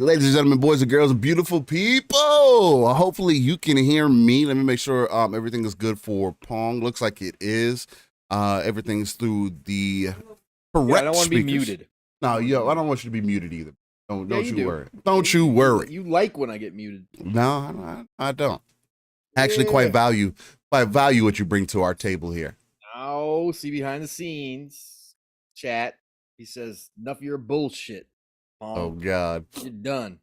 Ladies and gentlemen, boys and girls, beautiful people. Hopefully you can hear me. Let me make sure everything is good for Pong. Looks like it is. Everything's through the correct I don't want to be speakers. muted. No, yo, I don't want you to be muted either. Don't you you do. worry. Don't you worry. You like when I get muted. No, I don't. Actually, quite value what you bring to our table here. Oh, see behind the scenes chat. He says, "Enough of your bullshit, Pong. Oh God, You're done."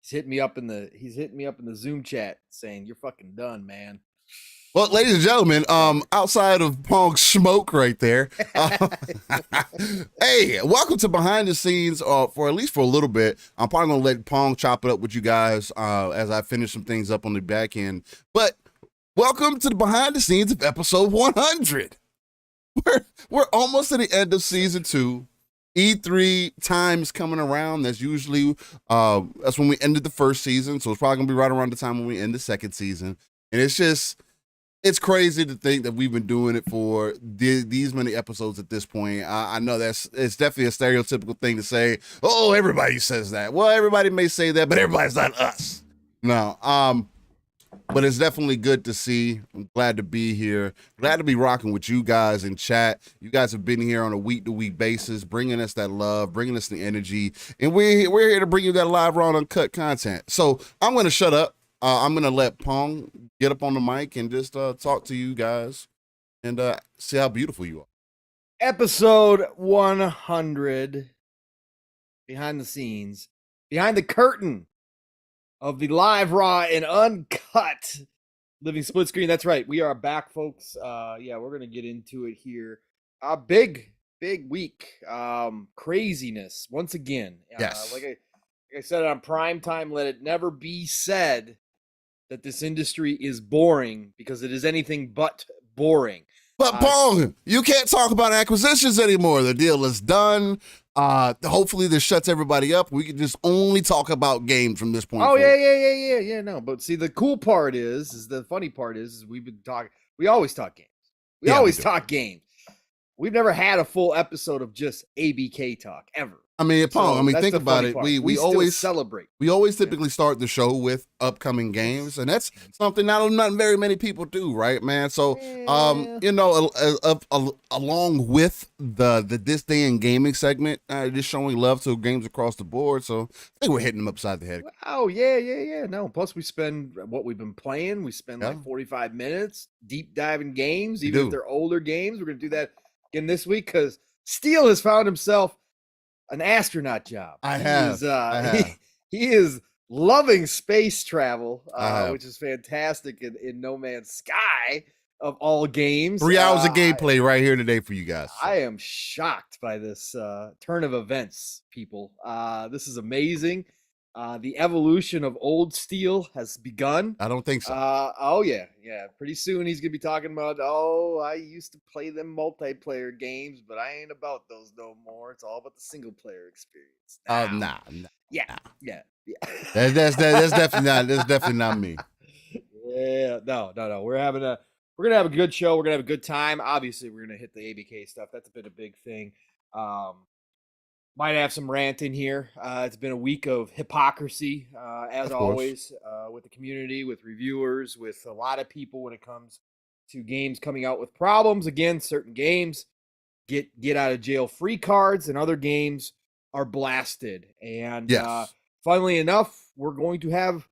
He's hitting me up in the Zoom chat saying, "You're fucking done, man." well, ladies and gentlemen, outside of Pong's smoke right there, hey, welcome to Behind the Scenes. For at least for a little bit, I'm probably gonna let Pong chop it up with you guys as I finish some things up on the back end. But welcome to the Behind the Scenes of episode 100. We're almost to the end of season 2. E3 time's coming around. That's usually that's when we ended the first season, so it's probably gonna be right around the time when we end the second season. And it's crazy to think that we've been doing it for these many episodes at this point. I know it's definitely a stereotypical thing to say. Oh, everybody says that. Well, everybody may say that, but everybody's not us. No, but it's definitely good to see. I'm glad to be here. Glad to be rocking with you guys in chat. You guys have been here on a week-to-week basis, bringing us that love, bringing us the energy, and we're here to bring you that live, raw, and uncut content. So I'm going to shut up. I'm going to let Pong get up on the mic and just talk to you guys and see how beautiful you are. Episode 100. Behind the scenes, behind the curtain of the live, raw, and uncut living split screen. That's right. We are back, folks. We're gonna get into it here. Big week. Craziness once again. Yes. Like I said on prime time, let it never be said that this industry is boring, because it is anything but boring. But Pong, you can't talk about acquisitions anymore. The deal is done. Hopefully this shuts everybody up. We can just only talk about games from this point forward. Yeah. No, but see, the cool part is the funny part is we've been talking. We always talk games. We always talk games. We've never had a full episode of just ABK talk ever. I mean, Pong, think about it. Part. We always celebrate. We always typically start the show with upcoming games, and that's something not very many people do, right, man? So, along with the This Day in Gaming segment, just showing love to games across the board. So, I think we're hitting them upside the head. Oh yeah. No, plus we spend what we've been playing. We spend like 45 minutes deep diving games, even if they're older games. We're gonna do that again this week because Steele has found himself an astronaut job. I have. He is loving space travel, which is fantastic in No Man's Sky of all games. 3 hours of gameplay right here today for you guys. I am shocked by this turn of events, people. This is amazing. The evolution of old Steel has begun. I don't think so. Yeah. Pretty soon he's gonna be talking about, I used to play them multiplayer games, but I ain't about those no more. It's all about the single player experience. Nah. Yeah. That's definitely not me. Yeah, no. We're gonna have a good show. We're gonna have a good time. Obviously, we're gonna hit the ABK stuff. That's been a big thing. Might have some rant in here. It's been a week of hypocrisy, as always, with the community, with reviewers, with a lot of people when it comes to games coming out with problems. Again, certain games get out of jail free cards, and other games are blasted. And funnily enough, we're going to have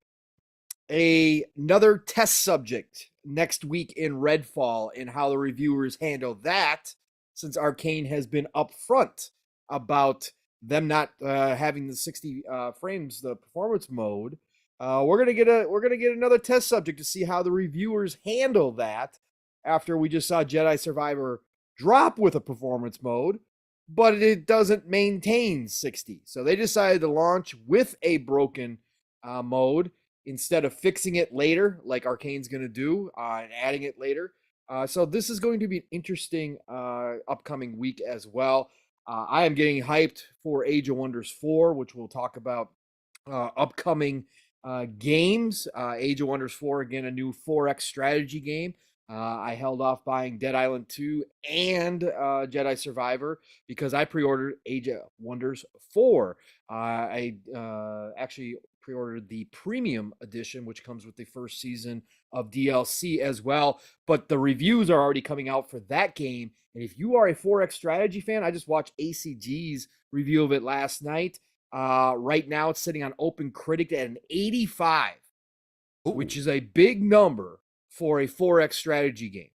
another test subject next week in Redfall, and how the reviewers handle that, since Arcane has been upfront about them not having the 60 frames, the performance mode. We're gonna get another test subject to see how the reviewers handle that, after we just saw Jedi Survivor drop with a performance mode, but it doesn't maintain 60. So they decided to launch with a broken mode instead of fixing it later, like Arcane's gonna do, and adding it later. So this is going to be an interesting upcoming week as well. I am getting hyped for Age of Wonders 4, which we'll talk about upcoming games. Age of Wonders 4, again, a new 4X strategy game. I held off buying Dead Island 2 and Jedi Survivor because I pre-ordered Age of Wonders 4. I actually pre-ordered the premium edition, which comes with the first season of DLC as well. But the reviews are already coming out for that game. And if you are a 4X strategy fan, I just watched ACG's review of it last night. Right now, it's sitting on Open Critic at an 85, Ooh. which is a big number for a 4X strategy game.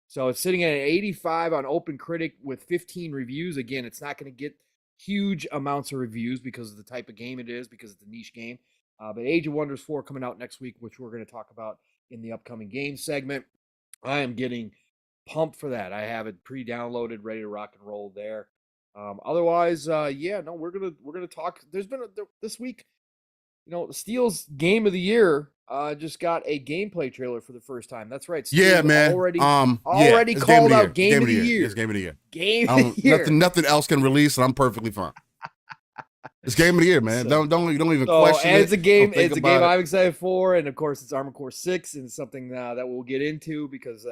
So it's sitting at an 85 on Open Critic with 15 reviews. Again, it's not going to get huge amounts of reviews because of the type of game it is, because it's a niche game. But Age of Wonders 4 coming out next week, which we're going to talk about in the upcoming game segment. I am getting pumped for that. I have it pre-downloaded, ready to rock and roll there. Otherwise, we're gonna talk. There's been this week, Steel's Game of the Year just got a gameplay trailer for the first time. That's right. Yeah, man. Already it's called out Game of the Year. It's Game of the Year. Game of the Year. Nothing else can release, and I'm perfectly fine. It's Game of the Year, man. So, don't even question it. It's a game. It's a game I'm excited for, and of course, it's Armored Core 6, and something that we'll get into because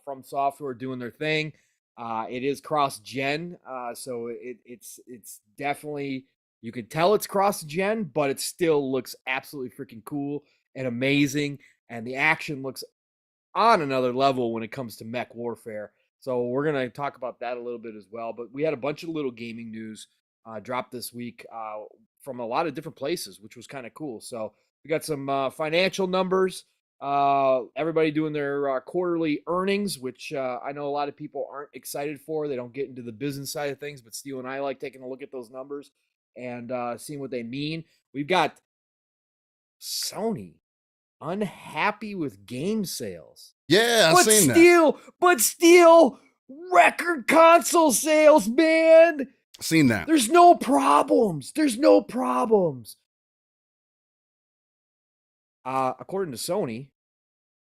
From Software doing their thing. It is cross-gen, so it's definitely, you can tell it's cross-gen, but it still looks absolutely freaking cool and amazing, and the action looks on another level when it comes to mech warfare. So we're going to talk about that a little bit as well, but we had a bunch of little gaming news dropped this week from a lot of different places, which was kind of cool. So we got some financial numbers. Everybody doing their quarterly earnings, which I know a lot of people aren't excited for. They don't get into the business side of things, but Steele and I like taking a look at those numbers and seeing what they mean. We've got Sony unhappy with game sales. Yeah, I've seen that. But still, record console sales, man. Seen that. There's no problems. According to Sony,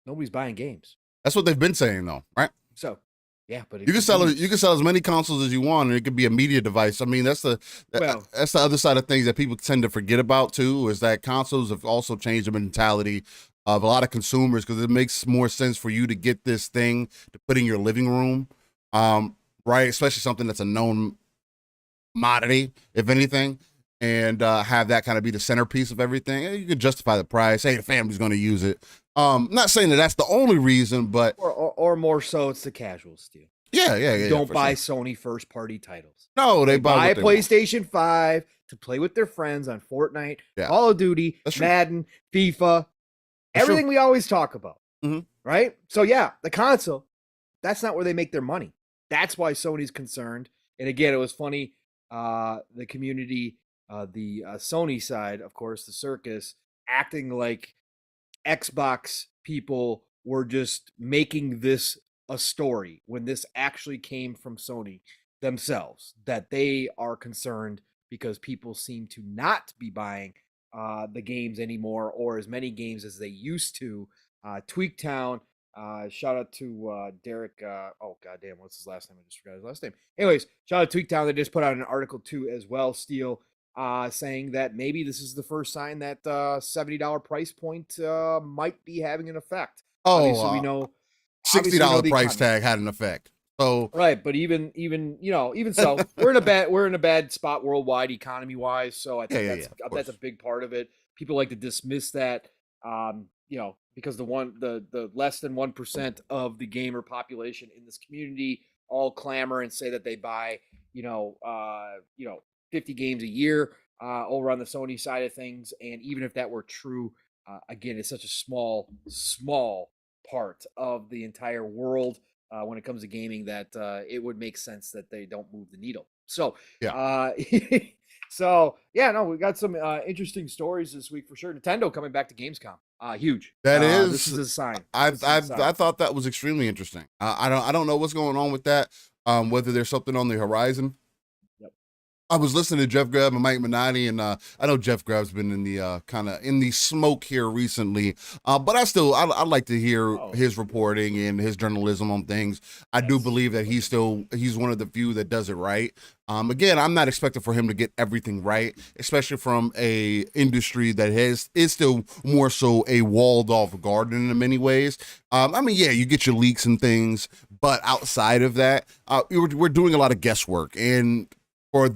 nobody's buying games. That's what they've been saying, though, right? So, yeah, but you can sell as many consoles as you want, and it could be a media device. I mean, that's the other side of things that people tend to forget about too, is that consoles have also changed the mentality of a lot of consumers, because it makes more sense for you to get this thing to put in your living room, right? Especially something that's a known commodity, if anything, and have that kind of be the centerpiece of everything. You can justify the price. Hey, the family's going to use it. Not saying that that's the only reason, but or more so, it's the casual Steel. Yeah. Don't buy Sony first party titles. No, they buy a PlayStation 5 to play with their friends on Fortnite, Call of Duty, Madden, FIFA, everything we always talk about. Mm-hmm. Right? So yeah, the console, that's not where they make their money. That's why Sony's concerned. And again, it was funny. The community, the Sony side, of course, the circus, acting like Xbox people were just making this a story when this actually came from Sony themselves, that they are concerned because people seem to not be buying the games anymore, or as many games as they used to. Tweaktown, shout out to Derek. Oh goddamn, what's his last name? I just forgot his last name. Anyways, shout out to Tweaktown. They just put out an article too as well, Steel, saying that maybe this is the first sign that $70 price point might be having an effect. Obviously, we know $60 price tag had an effect. So right, but even so, we're in a bad spot worldwide economy wise. So I think that's a big part of it. People like to dismiss that, because the less than 1% of the gamer population in this community all clamor and say that they buy 50 games a year over on the Sony side of things. And even if that were true, again, it's such a small part of the entire world when it comes to gaming that it would make sense that they don't move the needle. So, we got some interesting stories this week for sure. Nintendo coming back to Gamescom, huge. This is a sign. I thought that was extremely interesting. I don't know what's going on with that. Whether there's something on the horizon. Yep. I was listening to Jeff Grubb and Mike Minotti, and I know Jeff Grubb's been in the kind of in the smoke here recently, but I like to hear his reporting and his journalism on things. I do believe that he's one of the few that does it right. Again, I'm not expecting for him to get everything right, especially from a industry that is still more so a walled off garden in many ways. I mean, yeah, you get your leaks and things, but outside of that, we're doing a lot of guesswork. And for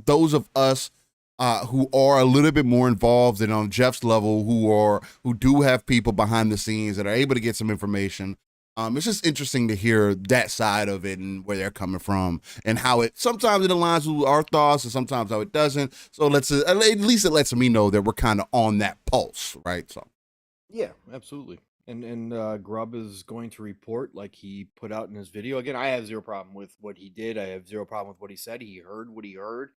those of us who are a little bit more involved and on Jeff's level, who do have people behind the scenes that are able to get some information, it's just interesting to hear that side of it and where they're coming from and how sometimes it aligns with our thoughts and sometimes how it doesn't. So at least it lets me know that we're kind of on that pulse, right? So yeah, absolutely. And Grubb is going to report like he put out in his video. Again, I have zero problem with what he did. I have zero problem with what he said. He heard what he heard.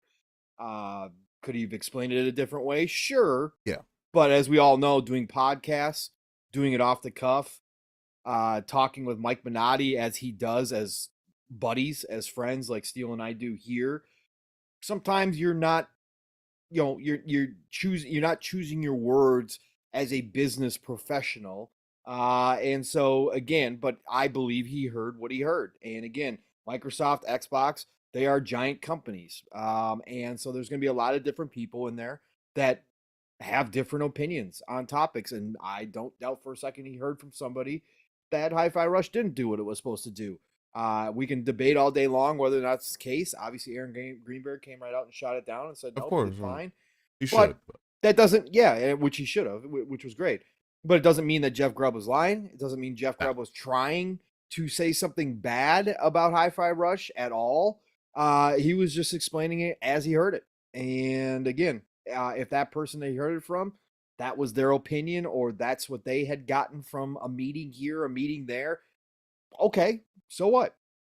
Could he have explained it a different way? Sure. Yeah. But as we all know, doing podcasts, doing it off the cuff, talking with Mike Minotti as he does as buddies, as friends, like Steele and I do here. Sometimes you're not, you're not choosing your words as a business professional. And so again, but I believe he heard what he heard. And again, Microsoft, Xbox, they are giant companies. And so there's going to be a lot of different people in there that have different opinions on topics. And I don't doubt for a second he heard from somebody that Hi-Fi Rush didn't do what it was supposed to do. We can debate all day long whether or not it's the case. Obviously, Aaron Greenberg came right out and shot it down and said, no, it's fine. He should. But that doesn't, which he should have, which was great. But it doesn't mean that Jeff Grubb was lying. It doesn't mean Jeff Grubb was trying to say something bad about Hi-Fi Rush at all. He was just explaining it as he heard it. And again, if that person they heard it from, that was their opinion, or that's what they had gotten from a meeting here, a meeting there. Okay, so what?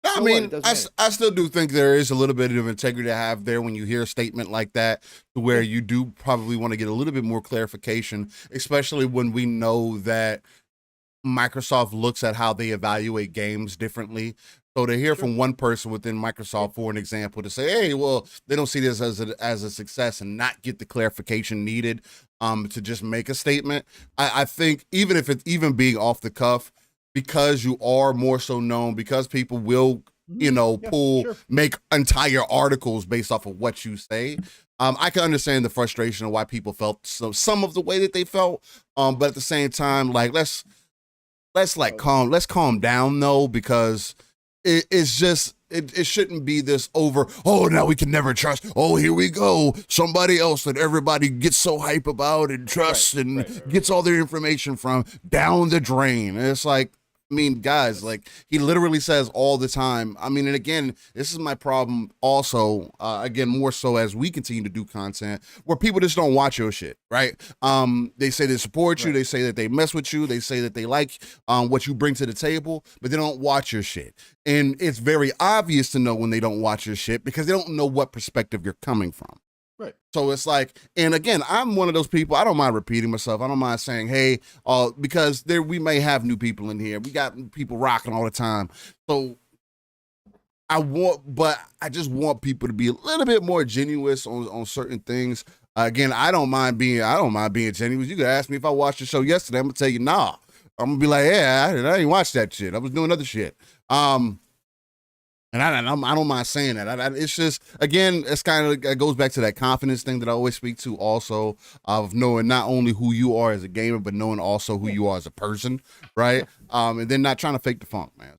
I mean, I still do think there is a little bit of integrity to have there when you hear a statement like that, where you do probably want to get a little bit more clarification, especially when we know that Microsoft looks at how they evaluate games differently. So to hear from one person within Microsoft, for an example, to say, hey, well, they don't see this as a success and not get the clarification needed to just make a statement. I think even if it's even being off the cuff, because you are more so known, because people will, make entire articles based off of what you say. I can understand the frustration of why people felt some of the way that they felt. But at the same time, like, let's calm down though, because it's just, it shouldn't be this over, oh, now we can never trust. Oh, here we go. Somebody else that everybody gets so hype about and trusts gets all their information from down the drain. And it's like, I mean, guys, like, he literally says all the time. I mean, and again, this is my problem also, again, more so as we continue to do content where people just don't watch your shit, right? They say they support you. They say that they mess with you. They say that they like what you bring to the table, but they don't watch your shit. And it's very obvious to know when they don't watch your shit because they don't know what perspective you're coming from. Right. So it's like, and again, I'm one of those people, I don't mind repeating myself. I don't mind saying, hey, because we may have new people in here. We got people rocking all the time. So I just want people to be a little bit more genuine on certain things. Again, I don't mind being genuine. You could ask me if I watched the show yesterday. I'm gonna tell you, nah. I'm gonna be like, yeah, I didn't watch that shit. I was doing other shit. And I don't mind saying that. It's just, again, it goes back to that confidence thing that I always speak to also, of knowing not only who you are as a gamer, but knowing also who you are as a person, right? And then not trying to fake the funk, man.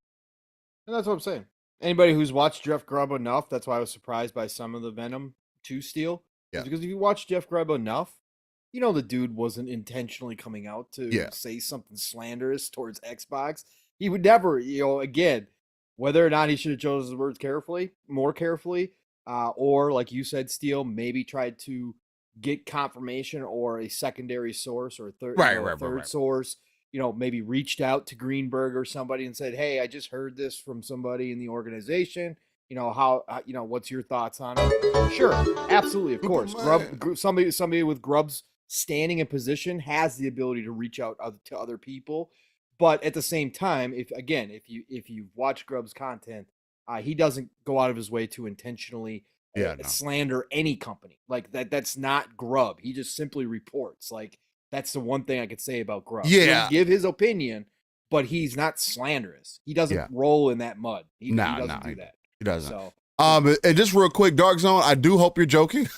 And that's what I'm saying. Anybody who's watched Jeff Grubb enough, that's why I was surprised by some of the Venom 2 steal. Yeah. Because if you watch Jeff Grubb enough, the dude wasn't intentionally coming out to say something slanderous towards Xbox. He would never, again, whether or not he should have chosen his words more carefully, or like you said, Steele, maybe tried to get confirmation or a secondary source or a third source, maybe reached out to Greenberg or somebody and said, hey, I just heard this from somebody in the organization. What's your thoughts on it? Sure, absolutely, of course. Somebody with Grubb's standing and position has the ability to reach out to other people. But at the same time, if you watch Grubb's content, he doesn't go out of his way to intentionally Yeah, no. slander any company. Like that's not Grubb. He just simply reports. Like that's the one thing I could say about Grubb. Yeah. He'll give his opinion, but he's not slanderous. He doesn't roll in that mud. He doesn't do that. He doesn't. So, and just real quick, Dark Zone, I do hope you're joking.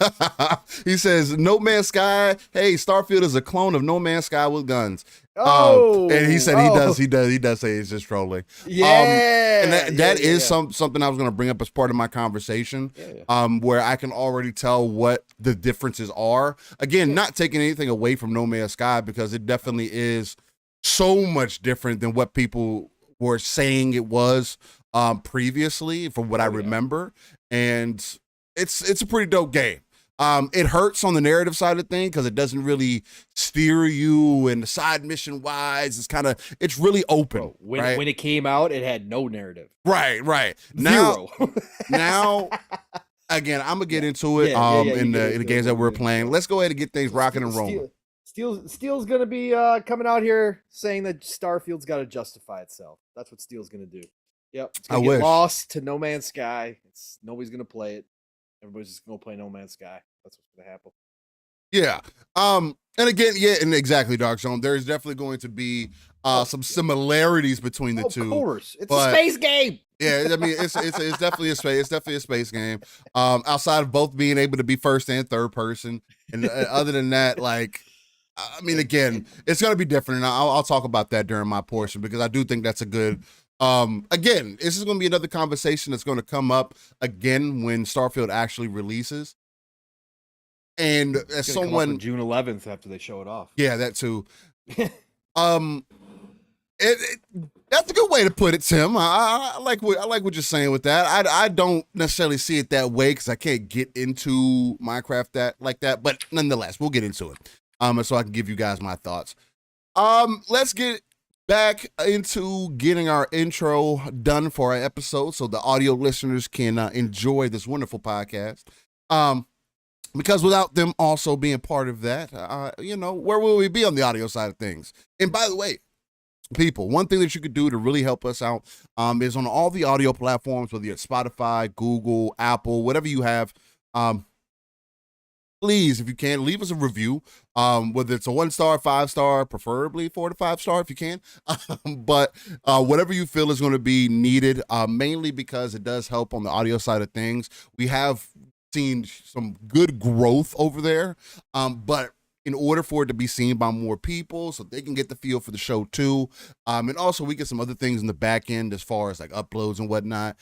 He says, No Man's Sky, hey, Starfield is a clone of No Man's Sky with guns. And he said he does say he's just trolling. Yeah. And that is something I was going to bring up as part of my conversation, where I can already tell what the differences are. Again, not taking anything away from No Man's Sky, because it definitely is so much different than what people were saying it was previously, from what I remember. And it's a pretty dope game. It hurts on the narrative side of things because it doesn't really steer you, and the side mission wise, it's really open. When right? when it came out, it had no narrative. Right. Now, again, I'm gonna get into it in the games that we're playing. Let's go ahead and get things rocking and rolling. Steel's gonna be coming out here saying that Starfield's got to justify itself. That's what Steel's gonna do. Yep, it's gonna get lost to No Man's Sky. Nobody's gonna play it. Everybody's just gonna play No Man's Sky. That's what's gonna happen. Yeah. And again, and exactly, Dark Zone. There's definitely going to be some similarities between the two. Of course, it's a space game. Yeah, I mean, it's definitely a space. It's definitely a space game. Outside of both being able to be first and third person, and other than that, like, I mean, again, it's gonna be different, and I'll talk about that during my portion, because I do think that's a good. Again, this is going to be another conversation that's going to come up again when Starfield actually releases. And as someone, June 11th after they show it off. Yeah, that too. That's a good way to put it, Tim. I like what you're saying with that. I don't necessarily see it that way because I can't get into Minecraft like that. But nonetheless, we'll get into it. So I can give you guys my thoughts. Let's get back into getting our intro done for our episode so the audio listeners can enjoy this wonderful podcast. Because without them also being part of that, where will we be on the audio side of things? And by the way, people, one thing that you could do to really help us out is on all the audio platforms, whether it's Spotify, Google, Apple, whatever you have, please, if you can, leave us a review, whether it's a 1-star, 5-star, preferably 4 to 5 star if you can. But whatever you feel is going to be needed, mainly because it does help on the audio side of things. We have seen some good growth over there, but in order for it to be seen by more people so they can get the feel for the show too, and also we get some other things in the back end as far as like uploads and whatnot,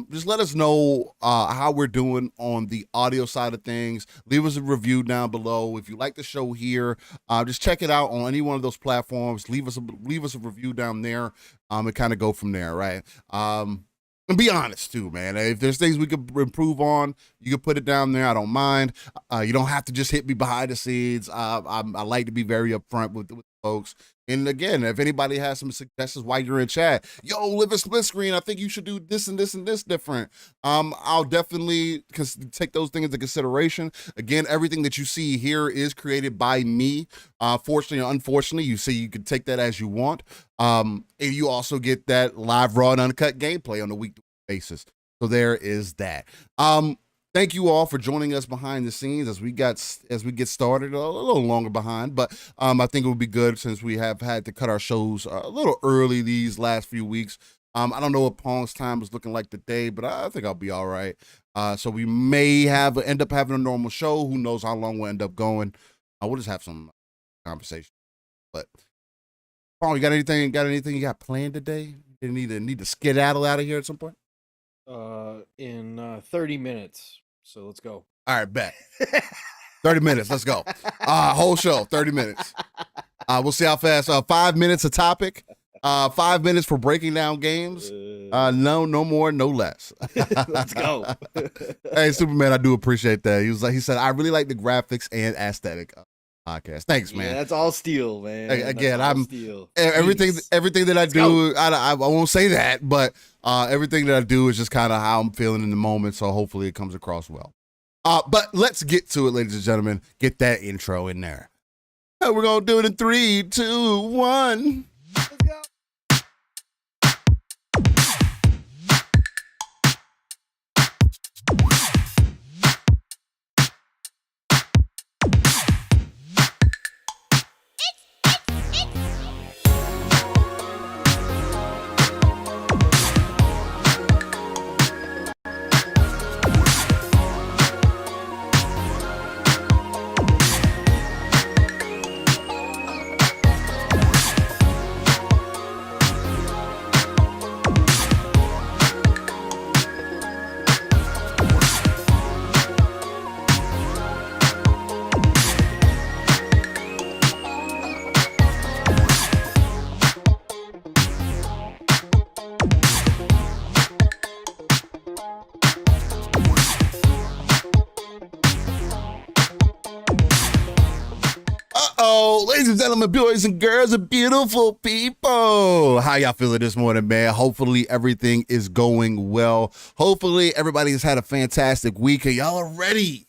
just let us know how we're doing on the audio side of things. Leave us a review down below. If you like the show here, just check it out on any one of those platforms. Leave us a review down there, and kind of go from there, right? And be honest too, man. If there's things we could improve on, you can put it down there. I don't mind. You don't have to just hit me behind the scenes. I like to be very upfront with folks. And again, if anybody has some suggestions while you're in chat, live a split screen, I think you should do this and this and this different. I'll definitely take those things into consideration. Again, everything that you see here is created by me. Fortunately or unfortunately, you can take that as you want. And you also get that live, raw, and uncut gameplay on a week-to-week basis. So there is that. Thank you all for joining us behind the scenes as we get started. A little longer behind, but I think it would be good since we have had to cut our shows a little early these last few weeks. I don't know what Pong's time is looking like today, but I think I'll be all right. So we may end up having a normal show. Who knows how long we'll end up going? We'll just have some conversation. But Pong, you got anything you got planned today? You need to skedaddle out of here at some point? In 30 minutes. So let's go. All right, bet. 30 minutes. Let's go. Whole show, 30 minutes. We'll see how fast. 5 minutes a topic. 5 minutes for breaking down games. No more, no less. Let's go. Hey, Superman, I do appreciate that. He said, I really like the graphics and aesthetic podcast. Thanks, man. Yeah, that's all Steel, man. Again, Steel. Everything that I do, I won't say that, but everything that I do is just kind of how I'm feeling in the moment. So hopefully it comes across well. But let's get to it, ladies and gentlemen. Get that intro in there. We're gonna do it in 3, 2, 1. Let's go. Ladies and gentlemen, boys and girls, and beautiful people. How y'all feeling this morning, man? Hopefully everything is going well. Hopefully everybody has had a fantastic week and y'all are ready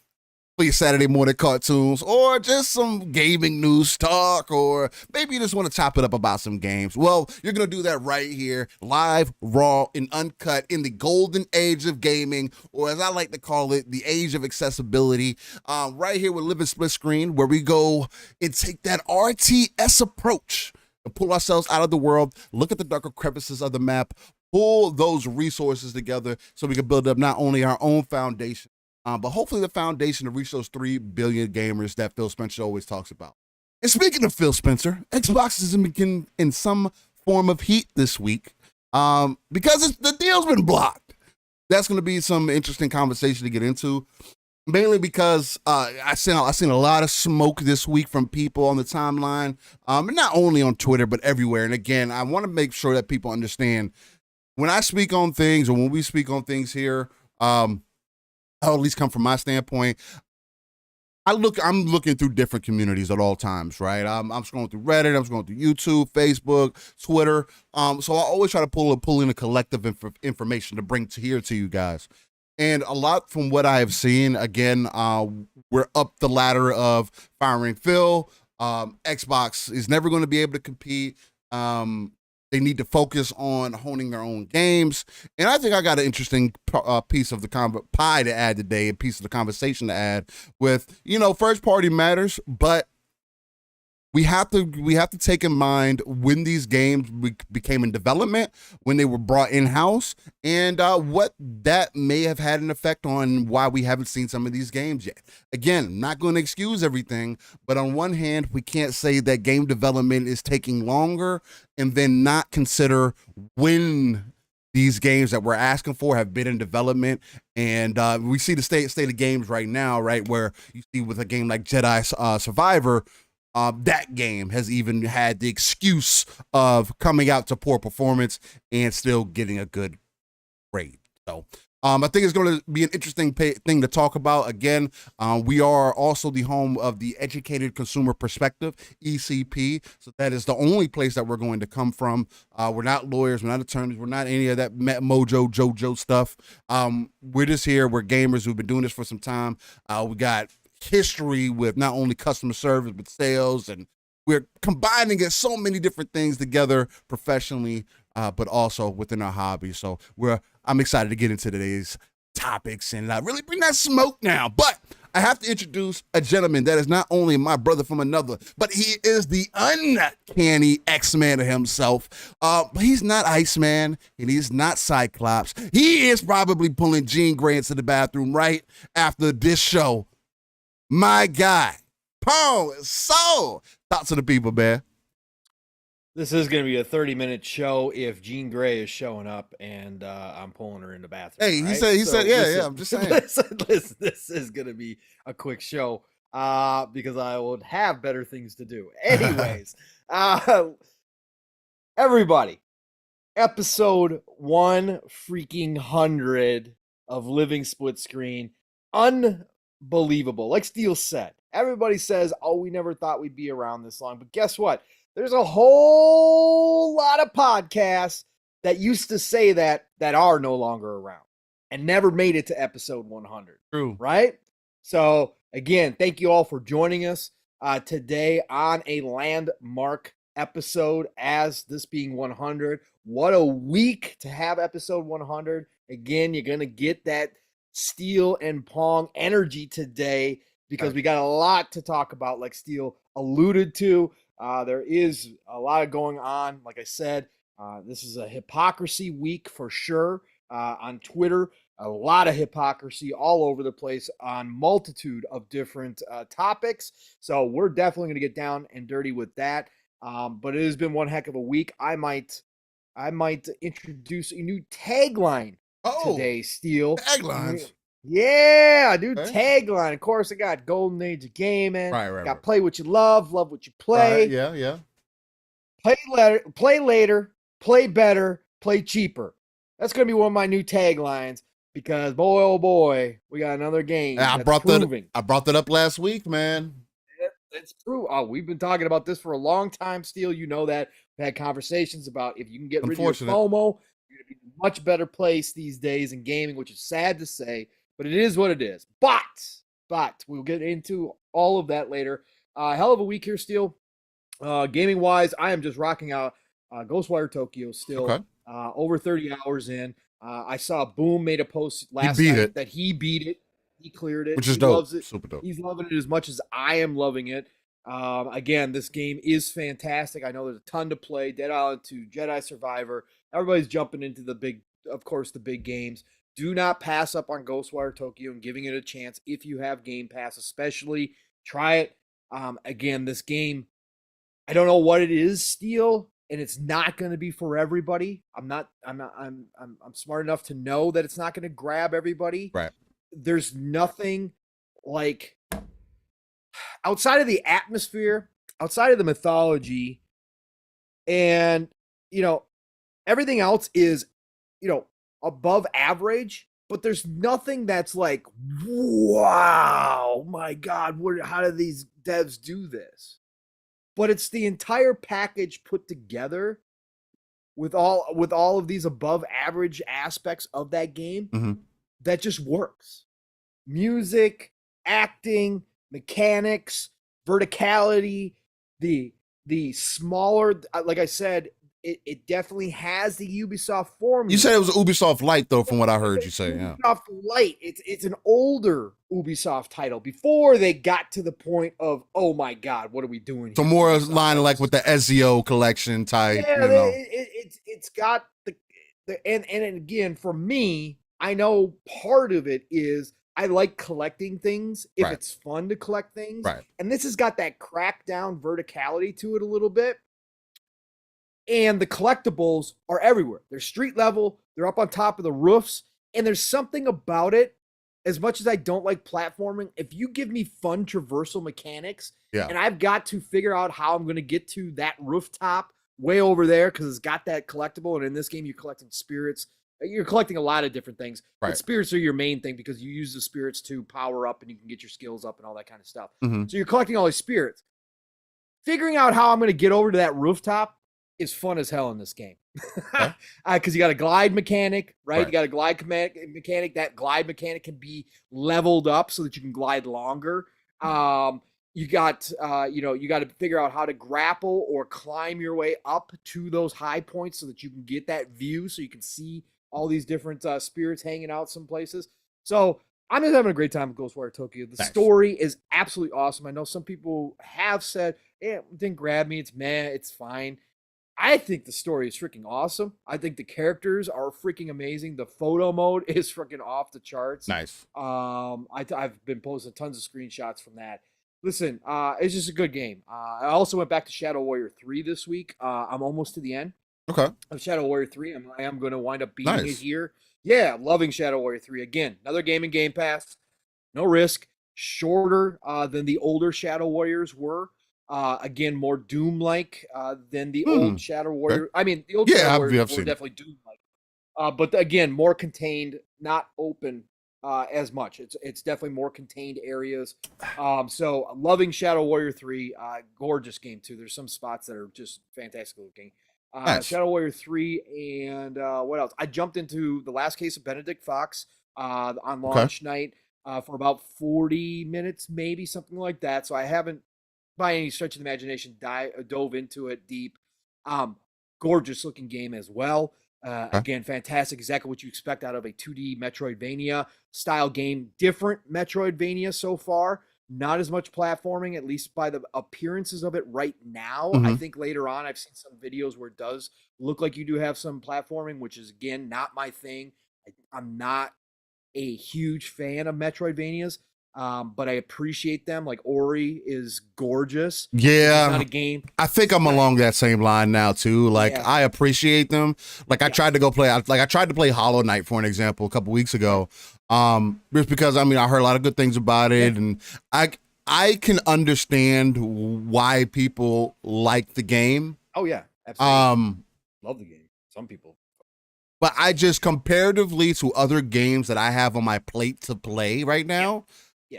for your Saturday morning cartoons or just some gaming news talk, or maybe you just want to chop it up about some games. Well, you're going to do that right here, live, raw, and uncut in the golden age of gaming, or as I like to call it, the age of accessibility. Right here with Living Split Screen, where we go and take that RTS approach and pull ourselves out of the world, look at the darker crevices of the map, pull those resources together so we can build up not only our own foundation, but hopefully the foundation to reach those 3 billion gamers that Phil Spencer always talks about. And speaking of Phil Spencer, Xbox is in some form of heat this week because the deal's been blocked. That's going to be some interesting conversation to get into, mainly because I seen a lot of smoke this week from people on the timeline, and not only on Twitter, but everywhere. And again, I want to make sure that people understand when I speak on things, or when we speak on things here, I'll at least come from my standpoint. I'm looking through different communities at all times, right? I'm scrolling through Reddit, I'm scrolling through YouTube, Facebook, Twitter. So I always try to pull in a collective information to bring to you guys. And a lot from what I have seen, again, we're up the ladder of firing Phil. Xbox is never going to be able to compete. They need to focus on honing their own games. And I think I got an interesting piece of the pie to add today, a piece of the conversation to add with, first party matters, but we have to take in mind when these games became in development, when they were brought in-house, and what that may have had an effect on why we haven't seen some of these games yet. Again, not going to excuse everything, but on one hand, we can't say that game development is taking longer and then not consider when these games that we're asking for have been in development. And we see the state of games right now, right, where you see with a game like Jedi Survivor, that game has even had the excuse of coming out to poor performance and still getting a good grade. So I think it's going to be an interesting thing to talk about. Again, we are also the home of the Educated Consumer Perspective, ECP. So that is the only place that we're going to come from. We're not lawyers, we're not attorneys, we're not any of that mojo jojo stuff. We're just here. We're gamers who've been doing this for some time. We got history with not only customer service but sales, and we're combining it so many different things together professionally, but also within our hobby. So I'm excited to get into today's topics and really bring that smoke now. But I have to introduce a gentleman that is not only my brother from another, but he is the uncanny X-Man himself. He's not Iceman and he's not Cyclops. He is probably pulling Jean Grey into the bathroom right after this show. My guy, Paul Soul. Thoughts to the people, man. This is going to be a 30-minute show if Jean Grey is showing up and I'm pulling her in the bathroom. Hey, right? he said, yeah, I'm just saying. Listen, this is going to be a quick show because I would have better things to do. Anyways, everybody, episode 100 of Living Split Screen. Unbelievable. Like Steele said, everybody says, oh, we never thought we'd be around this long. But guess what? There's a whole lot of podcasts that used to say that are no longer around and never made it to episode 100. True. Right? So, again, thank you all for joining us today on a landmark episode as this being 100. What a week to have episode 100. Again, you're going to get that Steele and Pong energy today because we got a lot to talk about, like Steele alluded to. There is a lot going on. Like I said, this is a hypocrisy week for sure. On Twitter, a lot of hypocrisy all over the place on multitude of different topics. So we're definitely going to get down and dirty with that. But it has been one heck of a week. I might introduce a new tagline today, Steele. Taglines. Yeah, dude, tagline. Of course, I got Golden Age of Gaming. Got play what you love what you play. Yeah. Play later, play better, play cheaper. That's gonna be one of my new taglines because boy, oh boy, we got another game. I brought that up last week, man. It's true. Oh, we've been talking about this for a long time, Steel. You know that. We've had conversations about if you can get rid of your FOMO, you're going to be in a much better place these days in gaming, which is sad to say, but it is what it is. But we'll get into all of that later. Hell of a week here, Steel. Gaming wise, I am just rocking out Ghostwire Tokyo still. Okay. Over 30 hours in. I saw Boom made a post last beat night it. that he beat it. He cleared it. Which is He dope. loves it. Super dope. He's loving it as much as I am loving it. Again, this game is fantastic. I know there's a ton to play. Dead Island 2, Jedi Survivor. Everybody's jumping into the big games. Do not pass up on Ghostwire Tokyo and giving it a chance if you have Game Pass, especially. Try it. Again, this game, I don't know what it is, Steel, and it's not going to be for everybody. I'm smart enough to know that it's not going to grab everybody. Right. There's nothing like outside of the atmosphere, outside of the mythology, and everything else is above average, but there's nothing that's like, wow, my God, how do these devs do this? But it's the entire package put together with all of these above average aspects of that game that just works. Music, acting, mechanics, verticality, the smaller, like I said, it definitely has the Ubisoft formula. You said it was Ubisoft Lite, though, from what I heard you say. Ubisoft Yeah. Lite. It's an older Ubisoft title before they got to the point of, oh my God, what are we doing? So more line like with the Ezio collection type. Yeah, it's got the and again, for me, I know part of it is I like collecting things if Right. it's fun to collect things. Right. And this has got that crackdown verticality to it a little bit. And the collectibles are everywhere. They're street level. They're up on top of the roofs. And there's something about it, as much as I don't like platforming, if you give me fun traversal mechanics, and I've got to figure out how I'm going to get to that rooftop way over there because it's got that collectible. And in this game, you're collecting spirits. You're collecting a lot of different things. Right. But spirits are your main thing because you use the spirits to power up and you can get your skills up and all that kind of stuff. So you're collecting all these spirits. Figuring out how I'm going to get over to that rooftop is fun as hell in this game. Because you got a glide mechanic, right? You got a glide mechanic. That glide mechanic can be leveled up so that you can glide longer. You got to figure out how to grapple or climb your way up to those high points so that you can get that view so you can see all these different spirits hanging out some places. So I'm just having a great time with Ghostwire Tokyo. The story is absolutely awesome. I know some people have said, it didn't grab me. It's meh. It's fine. I think the story is freaking awesome. I think the characters are freaking amazing. The photo mode is freaking off the charts. Nice. I've been posting tons of screenshots from that. Listen, it's just a good game. I also went back to Shadow Warrior 3 this week. I'm almost to the end. Okay. Of Shadow Warrior 3. I am going to wind up beating it here. Yeah, loving Shadow Warrior 3. Again, another game in Game Pass. No risk. Shorter than the older Shadow Warriors were. Again, more Doom-like than the old Shadow Warrior. I mean, the old Shadow Warriors were definitely Doom-like. But again, more contained, not open as much. It's definitely more contained areas. So loving Shadow Warrior 3. Gorgeous game, too. There's some spots that are just fantastic looking. Shadow Warrior 3 and what else? I jumped into The Last Case of Benedict Fox on launch night for about 40 minutes, maybe, something like that. So I haven't, by any stretch of the imagination, dove into it deep. Gorgeous looking game as well. Again, fantastic. Exactly what you expect out of a 2D Metroidvania style game. Different Metroidvania so far. Not as much platforming, at least by the appearances of it right now. I think later on, I've seen some videos where it does look like you do have some platforming, which is, again, not my thing. I'm not a huge fan of Metroidvanias. But I appreciate them. Like Ori is gorgeous. Yeah, it's not a game. I think I'm along that same line now too. Like I appreciate them. Like I tried to go play. I tried to play Hollow Knight for an example a couple weeks ago. Just because I heard a lot of good things about it, and I can understand why people like the game. Oh yeah, absolutely. Love the game. Some people. But I just comparatively to other games that I have on my plate to play right now.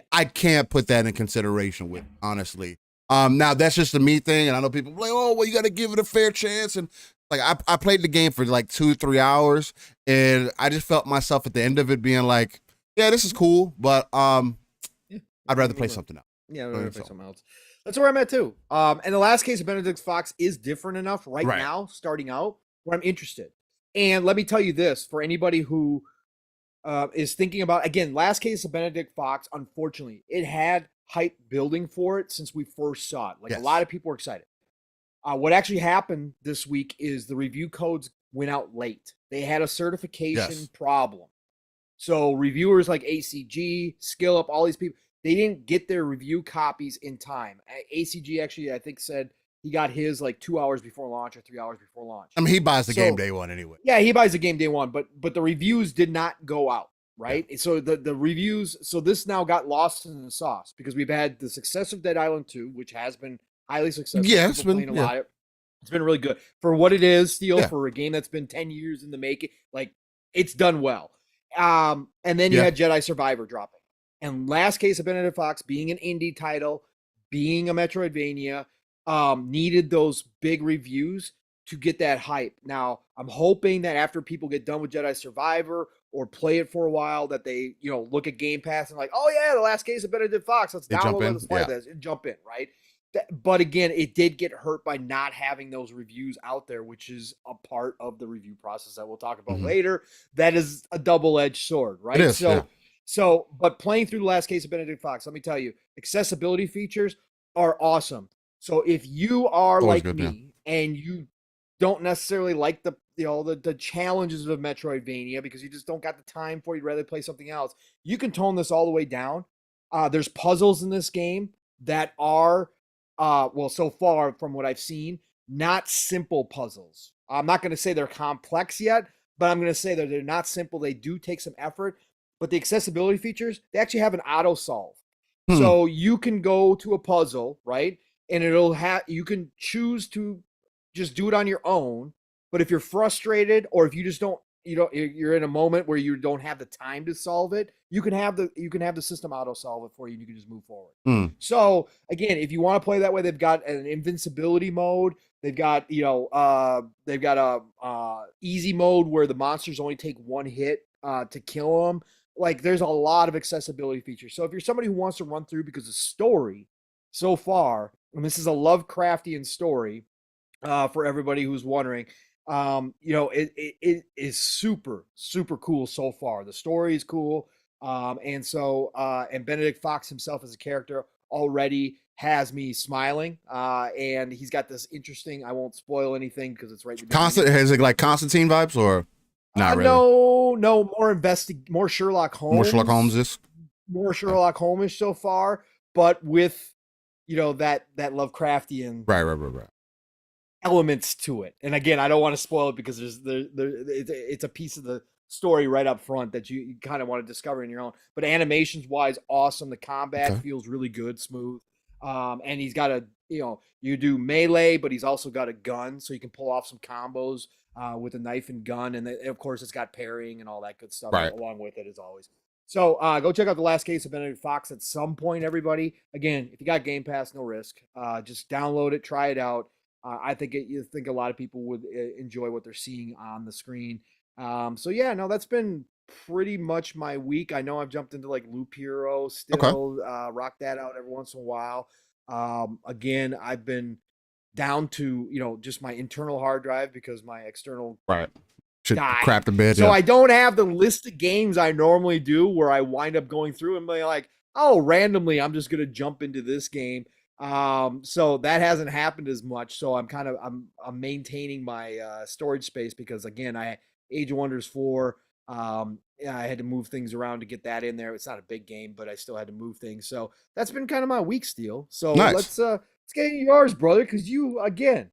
I can't put that in consideration with, honestly. Now that's just a me thing, and I know people like, oh, well, you got to give it a fair chance. And like, I played the game for like 2-3 hours, and I just felt myself at the end of it being like, yeah, this is cool, but Yeah, I'd rather play something else. Yeah, I'd rather play something else. That's where I'm at too. And the last case of Benedict Fox is different enough right now, starting out, where I'm interested. And let me tell you this, for anybody who is thinking about, again, last case of Benedict Fox, unfortunately, it had hype building for it since we first saw it. Like, a lot of people were excited. What actually happened this week is the review codes went out late. They had a certification problem. So reviewers like ACG, SkillUp, all these people, they didn't get their review copies in time. ACG actually, I think, said he got his like 2 hours before launch or 3 hours before launch. I mean, he buys the game day one anyway. Yeah, he buys the game day one, but the reviews did not go out, right? Yeah. So the reviews, so this now got lost in the sauce because we've had the success of Dead Island 2, which has been highly successful. Yeah, it's been a lot. It's been really good for what it is. Steel for a game that's been 10 years in the making. Like, it's done well. And then you had Jedi Survivor dropping. And last case of Benedict Fox being an indie title, being a Metroidvania, needed those big reviews to get that hype. Now, I'm hoping that after people get done with Jedi Survivor or play it for a while, that they, look at Game Pass and like, oh yeah, the last case of Benedict Fox, let's download this, play this, and jump in, right? But again, it did get hurt by not having those reviews out there, which is a part of the review process that we'll talk about later. That is a double-edged sword, right? It is, So, but playing through the last case of Benedict Fox, let me tell you, accessibility features are awesome. So if you are like me and you don't necessarily like the challenges of Metroidvania because you just don't got the time for it, you'd rather play something else, you can tone this all the way down. There's puzzles in this game that are well, so far from what I've seen, not simple puzzles. I'm not going to say they're complex yet, but I'm going to say that they're not simple. They do take some effort, but the accessibility features, they actually have an auto solve. So you can go to a puzzle, right? And you can choose to just do it on your own. But if you're frustrated or if you just don't, you're in a moment where you don't have the time to solve it, you can have the system auto solve it for you and you can just move forward. So again, if you want to play that way, they've got an invincibility mode. They've got, a easy mode where the monsters only take one hit to kill them. Like, there's a lot of accessibility features. So if you're somebody who wants to run through, because the story so far, and this is a Lovecraftian story, for everybody who's wondering, it is super, super cool so far. The story is cool. And Benedict Fox himself as a character already has me smiling. And he's got this interesting, I won't spoil anything because it's right. Has it like Constantine vibes or not really? No, more Sherlock Holmes. More Sherlock Holmes-ish? More Sherlock Holmes so far, but with, that Lovecraftian right elements to it. And again, I don't want to spoil it because it's a piece of the story right up front that you kind of want to discover in your own. But animations wise, awesome. The combat feels really good, smooth. And he's got you do melee, but he's also got a gun, so you can pull off some combos with a knife and gun. And of course, it's got parrying and all that good stuff along with it, as always. So go check out the last case of Benedict Fox at some point, everybody. Again, if you got Game Pass, no risk. Just download it, try it out. I think a lot of people would enjoy what they're seeing on the screen. That's been pretty much my week. I know I've jumped into like Loop Hero still, rock that out every once in a while. Again, I've been down to, just my internal hard drive because my external should crap the bed. So I don't have the list of games I normally do where I wind up going through and be like, oh, randomly, I'm just going to jump into this game. So that hasn't happened as much. So I'm maintaining my storage space because again, Age of Wonders 4, I had to move things around to get that in there. It's not a big game, but I still had to move things. So that's been kind of my week, Steel. So let's get into yours, brother, because you, again,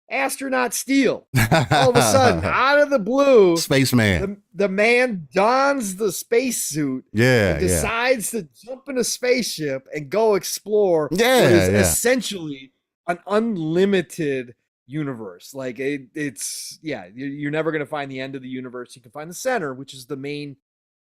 Astronaut Steel. All of a sudden, out of the blue, Spaceman. The man dons the spacesuit. And decides to jump in a spaceship and go explore. What is essentially an unlimited universe. Like you're never gonna find the end of the universe. You can find the center, which is the main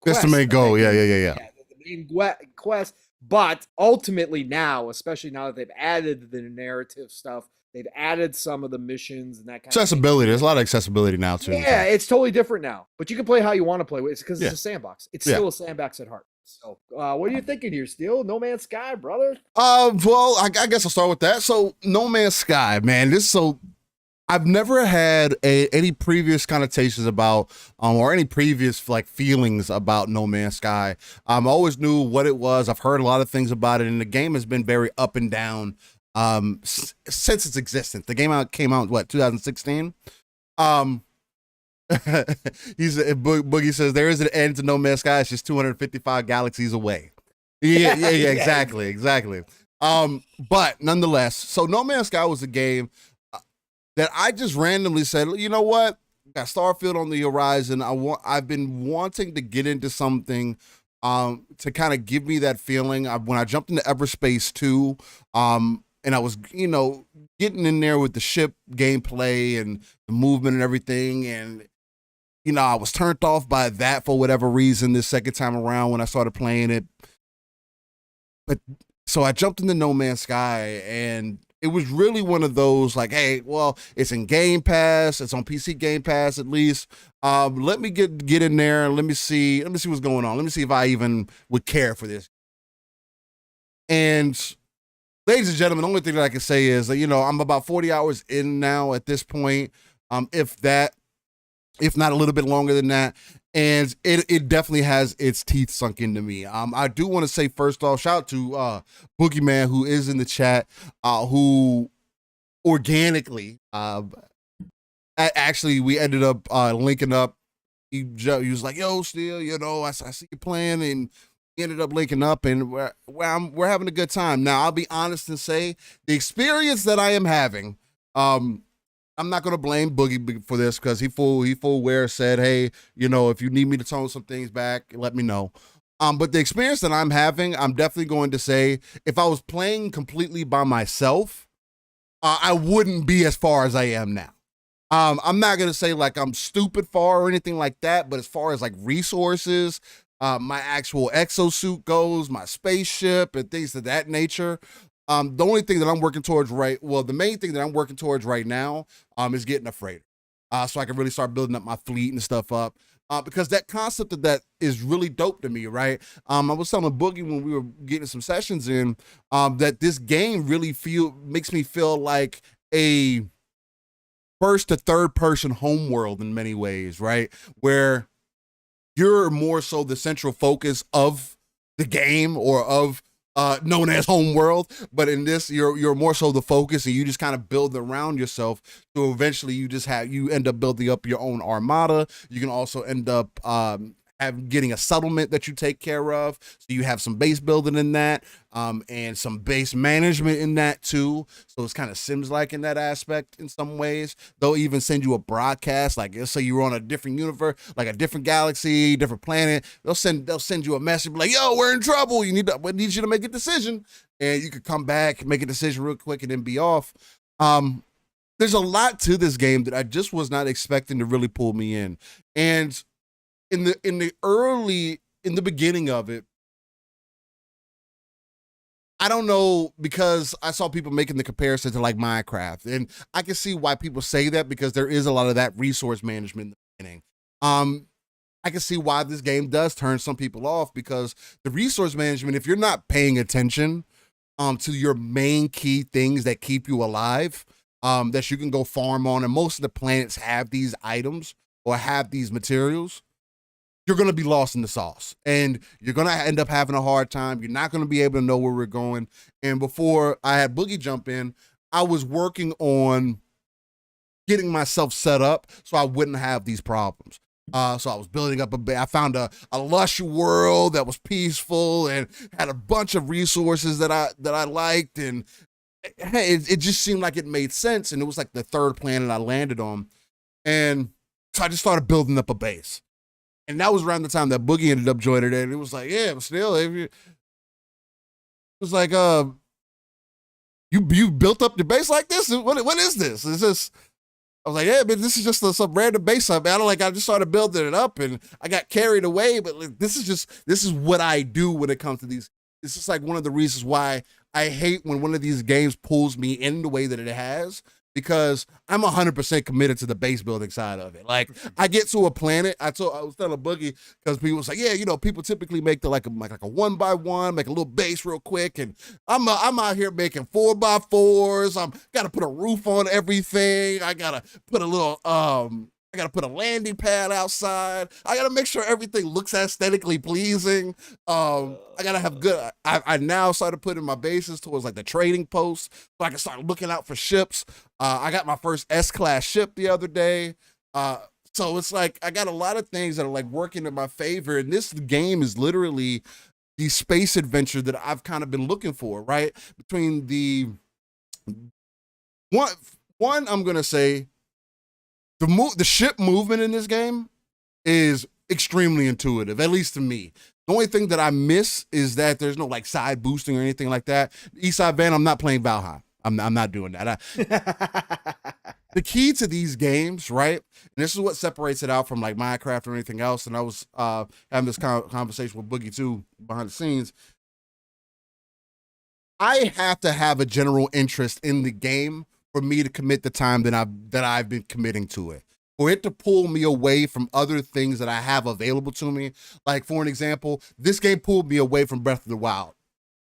quest. That's the main goal. Yeah. The main quest, But ultimately now, especially now that they've added the narrative stuff, they've added some of the missions and that kind of Accessibility. There's a lot of accessibility now too. Yeah, it's totally different now. But you can play how you want to play. It's because Yeah. it's a sandbox. It's Yeah. still a sandbox at heart. So, what are you thinking here, Steel? No Man's Sky, brother? Well, I guess I'll start with that. So, No Man's Sky, man. I've never had any previous connotations about, or any previous like feelings about No Man's Sky. I always knew what it was. I've heard a lot of things about it, and the game has been very up and down since its existence. The game came out what, 2016. Boogie says there is an end to No Man's Sky. It's just 255 galaxies away. Yeah, exactly. But nonetheless, so No Man's Sky was a game that I just randomly said, you know what? Got Starfield on the horizon. I've been wanting to get into something to kind of give me that feeling. When I jumped into Everspace 2, and I was, getting in there with the ship gameplay and the movement and everything, and I was turned off by that for whatever reason this second time around when I started playing it. But so I jumped into No Man's Sky, and it was really one of those like, hey, well, it's in Game Pass, it's on PC Game Pass at least. Let me get in there and let me see what's going on. Let me see if I even would care for this. And ladies and gentlemen, the only thing that I can say is that, I'm about 40 hours in now at this point, if not a little bit longer than that. And it definitely has its teeth sunk into me. I do want to say, first off, shout out to Boogeyman, who is in the chat, who organically, actually, we ended up linking up. He was like, yo, Steel, I see you playing, and we ended up linking up, and we're having a good time. Now, I'll be honest and say, the experience that I am having, I'm not going to blame Boogie for this, because he full aware said, hey, if you need me to tone some things back, let me know. But the experience that I'm having, I'm definitely going to say, if I was playing completely by myself, I wouldn't be as far as I am now. I'm not going to say like I'm stupid far or anything like that, but as far as like resources, my actual exosuit goes, my spaceship and things of that nature, the only thing that I'm working towards the main thing that I'm working towards right now is getting a freighter, so I can really start building up my fleet and stuff up, because that concept of that is really dope to me, right? I was telling Boogie when we were getting some sessions in, that this game really makes me feel like a first to third person homeworld in many ways, right? Where you're more so the central focus of the game, or of known as homeworld, but in this you're more so the focus, and you just kind of build around yourself. So eventually you end up building up your own armada. You can also end up getting a settlement that you take care of, so you have some base building in that, and some base management in that too. So it's kind of Sims like in that aspect in some ways. They'll even send you a broadcast, like let's say you're on a different universe, like a different galaxy, different planet. They'll send you a message like, yo, we're in trouble, we need you to make a decision, and you could come back, make a decision real quick, and then be off. There's a lot to this game that I just was not expecting to really pull me in. And in the beginning of it, I don't know, because I saw people making the comparison to like Minecraft, and I can see why people say that, because there is a lot of that resource management in the beginning. I can see why this game does turn some people off, because the resource management, if you're not paying attention to your main key things that keep you alive, that you can go farm on, and most of the planets have these items or have these materials, you're going to be lost in the sauce, and you're going to end up having a hard time. You're not going to be able to know where we're going. And before I had Boogie jump in, I was working on getting myself set up so I wouldn't have these problems. So I was building up I found a lush world that was peaceful and had a bunch of resources that I liked. And hey, it just seemed like it made sense. And it was like the third planet I landed on. And so I just started building up a base. And that was around the time that Boogie ended up joining it. And it was like, yeah, but still, it was like, you built up your base like this? What is this? Is this? I was like, yeah, but this is just some random base up. I just started building it up, and I got carried away. But this is what I do when it comes to these it's just like one of the reasons why I hate when one of these games pulls me in the way that it has, because I'm 100% committed to the base building side of it. Like, I get to a planet. I was telling Boogie, because people was like, yeah, people typically make the like a 1x1, make a little base real quick, and I'm out here making 4x4s. I'm gotta put a roof on everything. I gotta put a little I gotta put a landing pad outside. I gotta make sure everything looks aesthetically pleasing. I gotta have good. I now started putting my bases towards like the trading posts, so I can start looking out for ships. I got my first S-class ship the other day. So it's like I got a lot of things that are like working in my favor, and this game is literally the space adventure that I've kind of been looking for. Right between the one, I'm gonna say. The ship movement in this game is extremely intuitive, at least to me. The only thing that I miss is that there's no like side boosting or anything like that. Eastside Van, I'm not playing Valheim. I'm not doing that. The key to these games, right? And this is what separates it out from like Minecraft or anything else. And I was having this conversation with Boogie too behind the scenes. I have to have a general interest in the game for me to commit the time that I've been committing to it. For it to pull me away from other things that I have available to me. Like, for an example, this game pulled me away from Breath of the Wild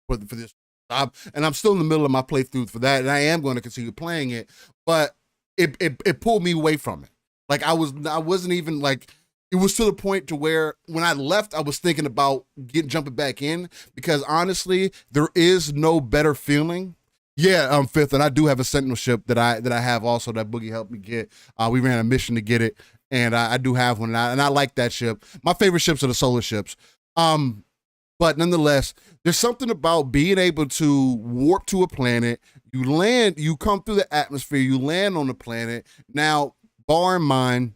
for this. And I'm still in the middle of my playthrough for that, and I am going to continue playing it, but it pulled me away from it. Like, I wasn't even like, it was to the point to where when I left, I was thinking about jumping back in, because honestly, there is no better feeling. Yeah, Fifth, and I do have a Sentinel ship that I have also that Boogie helped me get. We ran a mission to get it, and I do have one, and I like that ship. My favorite ships are the solar ships. But nonetheless, there's something about being able to warp to a planet. You land, you come through the atmosphere, you land on the planet. Now, bar in mind,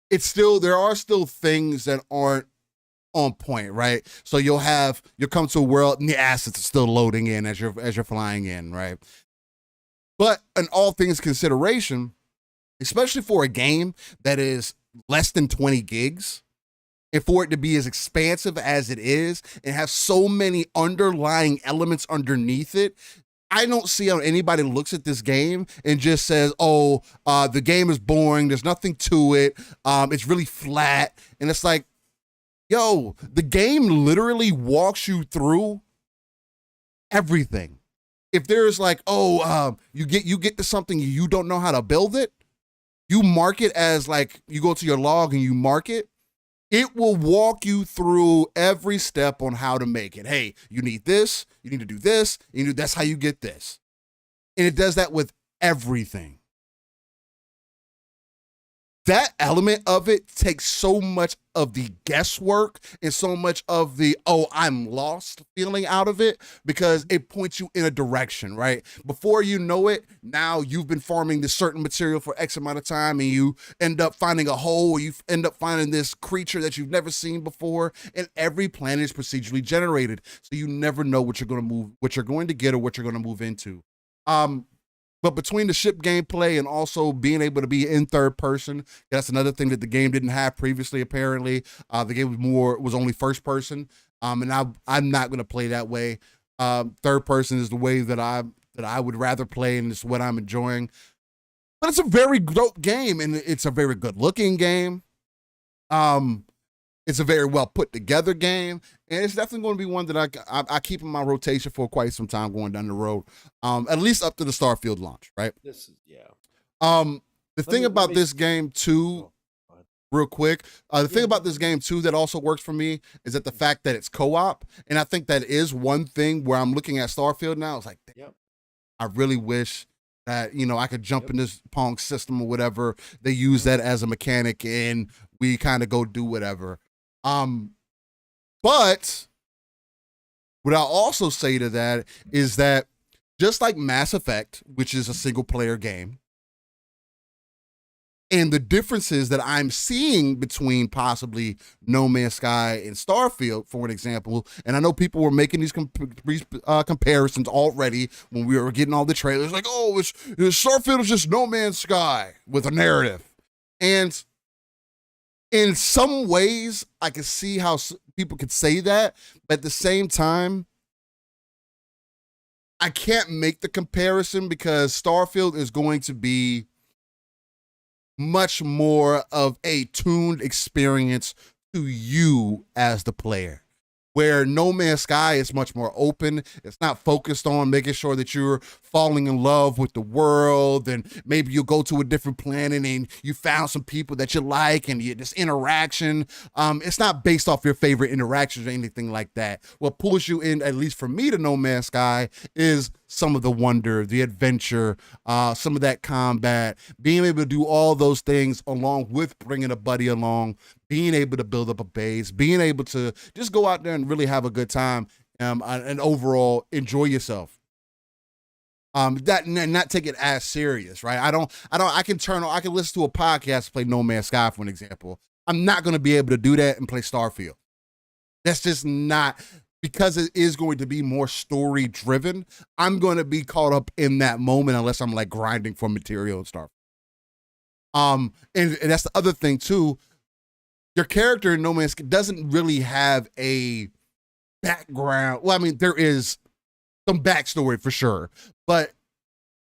there are still things that aren't on point, right? So you'll come to a world and the assets are still loading in as you're flying in, right? But in all things consideration, especially for a game that is less than 20 gigs, and for it to be as expansive as it is and have so many underlying elements underneath it, I don't see how anybody looks at this game and just says, oh, the game is boring, there's nothing to it, it's really flat. And it's like, yo, the game literally walks you through everything. If there's like, you get to something, you don't know how to build it, you mark it as like, you go to your log and you mark it. It will walk you through every step on how to make it. Hey, you need this, you need to do this, that's how you get this. And it does that with everything. That element of it takes so much of the guesswork and so much of the, oh, I'm lost feeling out of it, because it points you in a direction, right? Before you know it, now you've been farming this certain material for X amount of time, and you end up finding a hole, or you end up finding this creature that you've never seen before, and every planet is procedurally generated. So you never know what you're going to get or what you're going to move into. But between the ship gameplay and also being able to be in third person, that's another thing that the game didn't have previously, apparently. The game was only first person. And I'm not going to play that way. Third person is the way that I would rather play, and it's what I'm enjoying. But it's a very dope game, and it's a very good looking game. It's a very well put together game, and it's definitely going to be one that I keep in my rotation for quite some time going down the road, at least up to the Starfield launch, right? The thing about this game too, real quick, the thing about this game too that also works for me is that the fact that it's co-op, and I think that is one thing where I'm looking at Starfield now. It's like, I really wish that, I could jump in this Pong system or whatever. They use that as a mechanic, and we kind of go do whatever. But what I'll also say to that is that just like Mass Effect, which is a single player game, and the differences that I'm seeing between possibly No Man's Sky and Starfield, for an example, and I know people were making these comparisons already when we were getting all the trailers, like, oh, Starfield is just No Man's Sky with a narrative. And in some ways, I can see how people could say that, but at the same time, I can't make the comparison because Starfield is going to be much more of a tuned experience to you as the player. Where No Man's Sky is much more open. It's not focused on making sure that you're falling in love with the world, and maybe you'll go to a different planet and you found some people that you like and you this interaction. It's not based off your favorite interactions or anything like that. What pulls you in, at least for me, to No Man's Sky is some of the wonder, the adventure, some of that combat, being able to do all those things along with bringing a buddy along, being able to build up a base, being able to just go out there and really have a good time, and overall enjoy yourself. That not take it as serious, right? I can listen to a podcast, play No Man's Sky, for an example. I'm not going to be able to do that and play Starfield. That's just not, because it is going to be more story driven. I'm going to be caught up in that moment unless I'm like grinding for material and stuff. And that's the other thing too. Your character in No Man's Sky doesn't really have a background. Well, I mean, there is some backstory for sure, but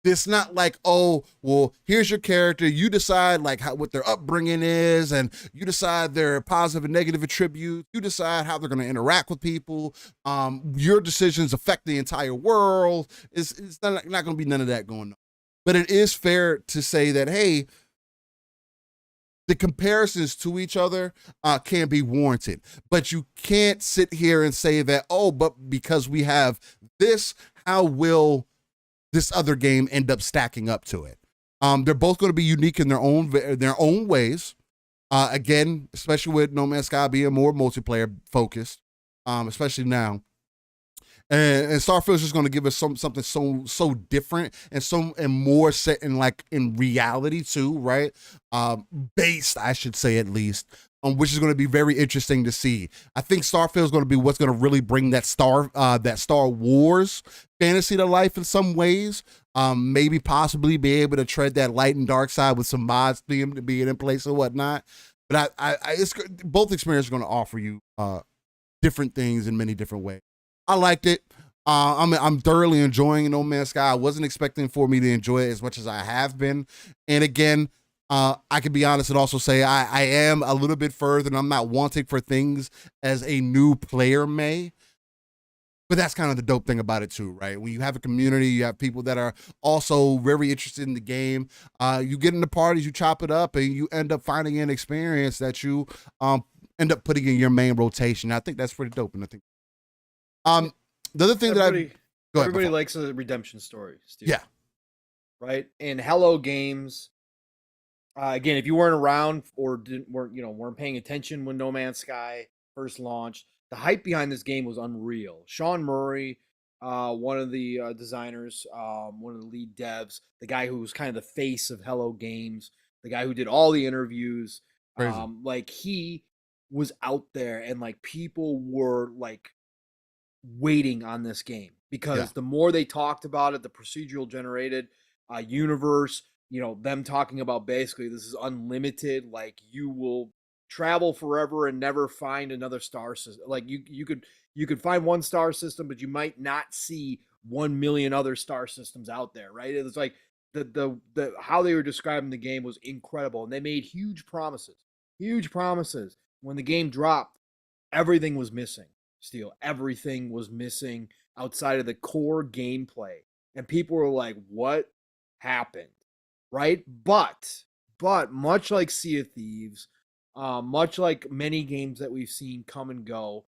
it's not like, oh, well, here's your character. You decide like what their upbringing is, and you decide their positive and negative attributes. You decide how they're going to interact with people. Your decisions affect the entire world. It's not going to be none of that going on. But it is fair to say that, hey, the comparisons to each other can be warranted, but you can't sit here and say that, oh, but because we have this, how will this other game end up stacking up to it? They're both going to be unique in their own ways. Again, especially with No Man's Sky being more multiplayer focused, especially now. And Starfield is just going to give us something so different and more set in reality too, right? Based, I should say, at least, which is going to be very interesting to see. I think Starfield is going to be what's going to really bring that Star Wars fantasy to life in some ways. Maybe possibly be able to tread that light and dark side with some mods being in place or whatnot. But both experiences are going to offer you different things in many different ways. I liked it. I'm thoroughly enjoying No Man's Sky. I wasn't expecting for me to enjoy it as much as I have been. And again, I can be honest and also say I am a little bit further, and I'm not wanting for things as a new player may. But that's kind of the dope thing about it too, right? When you have a community, you have people that are also very interested in the game. You get into parties, you chop it up, and you end up finding an experience that you end up putting in your main rotation. I think that's pretty dope, and I think. The other thing everybody likes a redemption story, Steve. Yeah. Right. And Hello Games. Again, if you weren't around or weren't paying attention when No Man's Sky first launched, the hype behind this game was unreal. Sean Murray, one of the designers, one of the lead devs, the guy who was kind of the face of Hello Games, the guy who did all the interviews, like he was out there, and like people were like waiting on this game because the more they talked about it, the procedural generated universe, them talking about basically this is unlimited, like you will travel forever and never find another star system. Like you could find one star system, but you might not see 1 million other star systems out there, right? It was like the how they were describing the game was incredible, and they made huge promises when the game dropped. Everything was missing. Everything was missing outside of the core gameplay, and people were like, what happened, right? But much like Sea of Thieves, much like many games that we've seen come and go,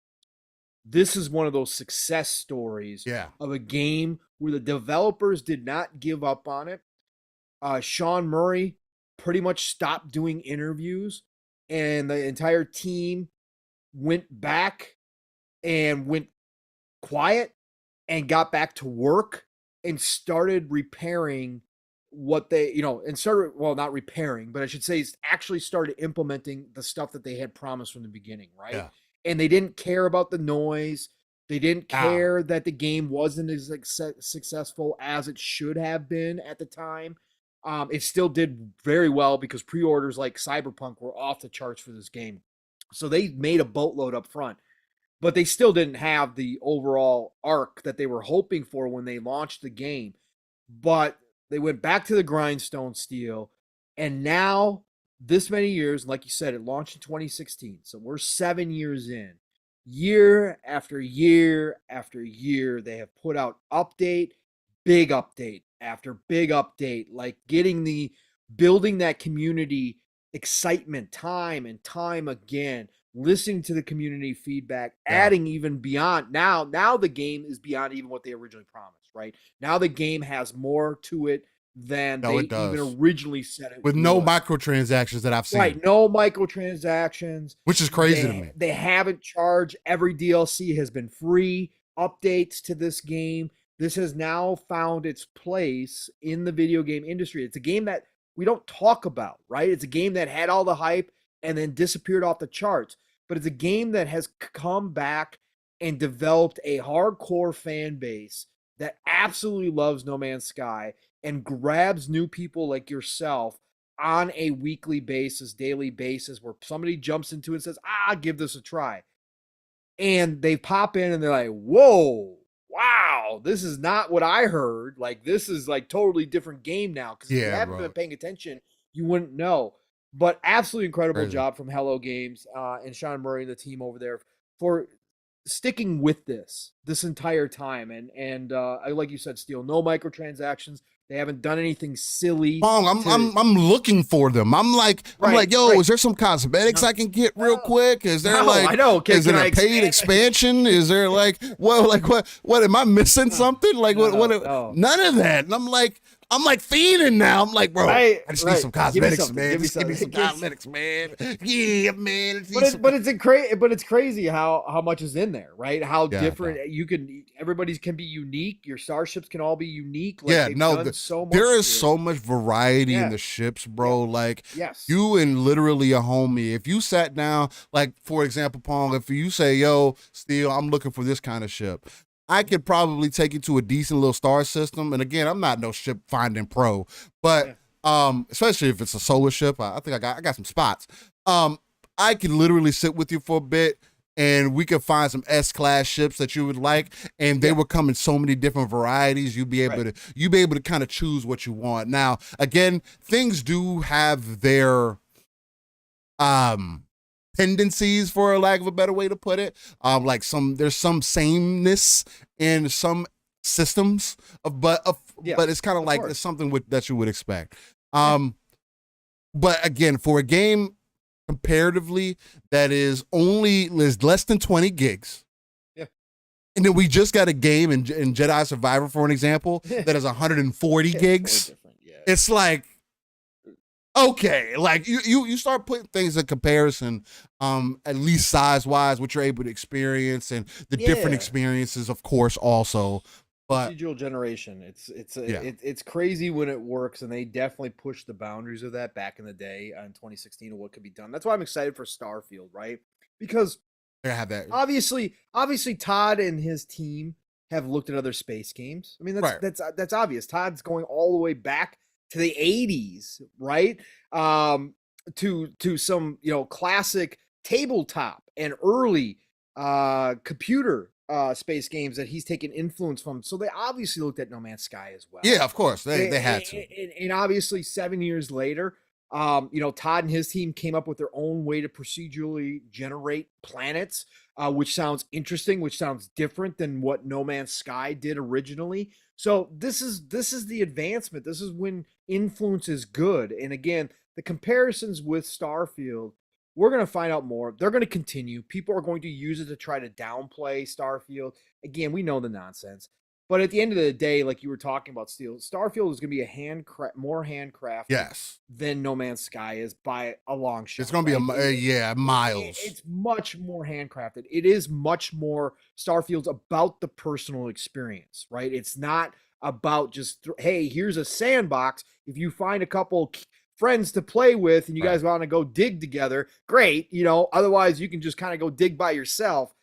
this is one of those success stories of a game where the developers did not give up on it. Sean Murray pretty much stopped doing interviews, and the entire team went back and went quiet and got back to work and started repairing what they, not repairing, but I should say actually started implementing the stuff that they had promised from the beginning, right? Yeah. And they didn't care about the noise. They didn't care that the game wasn't as successful as it should have been at the time. It still did very well because pre-orders like Cyberpunk were off the charts for this game. So they made a boatload up front. but they still didn't have the overall arc that they were hoping for when they launched the game. But they went back to the grindstone steel, and now this many years, like you said, it launched in 2016. So we're 7 years in. Year after year after year, they have put out big update after big update, like building that community excitement time and time again, listening to the community feedback, adding even beyond. Now the game is beyond even what they originally promised, right? Now the game has more to it than they even originally said it with no microtransactions that I've seen. Right, no microtransactions, which is crazy to me. They haven't charged. Every DLC has been free. Updates to this game. This has now found its place in the video game industry. It's a game that we don't talk about, right? It's a game that had all the hype and then disappeared off the charts. But it's a game that has come back and developed a hardcore fan base that absolutely loves No Man's Sky and grabs new people like yourself on a weekly basis, daily basis, where somebody jumps into it and says, give this a try. And they pop in and they're like, whoa, wow, this is not what I heard. Like, this is like totally different game now. Because if you haven't been paying attention, you wouldn't know. But absolutely incredible job from Hello Games and Sean Murray and the team over there for sticking with this entire time. And like you said, Steel, no microtransactions. They haven't done anything silly. I'm looking for them. I'm like, is there some cosmetics I can get real quick? Is there is it a paid expansion? Is there what am I missing something? Like what none of that. And I'm like fiending now. I'm like, bro, I just need some cosmetics, man. Just give me some cosmetics, man. Yeah, man. But it's crazy how much is in there, right? How different everybody's can be unique. Your starships can all be unique. There is so much variety in the ships, bro. You and literally a homie, if you sat down, like for example, Pong, if you say, yo, Steel, I'm looking for this kind of ship, I could probably take you to a decent little star system. And again, I'm not no ship finding pro, but especially if it's a solar ship, I think I got some spots. I could literally sit with you for a bit and we could find some S-class ships that you would like, and they would come in so many different varieties. You'd be able to kind of choose what you want. Now, again, things do have their tendencies, for a lack of a better way to put it. There's some sameness in some systems, but it's kind of like it's something that you would expect. But again, for a game comparatively that is less than 20 gigs. Yeah. And then we just got a game in Jedi Survivor, for an example, that is 140 gigs. It's like, okay, like you start putting things in comparison, at least size-wise, what you're able to experience and the different experiences, of course, also. But procedural generation, it's crazy when it works, and they definitely pushed the boundaries of that back in the day in 2016 of what could be done. That's why I'm excited for Starfield, right? Because I have that. Obviously, Todd and his team have looked at other space games. I mean, that's obvious. Todd's going all the way back to the 80s, right? To some classic tabletop and early computer space games that he's taken influence from. So they obviously looked at No Man's Sky as well. Yeah, of course. They had to. And obviously 7 years later, Todd and his team came up with their own way to procedurally generate planets, which sounds interesting, which sounds different than what No Man's Sky did originally. So this is the advancement. This is when influence is good. And again, the comparisons with Starfield, we're going to find out more. They're going to continue. People are going to use it to try to downplay Starfield. Again, we know the nonsense. But at the end of the day, like you were talking about, Steel, Starfield is going to be more handcrafted than No Man's Sky is by a long shot. It's going to be miles. It's much more handcrafted. It is much more. Starfield's about the personal experience, right? It's not about just, hey, here's a sandbox. If you find a couple friends to play with and you guys want to go dig together, great. Otherwise you can just kind of go dig by yourself.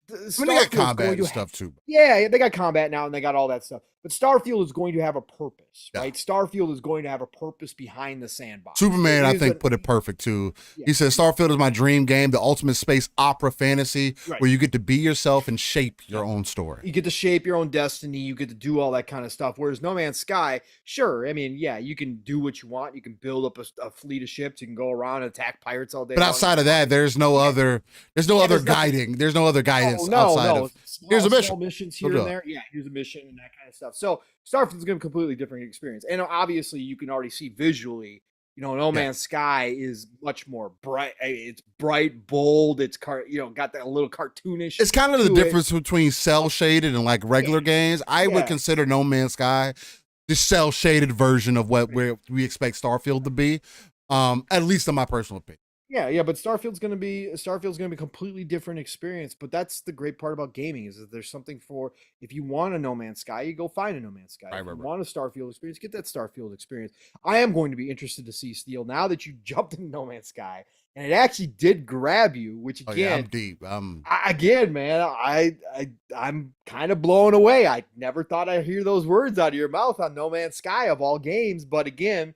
They got combat and stuff too. Yeah, they got combat now and they got all that stuff. But Starfield is going to have a purpose, Yeah. right? Starfield is going to have a purpose behind the sandbox. Superman, I think, put it perfect too. Yeah. He says, Starfield is my dream game, the ultimate space opera fantasy Right. where you get to be yourself and shape your own story. You get to shape your own destiny. You get to do all that kind of stuff. Whereas No Man's Sky, sure, I mean, yeah, you can do what you want. You can build up a fleet of ships. You can go around and attack pirates all day. But outside of that, there's no other guiding. There's no other guidance outside of here's a mission. Missions here and there. Yeah, here's a mission and that kind of stuff. So Starfield's going to be a completely different experience. And obviously you can already see visually, No Man's Sky is much more bright. It's bright, bold. It's got that little cartoonish. It's kind of the difference between cell shaded and like regular games. I would consider No Man's Sky the cell shaded version of what we expect Starfield to be. At least in my personal opinion. Yeah, but Starfield's gonna be a completely different experience. But that's the great part about gaming is that there's something for if you want a No Man's Sky, you go find a No Man's Sky. If you want a Starfield experience, get that Starfield experience. I am going to be interested to see Steel now that you jumped into No Man's Sky and it actually did grab you. Which again, I'm deep. Again, man, I'm kind of blown away. I never thought I'd hear those words out of your mouth on No Man's Sky of all games, but again.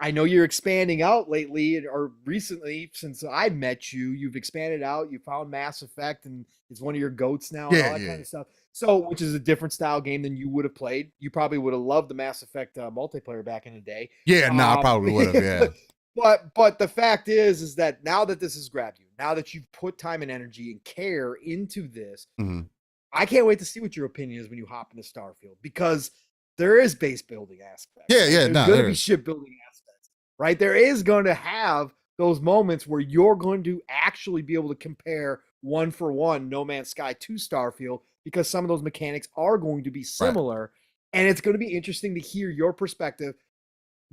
I know you're expanding out lately or recently since I met you. You've expanded out. You found Mass Effect, and it's one of your goats now. And all that kind of stuff. So, which is a different style game than you would have played. You probably would have loved the Mass Effect multiplayer back in the day. Yeah, I probably would have. Yeah. But the fact is that now that this has grabbed you, now that you've put time and energy and care into this, I can't wait to see what your opinion is when you hop into Starfield because there is base building aspects. Yeah, there's going to be shipbuilding aspects. Right? There is going to have those moments where you're going to actually be able to compare one for one No Man's Sky to Starfield because some of those mechanics are going to be similar. Right. And it's going to be interesting to hear your perspective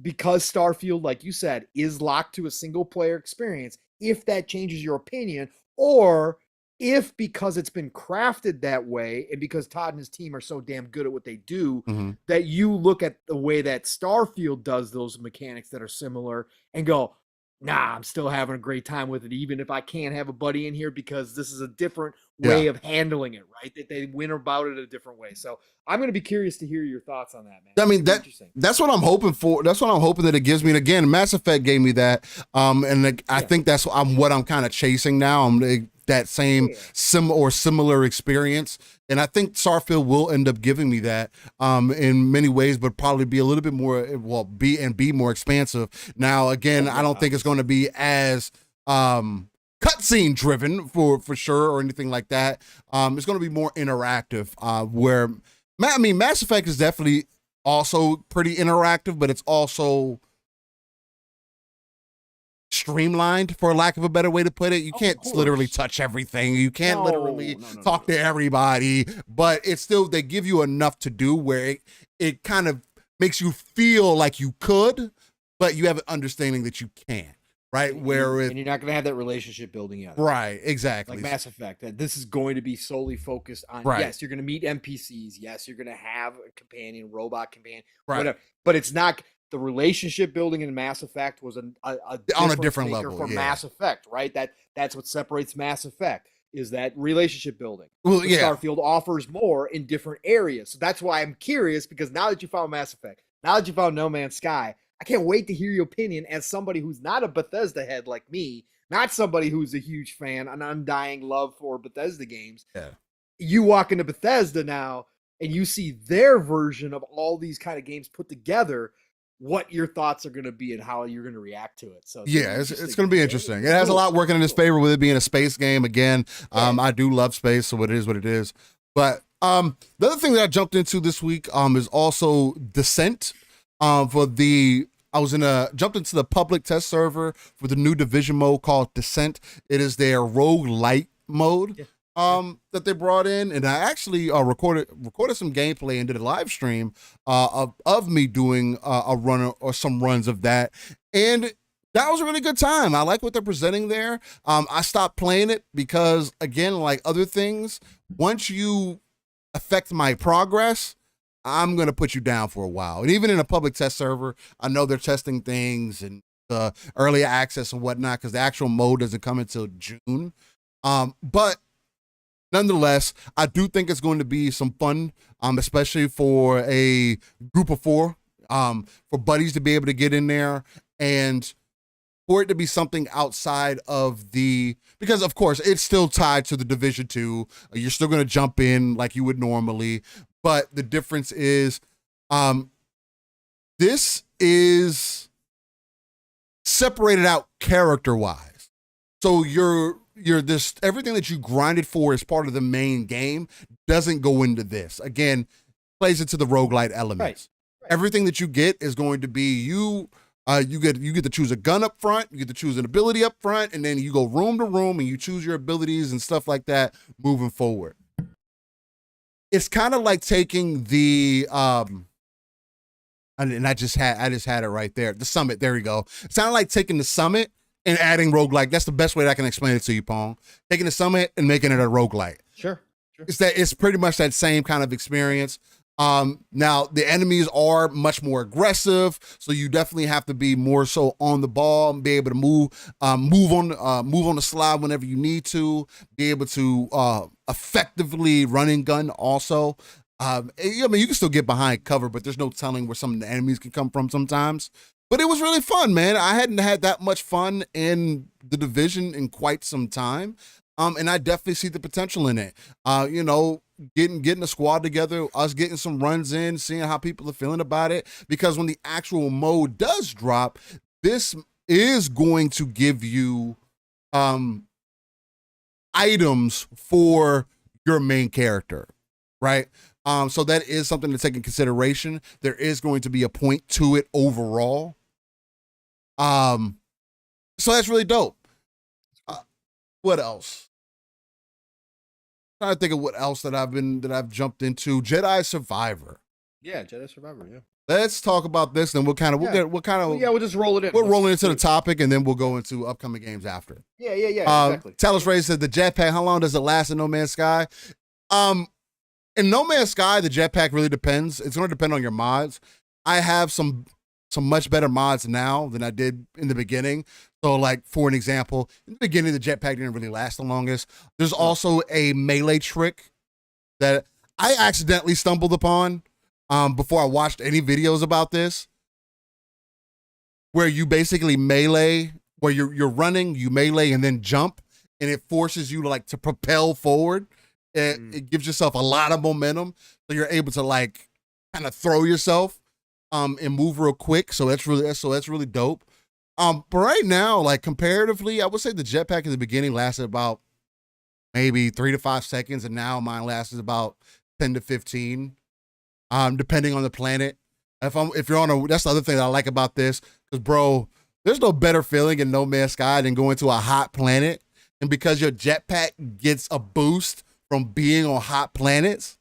because Starfield, like you said, is locked to a single player experience. If that changes your opinion or if because it's been crafted that way and because Todd and his team are so damn good at what they do that you look at the way that Starfield does those mechanics that are similar and go, nah, I'm still having a great time with it, even if I can't have a buddy in here because this is a different way of handling it, right? That they went about it a different way. So I'm going to be curious to hear your thoughts on that, man. I mean, that's what I'm hoping for. That's what I'm hoping that it gives me. And again, Mass Effect gave me that. I think that's what I'm kind of chasing now. That same similar experience. And I think Starfield will end up giving me that in many ways, but probably be a little bit more, be more expansive. Now, again, I don't think it's going to be as cutscene driven for sure or anything like that. It's going to be more interactive where, Mass Effect is definitely also pretty interactive, but it's also streamlined, for lack of a better way to put it. You can't literally touch everything. You can't literally talk to everybody, but it's still, they give you enough to do where it kind of makes you feel like you could, but you have an understanding that you can't, right? And you're not going to have that relationship building yet. Right, exactly. Like Mass Effect, that this is going to be solely focused on, yes, you're going to meet NPCs. Yes, you're going to have a companion, robot companion, whatever, but it's not. The relationship building in Mass Effect was on a different level for Mass Effect, right? That's what separates Mass Effect is that relationship building. Well, Starfield offers more in different areas. So that's why I'm curious because now that you found Mass Effect, now that you found No Man's Sky, I can't wait to hear your opinion as somebody who's not a Bethesda head like me, not somebody who's a huge fan, an undying love for Bethesda games. Yeah. You walk into Bethesda now and you see their version of all these kind of games put together. What your thoughts are going to be and how you're going to react to it. So it's going to be interesting. It has a lot working in its favor with it being a space game. Again, I do love space, so it is what it is. But the other thing that I jumped into this week is also Descent. Jumped into the public test server for the new division mode called Descent. It is their roguelite mode. That they brought in, and I actually recorded some gameplay and did a live stream of me doing a run or some runs of that, and that was a really good time. I like what they're presenting there. I stopped playing it because, again, like other things, once you affect my progress, I'm gonna put you down for a while. And even in a public test server, I know they're testing things and early access and whatnot because the actual mode doesn't come until June. But nonetheless, I do think it's going to be some fun, especially for a group of 4, for buddies to be able to get in there and for it to be something outside of because of course it's still tied to the Division 2. You're still going to jump in like you would normally, but the difference is, this is separated out character-wise. So you're this, everything that you grinded for as part of the main game doesn't go into this. Again, plays into the roguelite elements. Right. Everything that you get is going to be you get to choose a gun up front, you get to choose an ability up front, and then you go room to room and you choose your abilities and stuff like that moving forward. It's kind of like taking the and I just had it right there. The Summit, there you go. It's kind of like taking the Summit and adding roguelike. That's the best way that I can explain it to you, Pong. Taking the Summit and making it a roguelike. Sure. It's pretty much that same kind of experience. Now the enemies are much more aggressive, so you definitely have to be more so on the ball and be able to move on the slide whenever you need to, be able to effectively run and gun also. I mean, you can still get behind cover, but there's no telling where some of the enemies can come from sometimes. But it was really fun, man. I hadn't had that much fun in the Division in quite some time. And I definitely see the potential in it. Getting a squad together, us getting some runs in, seeing how people are feeling about it. Because when the actual mode does drop, this is going to give you items for your main character, right? So that is something to take in consideration. There is going to be a point to it overall. So that's really dope. What else? Trying to think of what else that I've jumped into. Jedi Survivor. Yeah, Jedi Survivor. Yeah. Let's talk about this, and we'll just roll it in. We'll roll into the topic, and then we'll go into upcoming games after. Yeah, exactly. Talos Ray said the jetpack. How long does it last in No Man's Sky? In No Man's Sky, the jetpack really depends. It's going to depend on your mods. I have some much better mods now than I did in the beginning. So, like, for an example, in the beginning, the jetpack didn't really last the longest. There's also a melee trick that I accidentally stumbled upon before I watched any videos about this, where you basically melee, where you're running, you melee and then jump, and it forces you to propel forward. It gives yourself a lot of momentum, so you're able to kind of throw yourself and move real quick. So that's really dope. But right now, comparatively, I would say the jetpack in the beginning lasted about maybe 3 to 5 seconds, and now mine lasts about 10 to 15, depending on the planet. If you're on that's the other thing that I like about this, because bro, there's no better feeling in No Man's Sky than going to a hot planet, and because your jetpack gets a boost from being on hot planets,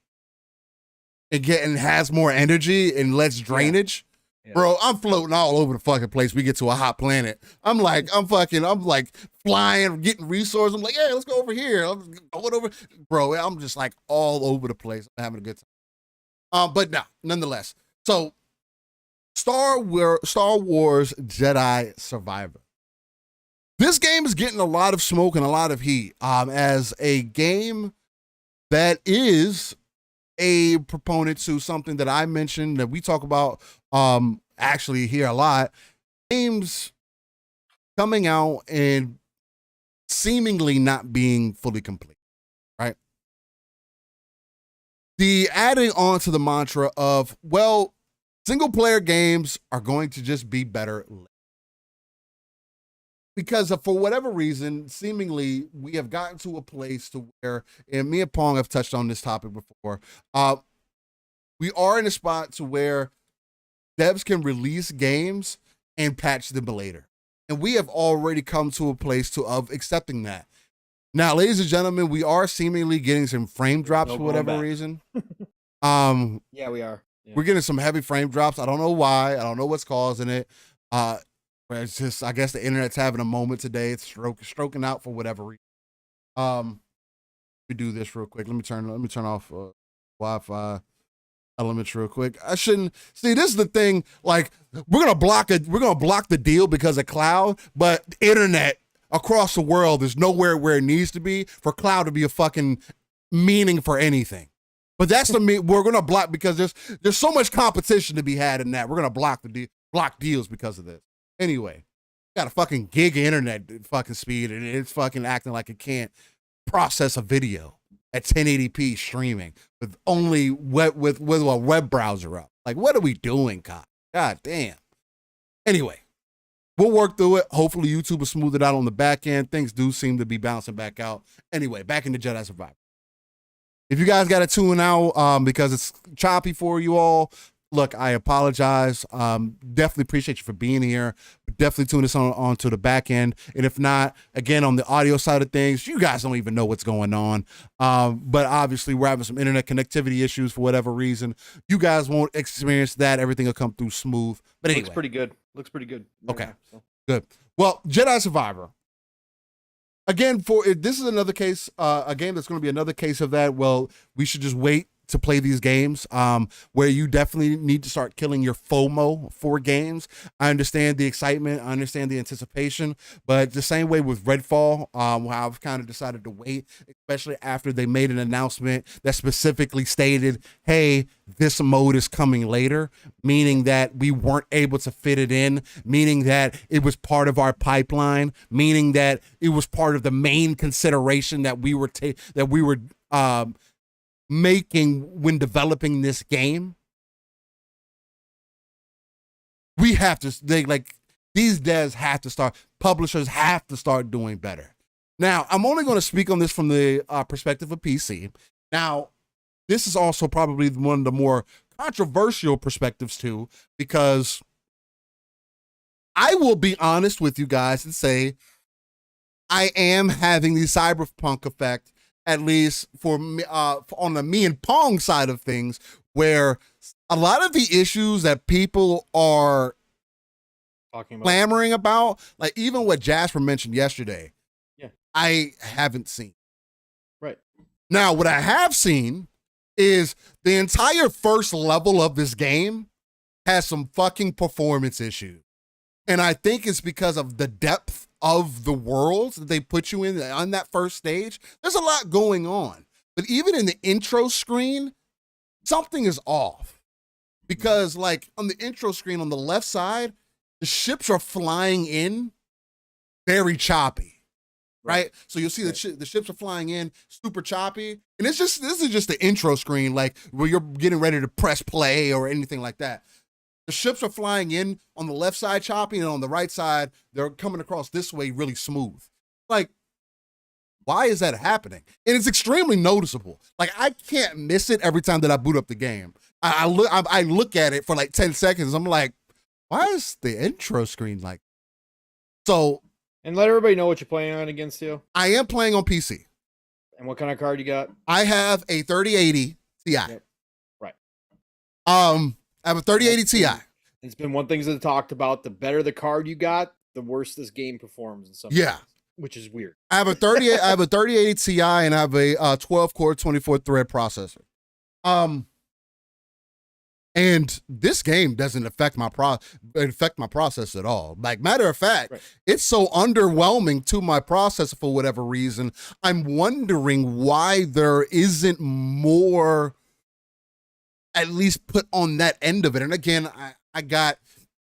and has more energy and less drainage. Yeah. Bro, I'm floating all over the fucking place. We get to a hot planet. I'm flying, getting resources. I'm like, yeah, let's go over here. I'm going over. Bro, I'm just all over the place. I'm having a good time. But no, nonetheless. So Star Wars Jedi Survivor. This game is getting a lot of smoke and a lot of heat as a game that is a proponent to something that I mentioned that we talk about actually here a lot. Games coming out and seemingly not being fully complete, right? The adding on to the mantra of, well, single player games are going to just be better because for whatever reason, seemingly we have gotten to a place to where, and me and Pong have touched on this topic before, we are in a spot to where devs can release games and patch them later. And we have already come to a place of accepting that. Now, ladies and gentlemen, we are seemingly getting some frame drops for whatever reason. Yeah, we are. Yeah. We're getting some heavy frame drops. I don't know why. I don't know what's causing it. It's just, I guess the internet's having a moment today. It's stroking out for whatever reason. Let me do this real quick. Let me turn off Wi-Fi elements real quick. I shouldn't see. This is the thing. We're gonna block the deal because of cloud, but internet across the world is nowhere where it needs to be for cloud to be a fucking meaning for anything. But that's the we're gonna block because there's so much competition to be had in that. We're gonna block block deals because of this. Anyway, got a fucking gig of internet fucking speed, and it's fucking acting like it can't process a video at 1080p streaming with only with a web browser up. Like, what are we doing, God damn. Anyway, we'll work through it. Hopefully YouTube will smooth it out on the back end. Things do seem to be bouncing back out. Anyway, back into Jedi Survivor. If you guys got to tune out because it's choppy for you all, look, I apologize. Definitely appreciate you for being here. Definitely tune us on to the back end. And if not, again, on the audio side of things, you guys don't even know what's going on. But obviously, we're having some internet connectivity issues for whatever reason. You guys won't experience that. Everything will come through smooth. But anyway. Looks pretty good. Okay, good. Well, Jedi Survivor. Again, this is another case, a game that's going to be another case of that. Well, we should just wait to play these games where you definitely need to start killing your FOMO for games. I understand the excitement. I understand the anticipation. But the same way with Redfall, I've kind of decided to wait, especially after they made an announcement that specifically stated, hey, this mode is coming later, meaning that we weren't able to fit it in, meaning that it was part of our pipeline, meaning that it was part of the main consideration that we were making when developing this game. We have to, these devs have to start, publishers have to start doing better. Now, I'm only going to speak on this from the perspective of PC. Now, this is also probably one of the more controversial perspectives too, because I will be honest with you guys and say I am having the cyberpunk effect, at least for me, on the me and Pong side of things, where a lot of the issues that people are clamoring about, like even what Jasper mentioned yesterday, I haven't seen. Right. Now, what I have seen is the entire first level of this game has some fucking performance issues. And I think it's because of the depth of the worlds that they put you in on that first stage. There's a lot going on. But even in the intro screen, something is off. Because like on the intro screen on the left side, the ships are flying in very choppy. Right? So you'll see the ships are flying in super choppy. And this is just the intro screen, like where you're getting ready to press play or anything like that. The ships are flying in on the left side choppy, and on the right side, they're coming across this way really smooth. Like, why is that happening? And it's extremely noticeable. Like, I can't miss it every time that I boot up the game. I look at it for like 10 seconds. I'm like, why is the intro screen like? So. And let everybody know what you're playing on against you. I am playing on PC. And what kind of card you got? I have a 3080 Ti. Yep. Right. I have a 3080 Ti. It's been one thing that talked about. The better the card you got, the worse this game performs in some ways, which is weird. I have a 3080 Ti and I have a 12 core 24 thread processor. And this game doesn't affect my process at all. Like, matter of fact, it's so underwhelming to my processor for whatever reason. I'm wondering why there isn't more at least put on that end of it. And again, I got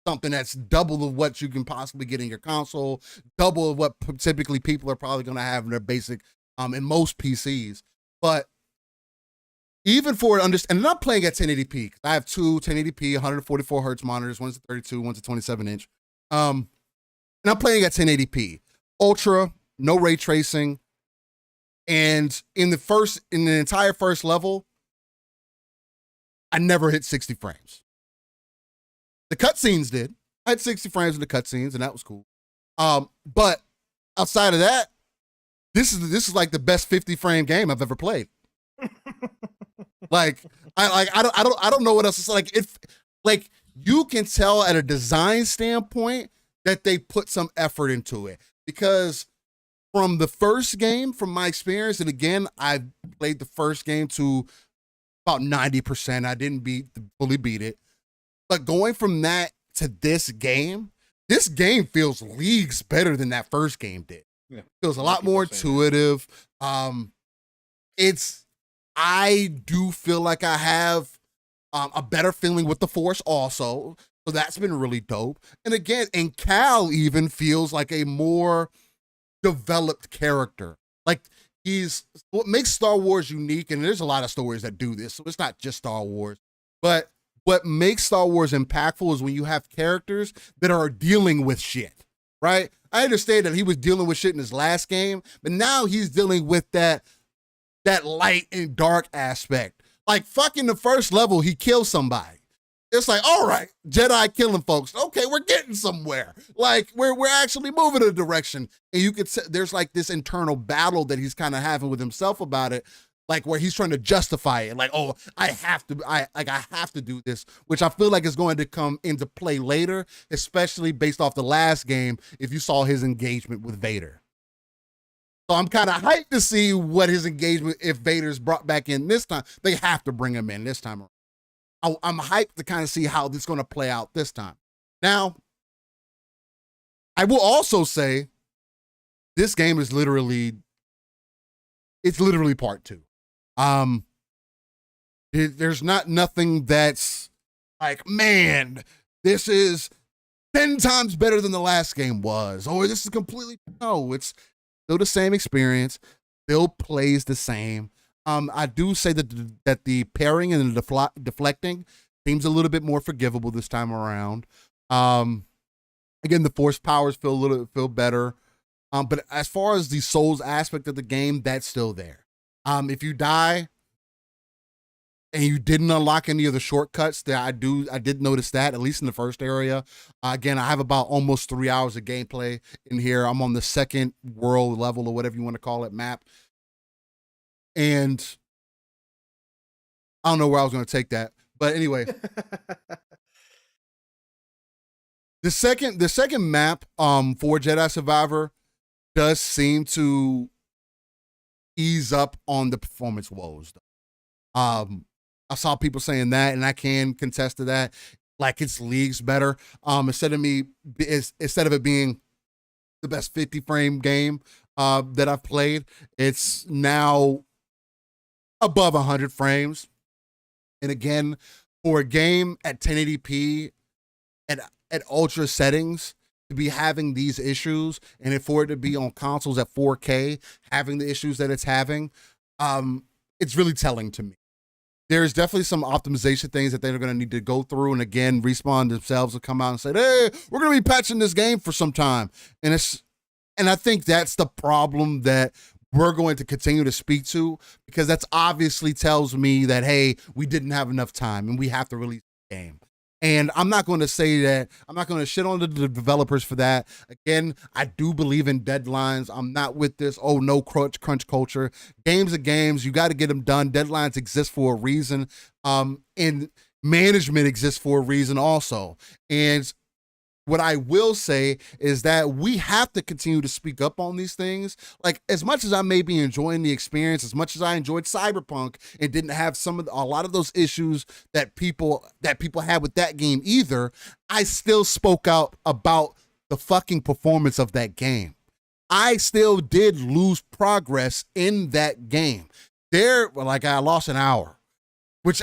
something that's double of what you can possibly get in your console, double of what typically people are probably going to have in their basic, in most PCs. But even for and I'm not playing at 1080p. I have two 1080p 144 hertz monitors. One's a 32, one's a 27 inch. And I'm playing at 1080p, ultra, no ray tracing. And in the entire first level, I never hit 60 frames. The cutscenes did. I had 60 frames in the cutscenes, and that was cool. But outside of that, this is like the best 50 frame game I've ever played. Like I don't know what else it's like. Like you can tell at a design standpoint that they put some effort into it, because from the first game, from my experience, and again, I played the first game to about 90%. I didn't fully beat it, but going from that to this game feels leagues better than that first game did. Yeah. Feels a lot more intuitive. It's I do feel like I have a better feeling with the Force also. So that's been really dope. And again, and Cal even feels like a more developed character. Like he's what makes Star Wars unique, and there's a lot of stories that do this, so it's not just Star Wars. But what makes Star Wars impactful is when you have characters that are dealing with shit, right? I understand that he was dealing with shit in his last game, but now he's dealing with that light and dark aspect. Like fucking the first level, he kills somebody. It's like, all right, Jedi killing folks. Okay, we're getting somewhere. Like we're actually moving in a direction. And you could say there's like this internal battle that he's kind of having with himself about it, like where he's trying to justify it. Like, oh, I have to do this, which I feel like is going to come into play later, especially based off the last game, if you saw his engagement with Vader. So I'm kind of hyped to see what his engagement, if Vader's brought back in this time. They have to bring him in this time around. I'm hyped to kind of see how this is going to play out this time. Now, I will also say this game is literally part 2. There's nothing that's like, man, this is 10 times better than the last game was, or this is completely, no, it's still the same experience, still plays the same. I do say that the parrying and the deflecting seems a little bit more forgivable this time around. Again, the force powers feel better. But as far as the souls aspect of the game, that's still there. If you die and you didn't unlock any of the shortcuts, that I did notice that, at least in the first area. Again, I have about almost 3 hours of gameplay in here. I'm on the second world level, or whatever you want to call it, map. And I don't know where I was going to take that, but anyway, the second map for Jedi Survivor does seem to ease up on the performance woes. I saw people saying that, and I can contest to that. Like it's leagues better. Instead of it being the best 50 frame game that I've played, it's now above 100 frames. And again, for a game at 1080p at ultra settings to be having these issues, and for it to be on consoles at 4K having the issues that it's having, it's really telling to me. There's definitely some optimization things that they're going to need to go through. And again, Respawn themselves will come out and say, hey, we're going to be patching this game for some time. And I think that's the problem that we're going to continue to speak to, because that's obviously tells me that, hey, we didn't have enough time and we have to release the game. And I'm not going to say that, I'm not going to shit on the developers for that. Again, I do believe in deadlines. I'm not with this, oh, no crunch culture. Games are games. You got to get them done. Deadlines exist for a reason. And management exists for a reason also. And what I will say is that we have to continue to speak up on these things. Like, as much as I may be enjoying the experience, as much as I enjoyed Cyberpunk and didn't have a lot of those issues that people had with that game either, I still spoke out about the fucking performance of that game. I still did lose progress in that game. I lost an hour,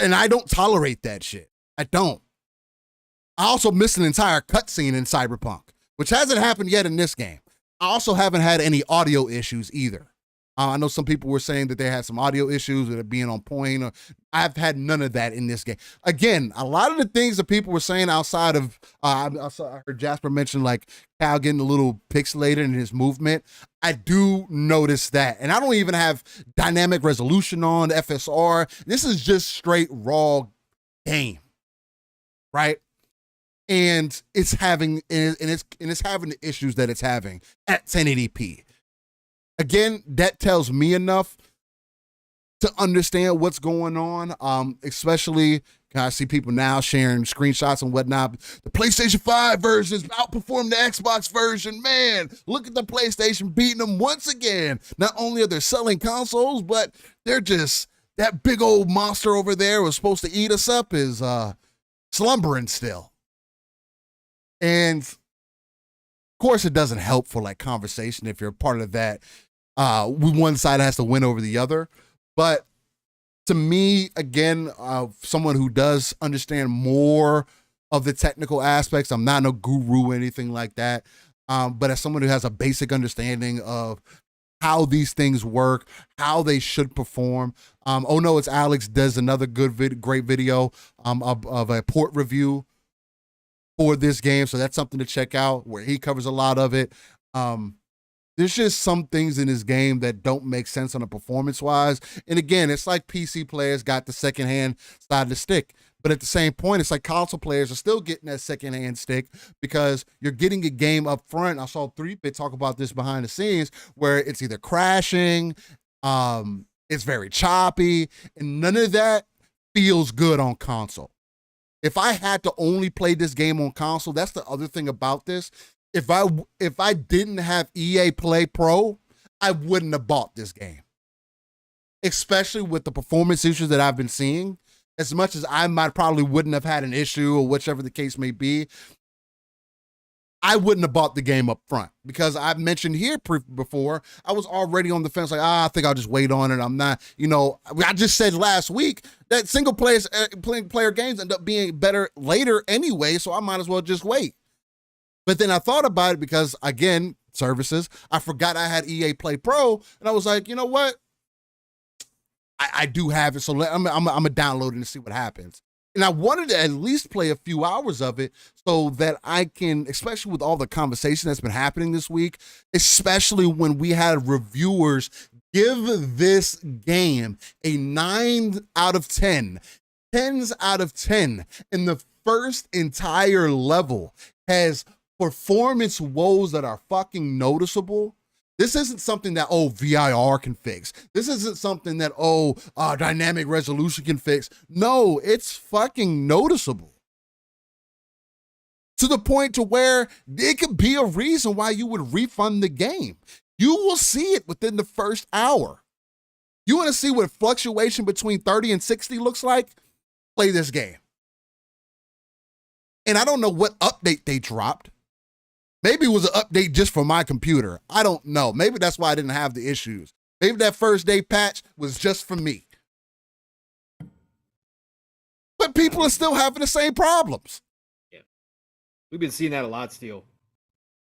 and I don't tolerate that shit. I don't. I also missed an entire cutscene in Cyberpunk, which hasn't happened yet in this game. I also haven't had any audio issues either. I know some people were saying that they had some audio issues with it being on point. I've had none of that in this game. Again, a lot of the things that people were saying outside of, I heard Jasper mention like Cal getting a little pixelated in his movement. I do notice that. And I don't even have dynamic resolution on FSR. This is just straight raw game, right? And it's having the issues that it's having at 1080p. Again, that tells me enough to understand what's going on. Especially, I see people now sharing screenshots and whatnot. The PlayStation 5 version has outperformed the Xbox version. Man, look at the PlayStation beating them once again. Not only are they selling consoles, but they're just, that big old monster over there was supposed to eat us up is slumbering still. And of course, it doesn't help for like conversation if you're a part of that. One side has to win over the other. But to me, again, someone who does understand more of the technical aspects, I'm not no guru or anything like that. But as someone who has a basic understanding of how these things work, how they should perform. Oh no, it's Alex does another great video of a port review for this game. So that's something to check out where he covers a lot of it. There's just some things in this game that don't make sense on a performance wise. And again, it's like PC players got the secondhand side of the stick. But at the same point, it's like console players are still getting that secondhand stick because you're getting a game up front. I saw 3-Bit talk about this behind the scenes where it's either crashing, it's very choppy, and none of that feels good on console. If I had to only play this game on console, that's the other thing about this. If I didn't have EA Play Pro, I wouldn't have bought this game. Especially with the performance issues that I've been seeing. As much as I probably wouldn't have had an issue or whichever the case may be, I wouldn't have bought the game up front because I've mentioned here before, I was already on the fence like, I think I'll just wait on it. I'm not, I just said last week that single player games end up being better later anyway, so I might as well just wait. But then I thought about it because, again, services, I forgot I had EA Play Pro, and I was like, you know what? I do have it, so I'm gonna download it and see what happens. And I wanted to at least play a few hours of it so that I can, especially with all the conversation that's been happening this week, especially when we had reviewers give this game a 9 out of 10, 10s out of 10, and the first entire level has performance woes that are fucking noticeable. This isn't something that, VIR can fix. This isn't something that, dynamic resolution can fix. No, it's fucking noticeable. To the point to where it could be a reason why you would refund the game. You will see it within the first hour. You want to see what fluctuation between 30 and 60 looks like? Play this game. And I don't know what update they dropped. Maybe it was an update just for my computer. I don't know. Maybe that's why I didn't have the issues. Maybe that first day patch was just for me. But people are still having the same problems. Yeah. We've been seeing that a lot, Steel.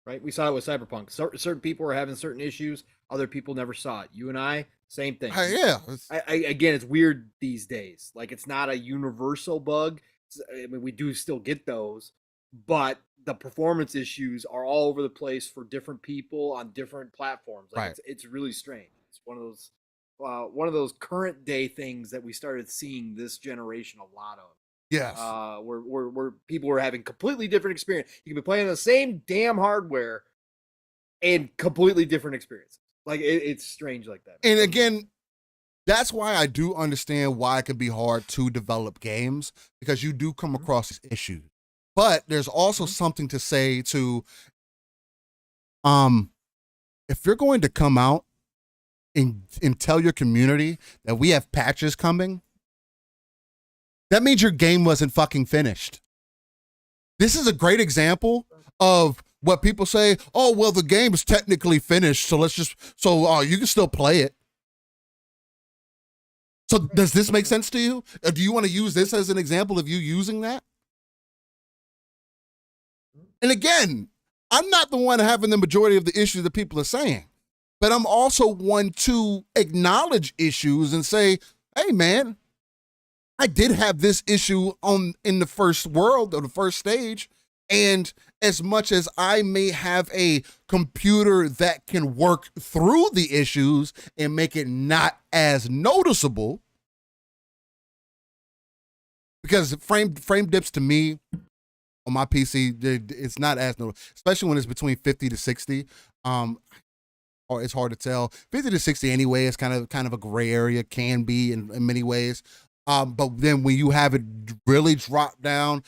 Right? We saw it with Cyberpunk. Certain people were having certain issues. Other people never saw it. You and I, same thing. Yeah. Again, it's weird these days. Like, it's not a universal bug. I mean, we do still get those. But the performance issues are all over the place for different people on different platforms. Like, right. It's really strange. It's one of those current day things that we started seeing this generation a lot of. Yes. Where people were having completely different experience. You can be playing the same damn hardware and completely different experiences. Like, it's strange like that. And again, that's why I do understand why it can be hard to develop games, because you do come across these issues. But there's also something to say to, if you're going to come out and tell your community that we have patches coming, that means your game wasn't fucking finished. This is a great example of what people say, the game is technically finished, so you can still play it. So does this make sense to you? Or do you want to use this as an example of you using that? And again, I'm not the one having the majority of the issues that people are saying, but I'm also one to acknowledge issues and say, hey man, I did have this issue in the first world or the first stage. And as much as I may have a computer that can work through the issues and make it not as noticeable, because frame dips to me on my PC, it's not as noticeable, especially when it's between 50 to 60. Or it's hard to tell. 50 to 60 anyway is kind of a gray area, can be in many ways. But then when you have it really drop down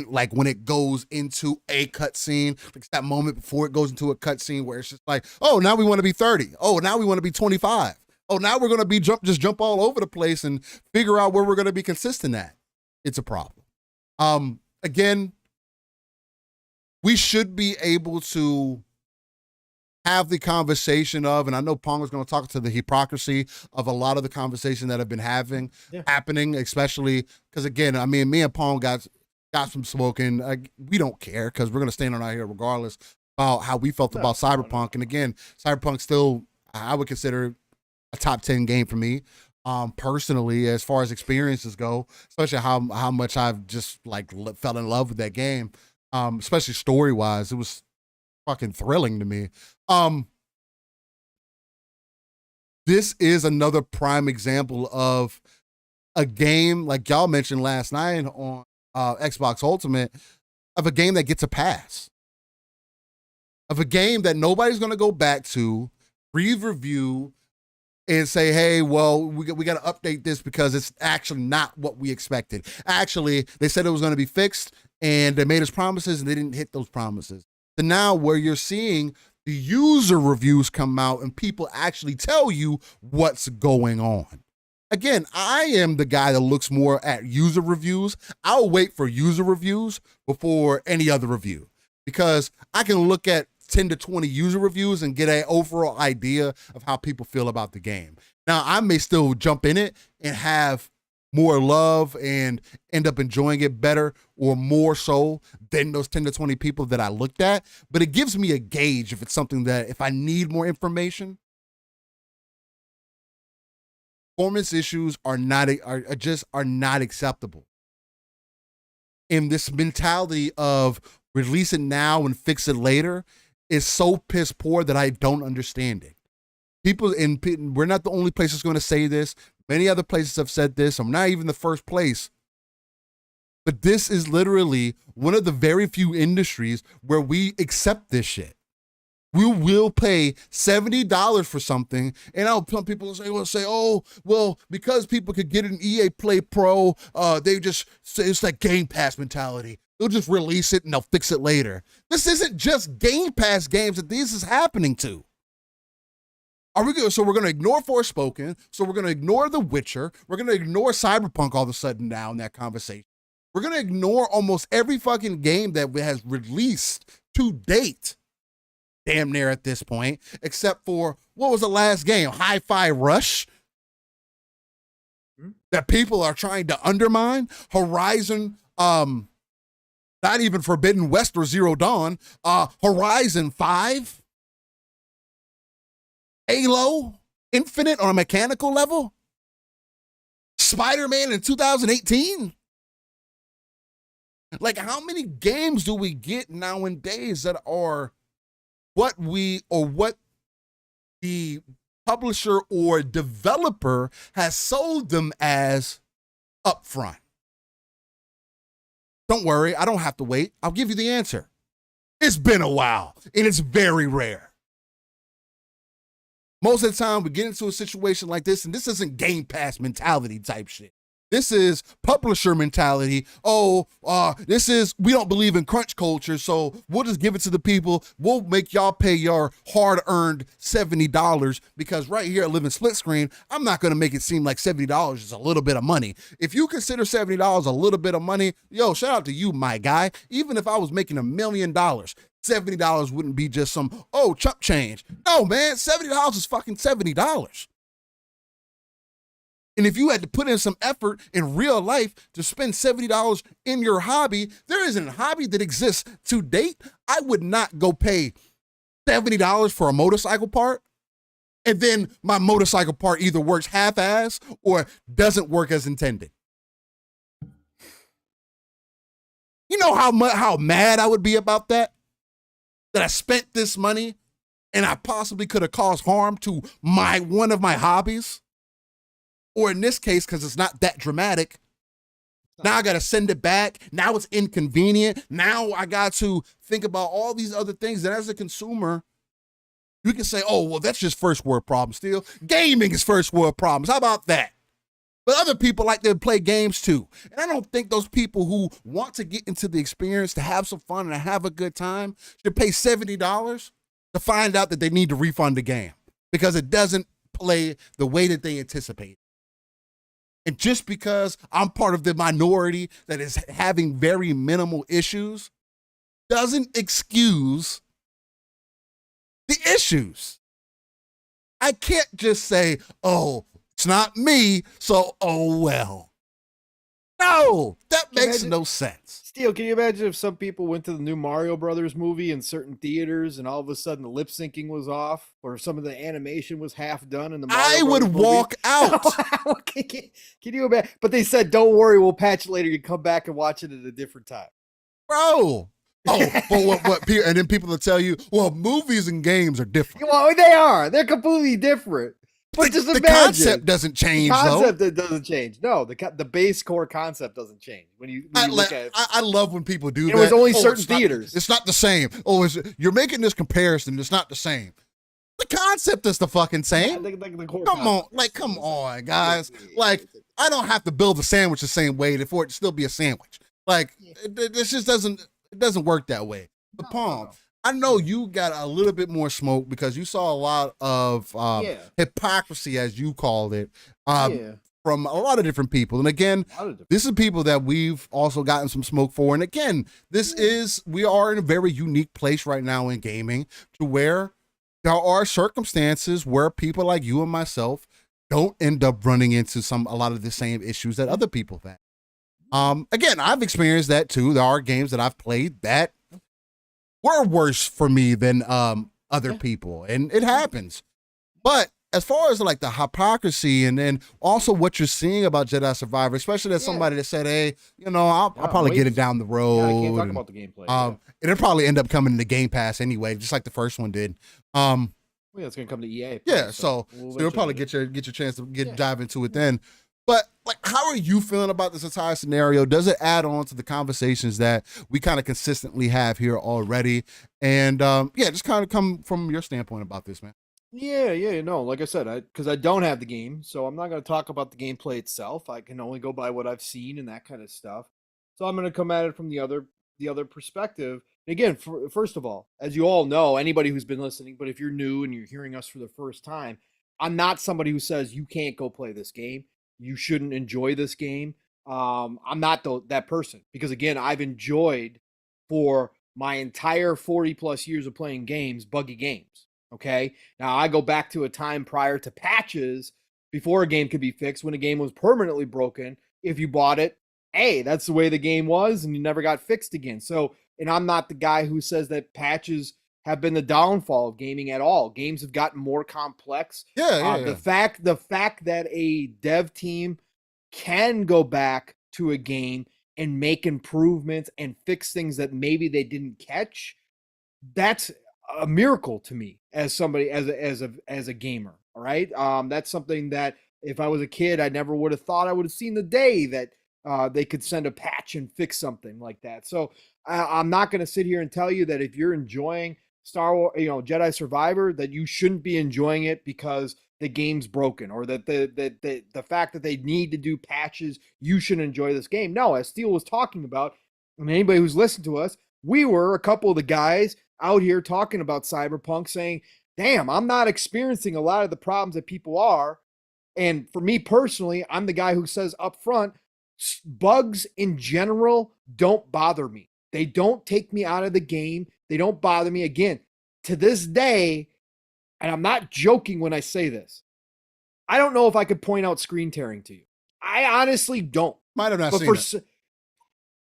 like when it goes into a cutscene, like it's that moment before it goes into a cutscene where it's just like, now we want to be 30. Now we want to be 25. Now we're going to be jump all over the place and figure out where we're going to be consistent at. It's a problem. Again, we should be able to have the conversation of, and I know Pong is going to talk to the hypocrisy of a lot of the conversation that have been happening, especially because, again, I mean, me and Pong got some smoking. We don't care because we're going to stand on out here regardless about how we felt about Cyberpunk. And again, Cyberpunk still, I would consider a top 10 game for me. Personally, as far as experiences go, especially how much I've just like fell in love with that game, especially story wise, it was fucking thrilling to me. This is another prime example of a game like y'all mentioned last night on Xbox Ultimate, of a game that gets a pass, of a game that nobody's going to go back to, review, and say, hey, well, we got to update this because it's actually not what we expected. Actually, they said it was going to be fixed, and they made us promises, and they didn't hit those promises. So now where you're seeing the user reviews come out and people actually tell you what's going on. Again, I am the guy that looks more at user reviews. I'll wait for user reviews before any other review because I can look at 10 to 20 user reviews and get an overall idea of how people feel about the game. Now, I may still jump in it and have more love and end up enjoying it better or more so than those 10 to 20 people that I looked at, but it gives me a gauge if it's something that if I need more information. Performance issues are not acceptable. And this mentality of release it now and fix it later is so piss poor that I don't understand it. We're not the only place that's going to say this. Many other places have said this. I'm not even the first place. But this is literally one of the very few industries where we accept this shit. We will pay $70 for something, and some people will say, oh, well, because people could get an EA Play Pro, they just say it's like Game Pass mentality. They'll just release it and they'll fix it later. This isn't just Game Pass games that this is happening to. So we're going to ignore Forspoken. So we're going to ignore The Witcher. We're going to ignore Cyberpunk all of a sudden now in that conversation. We're going to ignore almost every fucking game that has released to date, damn near at this point, except for, what was the last game? Hi-Fi Rush? That people are trying to undermine. Horizon, not even Forbidden West or Zero Dawn. Horizon 5. Halo Infinite on a mechanical level. Spider-Man in 2018. Like, how many games do we get nowadays that are what the publisher or developer has sold them as upfront? Don't worry, I don't have to wait. I'll give you the answer. It's been a while, and it's very rare. Most of the time, we get into a situation like this, and this isn't Game Pass mentality type shit. This is publisher mentality. We don't believe in crunch culture, so we'll just give it to the people. We'll make y'all pay your hard-earned $70 because right here at Living Splitscreen, I'm not going to make it seem like $70 is a little bit of money. If you consider $70 a little bit of money, yo, shout out to you, my guy. Even if I was making $1 million, $70 wouldn't be just some, chump change. No, man, $70 is fucking $70. And if you had to put in some effort in real life to spend $70 in your hobby, there isn't a hobby that exists to date. I would not go pay $70 for a motorcycle part, and then my motorcycle part either works half-ass or doesn't work as intended. You know how mad I would be about that? That I spent this money and I possibly could have caused harm to one of my hobbies? Or in this case, because it's not that dramatic, now I got to send it back. Now it's inconvenient. Now I got to think about all these other things. And as a consumer, you can say, oh, well, that's just first world problems still. Gaming is first world problems. How about that? But other people like to play games too. And I don't think those people who want to get into the experience, to have some fun and to have a good time, should pay $70 to find out that they need to refund the game because it doesn't play the way that they anticipate. And just because I'm part of the minority that is having very minimal issues doesn't excuse the issues. I can't just say, oh, it's not me, so oh well. No, that makes no sense. Steel, can you imagine if some people went to the new Mario Brothers movie in certain theaters and all of a sudden the lip syncing was off or some of the animation was half done in the Mario I would Brothers walk out. can you imagine? But they said, don't worry, we'll patch it later. You come back and watch it at a different time. Bro. Oh, but what and then people will tell you, well, movies and games are different. Well, they are. They're completely different. But just imagine. The concept doesn't change, the concept that doesn't change. No, the base core concept doesn't change. When you look at it. I love when people do that. It was only certain theaters. It's not the same. Oh, you're making this comparison. It's not the same. The concept is the fucking same. Yeah, the core come on, guys. Like, I don't have to build a sandwich the same way for it to still be a sandwich. Like, this just doesn't work that way. But Pong, I know you got a little bit more smoke because you saw a lot of hypocrisy, as you called it, from a lot of different people. And again, this is people that we've also gotten some smoke for. And again, we are in a very unique place right now in gaming to where there are circumstances where people like you and myself don't end up running into a lot of the same issues that other people have. Again, I've experienced that too. There are games that I've played that were worse for me than other people, and it happens. But as far as like the hypocrisy and then also what you're seeing about Jedi Survivor, especially as somebody that said, hey, I'll probably get it down the road. Yeah, I can't talk about the gameplay. It'll probably end up coming to Game Pass anyway, just like the first one did. It's gonna come to EA. So you'll probably get your chance to dive into it then. But like, how are you feeling about this entire scenario? Does it add on to the conversations that we kind of consistently have here already? And just kind of come from your standpoint about this, man. Like I said, because I don't have the game, so I'm not going to talk about the gameplay itself. I can only go by what I've seen and that kind of stuff. So I'm going to come at it from the other perspective. And again, first of all, as you all know, anybody who's been listening, but if you're new and you're hearing us for the first time, I'm not somebody who says you can't go play this game. You shouldn't enjoy this game. I'm not that person because, again, I've enjoyed for my entire 40 plus years of playing games, buggy games. Okay. Now I go back to a time prior to patches before a game could be fixed when a game was permanently broken. If you bought it, hey, that's the way the game was and you never got fixed again. So, and I'm not the guy who says that patches have been the downfall of gaming at all. Games have gotten more complex. The fact that a dev team can go back to a game and make improvements and fix things that maybe they didn't catch, that's a miracle to me as somebody as a gamer. All right, that's something that if I was a kid, I never would have thought I would have seen the day that they could send a patch and fix something like that. So I'm not going to sit here and tell you that if you're enjoying Star Wars, Jedi Survivor, that you shouldn't be enjoying it because the game's broken or that the fact that they need to do patches, you shouldn't enjoy this game. No, as Steele was talking about, and anybody who's listened to us, we were a couple of the guys out here talking about Cyberpunk saying, damn, I'm not experiencing a lot of the problems that people are. And for me personally, I'm the guy who says up front, bugs in general don't bother me. They don't take me out of the game. They don't bother me. Again, to this day, and I'm not joking when I say this, I don't know if I could point out screen tearing to you. I honestly don't. Might have not seen it.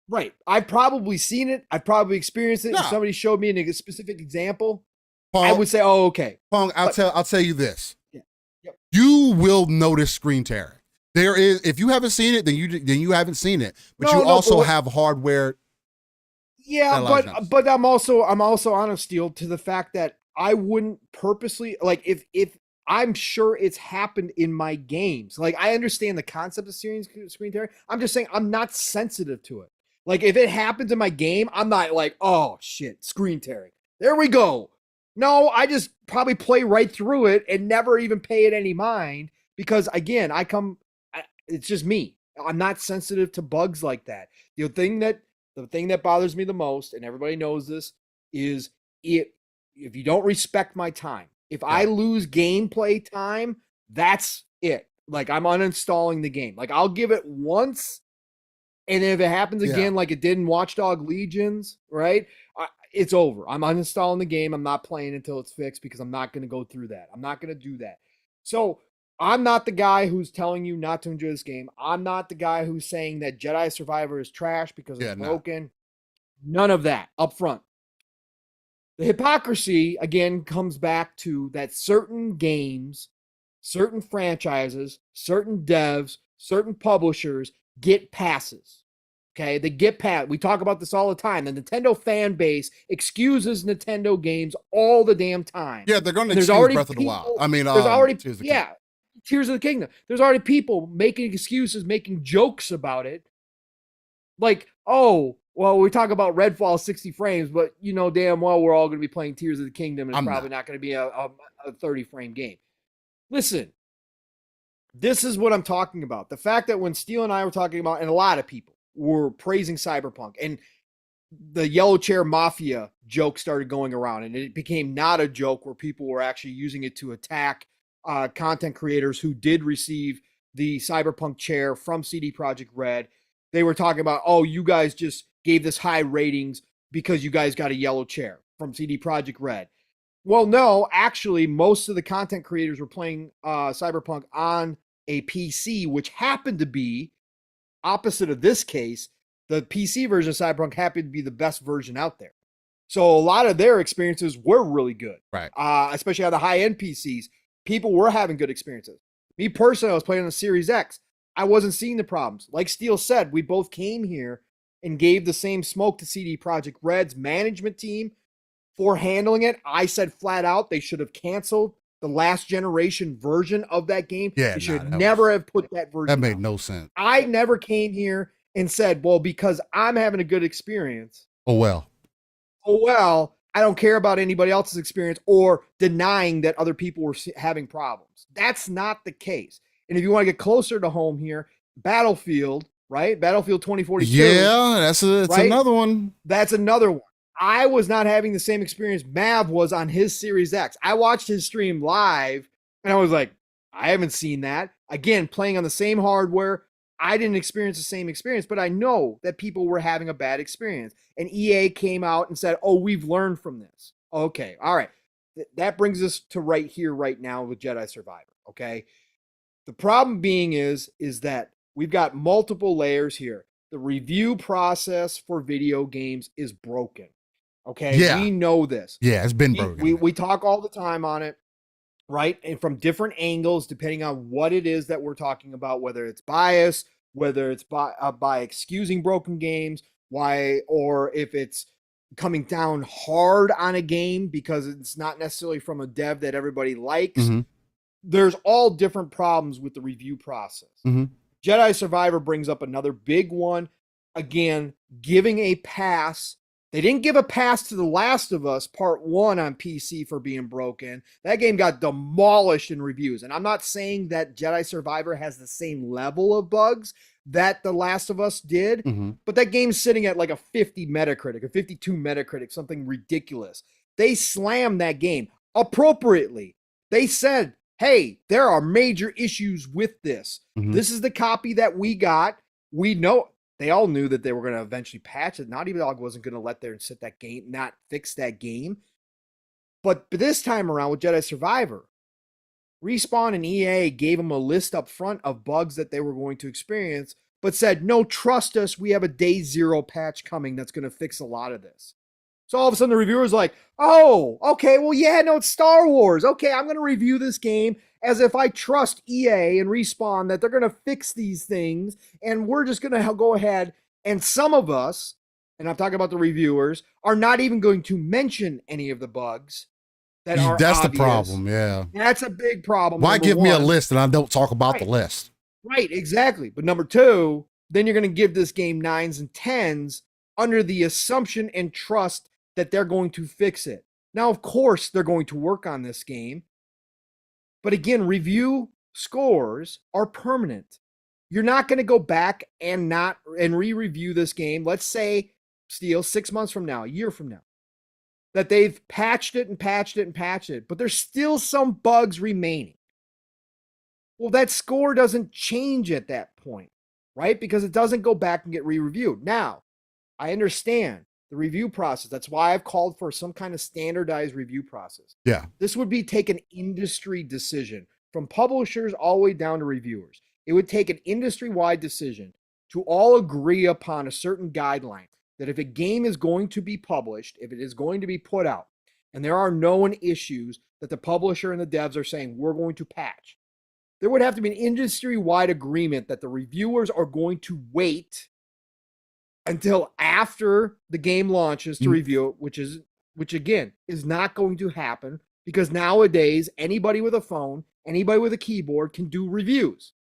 Right. I've probably seen it. I've probably experienced it. No. If somebody showed me a specific example, Pong, I would say, oh, okay. Pong, I'll tell you this. Yeah. Yep. You will notice screen tearing. There is, if you haven't seen it, then you haven't seen it. But you also have hardware. Yeah, but I'm also honest, Steel, to the fact that I wouldn't purposely, like, if I'm sure it's happened in my games. Like, I understand the concept of screen tearing. I'm just saying I'm not sensitive to it. Like, if it happens in my game, I'm not like, oh shit, screen tearing. There we go. No, I just probably play right through it and never even pay it any mind because, again, it's just me. I'm not sensitive to bugs like that. The thing that bothers me the most, and everybody knows this, is if you don't respect my time. If I lose gameplay time, that's it. Like, I'm uninstalling the game. Like, I'll give it once, and if it happens again like it did in Watchdog Legions, right? it's over. I'm uninstalling the game. I'm not playing until it's fixed because I'm not going to go through that. I'm not going to do that. So I'm not the guy who's telling you not to enjoy this game. I'm not the guy who's saying that Jedi Survivor is trash because it's broken. None of that up front. The hypocrisy, again, comes back to that certain games, certain franchises, certain devs, certain publishers get passes. Okay, they get past. We talk about this all the time. The Nintendo fan base excuses Nintendo games all the damn time. Yeah, they're going to excuse Breath of the Wild. I mean, there's already Tears Tears of the Kingdom. There's already people making excuses, making jokes about it. Like, oh, well, we talk about Redfall 60 frames, but you know damn well we're all going to be playing Tears of the Kingdom, and it's probably not going to be a 30 frame game. Listen, this is what I'm talking about. The fact that when Steele and I were talking about, and a lot of people were praising Cyberpunk, and the yellow chair mafia joke started going around, and it became not a joke where people were actually using it to attack content creators who did receive the Cyberpunk chair from CD Projekt Red. They were talking about, oh, you guys just gave this high ratings because you guys got a yellow chair from CD Projekt Red. Well, no, actually, most of the content creators were playing Cyberpunk on a PC, which happened to be opposite of this case. The PC version of Cyberpunk happened to be the best version out there. So a lot of their experiences were really good, right? Especially on the high-end PCs. People were having good experiences. Me personally, I was playing on the Series X. I wasn't seeing the problems. Like Steele said, we both came here and gave the same smoke to CD Projekt Red's management team for handling it. I said flat out they should have canceled the last generation version of that game. Yeah, they should never have put that version That made out. no sense. I never came here and said, well, because I'm having a good experience. Oh, well, I don't care about anybody else's experience or denying that other people were having problems. That's not the case. And if you want to get closer to home here, Battlefield, right? Battlefield 2042. Yeah, that's another one. That's another one. I was not having the same experience Mav was on his Series X. I watched his stream live and I was like, I haven't seen that. Again, playing on the same hardware, I didn't experience the same experience, but I know that people were having a bad experience. And EA came out and said, oh, we've learned from this. Okay, all right. That brings us to right here, right now with Jedi Survivor, okay? The problem being is that we've got multiple layers here. The review process for video games is broken. Okay, yeah. We know this. Yeah, it's been broken. We talk all the time on it, right? And from different angles, depending on what it is that we're talking about, whether it's bias, whether it's by excusing broken games, or if it's coming down hard on a game because it's not necessarily from a dev that everybody likes. Mm-hmm. There's all different problems with the review process. Mm-hmm. Jedi Survivor brings up another big one. Again, giving a pass. They didn't give a pass to The Last of Us Part 1 on PC for being broken. That game got demolished in reviews. And I'm not saying that Jedi Survivor has the same level of bugs that The Last of Us did, but that game's sitting at like a 50 Metacritic, a 52 Metacritic, something ridiculous. They slammed that game appropriately. They said, hey, there are major issues with this. This is the copy that we got. We know. They all knew that they were going to eventually patch it. Naughty Dog wasn't going to let there and sit that game, not fix that game. But this time around with Jedi Survivor, Respawn and EA gave them a list up front of bugs that they were going to experience, but said, no, trust us. We have a day zero patch coming that's going to fix a lot of this. So all of a sudden the reviewer's like, oh, okay, well, yeah, no, it's Star Wars. Okay, I'm going to review this game as if I trust EA and Respawn that they're going to fix these things, and we're just going to go ahead, and some of us, and I'm talking about the reviewers, are not even going to mention any of the bugs that are That's obvious. the problem, yeah. That's a big problem. Why give me a list and I don't talk about the list? Right, exactly. But number two, then you're going to give this game 9s and 10s under the assumption and trust that they're going to fix it. Now, of course, they're going to work on this game. But again, review scores are permanent. You're not going to go back and re-review this game. Let's say, Steel, 6 months from now, a year from now, that they've patched it and patched it and patched it, but there's still some bugs remaining. Well, that score doesn't change at that point, right? Because it doesn't go back and get re-reviewed. Now, I understand the review process. That's why I've called for some kind of standardized review process. Yeah. This would take an industry decision from publishers all the way down to reviewers. It would take an industry-wide decision to all agree upon a certain guideline that if a game is going to be published, if it is going to be put out, and there are known issues that the publisher and the devs are saying we're going to patch, there would have to be an industry-wide agreement that the reviewers are going to wait until after the game launches to review it, which again is not going to happen because nowadays anybody with a phone, anybody with a keyboard can do reviews.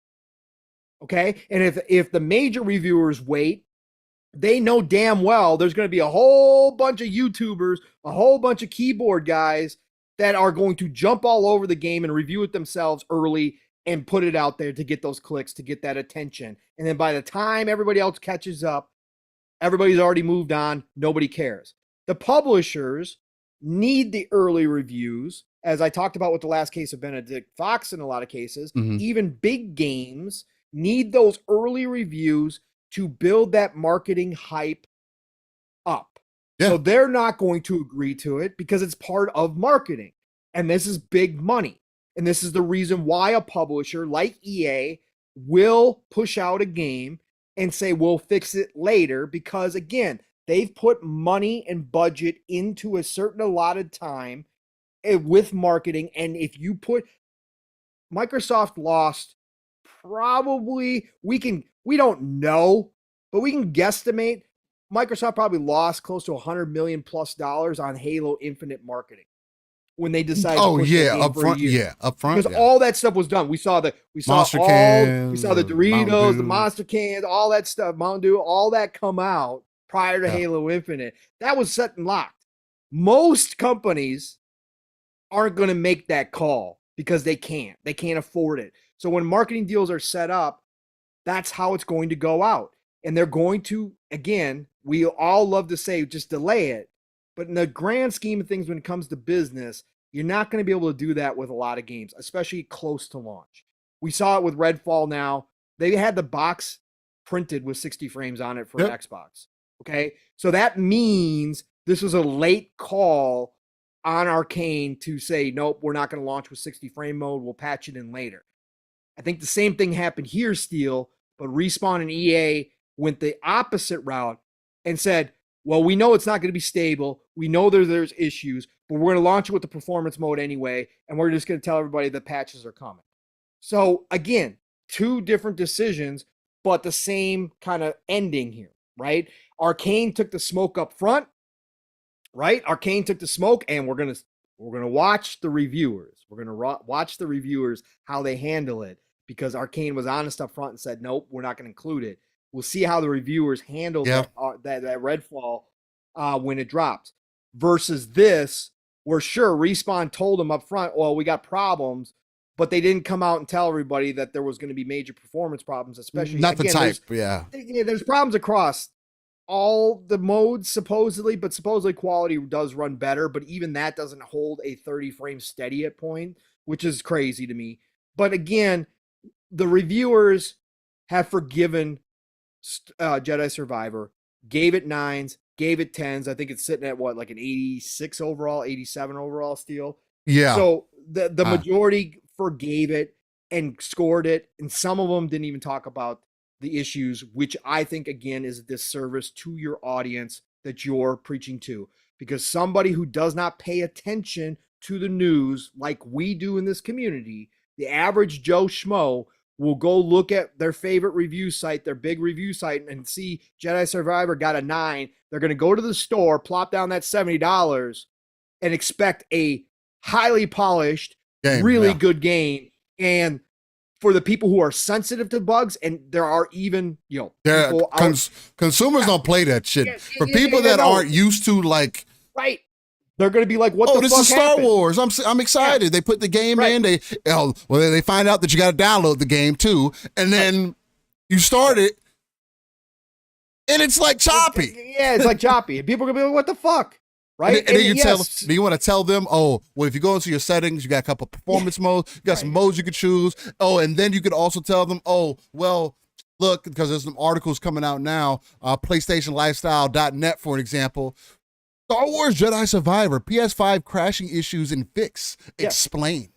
Okay? And if the major reviewers wait, they know damn well there's going to be a whole bunch of YouTubers, a whole bunch of keyboard guys that are going to jump all over the game and review it themselves early and put it out there to get those clicks, to get that attention. And then by the time everybody else catches up, everybody's already moved on. Nobody cares. The publishers need the early reviews, as I talked about with the last case of Benedict Fox in a lot of cases. Even big games need those early reviews to build that marketing hype up. Yeah. So they're not going to agree to it because it's part of marketing. And this is big money. And this is the reason why a publisher like EA will push out a game and say, we'll fix it later, because again, they've put money and budget into a certain allotted time with marketing. And if you put Microsoft lost probably, we don't know, but we can guesstimate Microsoft probably lost close to $100 million plus on Halo Infinite marketing when they decided to push the game up for front, a year. Up front, because all that stuff was done. We saw the Monster cans, we saw the Doritos, the Monster cans, all that stuff, Mountain Dew, all that come out prior to Halo Infinite. That was set and locked. Most companies aren't going to make that call because they can't afford it. So when marketing deals are set up, that's how it's going to go out. And they're going to, again, we all love to say just delay it. But in the grand scheme of things, when it comes to business, you're not going to be able to do that with a lot of games, especially close to launch. We saw it with Redfall now. They had the box printed with 60 frames on it for Xbox. Okay? So that means this was a late call on Arcane to say, nope, we're not going to launch with 60 frame mode. We'll patch it in later. I think the same thing happened here, Steel, but Respawn and EA went the opposite route and said, well, we know it's not going to be stable. We know there's issues, but we're going to launch it with the performance mode anyway, and we're just going to tell everybody the patches are coming. So, again, two different decisions, but the same kind of ending here, right? Arcane took the smoke up front, right? Arcane took the smoke, and we're going to watch the reviewers. We're going to watch the reviewers, how they handle it, because Arcane was honest up front and said, nope, we're not going to include it. We'll see how the reviewers handle that Redfall when it drops. Versus this, where sure, Respawn told them up front, well, we got problems, but they didn't come out and tell everybody that there was going to be major performance problems, especially not again, the type, there's problems across all the modes supposedly, but supposedly quality does run better, but even that doesn't hold a 30 frame steady at point, which is crazy to me. But again, the reviewers have forgiven Jedi Survivor, gave it 9s, gave it 10s. I think it's sitting at what, like an 86 overall, 87 overall, Steel. Yeah. So the majority forgave it and scored it, and some of them didn't even talk about the issues, which I think again is a disservice to your audience that you're preaching to, because somebody who does not pay attention to the news like we do in this community, the average Joe Schmo, will go look at their favorite review site, their big review site, and see Jedi Survivor got a 9. They're going to go to the store, plop down that $70, and expect a highly polished, really good game. And for the people who are sensitive to bugs, and there are even, consumers don't play that shit. For people that aren't used to, like, right. They're going to be like, what the fuck this is Star happened? Wars. I'm excited. Yeah. They put the game in. They find out that you got to download the game too. And then you start it and it's like choppy. It's like choppy. And people are going to be like, what the fuck? Right? And then do you want to tell them, oh, well, if you go into your settings, you got a couple performance modes, you got some modes you could choose. Oh, and then you could also tell them, oh, well, look, because there's some articles coming out now, PlayStationLifestyle.net, for an example. Star Wars Jedi Survivor, PS5 crashing issues and fix explained.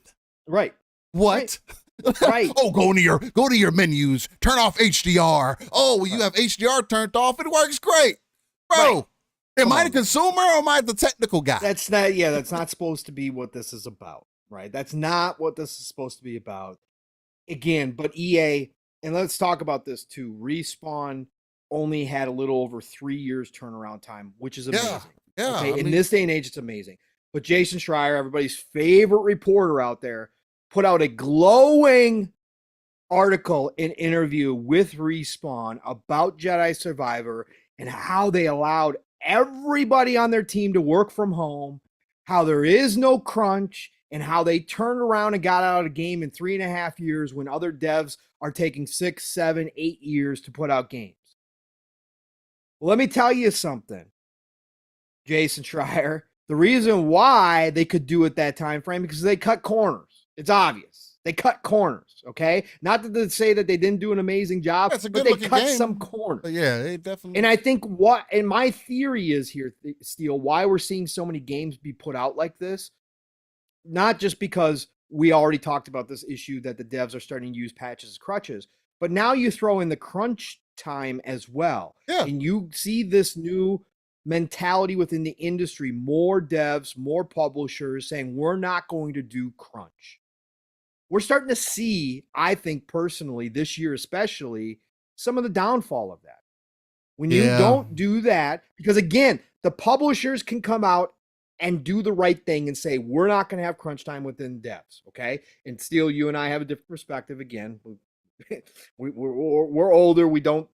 Right. What? Right. Oh, go to your menus, turn off HDR. Oh, well, you have HDR turned off, it works great. Bro, Right. am I the consumer or am I the technical guy? That's not supposed to be what this is about, right? That's not what this is supposed to be about. Again, but EA, and let's talk about this too. Respawn only had a little over 3 years turnaround time, which is amazing. Yeah. Okay? In this day and age, it's amazing. But Jason Schreier, everybody's favorite reporter out there, put out a glowing article and interview with Respawn about Jedi Survivor and how they allowed everybody on their team to work from home, how there is no crunch, and how they turned around and got out of the game in 3.5 years when other devs are taking 6, 7, 8 years to put out games. Well, let me tell you something, Jason Schreier. The reason why they could do it that time frame because they cut corners. It's obvious. They cut corners, okay? Not to say that they didn't do an amazing job, but they cut some corners. But yeah, they definitely. And I think and my theory is here, Steele, why we're seeing so many games be put out like this, not just because we already talked about this issue that the devs are starting to use patches as crutches, but now you throw in the crunch time as well. Yeah. And you see this new mentality within the industry, more devs, more publishers saying, we're not going to do crunch. We're starting to see, I think personally, this year especially, some of the downfall of that. When you don't do that, because again, the publishers can come out and do the right thing and say, we're not going to have crunch time within devs, okay? And Steele, you and I have a different perspective. Again, we're older. We don't,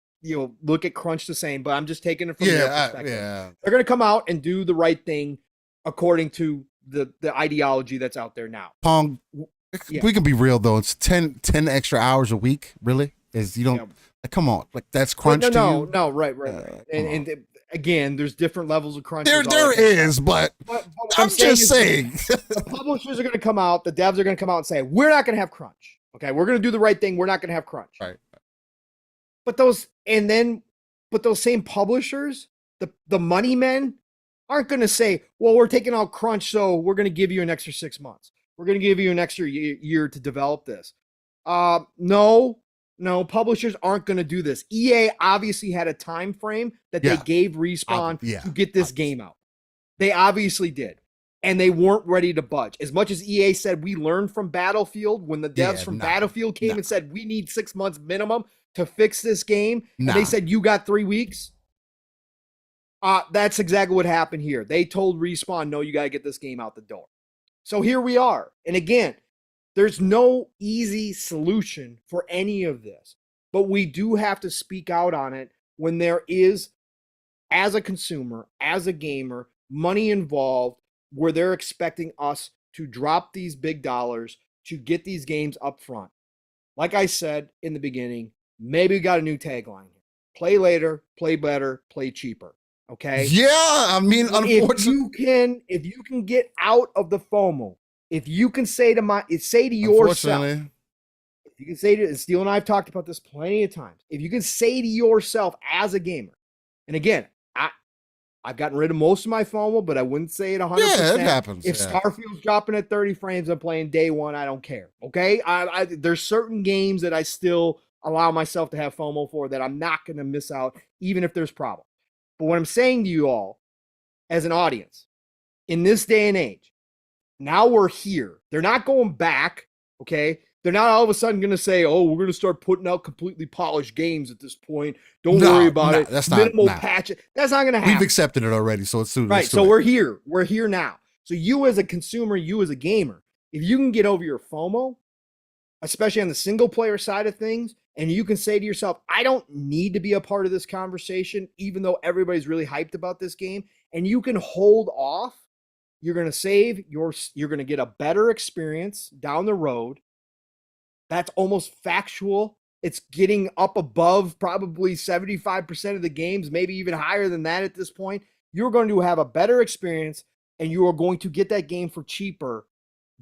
look at crunch the same, but I'm just taking it from their perspective. They're going to come out and do the right thing according to the ideology that's out there now. Pong, we can be real though. It's 10 extra hours a week. Really? Come on, like that's crunch. No, right. And again, there's different levels of crunch. There is, but I'm just saying. The publishers are going to come out, the devs are going to come out and say, we're not going to have crunch. Okay, we're going to do the right thing. We're not going to have crunch. Right. But those same publishers, the money men, aren't going to say, well, we're taking out crunch, so we're going to give you an extra 6 months. We're going to give you an extra year to develop this. No, publishers aren't going to do this. EA obviously had a time frame that they gave Respawn to get this game out. They obviously did. And they weren't ready to budge. As much as EA said, we learned from Battlefield, when the devs from Battlefield came and said, we need 6 months minimum to fix this game, and they said, you got 3 weeks. That's exactly what happened here. They told Respawn, no, you got to get this game out the door. So here we are. And again, there's no easy solution for any of this, but we do have to speak out on it when there is, as a consumer, as a gamer, money involved, where they're expecting us to drop these big dollars to get these games up front. Like I said in the beginning, maybe we got a new tagline here. Play later, play better, play cheaper. Okay? Yeah, I mean, unfortunately. If you can get out of the FOMO, if you can say to yourself, if you can say to, Steele and I have talked about this plenty of times, if you can say to yourself as a gamer, and again, I've gotten rid of most of my FOMO, but I wouldn't say it 100%. Yeah, it happens. If Starfield's dropping at 30 frames, I'm playing day one. I don't care. Okay? There's certain games that I still allow myself to have FOMO for that I'm not going to miss out, even if there's problems. But what I'm saying to you all, as an audience, in this day and age, now we're here. They're not going back, okay? They're not all of a sudden going to say, oh, we're going to start putting out completely polished games at this point. Don't worry about it. That's minimal patch. That's not going to happen. We've accepted it already, so it's soon. Right, so we're here. We're here now. So you as a consumer, you as a gamer, if you can get over your FOMO, especially on the single player side of things, and you can say to yourself, I don't need to be a part of this conversation, even though everybody's really hyped about this game, and you can hold off, you're going to you're going to get a better experience down the road. That's almost factual. It's getting up above probably 75% of the games, maybe even higher than that at this point. You're going to have a better experience, and you are going to get that game for cheaper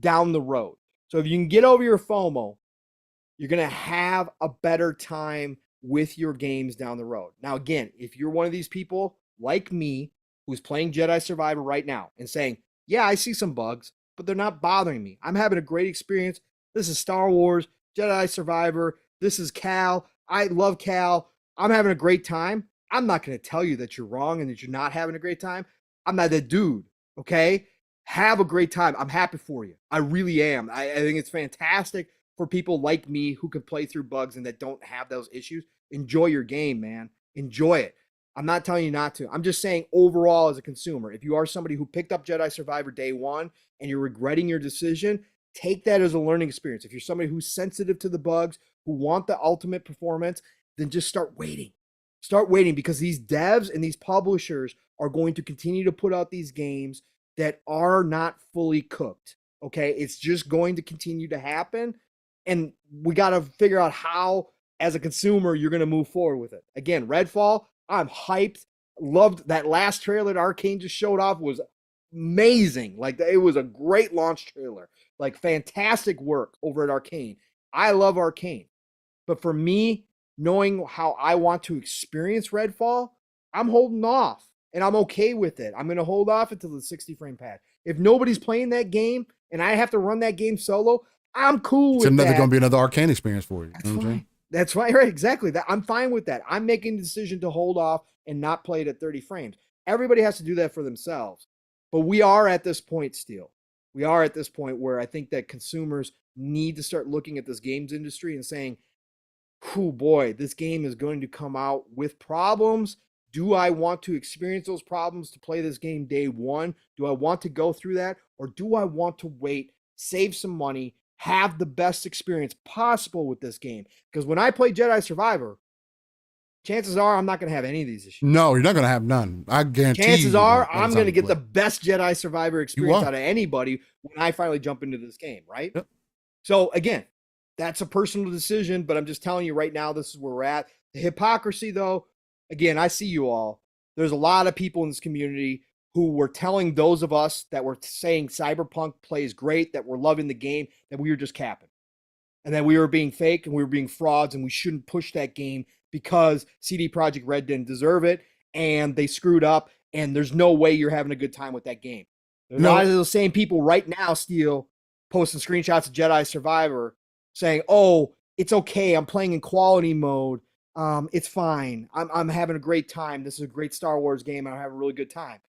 down the road. So if you can get over your FOMO, you're going to have a better time with your games down the road. Now, again, if you're one of these people like me who's playing Jedi Survivor right now and saying, yeah, I see some bugs, but they're not bothering me. I'm having a great experience. This is Star Wars, Jedi Survivor. This is Cal. I love Cal. I'm having a great time. I'm not going to tell you that you're wrong and that you're not having a great time. I'm not that dude, okay? Have a great time. I'm happy for you. I really am. I think it's fantastic for people like me who can play through bugs and that don't have those issues. Enjoy your game, man. Enjoy it. I'm not telling you not to. I'm just saying overall as a consumer, if you are somebody who picked up Jedi Survivor day one and you're regretting your decision, take that as a learning experience. If you're somebody who's sensitive to the bugs, who want the ultimate performance, then just start waiting. Start waiting, because these devs and these publishers are going to continue to put out these games that are not fully cooked. Okay. It's just going to continue to happen. And we got to figure out how, as a consumer, you're going to move forward with it. Again, Redfall, I'm hyped. Loved that last trailer that Arcane just showed off. Was amazing. Like, it was a great launch trailer. Like, fantastic work over at Arcane. I love Arcane. But for me, knowing how I want to experience Redfall, I'm holding off. And I'm okay with it. I'm going to hold off until the 60 frame patch. If nobody's playing that game and I have to run that game solo, I'm cool with that. It's going to be another Arcane experience for you. That's fine. That's right. Right. Exactly. That I'm fine with that. I'm making the decision to hold off and not play it at 30 frames. Everybody has to do that for themselves. But we are at this point still. We are at this point where I think that consumers need to start looking at this games industry and saying, oh boy, this game is going to come out with problems. Do I want to experience those problems to play this game day one? Do I want to go through that? Or do I want to wait, save some money, have the best experience possible with this game? Because when I play Jedi Survivor, chances are I'm not going to have any of these issues. No, you're not going to have none. I guarantee chances you. Are I'm going to get the best Jedi Survivor experience out of anybody when I finally jump into this game, right? Yep. So again, that's a personal decision, but I'm just telling you right now, this is where we're at. The hypocrisy, though, again, I see you all. There's a lot of people in this community who were telling those of us that were saying Cyberpunk plays great, that we're loving the game, that we were just capping. And that we were being fake and we were being frauds and we shouldn't push that game because CD Projekt Red didn't deserve it and they screwed up and there's no way you're having a good time with that game. There's a lot of those same people right now still posting screenshots of Jedi Survivor saying, oh, it's okay, I'm playing in quality mode. It's fine. I'm having a great time. This is a great Star Wars game. I'm having a really good time.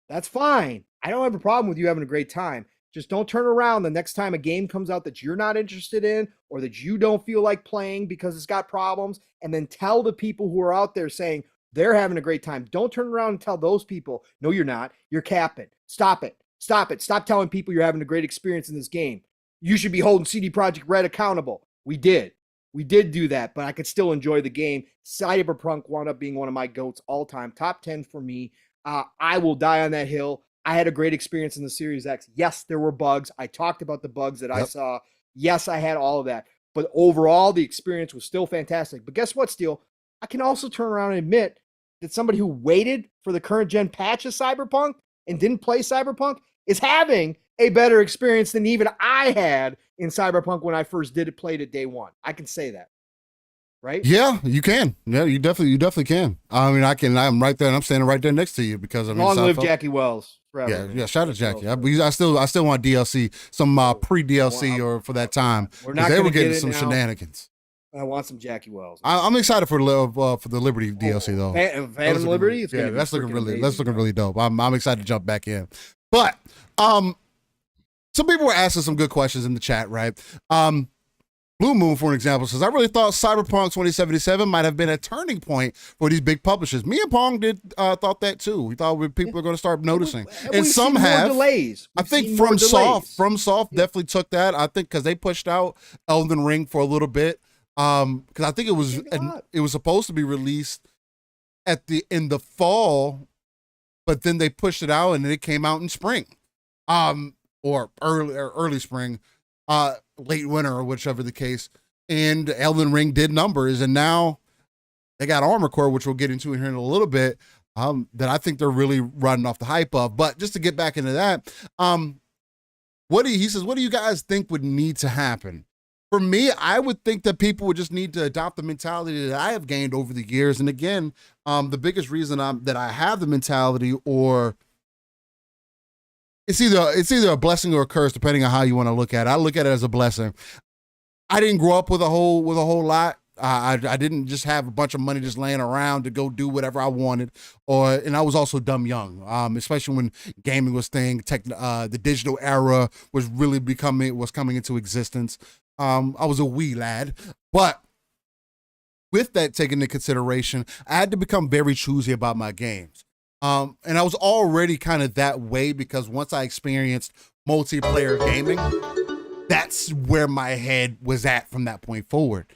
That's fine. I don't have a problem with you having a great time. Just don't turn around the next time a game comes out that you're not interested in or that you don't feel like playing because it's got problems, and then tell the people who are out there saying they're having a great time. Don't turn around and tell those people, no, you're not. You're capping. Stop it. Stop it. Stop telling people you're having a great experience in this game. You should be holding CD Projekt Red accountable. We did do that, but I could still enjoy the game. Cyberpunk wound up being one of my GOATs all time, top 10 for me. I will die on that hill. I had a great experience in the Series X. Yes, there were bugs. I talked about the bugs that I saw. Yes, I had all of that. But overall, the experience was still fantastic. But guess what, Steele? I can also turn around and admit that somebody who waited for the current gen patch of Cyberpunk and didn't play Cyberpunk is having a better experience than even I had in Cyberpunk when I first played it day one. I can say that. Right? Yeah, you can. Yeah, you definitely can. I mean, I'm right there and I'm standing right there next to you because I mean, long live Jackie Wells. Forever. Yeah. Shout out to Jackie. I still want DLC, some pre-DLC or for that time. We're not. They were getting some shenanigans. I want some Jackie Wells. I'm excited for the Liberty DLC though. Phantom Liberty. That's looking really dope. I'm excited to jump back in. But some people were asking some good questions in the chat, right? Blue Moon, for an example, says, I really thought Cyberpunk 2077 might have been a turning point for these big publishers. Me and Pong thought that too. We thought people are going to start noticing. And some have. Delays. I think FromSoft definitely took that. I think because they pushed out Elden Ring for a little bit. Because I think it was supposed to be released in the fall, but then they pushed it out and then it came out in spring. Or early spring. Late winter or whichever the case, and Elden Ring did numbers, and now they got Armor Core, which we'll get into in here in a little bit, that I think they're really running off the hype of. But just to get back into that, he says, what do you guys think would need to happen For me, I would think that people would just need to adopt the mentality that I have gained over the years. And again, the biggest reason that I have the mentality, or it's either a blessing or a curse, depending on how you want to look at it. I look at it as a blessing. I didn't grow up with a whole lot. I didn't just have a bunch of money just laying around to go do whatever I wanted, and I was also dumb young, especially when gaming was thing. The digital era was really coming into existence. I was a wee lad, but with that taken into consideration, I had to become very choosy about my games. And I was already kind of that way because once I experienced multiplayer gaming, that's where my head was at from that point forward.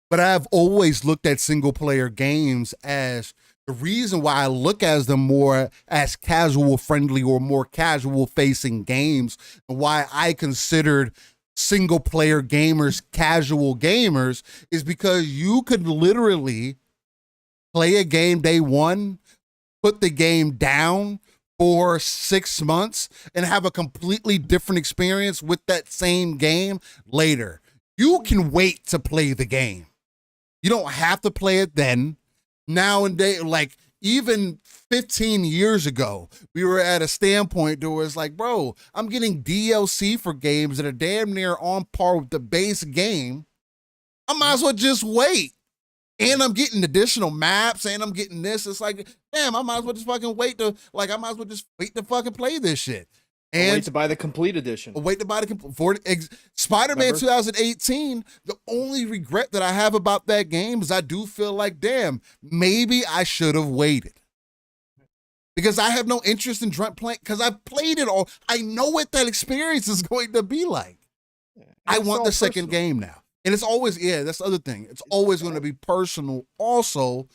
But I've always looked at single player games as the reason why I look at them more as casual friendly or more casual facing games, and why I considered single player gamers casual gamers, is because you could literally play a game day one, put the game down for 6 months, and have a completely different experience with that same game later. You can wait to play the game. You don't have to play it then. Nowadays, like even 15 years ago, we were at a standpoint where it's like, bro, I'm getting DLC for games that are damn near on par with the base game. I might as well just wait. And I'm getting additional maps, and I'm getting this. It's like, damn, I might as well just fucking wait to fucking play this shit. And wait to buy the complete edition. Wait to buy the Spider-Man 2018. The only regret that I have about that game is I do feel like, damn, maybe I should have waited. Because I have no interest in playing, because I've played it all. I know what that experience is going to be like. Yeah, I want the second game now. And it's always, that's the other thing. It's always going to be personal also,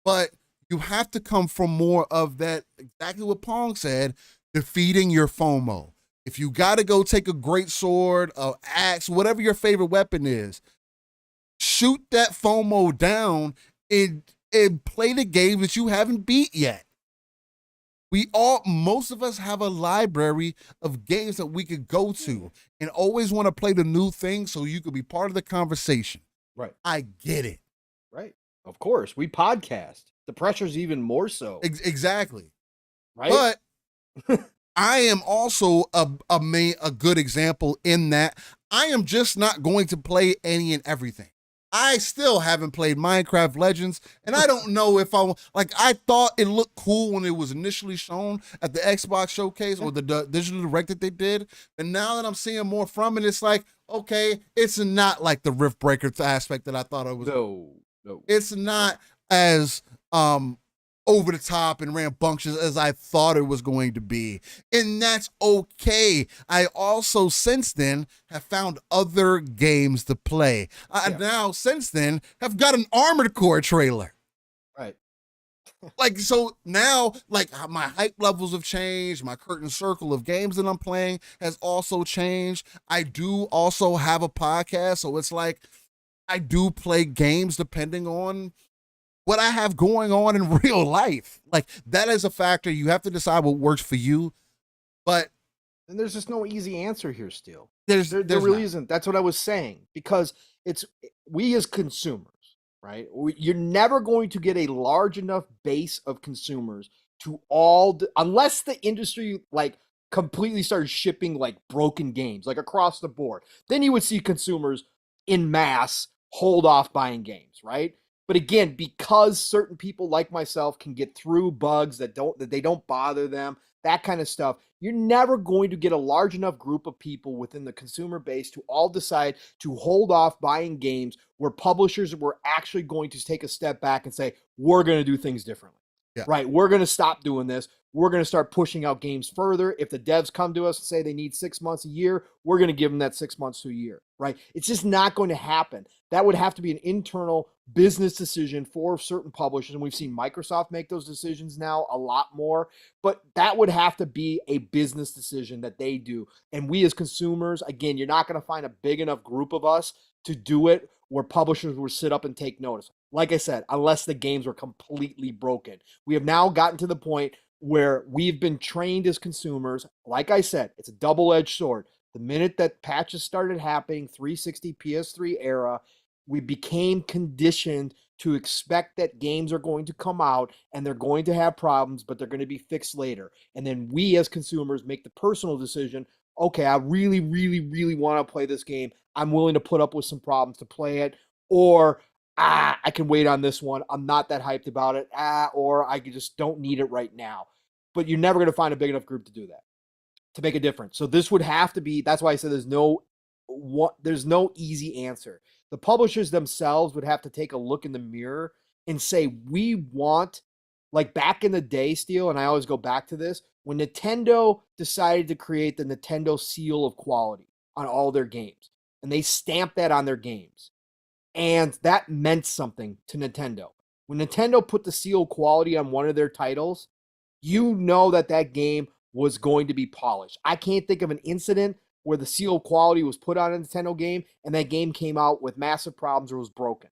but you have to come from more of that, exactly what Pong said, defeating your FOMO. If you got to go take a great sword, an axe, whatever your favorite weapon is, shoot that FOMO down and play the game that you haven't beat yet. Most of us have a library of games that we could go to and always want to play the new thing so you could be part of the conversation. Right. I get it. Right. Of course. We podcast. The pressure's even more so. Exactly. Right. But I am also a good example in that I am just not going to play any and everything. I still haven't played Minecraft Legends, and I don't know if I thought it looked cool when it was initially shown at the Xbox showcase or the digital direct that they did. And now that I'm seeing more from it, it's like, okay, it's not like the Rift Breaker aspect that I thought it was. No. It's not as over the top and rambunctious as I thought it was going to be. And that's okay. I also, since then, have found other games to play. I now, since then, have got an Armored Core trailer. Right. Like, so now, like, my hype levels have changed. My curtain circle of games that I'm playing has also changed. I do also have a podcast, so it's like, I do play games depending on what I have going on in real life. Like, that is a factor. You have to decide what works for you. But and there's just no easy answer here still. There really isn't. That's what I was saying. Because we as consumers, right? You're never going to get a large enough base of consumers to unless the industry like completely started shipping like broken games, like across the board. Then you would see consumers in mass hold off buying games, right? But again, because certain people like myself can get through bugs that they don't bother them, that kind of stuff, you're never going to get a large enough group of people within the consumer base to all decide to hold off buying games where publishers were actually going to take a step back and say, we're going to do things differently. Yeah. Right? We're going to stop doing this. We're going to start pushing out games further. If the devs come to us and say they need 6 months a year, we're going to give them that 6 months to a year, right? It's just not going to happen. That would have to be an internal business decision for certain publishers. And we've seen Microsoft make those decisions now a lot more, but that would have to be a business decision that they do. And we as consumers, again, you're not going to find a big enough group of us to do it where publishers will sit up and take notice. Like I said, unless the games were completely broken. We have now gotten to the point where we've been trained as consumers. Like I said, it's a double-edged sword. The minute that patches started happening, 360 PS3 era, we became conditioned to expect that games are going to come out and they're going to have problems, but they're going to be fixed later. And then we as consumers make the personal decision, okay, I really, really, really want to play this game. I'm willing to put up with some problems to play it. Or, I can wait on this one. I'm not that hyped about it. Or I just don't need it right now. But you're never going to find a big enough group to do that, to make a difference. So this would have to be, that's why I said there's no easy answer. The publishers themselves would have to take a look in the mirror and say, we want, like back in the day, Steel, and I always go back to this, when Nintendo decided to create the Nintendo seal of quality on all their games, and they stamped that on their games, and that meant something to Nintendo. When Nintendo put the seal of quality on one of their titles, you know that that game was going to be polished. I can't think of an incident where the seal of quality was put on a Nintendo game and that game came out with massive problems or was broken.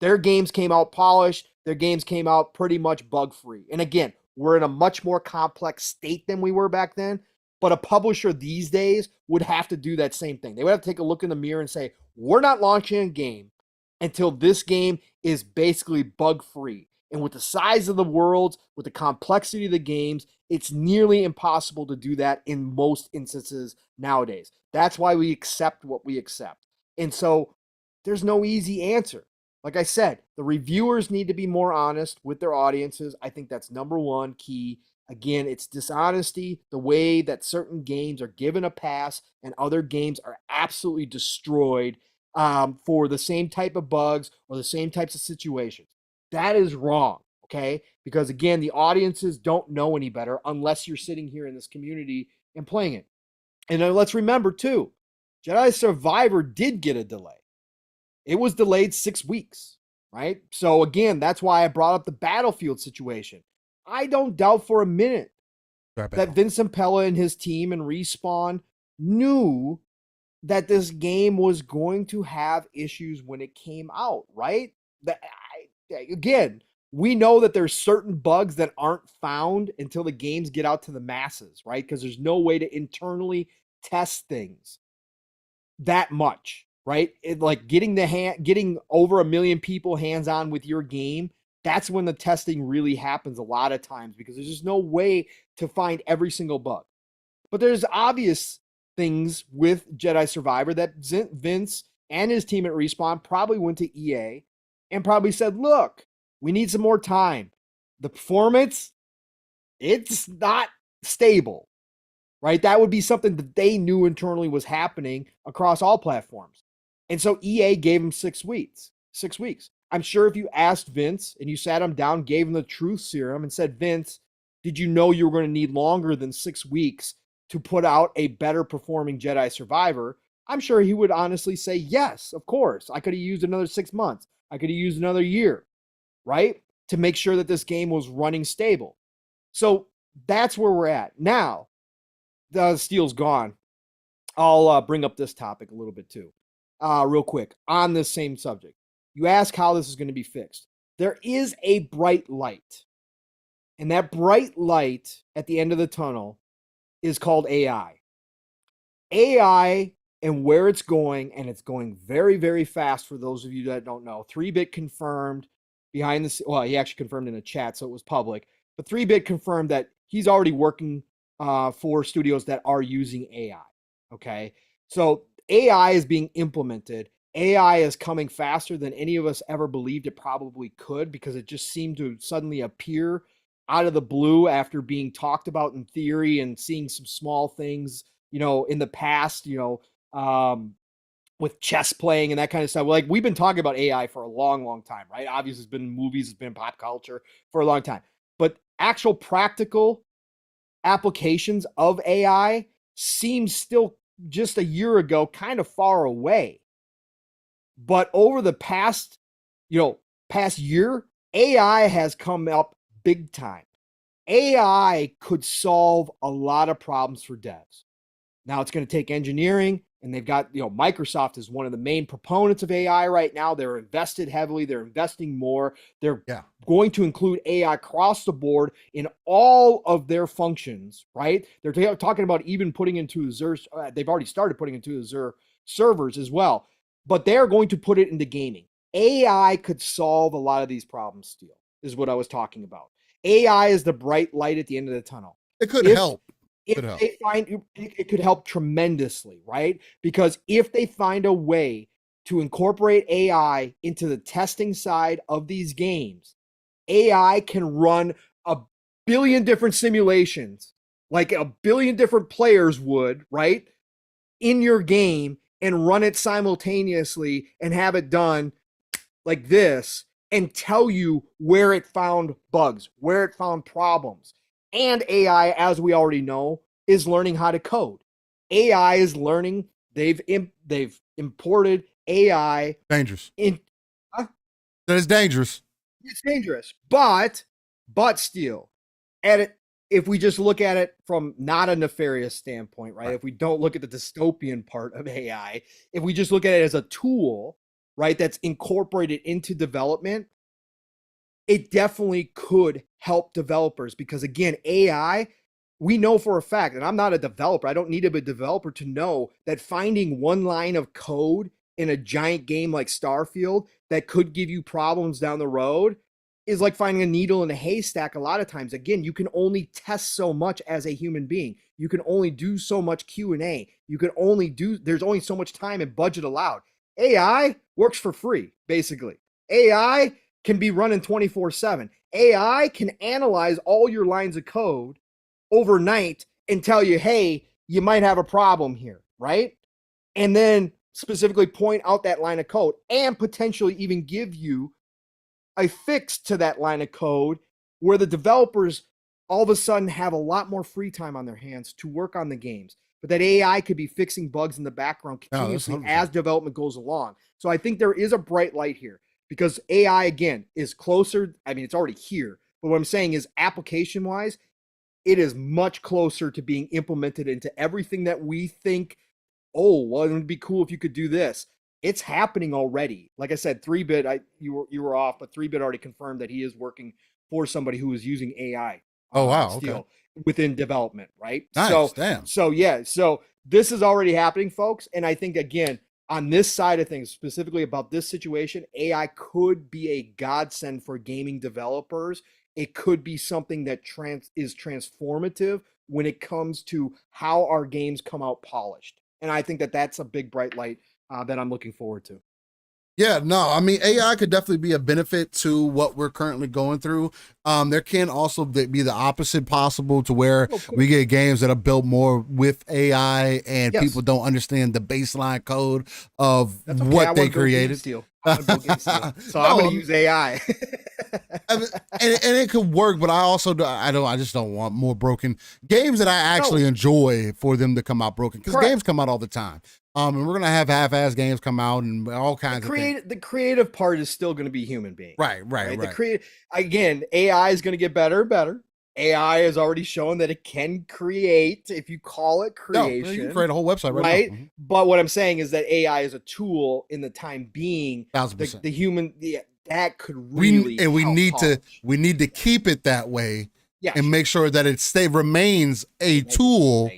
Their games came out polished. Their games came out pretty much bug-free. And again, we're in a much more complex state than we were back then, but a publisher these days would have to do that same thing. They would have to take a look in the mirror and say, we're not launching a game until this game is basically bug-free. And with the size of the worlds, with the complexity of the games, it's nearly impossible to do that in most instances nowadays. That's why we accept what we accept. And so there's no easy answer. Like I said, the reviewers need to be more honest with their audiences. I think that's number one key. Again, it's dishonesty, the way that certain games are given a pass and other games are absolutely destroyed for the same type of bugs or the same types of situations. That is wrong, okay? Because again, the audiences don't know any better unless you're sitting here in this community and playing it. And then let's remember too, Jedi Survivor did get a delay. It was delayed 6 weeks, right? So again, that's why I brought up the Battlefield situation. I don't doubt for a minute that Vince Impella and his team and Respawn knew that this game was going to have issues when it came out, right? Again, we know that there's certain bugs that aren't found until the games get out to the masses, right? Because there's no way to internally test things that much, right? Like getting over 1 million people hands-on with your game, that's when the testing really happens a lot of times because there's just no way to find every single bug. But there's obvious things with Jedi Survivor that Vince and his team at Respawn probably went to EA and probably said, look, we need some more time. The performance, it's not stable, right? That would be something that they knew internally was happening across all platforms. And so EA gave him 6 weeks. 6 weeks. I'm sure if you asked Vince and you sat him down, gave him the truth serum and said, Vince, did you know you were going to need longer than 6 weeks to put out a better performing Jedi Survivor? I'm sure he would honestly say, yes, of course. I could have used another 6 months. I could have used another year, right? To make sure that this game was running stable. So that's where we're at. Now, the Steel's gone. I'll bring up this topic a little bit too, real quick, on this same subject. You ask how this is going to be fixed. There is a bright light. And that bright light at the end of the tunnel is called AI. AI and where it's going, and it's going very, very fast for those of you that don't know. 3-Bit confirmed behind the, well, he actually confirmed in a chat, so it was public. But 3-Bit confirmed that he's already working for studios that are using AI. Okay, so AI is being implemented. AI is coming faster than any of us ever believed it probably could because it just seemed to suddenly appear out of the blue after being talked about in theory and seeing some small things, in the past, with chess playing and that kind of stuff. Like we've been talking about AI for a long, long time, right? Obviously it's been in movies, it's been in pop culture for a long time, but actual practical applications of AI seems still just a year ago kind of far away. But over the past year, AI has come up big time. AI could solve a lot of problems for devs. Now it's going to take engineering, and they've got, Microsoft is one of the main proponents of AI right now. They're invested heavily. They're investing more. They're going to include AI across the board in all of their functions, right? They're talking about even putting into Azure. They've already started putting into Azure servers as well, but they're going to put it into gaming. AI could solve a lot of these problems still, is what I was talking about. AI is the bright light at the end of the tunnel. It could help. If they find it could help tremendously, right? Because if they find a way to incorporate AI into the testing side of these games, AI can run a billion different simulations, like a billion different players would, right? In your game and run it simultaneously and have it done like this and tell you where it found bugs, where it found problems. And AI, as we already know, is learning how to code. AI is learning. They've imported AI. Dangerous. That is dangerous. It's dangerous, but still, if we just look at it from not a nefarious standpoint, right? If we don't look at the dystopian part of AI, if we just look at it as a tool, right, that's incorporated into development, it definitely could help developers because, again, AI, we know for a fact, and I'm not a developer, I don't need to be a developer to know that finding one line of code in a giant game like Starfield that could give you problems down the road is like finding a needle in a haystack a lot of times. Again, you can only test so much as a human being. You can only do so much Q&A. There's only so much time and budget allowed. AI works for free, basically. AI can be running 24/7. AI can analyze all your lines of code overnight and tell you, hey, you might have a problem here, right? And then specifically point out that line of code and potentially even give you a fix to that line of code where the developers all of a sudden have a lot more free time on their hands to work on the games. But that AI could be fixing bugs in the background continuously as development goes along. So I think there is a bright light here because AI, again, is closer. I mean, it's already here. But what I'm saying is application-wise, it is much closer to being implemented into everything that we think, oh, well, it would be cool if you could do this. It's happening already. Like I said, 3-Bit, you were off, but 3-Bit already confirmed that he is working for somebody who is using AI. Oh, wow. Okay. Within development, right? Nice, damn. So this is already happening, folks. And I think, again, on this side of things, specifically about this situation, AI could be a godsend for gaming developers. It could be something that is transformative when it comes to how our games come out polished. And I think that that's a big bright light that I'm looking forward to. Yeah, no, I mean, AI could definitely be a benefit to what we're currently going through. There can also be the opposite possible to where we get games that are built more with AI and people don't understand the baseline code of what they created. So I'm going to use AI. and it could work, but I just don't want more broken games that I actually enjoy for them to come out broken because games come out all the time. And we're gonna have half-ass games come out and all kinds of things. The creative part is still gonna be human beings. Right. Again, AI is gonna get better and better. AI has already shown that it can create, if you call it creation. You can create a whole website right now. Mm-hmm. But what I'm saying is that AI is a tool in the time being. 1000%. The human, that could really we need to keep it that way and make sure that it remains a tool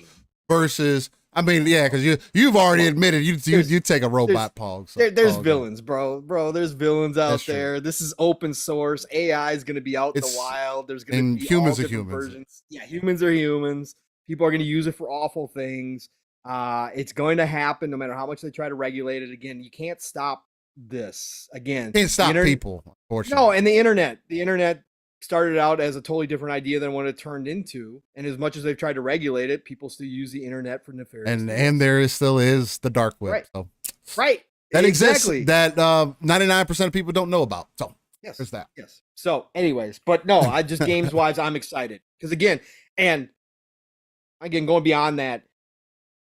versus. I mean, because you've already admitted you take a robot pog. So, there's villains, bro. There's villains out there. True. This is open source. AI is going to be out in the wild. There's going to be humans all are humans. Versions. Yeah, humans are humans. People are going to use it for awful things. It's going to happen no matter how much they try to regulate it. Again, you can't stop this. Again, can't stop people. Unfortunately. No, and the internet started out as a totally different idea than what it turned into. And as much as they've tried to regulate it, people still use the internet for nefarious and there still is the dark web. Right. So. Right. That exists that 99% of people don't know about. So there's that. Yes. So anyways, but no, I just games wise, I'm excited. Because again, going beyond that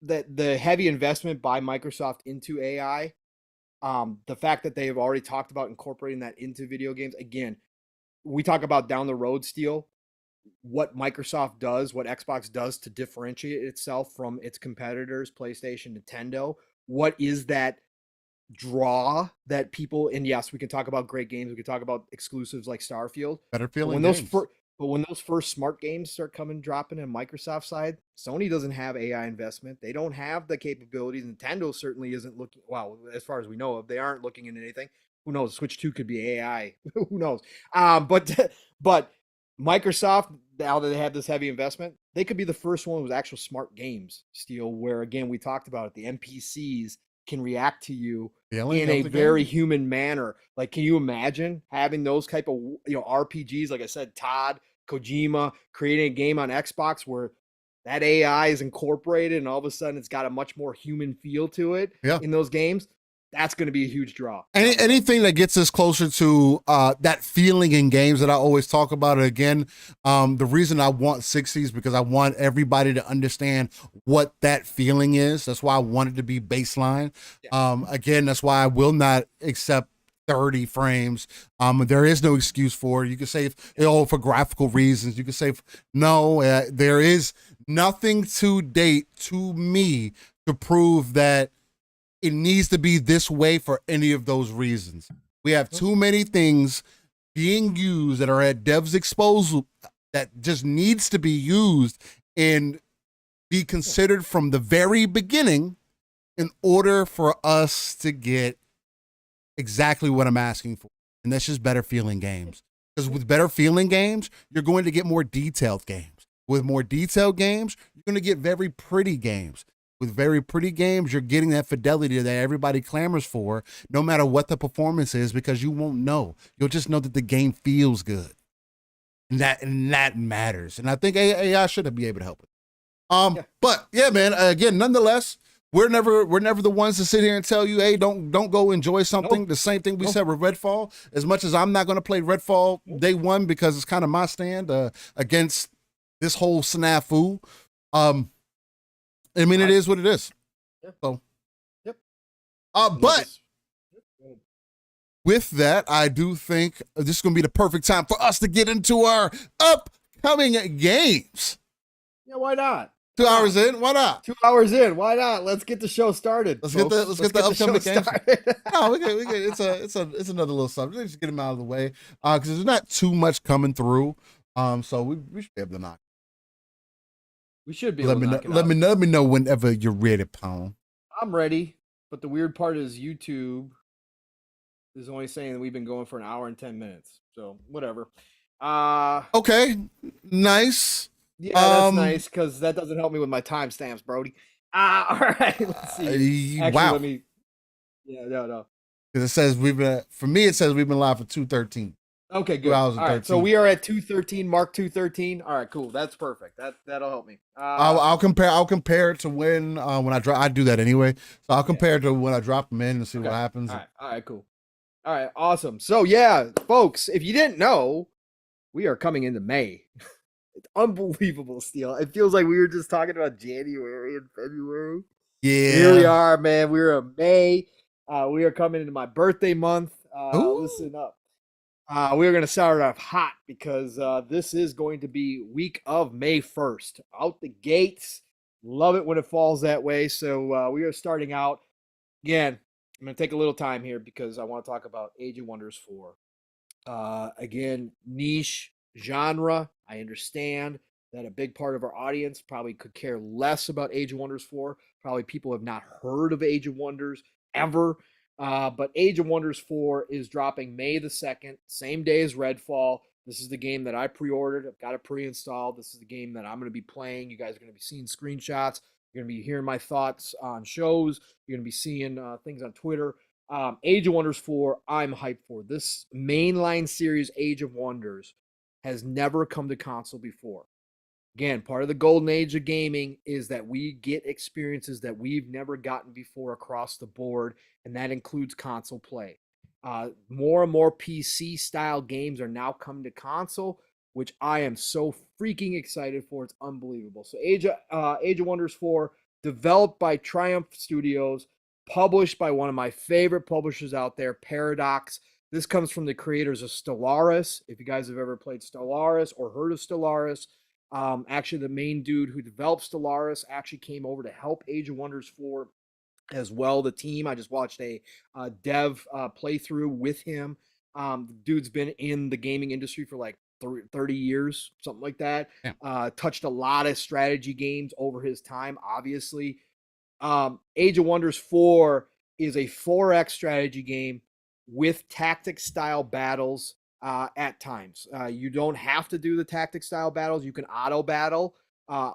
the heavy investment by Microsoft into AI, the fact that they have already talked about incorporating that into video games, again, we talk about down the road steel. what Microsoft does, what Xbox does to differentiate itself from its competitors, PlayStation, Nintendo. What is that draw that people, and yes, we can talk about great games, we can talk about exclusives like Starfield, Better but feeling when those games. but when those first smart games start coming dropping on Microsoft side, Sony doesn't have AI investment. They don't have the capabilities. Nintendo certainly isn't looking, well, as far as we know of, they aren't looking into anything. Who knows? Switch 2 could be AI. Who knows? But Microsoft, now that they have this heavy investment, they could be the first one with actual smart games, Steel, where again we talked about it, the NPCs can react to you Feeling in of a the very game. human manner. Like, can you imagine having those type of RPGs? Like I said, Todd Kojima creating a game on Xbox where that AI is incorporated, and all of a sudden it's got a much more human feel to it Yeah. in those games. That's going to be a huge draw. Anything that gets us closer to that feeling in games that I always talk about. Again, the reason I want 60s because I want everybody to understand what that feeling is. That's why I want it to be baseline. Yeah. Again, that's why I will not accept 30 frames. There is no excuse for it. You can say, for graphical reasons. You can say, no, there is nothing to date to me to prove that it needs to be this way for any of those reasons. We have too many things being used that are at devs' disposal that just needs to be used and be considered from the very beginning in order for us to get exactly what I'm asking for. And that's just better feeling games. Because with better feeling games, you're going to get more detailed games. With more detailed games, you're going to get very pretty games. With very pretty games, you're getting that fidelity that everybody clamors for, no matter what the performance is, because you won't know. You'll just know that the game feels good. And that matters. And I think AI should be able to help it. But yeah, man, again, nonetheless, we're never the ones to sit here and tell you, hey, don't go enjoy something. Nope. The same thing we said with Redfall. As much as I'm not going to play Redfall day one because it's kind of my stand against this whole snafu. I mean, it is what it is. So, but with that, I do think this is going to be the perfect time for us to get into our upcoming games. Yeah, why not? 2 hours in, why not? 2 hours in, why not? Let's get the show started. Let's get the upcoming games. No, we get it's another little something. Let's just get them out of the way because there's not too much coming through. So we should be able to knock. We should be able to knock it out. Let me know whenever you're ready, Pound. I'm ready, but the weird part is YouTube is only saying that we've been going for an hour and 10 minutes. So whatever. Okay, nice. Yeah, that's nice because that doesn't help me with my timestamps, Brody. All right, let's see. Actually, wow. Let me. Yeah, no. Because it says we've been. For me, it says we've been live for 2:13. Okay, good. All right, so we are at 2:13, mark 2:13. All right, cool. That's perfect. That'll help me. I'll compare it to when I drop. I do that anyway, so I'll compare it to when I drop them in and see what happens. All right, cool. All right, awesome. So yeah, folks, if you didn't know, we are coming into May. It's unbelievable, Steel. It feels like we were just talking about January and February. Yeah, here we are, man. We're in May. We are coming into my birthday month. Listen up. We're going to start off hot because this is going to be week of May 1st. Out the gates. Love it when it falls that way. So we are starting out. Again, I'm going to take a little time here because I want to talk about Age of Wonders 4. Again, niche genre. I understand that a big part of our audience probably could care less about Age of Wonders 4. Probably people have not heard of Age of Wonders ever. But Age of Wonders 4 is dropping May the 2nd, same day as Redfall. This is the game that I pre-ordered. I've got it pre-installed. This is the game that I'm going to be playing. You guys are going to be seeing screenshots. You're going to be hearing my thoughts on shows. You're going to be seeing things on Twitter. Age of Wonders 4, I'm hyped for. This mainline series, Age of Wonders, has never come to console before. Again, part of the golden age of gaming is that we get experiences that we've never gotten before across the board, and that includes console play. More and more PC-style games are now coming to console, which I am so freaking excited for. It's unbelievable. So Age of Wonders 4, developed by Triumph Studios, published by one of my favorite publishers out there, Paradox. This comes from the creators of Stellaris. If you guys have ever played Stellaris or heard of Stellaris, actually the main dude who developed Stellaris actually came over to help Age of Wonders 4 as well. The team, I just watched a dev playthrough with him. The dude's been in the gaming industry for like 30 years, something like that. Yeah. Touched a lot of strategy games over his time, obviously. Age of Wonders 4 is a 4X strategy game with tactic style battles at times. You don't have to do the tactic style battles. You can auto battle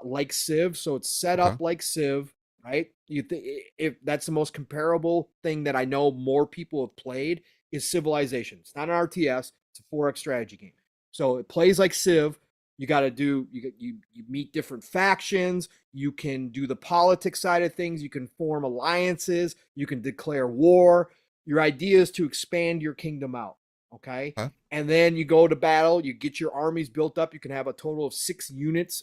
like Civ. So it's set up like Civ, right? If that's the most comparable thing that I know more people have played is Civilization. It's not an RTS. It's a 4X strategy game. So it plays like Civ. You got to do, you meet different factions. You can do the politics side of things. You can form alliances. You can declare war. Your idea is to expand your kingdom out. Okay. And then you go to battle. You get your armies built up. You can have a total of 6 units.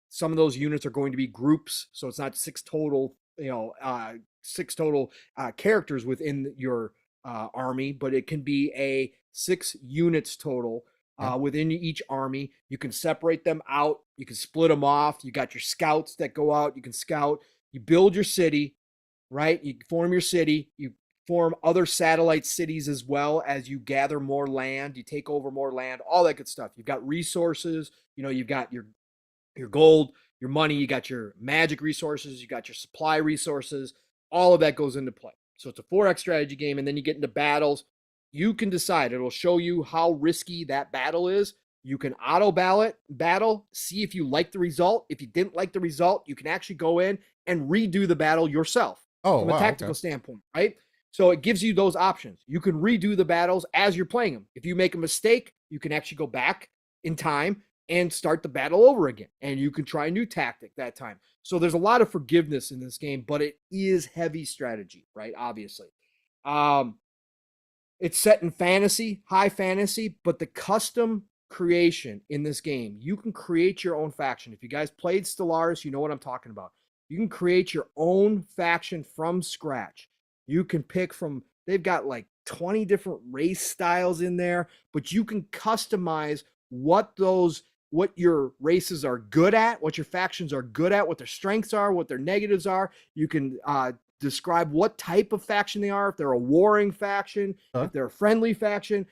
Some of those units are going to be groups. So it's not 6 total, 6 total characters within your army, but it can be a 6 units total. Within each army. You can separate them out. You can split them off. You got your scouts that go out. You can scout. You build your city, right? You form your city. You form other satellite cities as well as you gather more land. You take over more land, all that good stuff. You've got resources. You've got your gold, your money. You got your magic resources. You got your supply resources. All of that goes into play. So it's a 4X strategy game. And then you get into battles. You can decide. It'll show you how risky that battle is. You can auto battle, see if you like the result. If you didn't like the result, you can actually go in and redo the battle yourself from a tactical standpoint, right? So it gives you those options. You can redo the battles as you're playing them. If you make a mistake, you can actually go back in time and start the battle over again. And you can try a new tactic that time. So there's a lot of forgiveness in this game, but it is heavy strategy, right? Obviously. It's set in fantasy, high fantasy, but the custom creation in this game, you can create your own faction. If you guys played Stellaris, you know what I'm talking about. You can create your own faction from scratch. You can pick from, they've got like 20 different race styles in there, but you can customize what your races are good at, what your factions are good at, what their strengths are, what their negatives are. You can describe what type of faction they are, if they're a warring faction, if they're a friendly faction.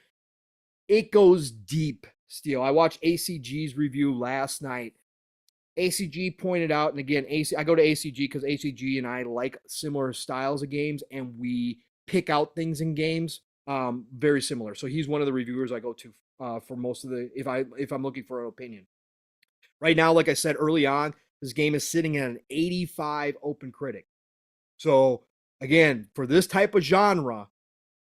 It goes deep, Steel. I watched ACG's review last night. ACG pointed out, and again, I go to ACG because ACG and I like similar styles of games, and we pick out things in games very similar. So he's one of the reviewers I go to for most of the, if I'm looking for an opinion. Right now, like I said early on, this game is sitting at an 85 open critic. So again, for this type of genre,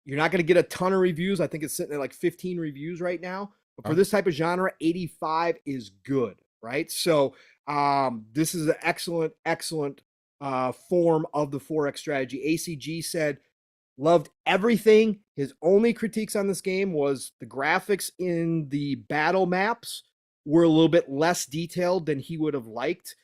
you're not going to get a ton of reviews. I think it's sitting at like 15 reviews right now. But for this type of genre, 85 is good, right? So this is an excellent form of the 4X strategy. ACG said, loved everything. His only critiques on this game was the graphics in the battle maps were a little bit less detailed than he would have liked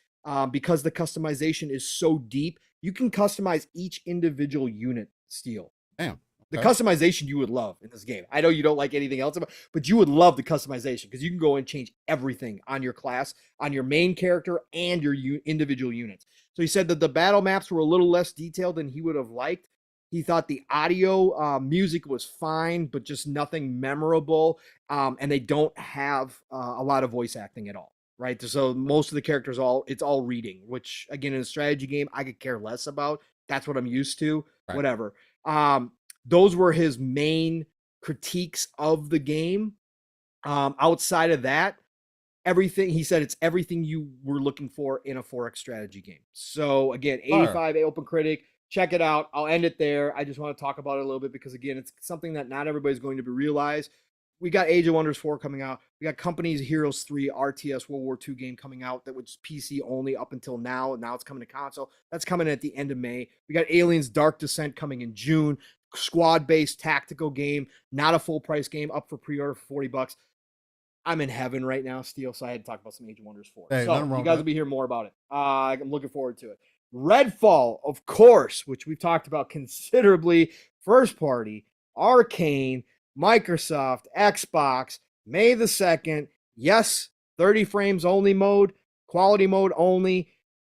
because the customization is so deep. You can customize each individual unit, Steel. Damn. The customization you would love in this game. I know you don't like anything else, but you would love the customization because you can go and change everything on your class, on your main character, and your individual units. So he said that the battle maps were a little less detailed than he would have liked. He thought the audio music was fine, but just nothing memorable. And they don't have a lot of voice acting at all. Right. So most of the characters, it's all reading, which again, in a strategy game, I could care less about. That's what I'm used to. Right. Whatever. Those were his main critiques of the game. Outside of that, everything he said, it's everything you were looking for in a 4X strategy game. So again, 85 open critic. Check it out. I'll end it there. I just want to talk about it a little bit because again, it's something that not everybody's going to realize. We got Age of Wonders 4 coming out. We got Company's Heroes 3 RTS World War II game coming out that was PC only up until now. And now it's coming to console. That's coming at the end of May. We got Aliens Dark Descent coming in June. Squad-based tactical game. Not a full price game. Up for pre-order for $40. I'm in heaven right now, Steel. So I had to talk about some Age of Wonders 4. Hey, so you guys will be hearing more about it. I'm looking forward to it. Redfall, of course, which we've talked about considerably first party, Arcane, Microsoft, Xbox, May the 2nd. Yes, 30 frames only mode, quality mode only.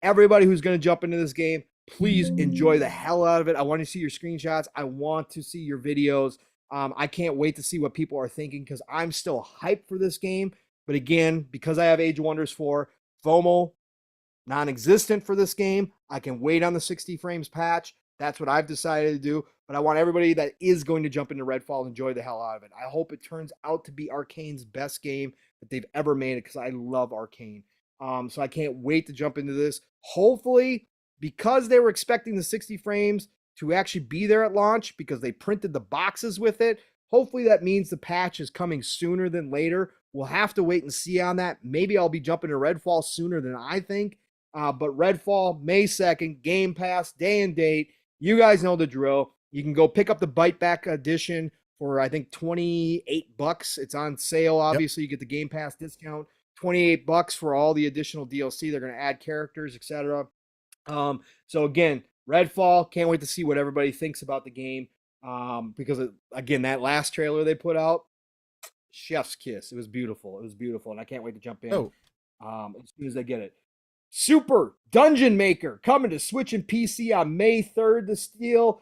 Everybody who's going to jump into this game, please enjoy the hell out of it. I want to see your screenshots. I want to see your videos. I can't wait to see what people are thinking because I'm still hyped for this game. But again, because I have Age of Wonders 4, FOMO non-existent for this game. I can wait on the 60 frames patch. That's what I've decided to do. But I want everybody that is going to jump into Redfall to enjoy the hell out of it. I hope it turns out to be Arcane's best game that they've ever made because I love Arcane. So I can't wait to jump into this. Hopefully, because they were expecting the 60 frames to actually be there at launch because they printed the boxes with it, hopefully that means the patch is coming sooner than later. We'll have to wait and see on that. Maybe I'll be jumping to Redfall sooner than I think. But Redfall, May 2nd, Game Pass, day and date. You guys know the drill. You can go pick up the Bite Back edition for, I think, $28. It's on sale, obviously. Yep. You get the Game Pass discount. $28 for all the additional DLC. They're going to add characters, etc. So, again, Redfall, can't wait to see what everybody thinks about the game. Because, again, that last trailer they put out, chef's kiss. It was beautiful. It was beautiful. And I can't wait to jump in as soon as they get it. Super Dungeon Maker coming to Switch and PC on May 3rd to steal.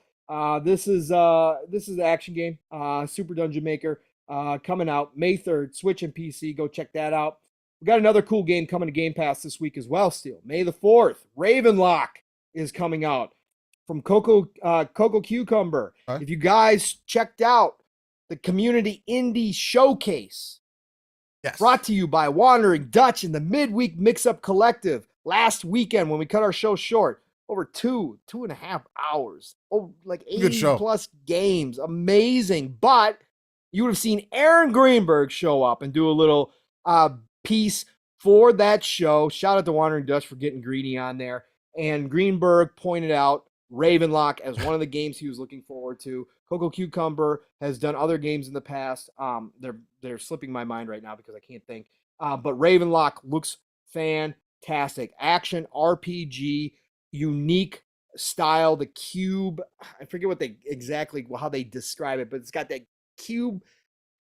This is an action game. Super Dungeon Maker coming out May 3rd, Switch and PC. Go check that out. We got another cool game coming to Game Pass this week as well. Still May the 4th, Ravenlock is coming out from Coco Cucumber. Huh? If you guys checked out the Community Indie Showcase, yes, brought to you by Wandering Dutch and the Midweek Mix-Up Collective. Last weekend when we cut our show short, over 2.5 hours, like 80 plus games, amazing. But you would have seen Aaron Greenberg show up and do a little piece for that show. Shout out to Wandering Dutch for getting greedy on there. And Greenberg pointed out Ravenlock as one of the games he was looking forward to. Coco Cucumber has done other games in the past. They're slipping my mind right now because I can't think. But Ravenlock looks fantastic. Action RPG, unique style. The cube, I forget how they describe it, but it's got that cube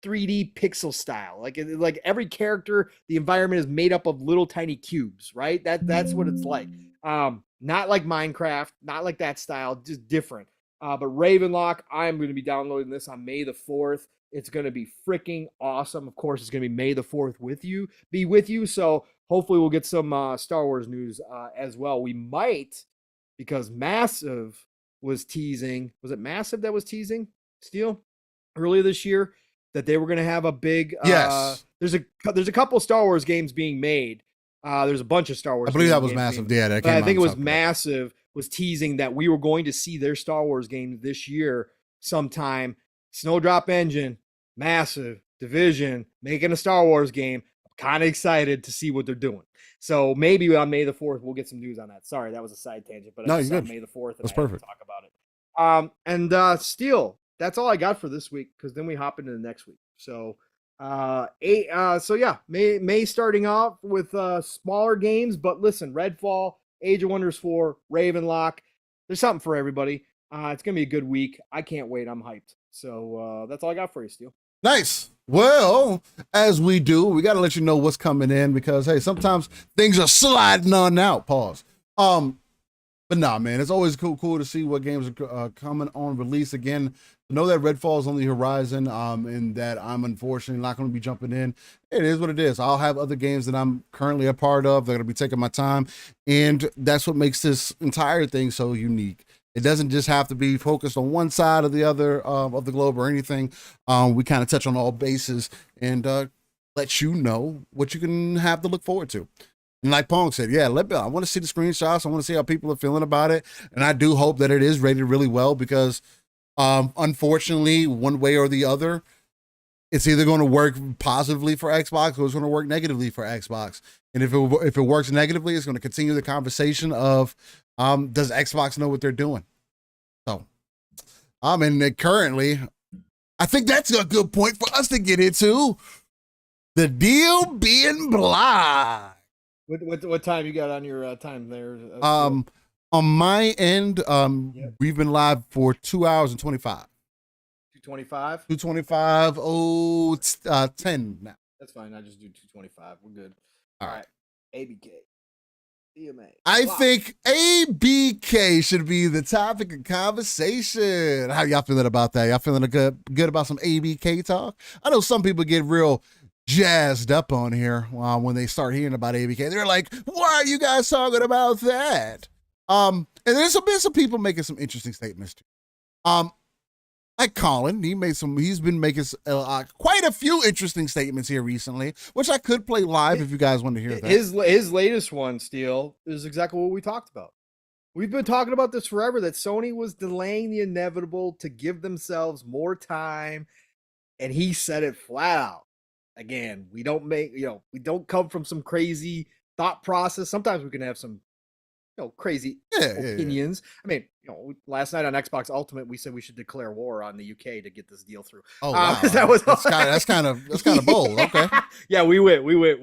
3D pixel style. Like every character, the environment is made up of little tiny cubes, right? That's what it's like. Not like Minecraft, not like that style, just different. But Ravenlock, I'm going to be downloading this on May the 4th. It's going to be freaking awesome. Of course, it's going to be May the 4th be with you. So hopefully we'll get some Star Wars news as well. We might, because Massive was teasing. Was it Massive that was teasing, Steel, earlier this year, that they were going to have a big yes. There's a couple Star Wars games being made. There's a bunch of Star Wars. I believe that was Massive. Yeah, I think it was Massive was teasing that we were going to see their Star Wars games this year sometime. Snowdrop Engine, Massive, Division, making a Star Wars game. I'm kind of excited to see what they're doing. So maybe on May the 4th, we'll get some news on that. Sorry, that was a side tangent, but I saw May the 4th. That's perfect. Talk about it. And Steel, that's all I got for this week because then we hop into the next week. So May starting off with smaller games, but listen, Redfall, Age of Wonders 4, Ravenlock, there's something for everybody. It's gonna be a good week. I can't wait. I'm hyped. So that's all I got for you, Steel. Nice. Well, as we do, we got to let you know what's coming in because hey, sometimes things are sliding on out. Pause. But nah, man, it's always cool to see what games are coming on release again. Know that Redfall is on the horizon, and that I'm unfortunately not going to be jumping in. It is what it is. I'll have other games that I'm currently a part of. They're going to be taking my time, and that's what makes this entire thing so unique. It doesn't just have to be focused on one side or the other of the globe or anything. We kind of touch on all bases and let you know what you can have to look forward to. And like Pong said, yeah, I want to see the screenshots. I want to see how people are feeling about it. And I do hope that it is rated really well because unfortunately, one way or the other, it's either going to work positively for Xbox or it's going to work negatively for Xbox. And if it works negatively, it's going to continue the conversation of does Xbox know what they're doing? So, and currently, I think that's a good point for us to get into the deal being blind. What time you got on your time there? On my end, We've been live for 2 hours and 25. 225. 225. Oh, it's 10 now. That's fine. I just do 225. We're good. All All right. ABK. CMA. I Block. think ABK should be the topic of conversation. How y'all feeling about that? Y'all feeling good about some ABK talk? I know some people get real jazzed up on here when they start hearing about ABK. They're like, why are you guys talking about that? And there's been some people making some interesting statements too. Like Colin, he's been making quite a few interesting statements here recently, which I could play live if you guys want to hear that. His latest one, Steele, is exactly what we talked about. We've been talking about this forever, that Sony was delaying the inevitable to give themselves more time, and he said it flat out. Again, we don't come from some crazy thought process. Sometimes we can have some crazy opinions. Yeah. I mean, last night on Xbox Ultimate, we said we should declare war on the UK to get this deal through. Oh, wow. That's kind of bold. Okay. Yeah, we went way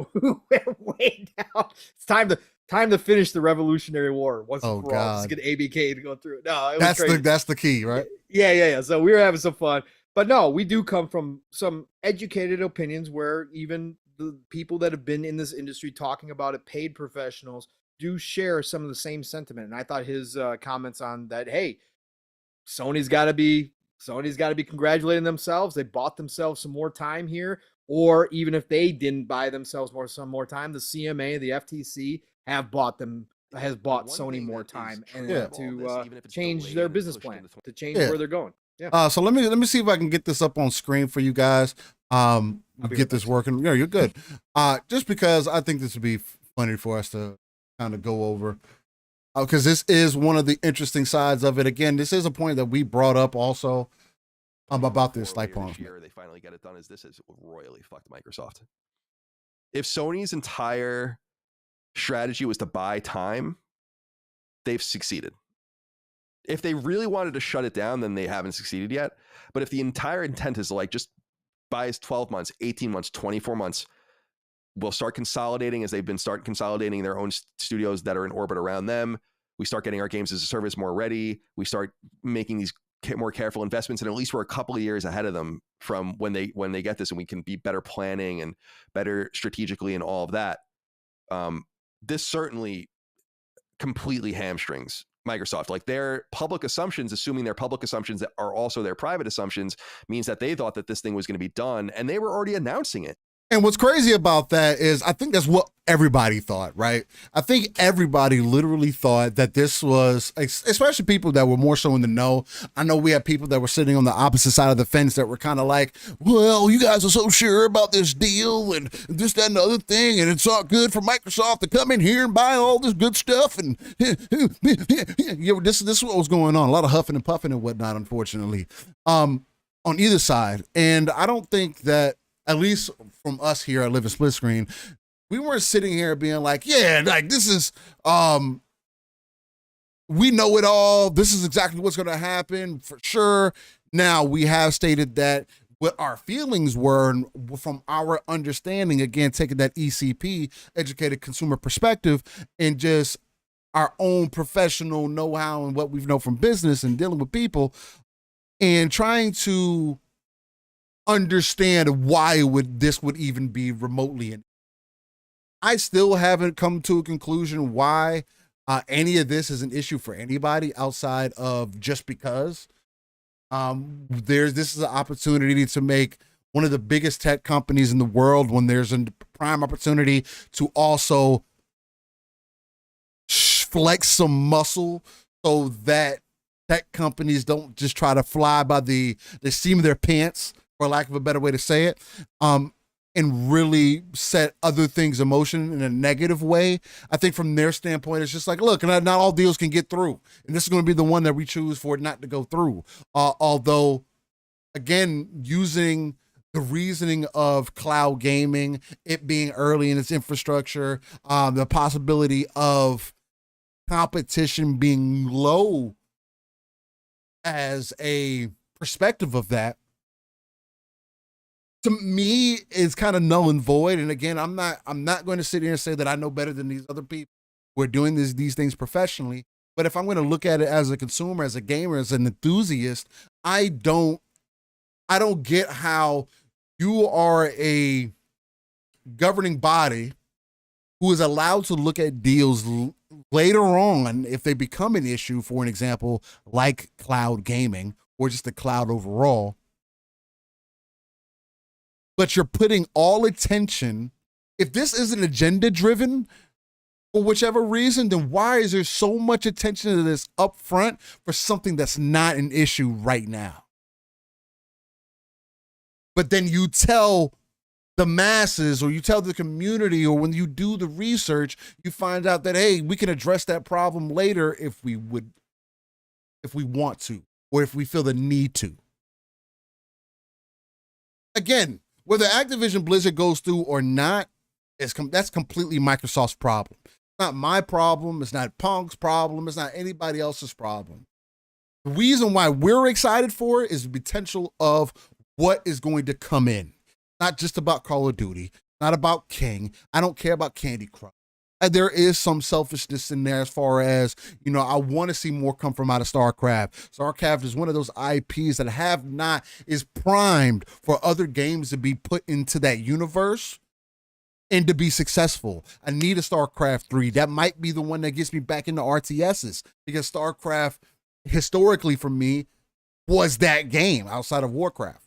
down. It's time to finish the Revolutionary War once and for all. Just get ABK to go through it. No, that's the key, right? Yeah. So we were having some fun, but no, we do come from some educated opinions where even the people that have been in this industry talking about it, paid professionals, do share some of the same sentiment. And I thought his comments on that, hey, Sony's got to be congratulating themselves. They bought themselves some more time here. Or even if they didn't buy themselves some more time, the CMA, the FTC has bought Sony more time and to change their business plan, to change where they're going. Yeah. So let me see if I can get this up on screen for you guys. Get this working. Yeah, you're good. Just because I think this would be funny for us to kind of go over, because this is one of the interesting sides of it. Again, this is a point that we brought up also about this like this year they finally get it done. This has royally fucked Microsoft. If Sony's entire strategy was to buy time, they've succeeded. If they really wanted to shut it down, then they haven't succeeded yet. But if the entire intent is like just buy us 12 months, 18 months, 24 months, we'll start consolidating as they've been consolidating their own studios that are in orbit around them. We start getting our games as a service more ready. We start making these more careful investments, and at least we're a couple of years ahead of them from when they get this, and we can be better planning and better strategically and all of that. This certainly completely hamstrings Microsoft. Like their public assumptions, assuming their public assumptions that are also their private assumptions, means that they thought that this thing was going to be done, and they were already announcing it. And what's crazy about that is I think that's what everybody thought, right? I think everybody literally thought that this was, especially people that were more so in the know. I know we had people that were sitting on the opposite side of the fence that were kind of like, well, you guys are so sure about this deal and this, that, and the other thing, and it's not good for Microsoft to come in here and buy all this good stuff. And this is what was going on. A lot of huffing and puffing and whatnot, unfortunately, on either side. And I don't think that, at least from us here at Live in Splitscreen, we weren't sitting here being like, yeah, like this is, we know it all. This is exactly what's going to happen for sure. Now, we have stated that what our feelings were from our understanding, again, taking that ECP, educated consumer perspective, and just our own professional know-how and what we know from business and dealing with people, and trying to understand why this would even be remotely in. I still haven't come to a conclusion why any of this is an issue for anybody outside of just because. This is an opportunity to make one of the biggest tech companies in the world, when there's a prime opportunity to also flex some muscle so that tech companies don't just try to fly by the seam of their pants, for lack of a better way to say it, and really set other things in motion in a negative way. I think from their standpoint, it's just like, look, not all deals can get through, and this is going to be the one that we choose for it not to go through. Although, again, using the reasoning of cloud gaming, it being early in its infrastructure, the possibility of competition being low as a perspective of that, to me, is kind of null and void. And again, I'm not going to sit here and say that I know better than these other people who are doing these things professionally. But if I'm going to look at it as a consumer, as a gamer, as an enthusiast, I don't I don't get how you are a governing body who is allowed to look at deals later on if they become an issue, for an example, like cloud gaming or just the cloud overall. But you're putting all attention. If this isn't agenda driven for whichever reason, then why is there so much attention to this up front for something that's not an issue right now? But then you tell the masses, or you tell the community, or when you do the research, you find out that, hey, we can address that problem later if we want to, or if we feel the need to. Again, whether Activision Blizzard goes through or not, that's completely Microsoft's problem. It's not my problem. It's not Punk's problem. It's not anybody else's problem. The reason why we're excited for it is the potential of what is going to come in. Not just about Call of Duty, not about King. I don't care about Candy Crush. There is some selfishness in there as far as, I want to see more come from out of StarCraft. StarCraft is one of those IPs that is primed for other games to be put into that universe and to be successful. I need a StarCraft 3. That might be the one that gets me back into RTSs, because StarCraft, historically for me, was that game outside of Warcraft.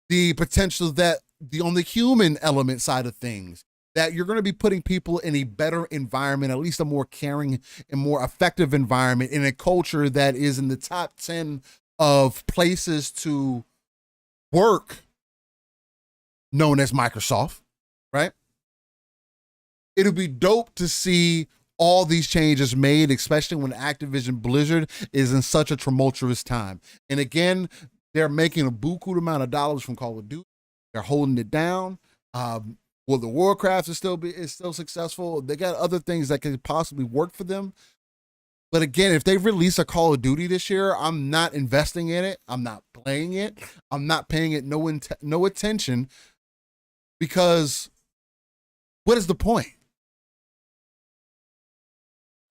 The potential that on the human element side of things, that you're going to be putting people in a better environment, at least a more caring and more effective environment, in a culture that is in the top 10 of places to work, known as Microsoft, right? It'll be dope to see all these changes made, especially when Activision Blizzard is in such a tumultuous time. And again, they're making a buku amount of dollars from Call of Duty. They're holding it down. Well, the Warcraft is still successful. They got other things that could possibly work for them. But again, if they release a Call of Duty this year, I'm not investing in it. I'm not playing it. I'm not paying it no attention, because what is the point?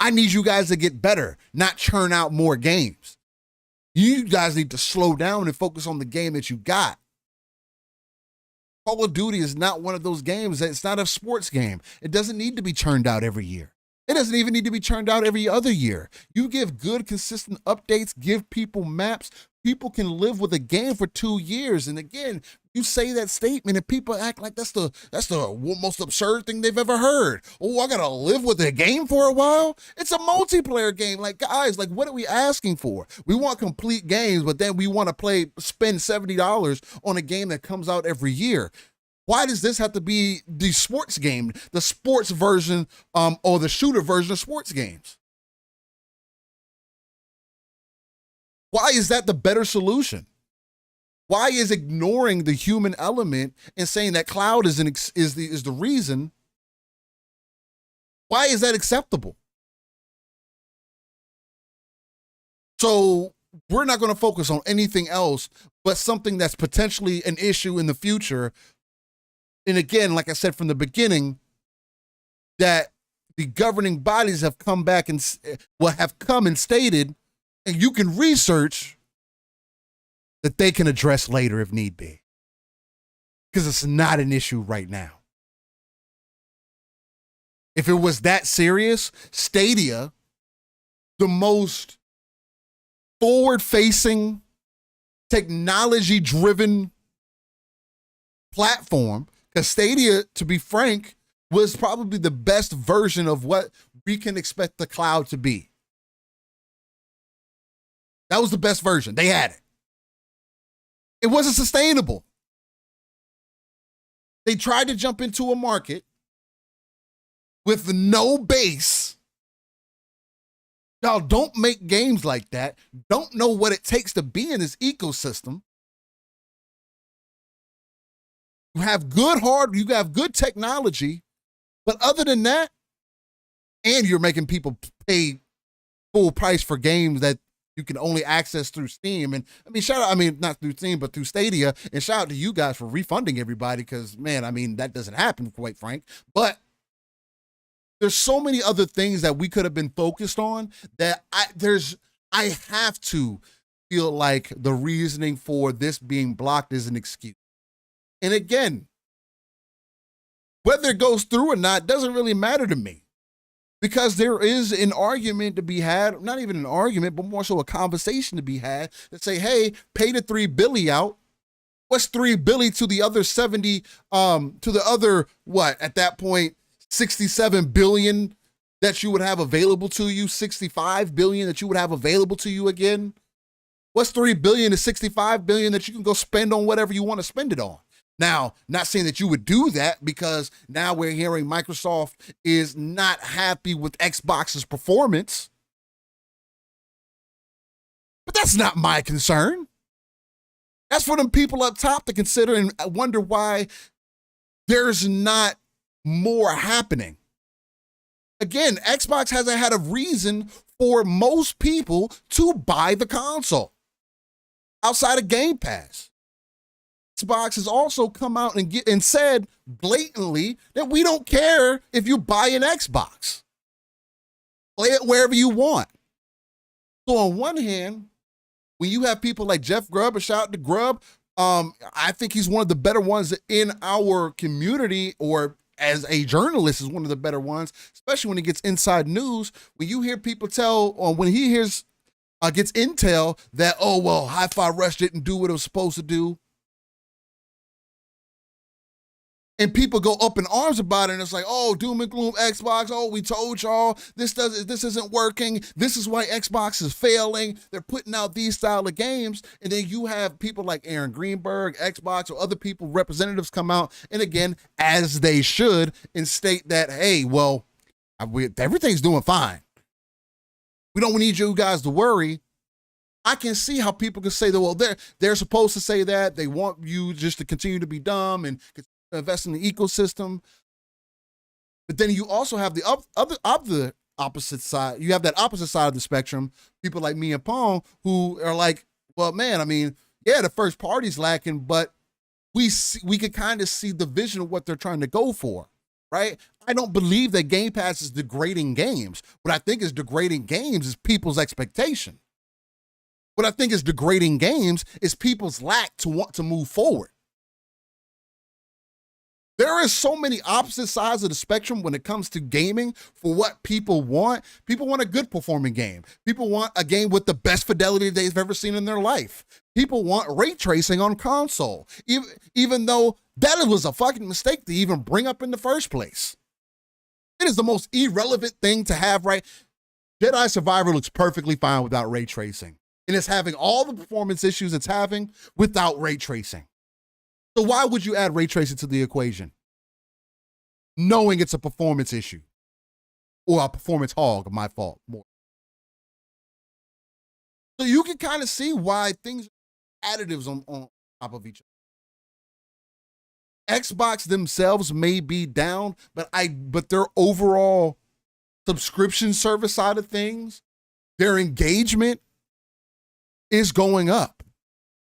I need you guys to get better, not churn out more games. You guys need to slow down and focus on the game that you got. Call of Duty is not one of those games. It's not a sports game. It doesn't need to be churned out every year. It doesn't even need to be churned out every other year. You give good, consistent updates, give people maps. People can live with a game for 2 years. And again, you say that statement and people act like that's the most absurd thing they've ever heard. Oh, I gotta live with a game for a while? It's a multiplayer game. Like, guys, what are we asking for? We want complete games, but then we want to spend $70 on a game that comes out every year. Why does this have to be the sports game, the sports version, or the shooter version of sports games? Why is that the better solution? Why is ignoring the human element and saying that cloud is the reason? Why is that acceptable? So we're not going to focus on anything else but something that's potentially an issue in the future. And again, like I said from the beginning, that the governing bodies have come back and have come and stated, and you can research, that they can address later if need be, because it's not an issue right now. If it was that serious, Stadia, the most forward-facing, technology-driven platform, because Stadia, to be frank, was probably the best version of what we can expect the cloud to be. That was the best version. They had it. It wasn't sustainable. They tried to jump into a market with no base. Y'all don't make games like that. Don't know what it takes to be in this ecosystem. You have you have good technology, but other than that, and you're making people pay full price for games that you can only access through Steam. And not through Steam, but through Stadia. And shout out to you guys for refunding everybody, because, man, that doesn't happen, quite frank. But there's so many other things that we could have been focused on that I have to feel like the reasoning for this being blocked is an excuse. And again, whether it goes through or not doesn't really matter to me, because there is an argument to be had, not even an argument, but more so a conversation to be had that say, hey, pay the $3 billion out. What's $3 billion to the other 70, to the other, what, at that point, 67 billion that you would have available to you, 65 billion that you would have available to you again? What's $3 billion to 65 billion that you can go spend on whatever you want to spend it on? Now, not saying that you would do that, because now we're hearing Microsoft is not happy with Xbox's performance. But that's not my concern. That's for them people up top to consider and wonder why there's not more happening. Again, Xbox hasn't had a reason for most people to buy the console outside of Game Pass. Xbox has also come out and said blatantly that we don't care if you buy an Xbox. Play it wherever you want. So on one hand, when you have people like Jeff Grubb, a shout out to Grubb, I think he's one of the better ones in our community, or as a journalist is one of the better ones, especially when he gets inside news. When you hear people tell, or when he hears, gets intel that, oh, well, Hi-Fi Rush didn't do what it was supposed to do, and people go up in arms about it, and it's like, oh, doom and gloom Xbox, oh, we told y'all this isn't working, this is why Xbox is failing, they're putting out these style of games. And then you have people like Aaron Greenberg, Xbox, or other people, representatives, come out, and again, as they should, and state that, hey, well, everything's doing fine, we don't need you guys to worry. I can see how people can say that, well, they're supposed to say that, they want you just to continue to be dumb and invest in the ecosystem. But then you also have the opposite side. You have that opposite side of the spectrum, people like me and Pong, who are like, well, man, I mean, yeah, the first party's lacking, but we can kind of see the vision of what they're trying to go for, right? I don't believe that Game Pass is degrading games. What I think is degrading games is people's expectation. What I think is degrading games is people's lack to want to move forward. There are so many opposite sides of the spectrum when it comes to gaming for what people want. People want a good performing game. People want a game with the best fidelity they've ever seen in their life. People want ray tracing on console, even though that was a fucking mistake to even bring up in the first place. It is the most irrelevant thing to have, right? Jedi Survivor looks perfectly fine without ray tracing, and it's having all the performance issues it's having without ray tracing. So why would you add ray tracing to the equation, knowing it's a performance issue or a performance hog? My fault more. So you can kind of see why things are additives on top of each other. Xbox themselves may be down, but their overall subscription service side of things, their engagement is going up.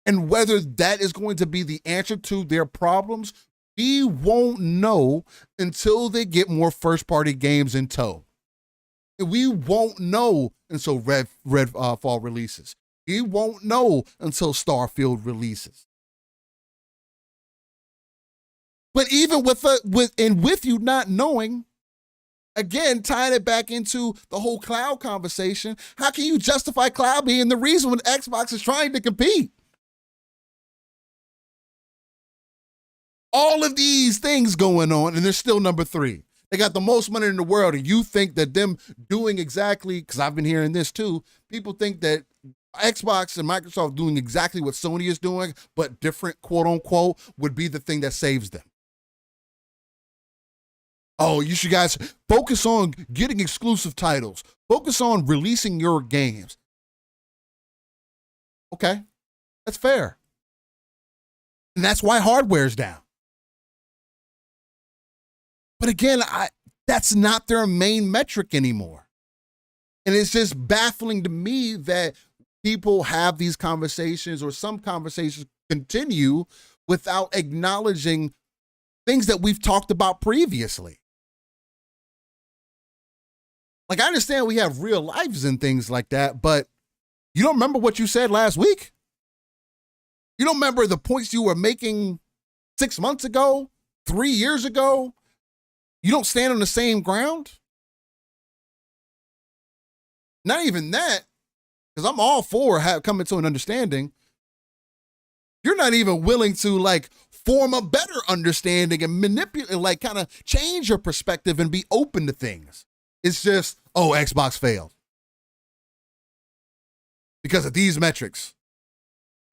And whether that is going to be the answer to their problems, we won't know until they get more first-party games in tow. And we won't know until Redfall releases. We won't know until Starfield releases. But even with you not knowing, again, tying it back into the whole cloud conversation, how can you justify cloud being the reason when Xbox is trying to compete? All of these things going on, and they're still number 3. They got the most money in the world, and you think that them doing exactly, because I've been hearing this too, people think that Xbox and Microsoft doing exactly what Sony is doing, but different, quote unquote, would be the thing that saves them. Oh, you should guys focus on getting exclusive titles. Focus on releasing your games. Okay, that's fair. And that's why hardware's down. But again, that's not their main metric anymore. And it's just baffling to me that people have these conversations, or some conversations continue without acknowledging things that we've talked about previously. Like, I understand we have real lives and things like that, but You don't remember what you said last week? You don't remember the points you were making 6 months ago, 3 years ago? You don't stand on the same ground? Not even that, because I'm all for coming to an understanding. You're not even willing to like form a better understanding and manipulate, like kind of change your perspective and be open to things. It's just, oh, Xbox failed because of these metrics.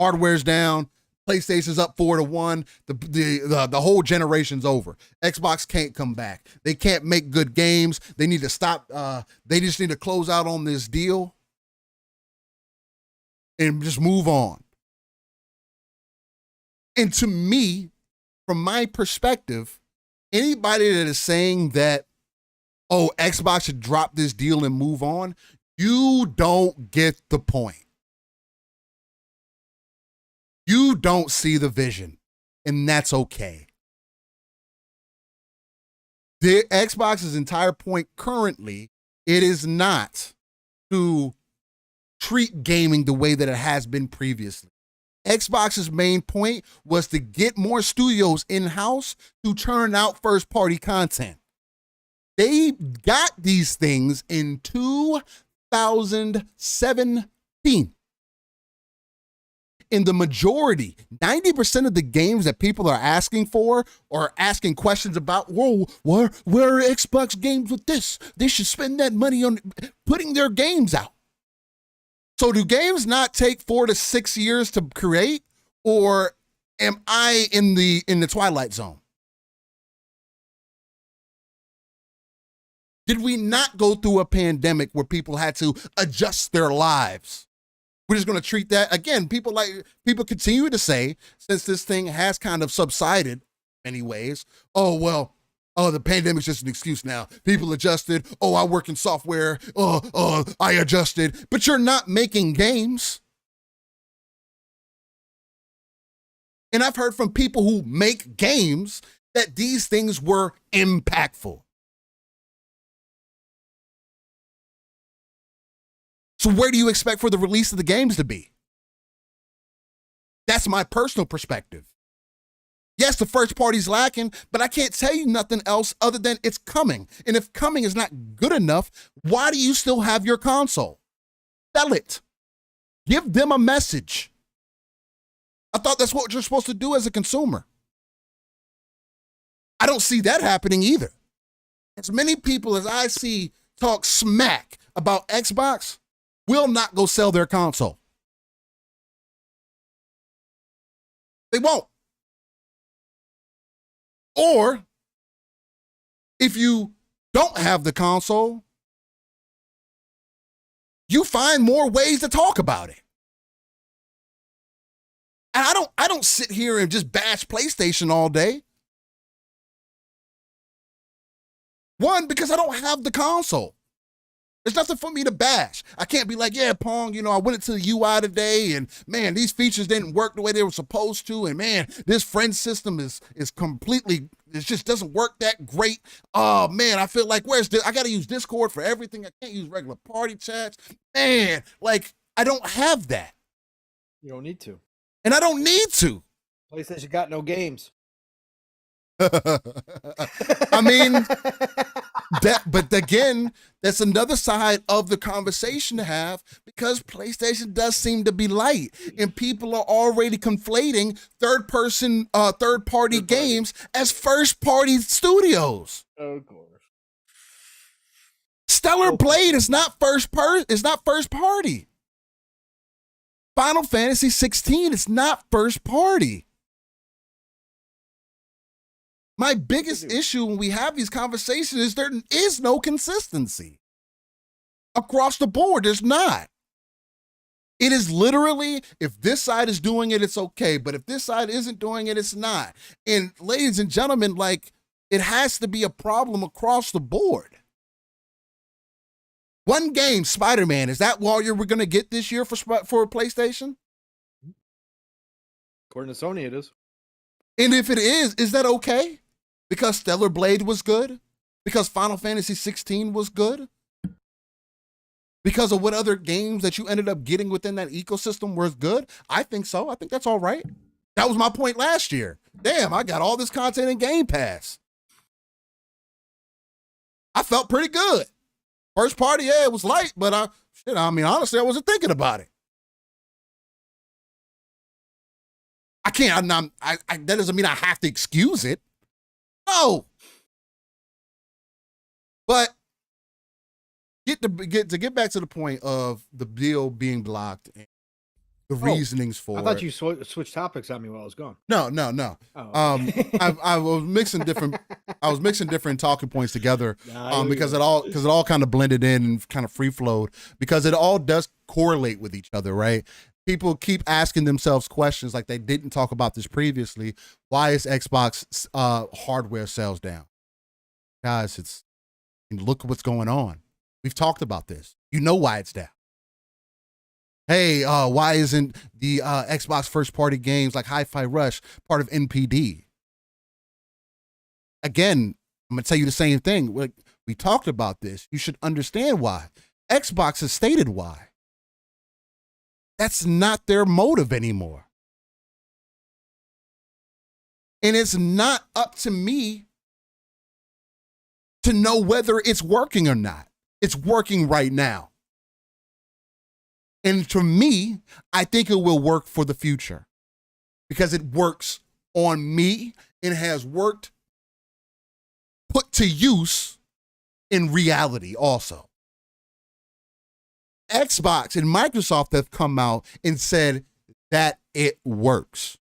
Hardware's down. PlayStation's up 4-1. The whole generation's over. Xbox can't come back. They can't make good games. They need to stop. They just need to close out on this deal and just move on. And to me, from my perspective, anybody that is saying that, oh, Xbox should drop this deal and move on, you don't get the point. You don't see the vision, and that's okay. The Xbox's entire point currently, it is not to treat gaming the way that it has been previously. Xbox's main point was to get more studios in-house to churn out first-party content. They got these things in 2017. In the majority, 90% of the games that people are asking for or asking questions about, whoa, where are Xbox games with this? They should spend that money on putting their games out. So do games not take 4 to 6 years to create, or am I in the twilight zone? Did we not go through a pandemic where people had to adjust their lives? We're just going to treat that again. People continue to say, since this thing has kind of subsided in many ways, oh, well, oh, the pandemic's just an excuse now. People adjusted. Oh, I work in software. Oh, I adjusted. But you're not making games. And I've heard from people who make games that these things were impactful. So where do you expect for the release of the games to be? That's my personal perspective. Yes, the first party's lacking, but I can't tell you nothing else other than it's coming. And if coming is not good enough, why do you still have your console? Sell it. Give them a message. I thought that's what you're supposed to do as a consumer. I don't see that happening either. As many people as I see talk smack about Xbox will not go sell their console. They won't. Or if you don't have the console, you find more ways to talk about it. And I don't sit here and just bash PlayStation all day. One, because I don't have the console. There's nothing for me to bash. I can't be like, yeah, Pong, I went into the UI today and man, these features didn't work the way they were supposed to. And man, this friend system is completely, it just doesn't work that great. Oh man, I feel like I got to use Discord for everything. I can't use regular party chats. Man, like I don't have that. You don't need to. And I don't need to. PlayStation got no games. I mean, but again, that's another side of the conversation to have because PlayStation does seem to be light and people are already conflating third-party games as first-party studios. Oh, of course. Stellar Blade is not first party. Final Fantasy 16 is not first party. My biggest issue when we have these conversations is there is no consistency. Across the board, there's not. It is literally, if this side is doing it, it's okay. But if this side isn't doing it, it's not. And ladies and gentlemen, like, it has to be a problem across the board. One game, Spider-Man, is that all we're going to get this year for PlayStation? According to Sony, it is. And if it is that okay? Because Stellar Blade was good? Because Final Fantasy 16 was good? because of what other games that you ended up getting within that ecosystem was good? I think so. I think that's all right. That was my point last year. Damn, I got all this content in Game Pass. I felt pretty good. First party, yeah, it was light, but I mean, honestly, I wasn't thinking about it. I can't, that doesn't mean I have to excuse it. No. But get back to the point of the deal being blocked and the reasonings for it. I thought you switched topics on me while I was gone. No. Oh, okay. I was mixing different talking points together because it all kind of blended in and kind of free flowed because it all does correlate with each other, right? People keep asking themselves questions like they didn't talk about this previously. Why is Xbox hardware sales down? Guys, look at what's going on. We've talked about this. You know why it's down. Hey, why isn't the Xbox first-party games like Hi-Fi Rush part of NPD? Again, I'm going to tell you the same thing. We talked about this. You should understand why. Xbox has stated why. That's not their motive anymore. And it's not up to me to know whether it's working or not. It's working right now. And to me, I think it will work for the future because it works on me and has worked put to use in reality also. Xbox and Microsoft have come out and said that it works.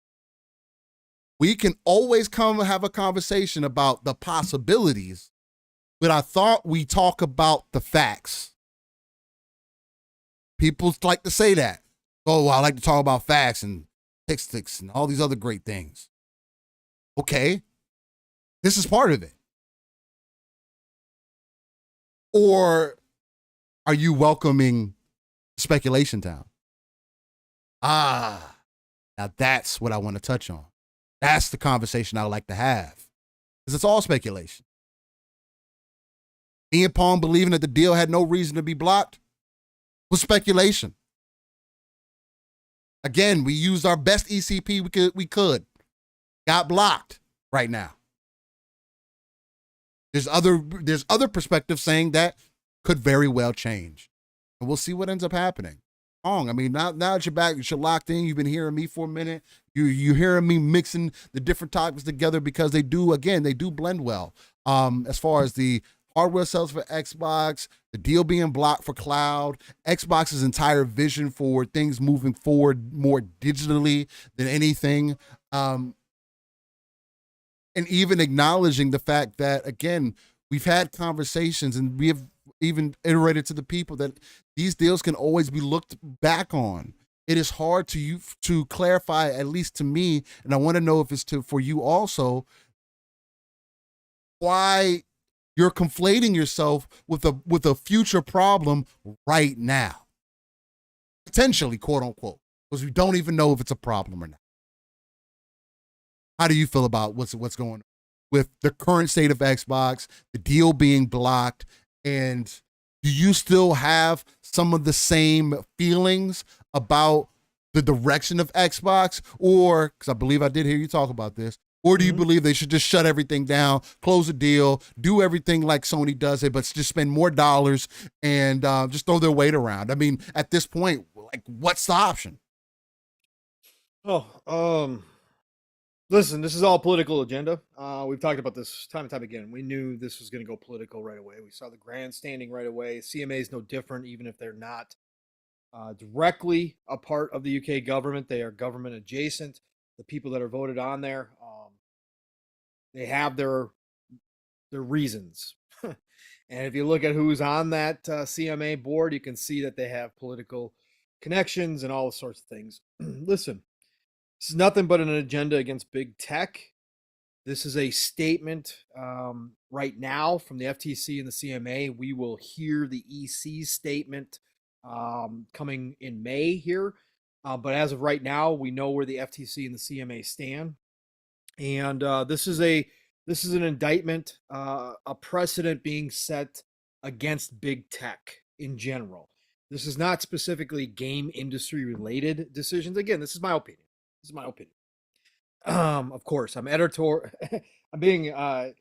We can always come and have a conversation about the possibilities, but I thought we talk about the facts. People like to say that. Oh, I like to talk about facts and statistics and all these other great things. Okay, this is part of it. Or are you welcoming speculation town? Now that's what I want to touch on. That's the conversation I would like to have. Because it's all speculation. Me and Pong believing that the deal had no reason to be blocked was speculation. Again, we used our best ECP we could. Got blocked right now. There's other perspectives saying that could very well change. And we'll see what ends up happening. Pong, I mean, now that you're back, you're locked in, you've been hearing me for a minute. You're hearing me mixing the different topics together because they do blend well. As far as the hardware sales for Xbox, the deal being blocked for cloud, Xbox's entire vision for things moving forward more digitally than anything. And even acknowledging the fact that, again, we've had conversations and we have even iterated to the people that these deals can always be looked back on. It is hard to clarify, at least to me, and I want to know if it's for you also, why you're conflating yourself with a future problem right now. Potentially, quote unquote, because we don't even know if it's a problem or not. How do you feel about what's going on with the current state of Xbox, the deal being blocked, and do you still have some of the same feelings about the direction of Xbox? Or, because I believe I did hear you talk about this, or do you believe they should just shut everything down, close the deal, do everything like Sony does it, but just spend more dollars and just throw their weight around? I mean, at this point, like, what's the option? Listen, this is all political agenda. We've talked about this time and time again. We knew this was going to go political right away. We saw the grandstanding right away. CMA is no different, even if they're not directly a part of the UK government. They are government adjacent. The people that are voted on there, they have their reasons. And if you look at who's on that CMA board, you can see that they have political connections and all sorts of things. Listen. This is nothing but an agenda against big tech. This is a statement right now from the FTC and the CMA. We will hear the EC's statement coming in May here. But as of right now, we know where the FTC and the CMA stand. And this is an indictment, a precedent being set against big tech in general. This is not specifically game industry related decisions. Again, this is my opinion. Of course, I'm editor. I'm being. I'm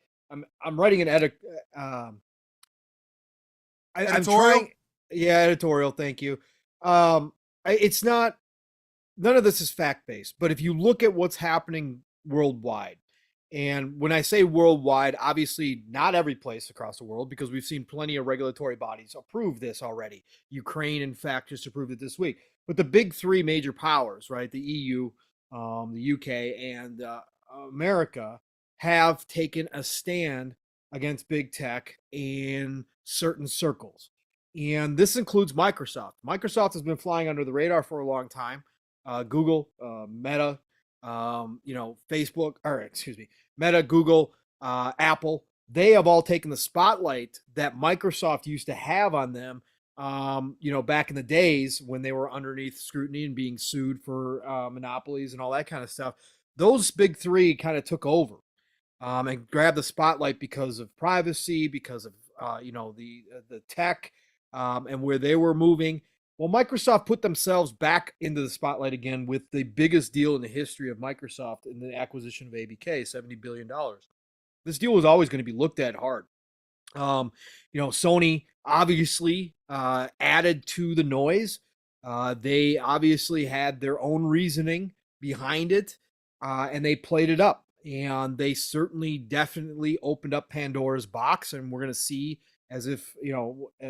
writing an edit. I'm Editorial? trying. Yeah, editorial. Thank you. It's not. None of this is fact based. But if you look at what's happening worldwide, and when I say worldwide, obviously not every place across the world, because we've seen plenty of regulatory bodies approve this already. Ukraine, in fact, just approved it this week. But the big three major powers, right? The EU, the UK, and America have taken a stand against big tech in certain circles. And this includes Microsoft. Microsoft has been flying under the radar for a long time. Google, Meta, Facebook, or excuse me, Meta, Google, Apple, they have all taken the spotlight that Microsoft used to have on them, back in the days when they were underneath scrutiny and being sued for monopolies and all that kind of stuff. Those big three kind of took over and grabbed the spotlight because of privacy, because of the tech and where they were moving. Well, Microsoft put themselves back into the spotlight again with the biggest deal in the history of Microsoft in the acquisition of ABK, $70 billion. This deal was always going to be looked at hard. Sony obviously added to the noise. They obviously had their own reasoning behind it, and they played it up. And they certainly, definitely opened up Pandora's box, and we're going to see, as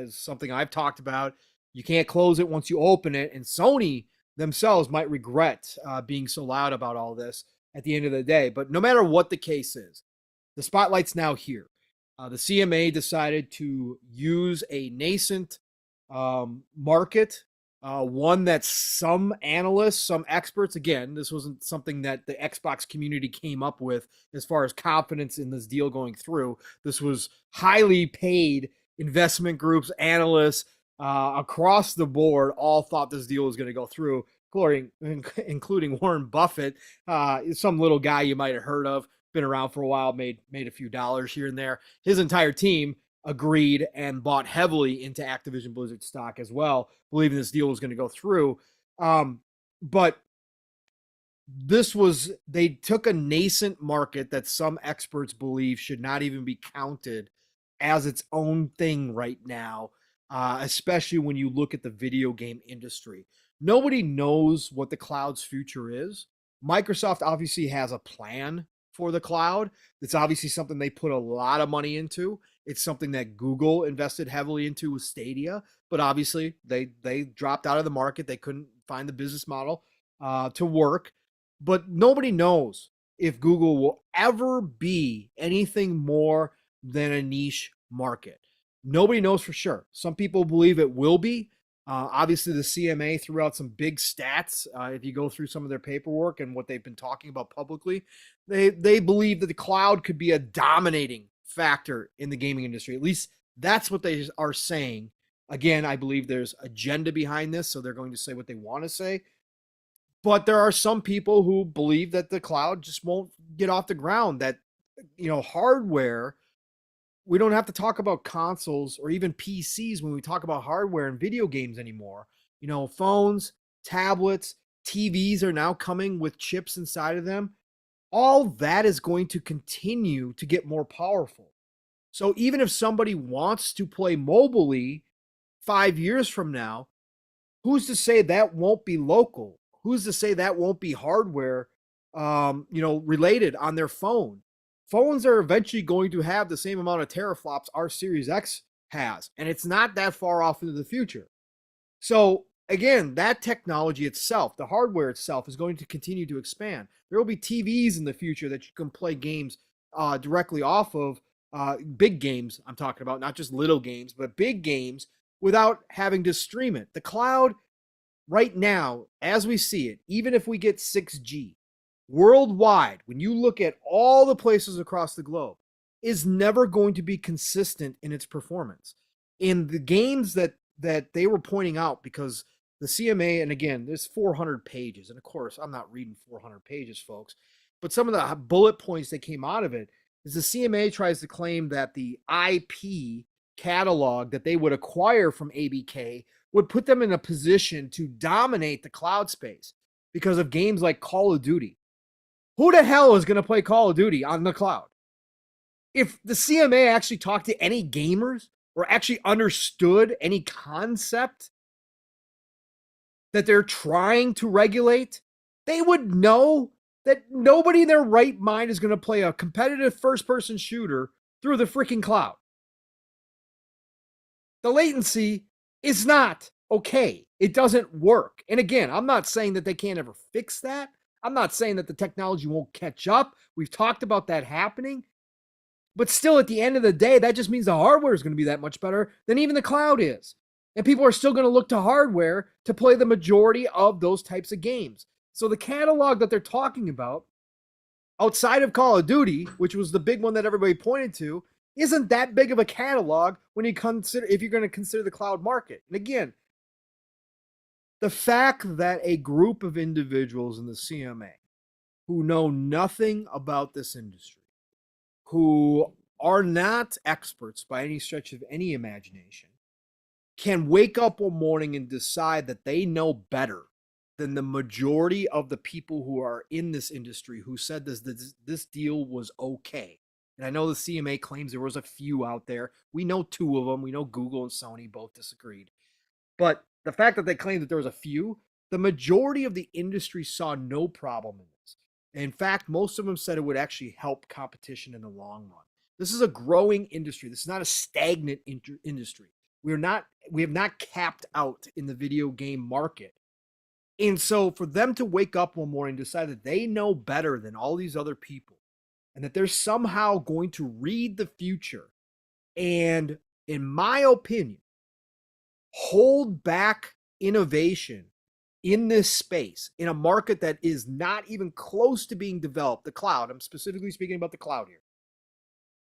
something I've talked about, you can't close it once you open it. And Sony themselves might regret being so loud about all this at the end of the day. But no matter what the case is, the spotlight's now here. The CMA decided to use a nascent market, one that some analysts, some experts, again, this wasn't something that the Xbox community came up with as far as confidence in this deal going through. This was highly paid investment groups, analysts, across the board, all thought this deal was going to go through, including Warren Buffett, some little guy you might have heard of, been around for a while, made a few dollars here and there. His entire team agreed and bought heavily into Activision Blizzard stock as well, believing this deal was going to go through. But they took a nascent market that some experts believe should not even be counted as its own thing right now, especially when you look at the video game industry. Nobody knows what the cloud's future is. Microsoft obviously has a plan for the cloud. It's obviously something they put a lot of money into. It's something that Google invested heavily into with Stadia, but obviously they dropped out of the market. They couldn't find the business model to work. But nobody knows if Google will ever be anything more than a niche market. Nobody knows for sure. Some people believe it will be. Obviously, the CMA threw out some big stats. If you go through some of their paperwork and what they've been talking about publicly, they believe that the cloud could be a dominating factor in the gaming industry. At least that's what they are saying. Again, I believe there's agenda behind this, so they're going to say what they want to say. But there are some people who believe that the cloud just won't get off the ground, that hardware, we don't have to talk about consoles or even PCs when we talk about hardware and video games anymore. Phones, tablets, TVs are now coming with chips inside of them. All that is going to continue to get more powerful. So even if somebody wants to play mobilely 5 years from now, who's to say that won't be local? Who's to say that won't be hardware, related on their phone? Phones are eventually going to have the same amount of teraflops our Series X has, and it's not that far off into the future. So again, that technology itself, the hardware itself, is going to continue to expand. There will be TVs in the future that you can play games directly off of, big games I'm talking about, not just little games, but big games, without having to stream it. The cloud right now, as we see it, even if we get 6G, worldwide, when you look at all the places across the globe, is never going to be consistent in its performance. In the games that they were pointing out, because the CMA, and again, there's 400 pages, and of course, I'm not reading 400 pages, folks, but some of the bullet points that came out of it is the CMA tries to claim that the IP catalog that they would acquire from ABK would put them in a position to dominate the cloud space because of games like Call of Duty. Who the hell is going to play Call of Duty on the cloud? If the CMA actually talked to any gamers or actually understood any concept that they're trying to regulate, they would know that nobody in their right mind is going to play a competitive first-person shooter through the freaking cloud. The latency is not okay. It doesn't work. And again, I'm not saying that they can't ever fix that. I'm not saying that the technology won't catch up. We've talked about that happening. But still, at the end of the day, that just means the hardware is going to be that much better than even the cloud is. And people are still going to look to hardware to play the majority of those types of games. So the catalog that they're talking about, outside of Call of Duty, which was the big one that everybody pointed to, isn't that big of a catalog when you consider, if you're going to consider the cloud market. And again, the fact that a group of individuals in the CMA who know nothing about this industry, who are not experts by any stretch of any imagination, can wake up one morning and decide that they know better than the majority of the people who are in this industry who said this deal was okay. And I know the CMA claims there was a few out there. We know two of them. We know Google and Sony both disagreed. But the fact that they claimed that there was a few, the majority of the industry saw no problem in this. In fact, most of them said it would actually help competition in the long run. This is a growing industry. This is not a stagnant industry. We have not capped out in the video game market. And so for them to wake up one morning and decide that they know better than all these other people and that they're somehow going to read the future and, in my opinion, hold back innovation in this space, in a market that is not even close to being developed, the cloud, I'm specifically speaking about the cloud here.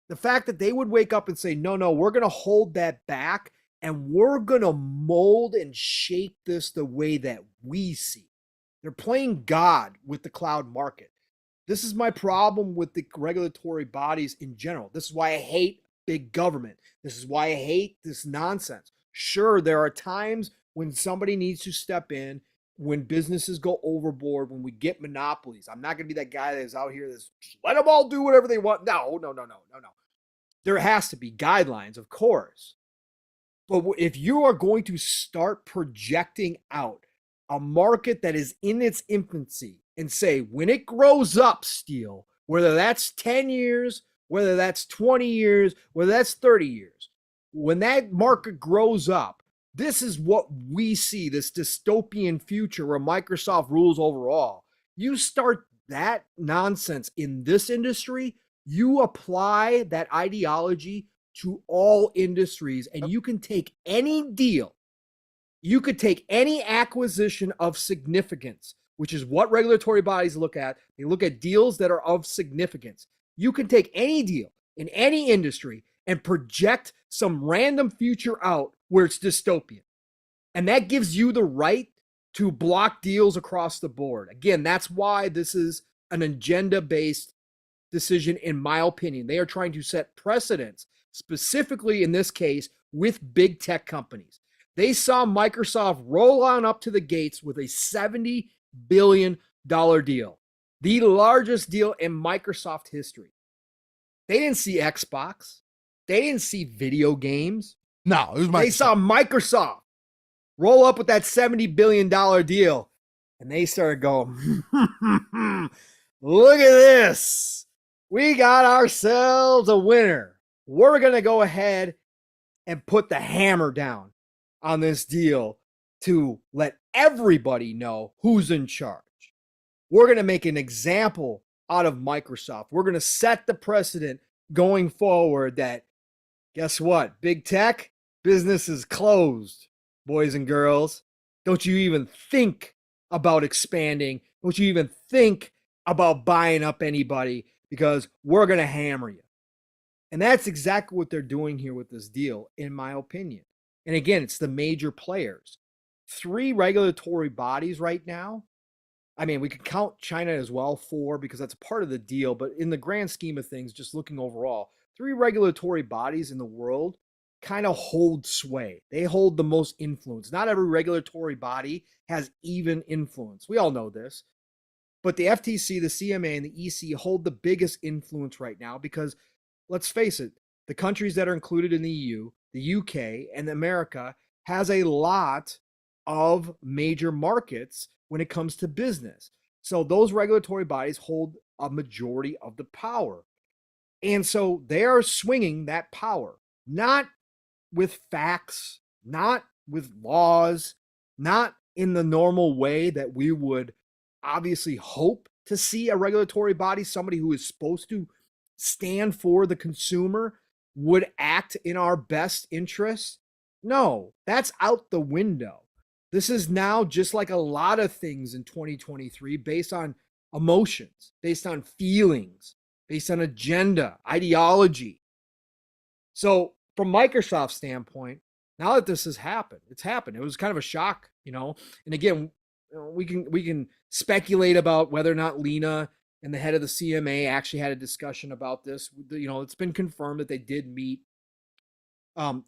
The fact that they would wake up and say, no, we're going to hold that back and we're going to mold and shape this the way that we see. They're playing God with the cloud market. This is my problem with the regulatory bodies in general. This is why I hate big government. This is why I hate this nonsense. Sure, there are times when somebody needs to step in, when businesses go overboard, when we get monopolies. I'm not going to be that guy that is out here that's let them all do whatever they want. No. There has to be guidelines, of course. But if you are going to start projecting out a market that is in its infancy and say, when it grows up, Steel, whether that's 10 years, whether that's 20 years, whether that's 30 years, when that market grows up, this is what we see, this dystopian future where Microsoft rules overall. You start that nonsense in this industry, you apply that ideology to all industries, and you can take any deal. You could take any acquisition of significance, which is what regulatory bodies look at. They look at deals that are of significance. You can take any deal in any industry and project some random future out where it's dystopian. And that gives you the right to block deals across the board. Again, that's why this is an agenda-based decision, in my opinion. They are trying to set precedents, specifically in this case, with big tech companies. They saw Microsoft roll on up to the gates with a $70 billion deal, the largest deal in Microsoft history. They didn't see Xbox. They didn't see video games. No, it was Microsoft. They saw Microsoft roll up with that $70 billion deal, and they started going, look at this. We got ourselves a winner. We're going to go ahead and put the hammer down on this deal to let everybody know who's in charge. We're going to make an example out of Microsoft. We're going to set the precedent going forward that, guess what? Big tech, business is closed, boys and girls. Don't you even think about expanding. Don't you even think about buying up anybody, because we're going to hammer you. And that's exactly what they're doing here with this deal, in my opinion. And again, it's the major players. 3 regulatory bodies right now. I mean, we could count China as well, 4, because that's part of the deal. But in the grand scheme of things, just looking overall, 3 regulatory bodies in the world kind of hold sway. They hold the most influence. Not every regulatory body has even influence. We all know this. But the FTC, the CMA, and the EC hold the biggest influence right now because, let's face it, the countries that are included in the EU, the UK, and America has a lot of major markets when it comes to business. So those regulatory bodies hold a majority of the power. And so they are swinging that power, not with facts, not with laws, not in the normal way that we would obviously hope to see a regulatory body, somebody who is supposed to stand for the consumer, would act in our best interest. No, that's out the window. This is now just like a lot of things in 2023 based on emotions, based on feelings, based on agenda, ideology. So from Microsoft's standpoint, now that this has happened, it's happened. It was kind of a shock, And again, we can speculate about whether or not Lena and the head of the CMA actually had a discussion about this. It's been confirmed that they did meet.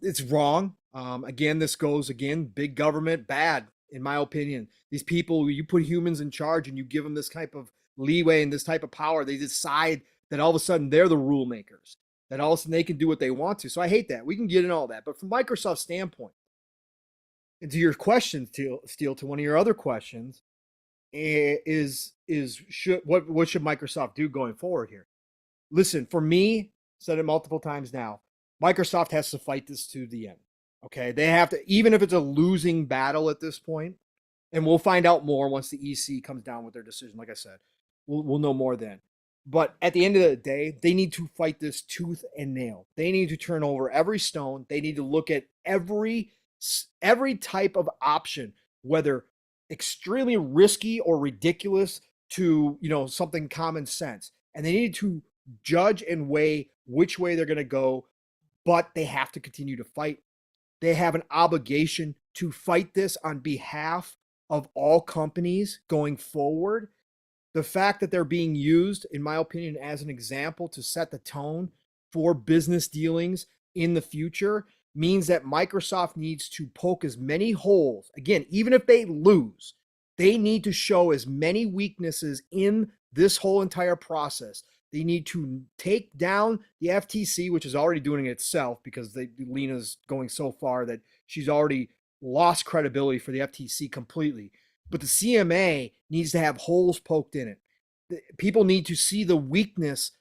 It's wrong. Again, this goes big government, bad, in my opinion. These people, you put humans in charge and you give them this type of leeway and this type of power, they decide that all of a sudden they're the rule makers, that all of a sudden they can do what they want to. So I hate that. We can get in all that. But from Microsoft's standpoint, and to your question, Steele, to one of your other questions, what should Microsoft do going forward here? Listen, for me, said it multiple times now, Microsoft has to fight this to the end. Okay, they have to, even if it's a losing battle at this point, and we'll find out more once the EC comes down with their decision. Like I said, we'll know more then. But at the end of the day, they need to fight this tooth and nail. They need to turn over every stone. They need to look at every type of option, whether extremely risky or ridiculous to, something common sense. And they need to judge and weigh which way they're going to go, but they have to continue to fight. They have an obligation to fight this on behalf of all companies going forward. The fact that they're being used, in my opinion, as an example to set the tone for business dealings in the future means that Microsoft needs to poke as many holes. Again, even if they lose, they need to show as many weaknesses in this whole entire process. They need to take down the FTC, which is already doing it itself because Lena's going so far that she's already lost credibility for the FTC completely. But the CMA needs to have holes poked in it. People need to see the weakness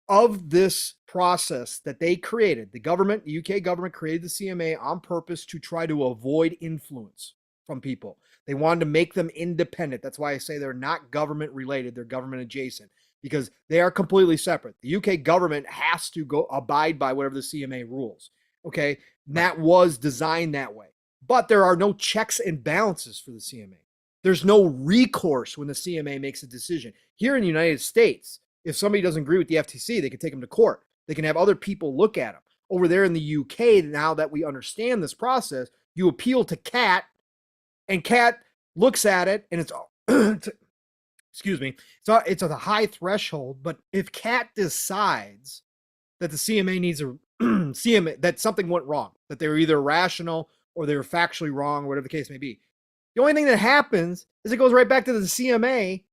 of this process that they created. The UK government created the CMA on purpose to try to avoid influence from people. They wanted to make them independent. That's why I say they're not government related. They're government adjacent because they are completely separate. The UK government has to go abide by whatever the CMA rules. Okay. And that was designed that way, but there are no checks and balances for the CMA. There's no recourse when the CMA makes a decision. Here in the United States, if somebody doesn't agree with the FTC, they can take them to court. They can have other people look at them. Over there in the UK, now that we understand this process, you appeal to CAT, and CAT looks at it, and it's excuse me, it's a high threshold. But if CAT decides that the CMA needs a CMA, that something went wrong, that they were either irrational or they were factually wrong, or whatever the case may be, the only thing that happens is it goes right back to the CMA,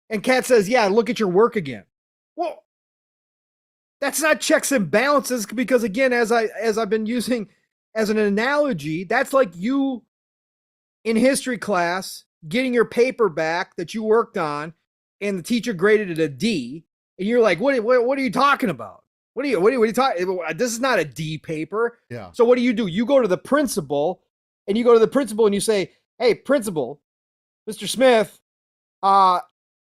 and CAT says, yeah, look at your work again. Well, that's not checks and balances because, again, as I've been using as an analogy, that's like you in history class getting your paper back that you worked on and the teacher graded it a D, and you're like, what are you talking about? What are you talking? This is not a D paper. Yeah. So what do? You go to the principal, and you say, hey, principal, Mr. Smith,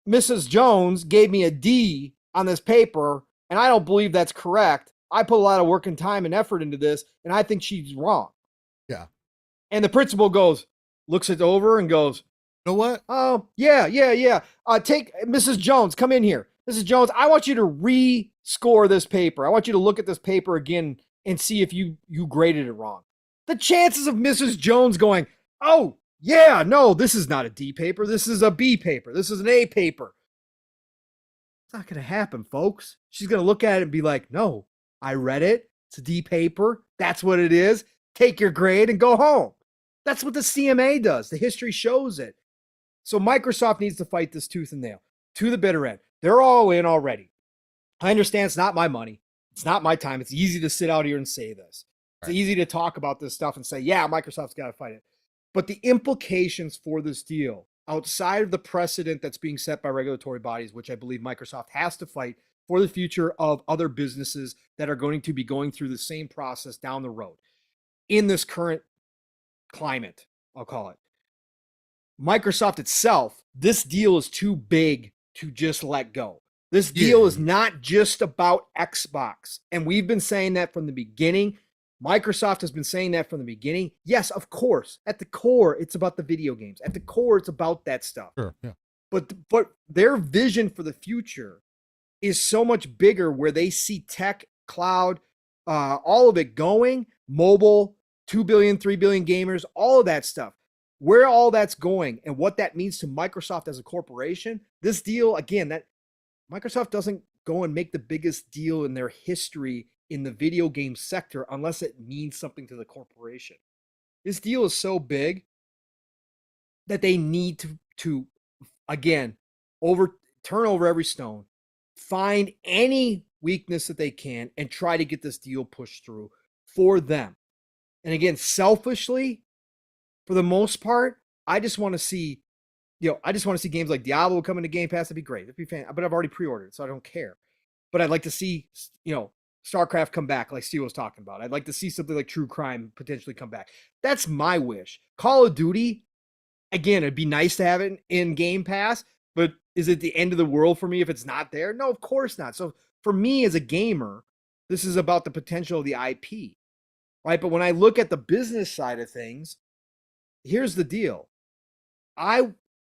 Mrs. Jones gave me a D on this paper, and I don't believe that's correct. I put a lot of work and time and effort into this, and I think she's wrong. Yeah. And the principal looks it over and goes, you know what? Oh, yeah. Take Mrs. Jones, come in here. Mrs. Jones, I want you to re-score this paper. I want you to look at this paper again and see if you graded it wrong. The chances of Mrs. Jones going, oh, yeah, no, this is not a D paper. This is a B paper. This is an A paper. It's not going to happen, folks. She's going to look at it and be like, no, I read it. It's a D paper. That's what it is. Take your grade and go home. That's what the CMA does. The history shows it. So Microsoft needs to fight this tooth and nail to the bitter end. They're all in already. I understand it's not my money. It's not my time. It's easy to sit out here and say this. It's easy to talk about this stuff and say, yeah, Microsoft's got to fight it. But the implications for this deal, outside of the precedent that's being set by regulatory bodies, which I believe Microsoft has to fight for the future of other businesses that are going to be going through the same process down the road in this current climate, I'll call it. Microsoft itself, this deal is too big to just let go. This deal is not just about Xbox. And we've been saying that from the beginning. Microsoft has been saying that from the beginning. Yes, of course. At the core, it's about the video games. At the core, it's about that stuff. Sure, yeah. But their vision for the future is so much bigger, where they see tech, cloud, all of it going, mobile, 2 billion, 3 billion gamers, all of that stuff. Where all that's going and what that means to Microsoft as a corporation, this deal, again, that Microsoft doesn't go and make the biggest deal in their history in the video game sector unless it means something to the corporation. This deal is so big that they need to again, turn over every stone, find any weakness that they can, and try to get this deal pushed through for them. And again, selfishly, for the most part, I just want to see, games like Diablo coming to Game Pass. That'd be great. That'd be fantastic. But I've already pre-ordered, so I don't care. But I'd like to see, StarCraft come back, like Steve was talking about. I'd like to see something like True Crime potentially come back. That's my wish. Call of Duty, again, it'd be nice to have it in Game Pass, but is it the end of the world for me if it's not there? No, of course not. So for me as a gamer, this is about the potential of the IP, right? But when I look at the business side of things, here's the deal.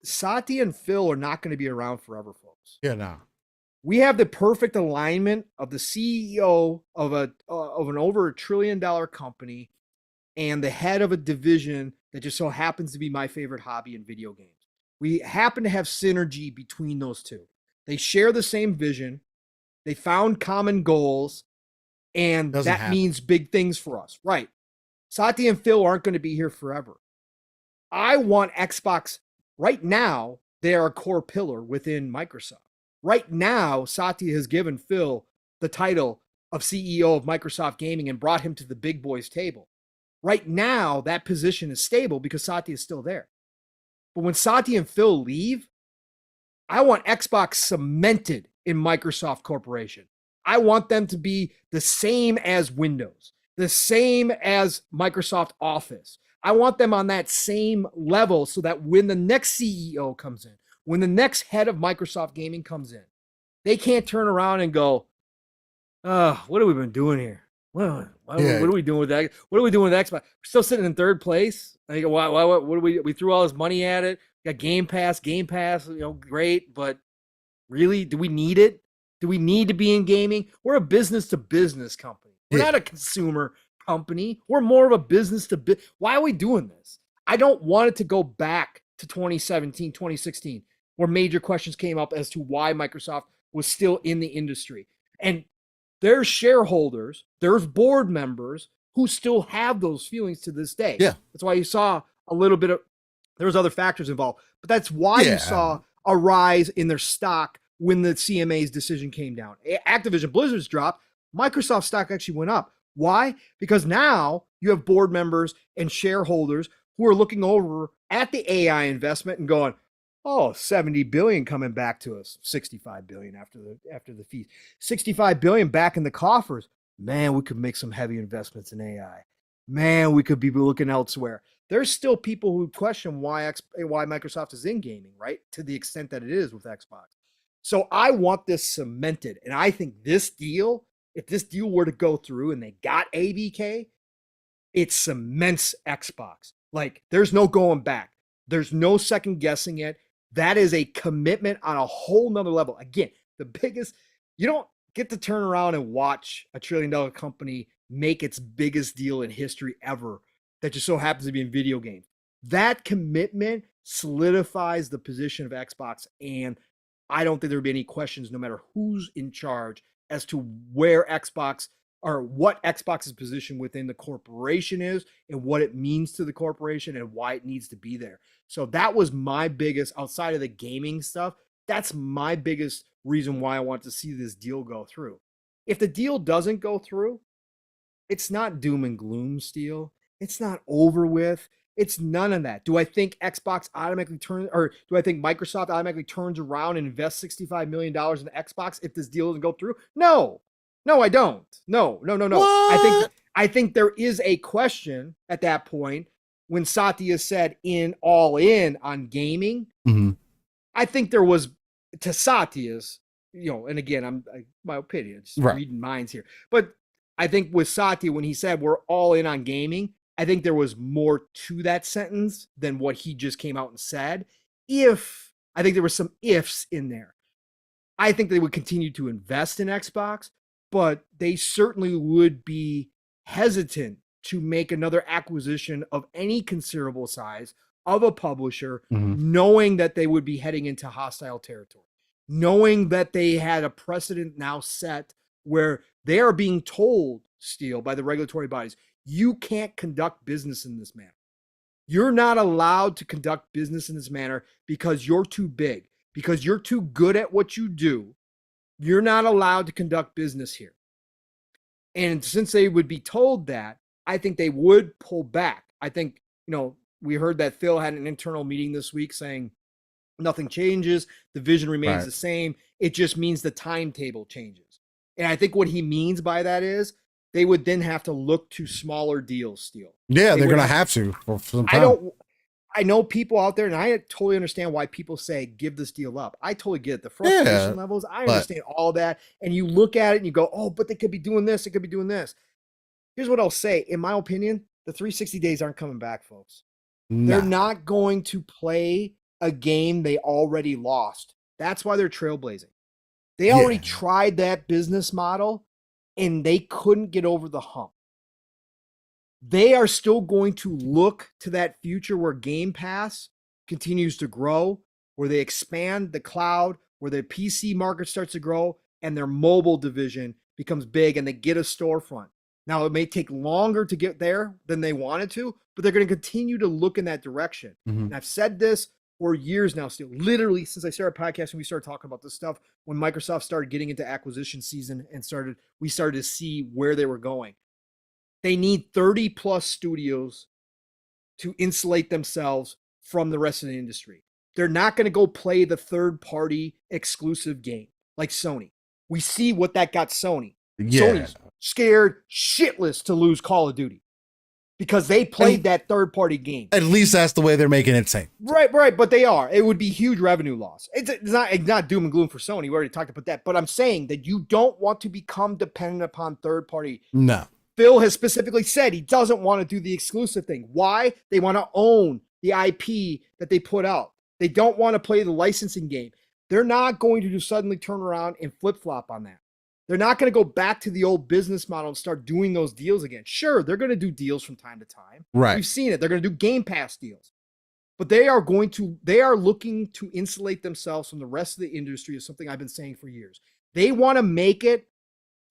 Satya and Phil are not going to be around forever, folks. Yeah, no. We have the perfect alignment of the CEO of an over $1 trillion company and the head of a division that just so happens to be my favorite hobby in video games. We happen to have synergy between those two. They share the same vision. They found common goals, and that means big things for us. Right. Satya and Phil aren't going to be here forever. I want Xbox right now. They are a core pillar within Microsoft. Right now, Satya has given Phil the title of CEO of Microsoft Gaming and brought him to the big boys table. Right now, that position is stable because Satya is still there. But when Satya and Phil leave, I want Xbox cemented in Microsoft Corporation. I want them to be the same as Windows, the same as Microsoft Office. I want them on that same level so that when the next CEO comes in, when the next head of Microsoft Gaming comes in, they can't turn around and go, what have we been doing here? What are we doing with that? What are we doing with Xbox? We're still sitting in third place. Like, what do we threw all this money at it? Got Game Pass, great, but really, do we need it? Do we need to be in gaming? We're a business to business company. We're not a consumer company. We're more of a business to business. Why are we doing this? I don't want it to go back to 2017, 2016, where major questions came up as to why Microsoft was still in the industry. And there's shareholders, there's board members who still have those feelings to this day. Yeah. That's why you saw a little bit of, there was other factors involved, but that's why you saw a rise in their stock when the CMA's decision came down. Activision Blizzard's dropped, Microsoft stock actually went up. Why? Because now you have board members and shareholders who are looking over at the AI investment and going, oh, 70 billion coming back to us, 65 billion after the fees, 65 billion back in the coffers. Man, we could make some heavy investments in AI. Man, we could be looking elsewhere. There's still people who question why Microsoft is in gaming, right? To the extent that it is with Xbox. So I want this cemented. And I think this deal, if this deal were to go through and they got ABK, it cements Xbox. Like, there's no going back. There's no second guessing it. That is a commitment on a whole nother level. Again, the biggest, you don't get to turn around and watch a $1 trillion company make its biggest deal in history ever that just so happens to be in video games. That commitment solidifies the position of Xbox, and I don't think there would be any questions, no matter who's in charge, as to where Xbox or what Xbox's position within the corporation is and what it means to the corporation and why it needs to be there. So that was my biggest, outside of the gaming stuff, that's my biggest reason why I want to see this deal go through. If the deal doesn't go through, it's not doom and gloom, Steel. It's not over with. It's none of that. Do I think Xbox automatically turns, or do I think Microsoft automatically turns around and invests $65 million in Xbox if this deal doesn't go through? No, I don't. No. What? I think there is a question at that point when Satya said all in on gaming. Mm-hmm. I think there was, to Satya's, and again, my opinion, just reading minds here, but I think with Satya, when he said we're all in on gaming, I think there was more to that sentence than what he just came out and said. I think there were some ifs in there. I think they would continue to invest in Xbox, but they certainly would be hesitant to make another acquisition of any considerable size of a publisher, knowing that they would be heading into hostile territory, knowing that they had a precedent now set where they are being told, Steel, by the regulatory bodies, you can't conduct business in this manner. You're not allowed to conduct business in this manner because you're too big, because you're too good at what you do. You're not allowed to conduct business here. And since they would be told that, I think they would pull back. I think, we heard that Phil had an internal meeting this week saying nothing changes. The vision remains the same. It just means the timetable changes. And I think what he means by that is they would then have to look to smaller deals, Steel. Yeah, they're going to have to for some time. I know people out there, and I totally understand why people say, give this deal up. I totally get it. The frustration levels, I understand all that. And you look at it and you go, oh, but they could be doing this. They could be doing this. Here's what I'll say. In my opinion, the 360 days aren't coming back, folks. They're not going to play a game they already lost. That's why they're trailblazing. They already tried that business model and they couldn't get over the hump. They are still going to look to that future where Game Pass continues to grow, where they expand the cloud, where the PC market starts to grow, and their mobile division becomes big and they get a storefront. Now, it may take longer to get there than they wanted to, but they're going to continue to look in that direction. And I've said this for years now, still, literally since I started podcasting, we started talking about this stuff when Microsoft started getting into acquisition season and we started to see where they were going. They need 30 plus studios to insulate themselves from the rest of the industry. They're not going to go play the third party exclusive game like Sony. We see what that got Sony. Sony's scared shitless to lose Call of Duty because they played that third party game. At least that's the way they're making it seem. Right. But they are. It would be huge revenue loss. It's not doom and gloom for Sony. We already talked about that. But I'm saying that you don't want to become dependent upon third party. No. Phil has specifically said he doesn't want to do the exclusive thing. Why? They want to own the IP that they put out. They don't want to play the licensing game. They're not going to suddenly turn around and flip-flop on that. They're not going to go back to the old business model and start doing those deals again. Sure, they're going to do deals from time to time. Right. We've seen it. They're going to do Game Pass deals. But they are looking to insulate themselves from the rest of the industry, is something I've been saying for years. They want to make it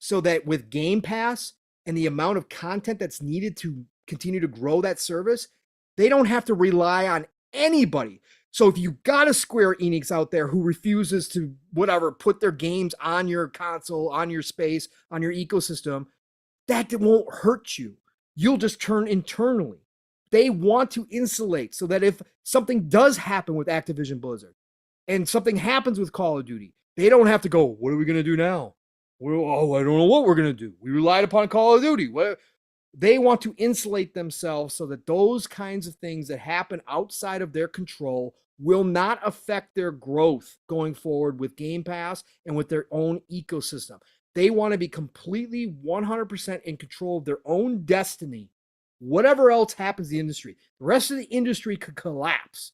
so that with Game Pass and the amount of content that's needed to continue to grow that service, they don't have to rely on anybody. So if you got a Square Enix out there who refuses to put their games on your console, on your space, on your ecosystem, that won't hurt you. You'll just turn internally. They want to insulate so that if something does happen with Activision Blizzard and something happens with Call of Duty, they don't have to go, what are we going to do now? I don't know what we're going to do. We relied upon Call of Duty. They want to insulate themselves so that those kinds of things that happen outside of their control will not affect their growth going forward with Game Pass and with their own ecosystem. They want to be completely 100% in control of their own destiny. Whatever else happens in the industry, the rest of the industry could collapse.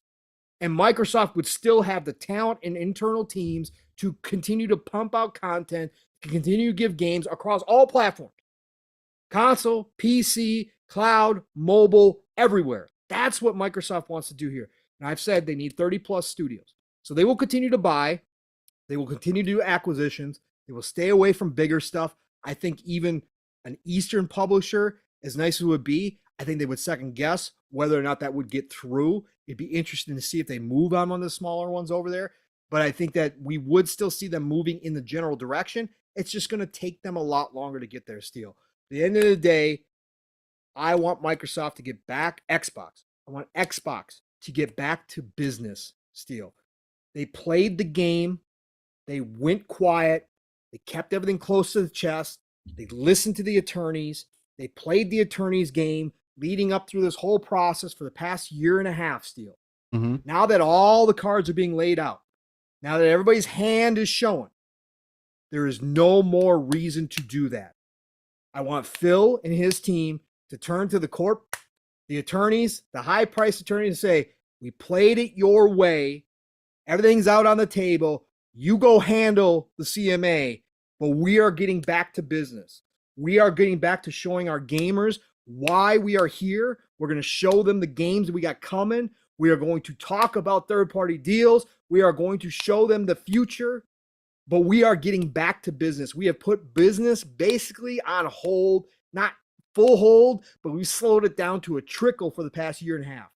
And Microsoft would still have the talent and internal teams to continue to pump out content, to continue to give games across all platforms. Console, PC, cloud, mobile, everywhere. That's what Microsoft wants to do here. And I've said they need 30 plus studios. So they will continue to buy. They will continue to do acquisitions. They will stay away from bigger stuff. I think even An Eastern publisher, as nice as it would be, I think they would second guess whether or not that would get through. It'd be interesting to see if they move on one of the smaller ones over there. But I think that we would still see them moving in the general direction. It's just going to take them a lot longer to get there still. At the end of the day, I want Microsoft to get back Xbox. I want Xbox to get back to business still. They played the game. They went quiet. They kept everything close to the chest. They listened to the attorneys. They played the attorneys' game leading up through this whole process for the past year and a half still. Mm-hmm. Now that all the cards are being laid out, now that everybody's hand is showing, there is no more reason to do that. I want Phil and his team to turn to the attorneys, the high-priced attorneys, and say, we played it your way. Everything's out on the table. You go handle the CMA, but we are getting back to business. We are getting back to showing our gamers why we are here. We're going to show them the games that we got coming. We are going to talk about third-party deals. We are going to show them the future, but we are getting back to business. We have put business basically on hold, not full hold, but we slowed it down to a trickle for the past year and a half.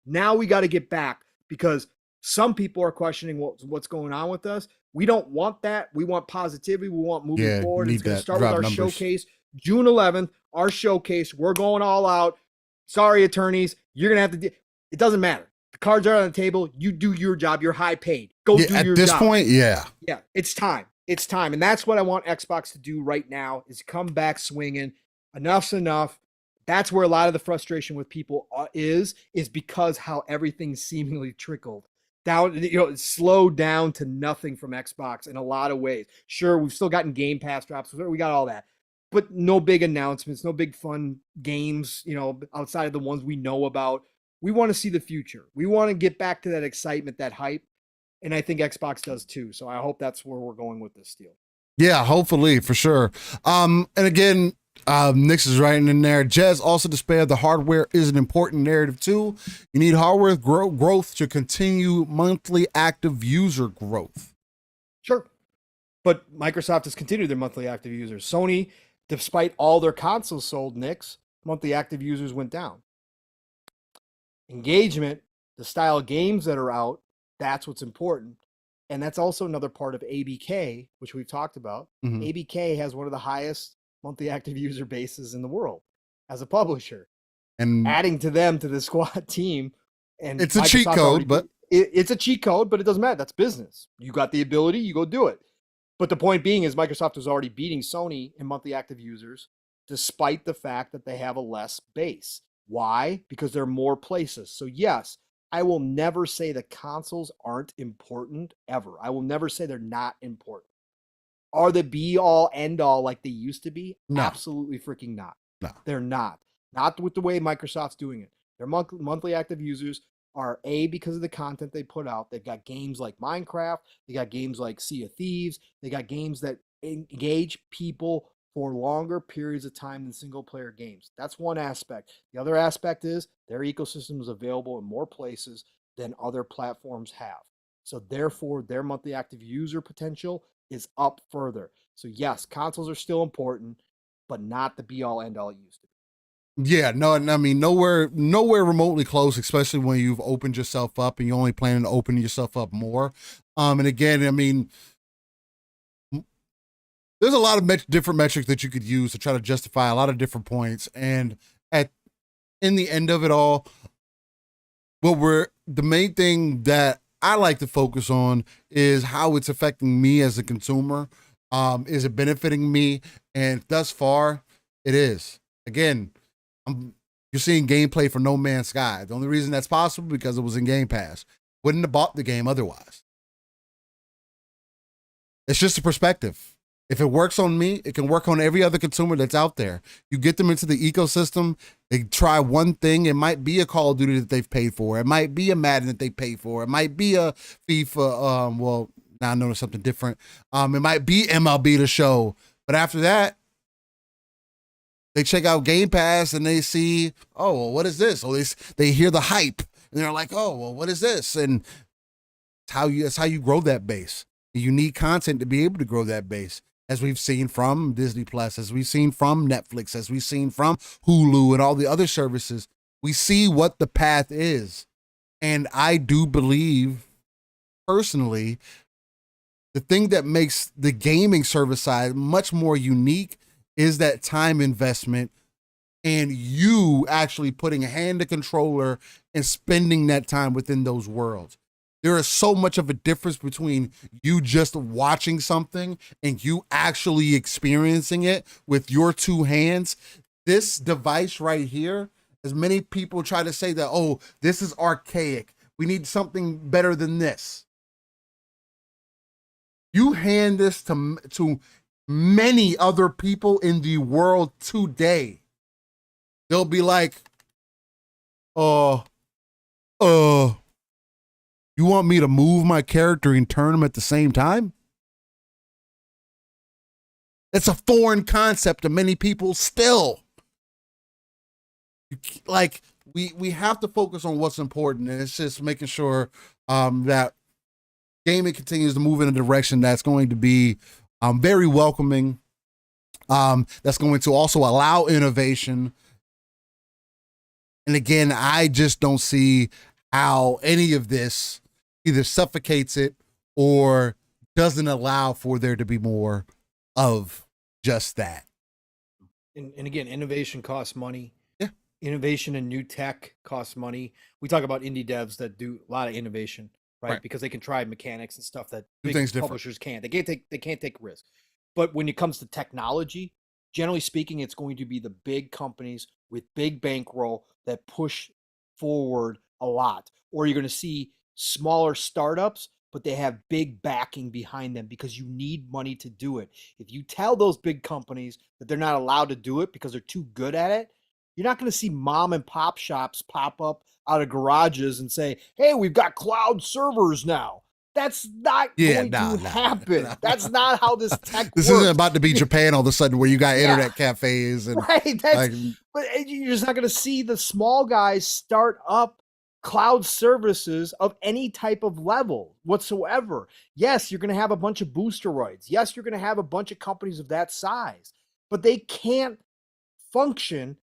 Now we got to get back because some people are questioning what's going on with us. We don't want that. We want positivity. We want moving forward. It's going to start with our showcase. June 11th, our showcase. We're going all out. Sorry, attorneys. You're going to have to it doesn't matter. The cards are on the table. You do your job. You're high paid. Go do your job. At this point, yeah. Yeah, it's time. It's time. And that's what I want Xbox to do right now is come back swinging. Enough's enough. That's where a lot of the frustration with people is because how everything seemingly trickled down, slowed down to nothing from Xbox in a lot of ways. Sure, we've still gotten Game Pass drops. We got all that. But no big announcements, no big fun games, outside of the ones we know about. We want to see the future. We want to get back to that excitement, that hype. And I think Xbox does too. So I hope that's where we're going with this deal. Yeah, hopefully, for sure. And again, Nix is writing in there. Jez also displayed the hardware is an important narrative too. You need hardware growth to continue monthly active user growth. Sure. But Microsoft has continued their monthly active users. Sony, despite all their consoles sold, Nix, monthly active users went down. Engagement, the style of games that are out, that's what's important. And that's also another part of ABK, which we've talked about. Mm-hmm. ABK has one of the highest monthly active user bases in the world as a publisher. And adding to them to the squad team. And it's a cheat code, but it's a cheat code, but it doesn't matter. That's business. You got the ability, you go do it. But the point being is Microsoft was already beating Sony in monthly active users, despite the fact that they have a less base. Why? Because there are more places. So yes, I will never say that consoles aren't important ever. I will never say they're not important. Are they be all end all like they used to be? No. Absolutely freaking not. No. They're not. Not with the way Microsoft's doing it. Their monthly active users are because of the content they put out. They've got games like Minecraft. They got games like Sea of Thieves. They got games that engage people for longer periods of time than single player games. That's one aspect. The other aspect is their ecosystem is available in more places than other platforms have. So therefore, their monthly active user potential is up further. So yes, consoles are still important, but not the be all end all it used to be. Yeah, no, I mean nowhere remotely close, especially when you've opened yourself up and you're only planning to open yourself up more. And again, I mean, there's a lot of different metrics that you could use to try to justify a lot of different points. And in the end of it all, the main thing that I like to focus on is how it's affecting me as a consumer. Is it benefiting me? And thus far, it is. Again, you're seeing gameplay for No Man's Sky. The only reason that's possible because it was in Game Pass. Wouldn't have bought the game otherwise. It's just a perspective. If it works on me, it can work on every other consumer that's out there. You get them into the ecosystem, they try one thing. It might be a Call of Duty that they've paid for. It might be a Madden that they paid for. It might be a FIFA. Well, now I know something different. It might be MLB The Show. But after that, they check out Game Pass and they see, oh, well, what is this? Or they hear the hype and they're like, oh, well, what is this? And that's how you grow that base. You need content to be able to grow that base. as we've seen from Disney Plus, as we've seen from Netflix, as we've seen from Hulu and all the other services. We see what the path is. And I do believe, personally, the thing that makes the gaming service side much more unique is that time investment and you actually putting a hand to controller and spending that time within those worlds. There is so much of a difference between you just watching something and you actually experiencing it with your two hands. This device right here, as many people try to say that, oh, this is archaic, we need something better than this. You hand this to many other people in the world today. They'll be like, you want me to move my character and turn him at the same time? It's a foreign concept to many people still. Like, we have to focus on what's important, and it's just making sure that gaming continues to move in a direction that's going to be very welcoming, that's going to also allow innovation. And again, I just don't see how any of this either suffocates it or doesn't allow for there to be more of just that. And again, innovation costs money. Yeah. Innovation and new tech costs money. We talk about indie devs that do a lot of innovation, right? Because they can try mechanics and stuff that Do big things different. publishers can't. They can't take risks. But when it comes to technology, generally speaking, it's going to be the big companies with big bankroll that push forward a lot. Or you're going to see smaller startups, but they have big backing behind them because you need money to do it. If you tell those big companies that they're not allowed to do it because they're too good at it, you're not going to see mom and pop shops pop up out of garages and say, hey, we've got cloud servers now. That's not going to happen. That's not how this tech This works. isn't about to be Japan all of a sudden where you got internet cafes. And right. But you're just not going to see the small guys start up cloud services of any type of level whatsoever. Yes, you're going to have a bunch of boosteroids. Yes, you're going to have a bunch of companies of that size, but they can't function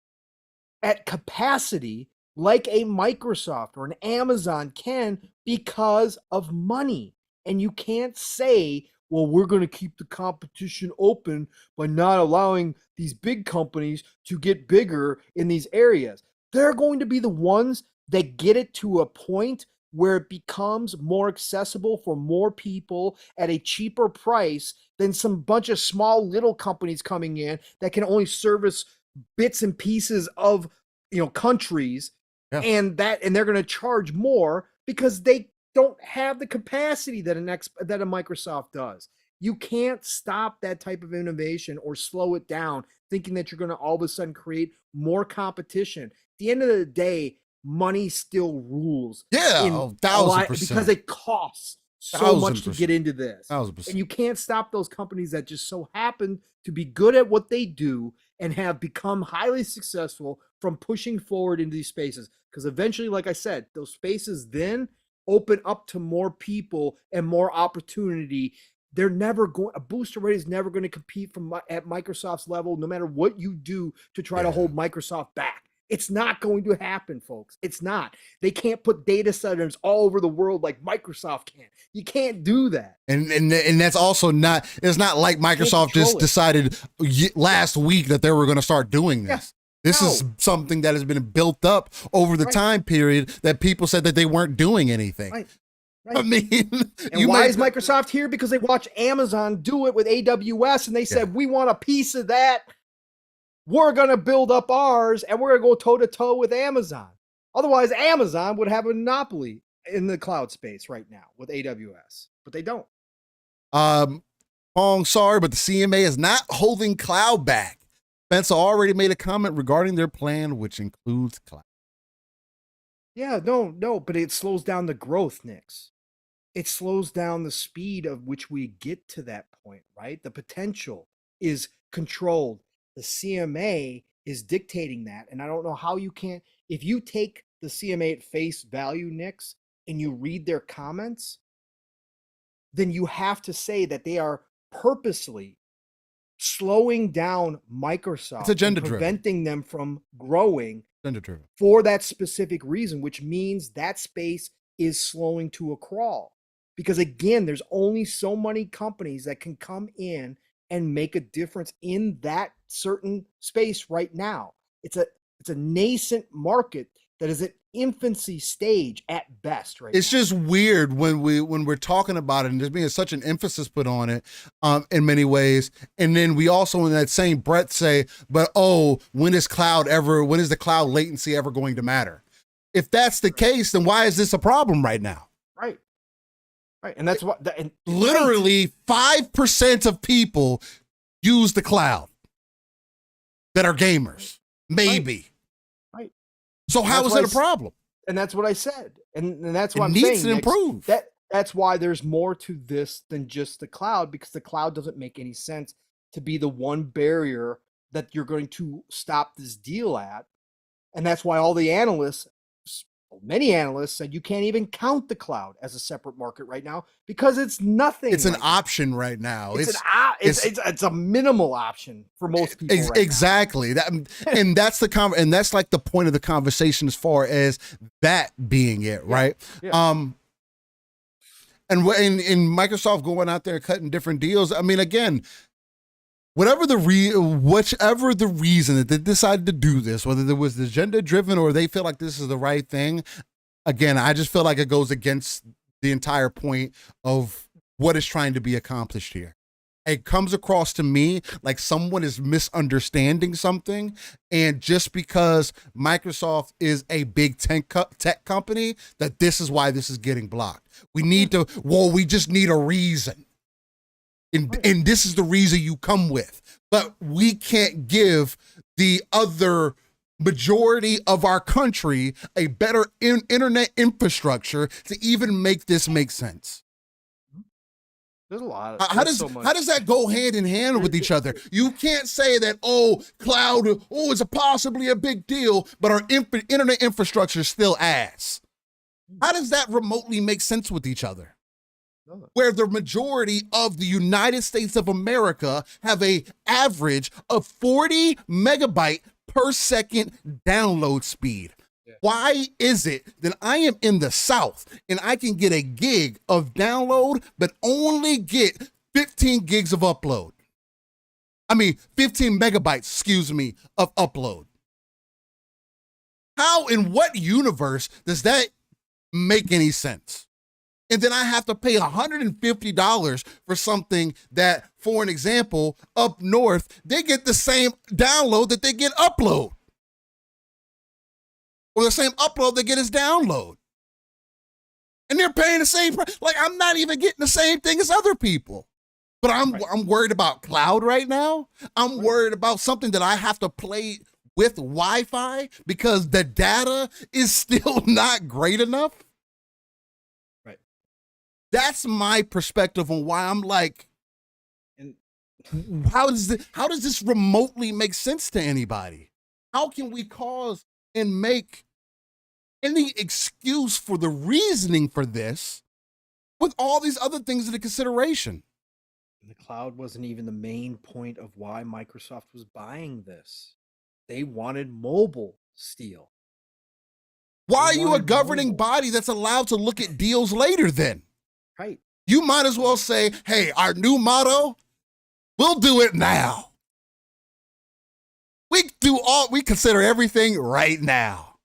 at capacity like a Microsoft or an Amazon can because of money. And you can't say, well, we're going to keep the competition open by not allowing these big companies to get bigger in these areas. They're going to be the ones that get it to a point where it becomes more accessible for more people at a cheaper price than some bunch of small little companies coming in that can only service bits and pieces of, countries. Yeah. And they're going to charge more because they don't have the capacity that a Microsoft does. You can't stop that type of innovation or slow it down thinking that you're going to all of a sudden create more competition. At the end of the day, money still rules. Yeah, 1,000%. Because it costs so much to get into this. 1,000%. And you can't stop those companies that just so happen to be good at what they do and have become highly successful from pushing forward into these spaces. Because eventually, like I said, those spaces then open up to more people and more opportunity. A booster rate is never going to compete at Microsoft's level, no matter what you do to try to hold Microsoft back. It's not going to happen, folks. It's not. They can't put data centers all over the world like Microsoft can. You can't do that. And that's also not, it's not like Microsoft just decided last week that they were going to start doing this. This is something that has been built up over the time period that people said that they weren't doing anything. Right. I mean, and why is Microsoft here? Because they watched Amazon do it with AWS and they said, we want a piece of that. We're going to build up ours and we're going to go toe to toe with Amazon. Otherwise, Amazon would have a monopoly in the cloud space right now with AWS, but they don't. Pong, sorry, but the CMA is not holding cloud back. Spencer already made a comment regarding their plan, which includes cloud. Yeah, no, but it slows down the growth, Nix. It slows down the speed of which we get to that point, right? The potential is controlled. The CMA is dictating that. And I don't know how you can't, if you take the CMA at face value, Nix, and you read their comments, then you have to say that they are purposely slowing down Microsoft, It's agenda and driven. preventing them from growing Agenda driven. for that specific reason, which means that space is slowing to a crawl. Because again, there's only so many companies that can come in and make a difference in that certain space right now. It's a nascent market that is at infancy stage at best right It's now. just weird when we're talking about it and there's being such an emphasis put on it in many ways. And then we also in that same breath say, but when is the cloud latency ever going to matter? If that's the case, then why is this a problem right now? Right. And that's what Literally 5% of people use the cloud that are gamers. Maybe. Right. So how is it a problem? And that's what I said. And that's what It I'm needs saying. to Nick. improve. That's why there's more to this than just the cloud, because the cloud doesn't make any sense to be the one barrier that you're going to stop this deal at. And that's why all the analysts, many analysts, said you can't even count the cloud as a separate market right now because it's nothing. It's an right now. option right now. It's a minimal option for most people. Right exactly. That, and that's and that's like the point of the conversation as far as that being it, right? Yeah. And in Microsoft going out there cutting different deals. I mean, again, whichever the reason that they decided to do this, whether it was agenda driven or they feel like this is the right thing, again, I just feel like it goes against the entire point of what is trying to be accomplished here. It comes across to me like someone is misunderstanding something, and just because Microsoft is a big tech company, that this is why this is getting blocked. We just need a reason. And this is the reason you come with. But we can't give the other majority of our country a better internet infrastructure to even make this make sense. There's a lot. How does that go hand in hand with each other? You can't say that, cloud, it's possibly a big deal, but our internet infrastructure is still ass. How does that remotely make sense with each other? Where the majority of the United States of America have a average of 40 megabyte per second download speed. Yeah. Why is it that I am in the South and I can get a gig of download, but only get 15 gigs of upload? 15 megabytes, of upload. How, in what universe does that make any sense? And then I have to pay $150 for something that, for an example, up north, they get the same download that they get upload. Or the same upload they get as download. And they're paying the same price. Like, I'm not even getting the same thing as other people. But I'm worried about cloud right now. I'm worried about something that I have to play with Wi-Fi because the data is still not great enough. That's my perspective on why I'm like, and how does this remotely make sense to anybody? How can we cause and make any excuse for the reasoning for this with all these other things into consideration? The cloud wasn't even the main point of why Microsoft was buying this. They wanted mobile steel. Why are you a governing body that's allowed to look at deals later then? Right. You might as well say, hey, our new motto, we'll do it now. We consider everything right now.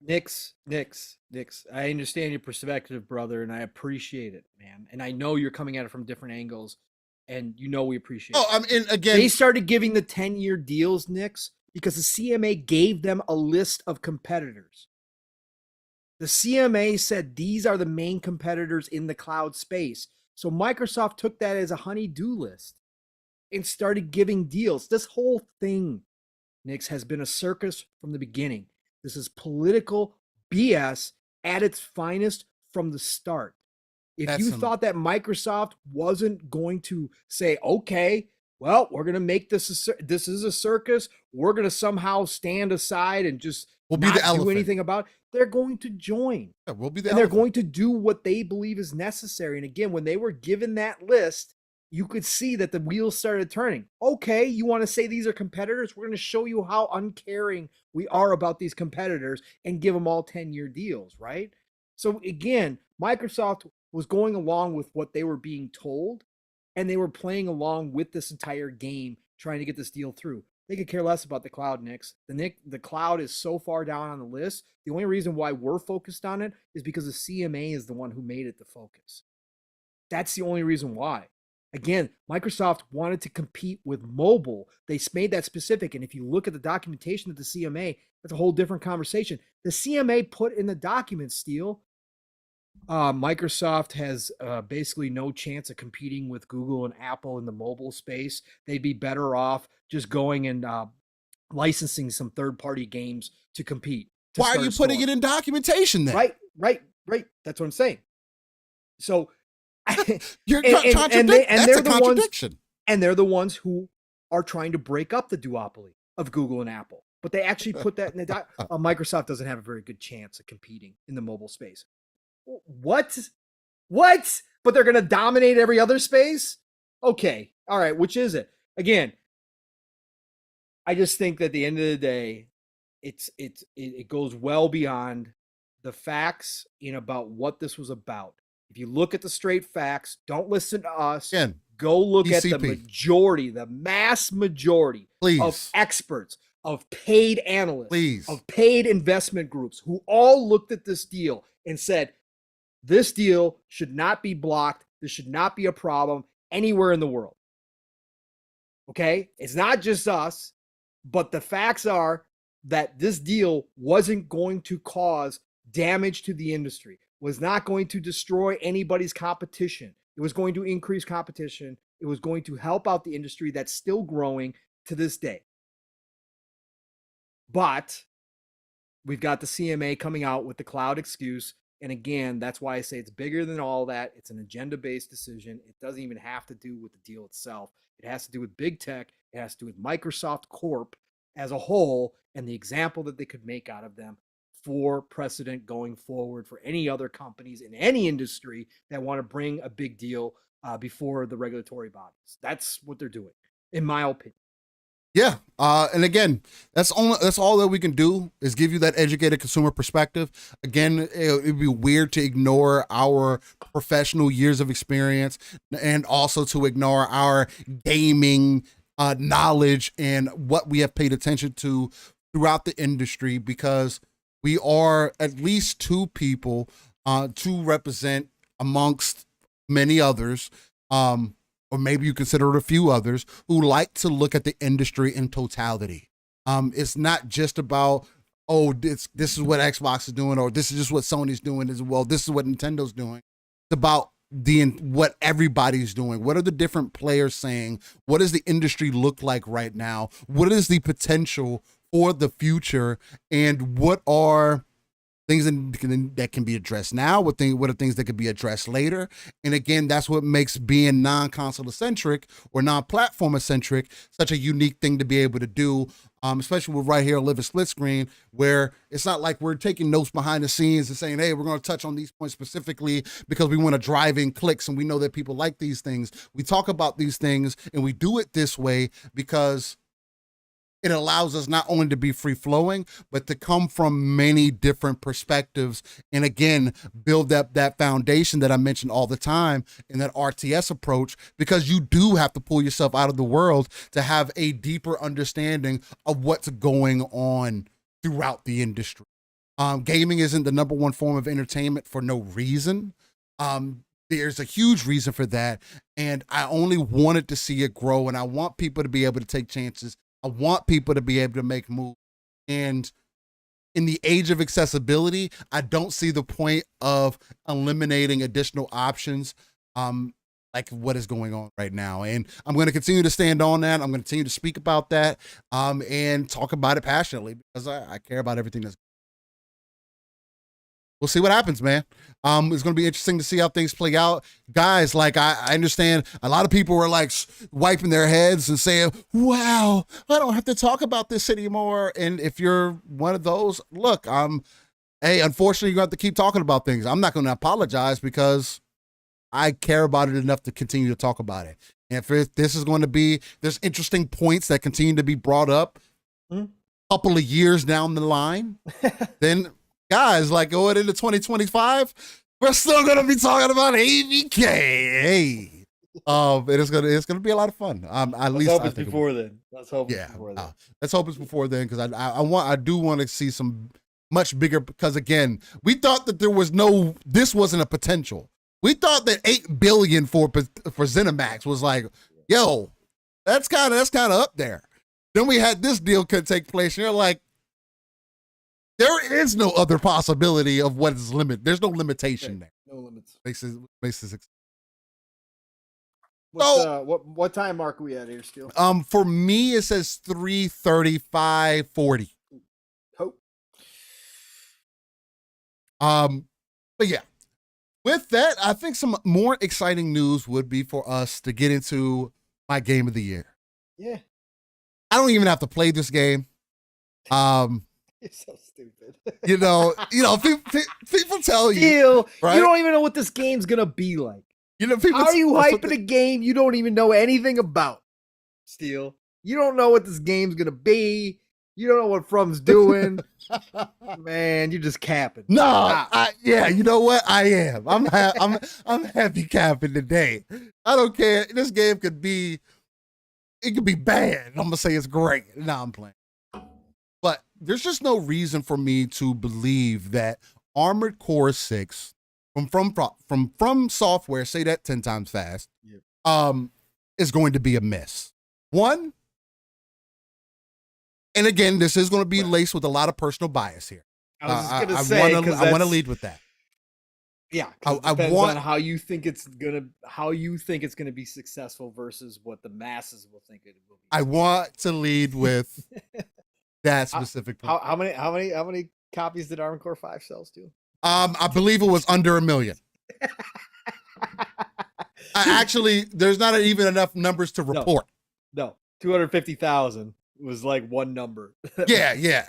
Nix, I understand your perspective, brother, and I appreciate it, man. And I know you're coming at it from different angles, and we appreciate it. Again, they started giving the 10-year deals, Nix, because the CMA gave them a list of competitors. The CMA said these are the main competitors in the cloud space. So Microsoft took that as a honey-do list and started giving deals. This whole thing, Nix, has been a circus from the beginning. This is political BS at its finest from the start. If you thought that Microsoft wasn't going to say, okay, well, we're going to make this is a circus. We're going to somehow stand aside and just not do anything about it. They're going to join. Yeah, we'll be the and they're going to do what they believe is necessary. And again, when they were given that list, you could see that the wheels started turning. Okay, you want to say these are competitors? We're going to show you how uncaring we are about these competitors and give them all 10-year deals, right? So again, Microsoft was going along with what they were being told, and they were playing along with this entire game, trying to get this deal through. They could care less about the cloud, Knicks. The cloud is so far down on the list. The only reason why we're focused on it is because the CMA is the one who made it the focus. That's the only reason why. Again, Microsoft wanted to compete with mobile. They made that specific. And if you look at the documentation of the CMA, that's a whole different conversation. The CMA put in the document, Steele, Microsoft has basically no chance of competing with Google and Apple in the mobile space. They'd be better off just going and licensing some third-party games to compete. Why are you putting it in documentation then? Right. That's what I'm saying. So you're contradicting. That's a contradiction. And they're the ones who are trying to break up the duopoly of Google and Apple. But they actually put that in the Microsoft doesn't have a very good chance of competing in the mobile space. What? But they're going to dominate every other space? Okay. All right. Which is it? Again, I just think that at the end of the day, it goes well beyond the facts in about what this was about. If you look at the straight facts, don't listen to us. Again, go look ECP. At the majority, the mass majority of experts, of paid analysts, of paid investment groups who all looked at this deal and said, this deal should not be blocked. This should not be a problem anywhere in the world. Okay? It's not just us, but the facts are that this deal wasn't going to cause damage to the industry, was not going to destroy anybody's competition. It was going to increase competition. It was going to help out the industry that's still growing to this day. But we've got the CMA coming out with the cloud excuse. And again, that's why I say it's bigger than all that. It's an agenda-based decision. It doesn't even have to do with the deal itself. It has to do with big tech. It has to do with Microsoft Corp as a whole and the example that they could make out of them for precedent going forward for any other companies in any industry that want to bring a big deal before the regulatory bodies. That's what they're doing, in my opinion. Yeah, and again, that's all that we can do is give you that educated consumer perspective. Again, it'd be weird to ignore our professional years of experience and also to ignore our gaming knowledge and what we have paid attention to throughout the industry, because we are at least two people to represent amongst many others, or maybe you consider it a few others, who like to look at the industry in totality. It's not just about, oh, this is what Xbox is doing, or this is just what Sony's doing as well. This is what Nintendo's doing. It's about what everybody's doing. What are the different players saying? What does the industry look like right now? What is the potential for the future, and what are things that can be addressed now? What are things that could be addressed later? And again, that's what makes being non-console centric or non-platform centric such a unique thing to be able to do, especially with right here Live a Splitscreen, where it's not like we're taking notes behind the scenes and saying, hey, we're going to touch on these points specifically because we want to drive in clicks and we know that people like these things. We talk about these things and we do it this way because it allows us not only to be free flowing, but to come from many different perspectives. And again, build up that foundation that I mentioned all the time in that RTS approach, because you do have to pull yourself out of the world to have a deeper understanding of what's going on throughout the industry. Gaming isn't the number one form of entertainment for no reason. There's a huge reason for that. And I only wanted to see it grow, and I want people to be able to take chances. I want people to be able to make moves. And in the age of accessibility, I don't see the point of eliminating additional options like what is going on right now. And I'm going to continue to stand on that. I'm going to continue to speak about that and talk about it passionately because I care about everything that's. We'll see what happens, man. It's going to be interesting to see how things play out. Guys, like, I understand a lot of people were like wiping their heads and saying, wow, I don't have to talk about this anymore. And if you're one of those, look, hey, unfortunately, you're going to have to keep talking about things. I'm not going to apologize because I care about it enough to continue to talk about it. This is going to be, there's interesting points that continue to be brought up a couple of years down the line, then guys, like going into 2025, we're still going to be talking about ABK. Hey. It's gonna be a lot of fun. At least hope it's before then. Let's hope it's before then. Let's hope it's before then, because I do want to see some much bigger, because again, we thought that this wasn't a potential. We thought that $8 billion for ZeniMax was like, yo, that's kind of up there. Then we had this deal could take place, and you're like, there is no other possibility of what is limit. There's no limitation there. No limits. Makes it What time mark are we at here, Steel? For me, it says 3:35:40. Hope. But yeah, with that, I think some more exciting news would be for us to get into my game of the year. Yeah. I don't even have to play this game. You're so stupid. People tell you, Steel, right? You don't even know what this game's gonna be like. People, how are you hyping a game you don't even know anything about? Steel, you don't know what this game's gonna be. You don't know what From's doing. Man, you're just capping. No, you know what? I am. I'm heavy capping today. I don't care. This game could be bad. I'm gonna say it's great. No, I'm playing. But there's just no reason for me to believe that Armored Core 6 from Software, say that 10 times fast, is going to be a miss. One, and again, this is going to be laced with a lot of personal bias here. I want to lead with that. Yeah, it depends on how you think it's gonna be successful versus what the masses will think it will be. I want to lead with that specific. How many copies did Armored Core 5 sells to? I believe it was under 1 million. Actually, there's not even enough numbers to report. No, 250,000 was like one number. Yeah.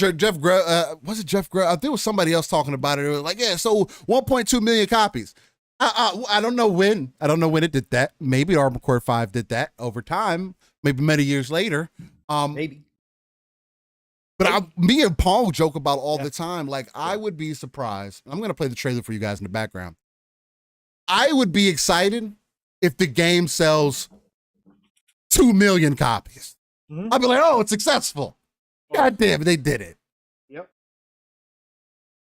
Jeff was it Jeff Grubb? I think it was somebody else talking about it. It was like, yeah, so 1.2 million copies. I don't know when. I don't know when it did that. Maybe Armored Core 5 did that over time. Maybe many years later. Maybe. But me and Paul joke about all the time. Like, I would be surprised. I'm going to play the trailer for you guys in the background. I would be excited if the game sells 2 million copies. Mm-hmm. I'd be like, oh, it's successful. God damn it, they did it. Yep.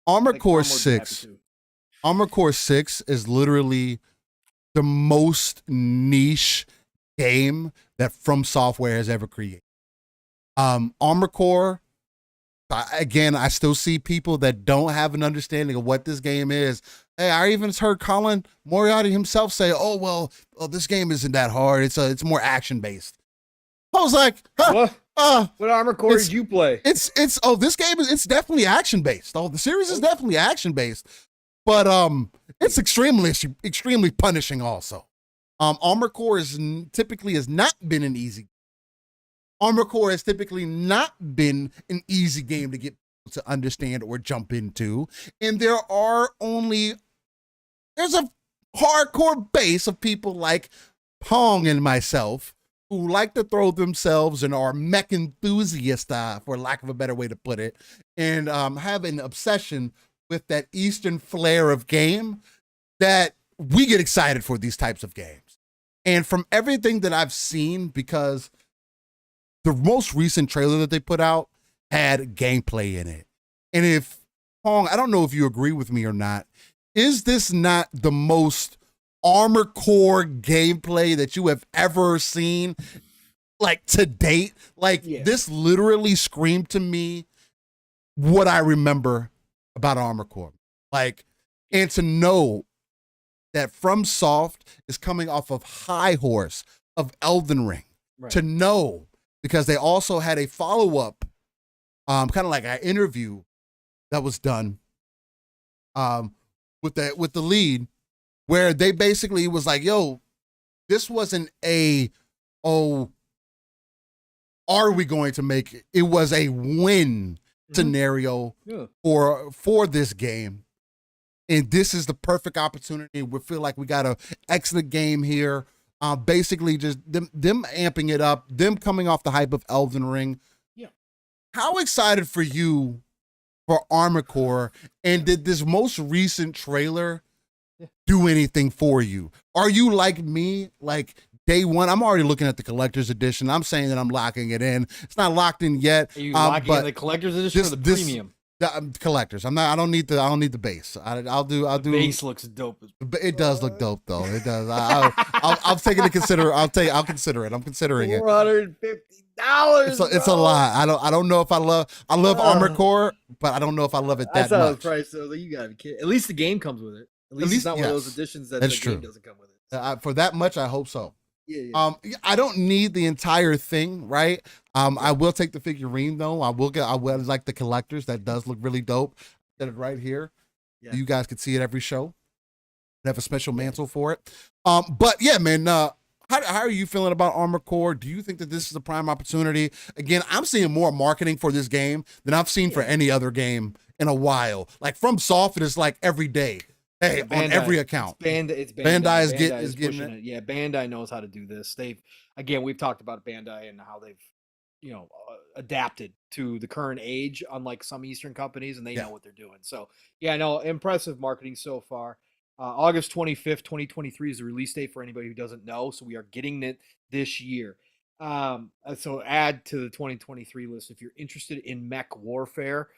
Armored Core 6. Armored Core 6 is literally the most niche game that From Software has ever created. Armored Core, again, I still see people that don't have an understanding of what this game is. Hey, I even heard Colin Moriarty himself say, "Oh well, this game isn't that hard. It's more action based." I was like, what Armored Core did you play? This game it's definitely action based. The series is definitely action based, but it's extremely punishing also. Armored Core typically has not been an easy. Armored Core has typically not been an easy game to get to understand or jump into. And there's a hardcore base of people like Pong and myself who like to throw themselves and are mech enthusiasts, for lack of a better way to put it, and have an obsession with that Eastern flair of game that we get excited for these types of games. And from everything that I've seen, because the most recent trailer that they put out had gameplay in it. And if, Pong, I don't know if you agree with me or not, is this not the most Armored Core gameplay that you have ever seen, like, to date? Like, This literally screamed to me what I remember about Armored Core. Like, and to know that FromSoft is coming off of high horse of Elden Ring. Right. To know, because they also had a follow-up, kind of like an interview that was done with the lead, where they basically was like, yo, this wasn't are we going to make it? It was a win scenario for this game. and this is the perfect opportunity. We feel like we got an excellent game here. Basically, just them amping it up, them coming off the hype of Elden Ring. Yeah. How excited for you for Armored Core, and did this most recent trailer do anything for you? Are you like me, like day one? I'm already looking at the collector's edition. I'm saying that I'm locking it in. It's not locked in yet. Are you locking in the collector's edition or the premium? The collectors. I don't need the base. I'll do. The base looks dope. It does look dope though. It does. I'll take it to consider. I'll consider it. I'm considering it. $450. It's a lot. I don't know if I love Armored Core, but I don't know if I love it that much. I saw the price. So you gotta be kidding. At least the game comes with it. At least it's not one of those editions that the game doesn't come with it. For that much, I hope so. Yeah. I don't need the entire thing, right? I will take the figurine though. I will like the collectors. That does look really dope. Got it right here. Yeah. You guys can see it every show. I have a special mantle for it. But yeah, man. How are you feeling about Armored Core? Do you think that this is a prime opportunity? Again, I'm seeing more marketing for this game than I've seen for any other game in a while. Like from Soft, it is like every day. Hey, Bandai, on every account. It's Bandai is getting it. Yeah, Bandai knows how to do this. We've talked about Bandai and how they've, adapted to the current age, unlike some Eastern companies, and they know what they're doing. So, yeah, no, impressive marketing so far. August 25th, 2023 is the release date for anybody who doesn't know. So we are getting it this year. So add to the 2023 list if you're interested in mech warfare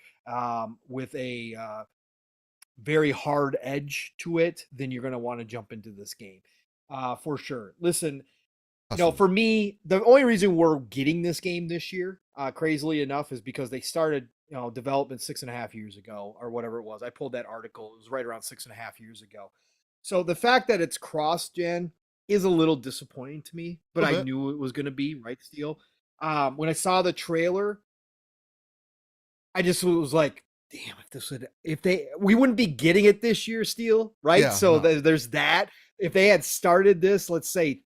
with a very hard edge to it, then you're going to want to jump into this game for sure. Listen, for me, the only reason we're getting this game this year, crazily enough, is because they started development 6.5 years ago or whatever it was. I pulled that article. It was right around 6.5 years ago. So the fact that it's cross-gen is a little disappointing to me, but I knew it was going to be, right, Steele? When I saw the trailer, I just was like, damn, we wouldn't be getting it this year, Steele, right? Yeah, so there's that. If they had started this, let's say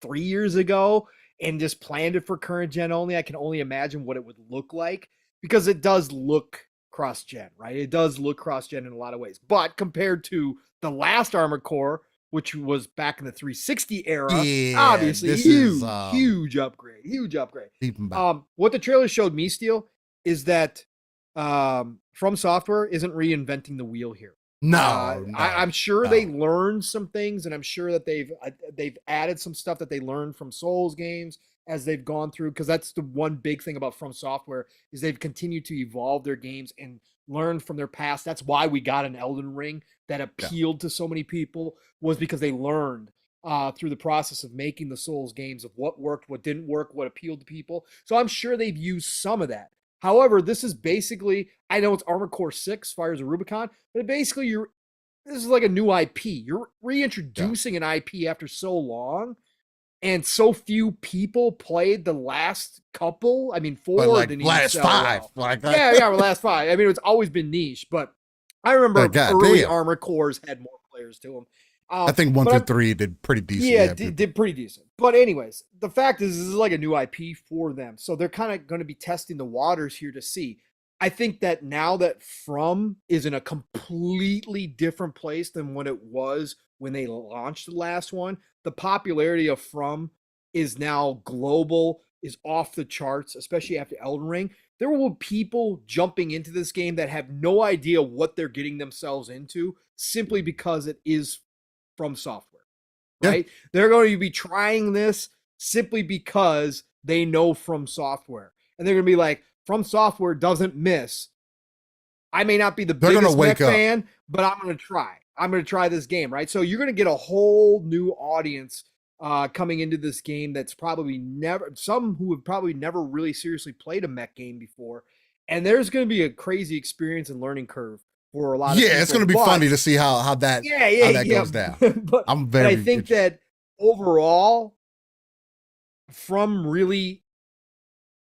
3 years ago and just planned it for current gen only, I can only imagine what it would look like, because it does look cross-gen, right? It does look cross-gen in a lot of ways. But compared to the last Armored Core, which was back in the 360 era, obviously huge upgrade. What the trailer showed me, Steele, is that From Software isn't reinventing the wheel here. No, I'm sure they learned some things, and I'm sure that they've added some stuff that they learned from Souls games as they've gone through, because that's the one big thing about From Software is they've continued to evolve their games and learn from their past. That's why we got an Elden Ring that appealed to so many people, was because they learned through the process of making the Souls games of what worked, what didn't work, what appealed to people. So I'm sure they've used some of that. However, this is basically, I know it's Armored Core 6, Fires of Rubicon, but basically this is like a new IP. You're reintroducing an IP after so long, and so few people played the last couple. I mean, 4 didn't last even sell 5. well. Last 5. I mean, it's always been niche, but I remember early Armored Cores had more players to them. I think 1 through 3 did pretty decent. Yeah, did pretty decent. But anyways, the fact is, this is like a new IP for them. So they're kind of going to be testing the waters here to see. I think that now that From is in a completely different place than what it was when they launched the last one, the popularity of From is now global, is off the charts, especially after Elden Ring. There will be people jumping into this game that have no idea what they're getting themselves into simply because it is From Software, right? Yeah. They're going to be trying this simply because they know From Software. And they're going to be like, From Software doesn't miss. I may not be the biggest mech fan, but I'm going to try. I'm going to try this game, right? So you're going to get a whole new audience coming into this game that's probably some who have probably never really seriously played a mech game before. And there's going to be a crazy experience and learning curve for a lot of people. It's going to be funny to see how that goes down. But I think that overall, From really,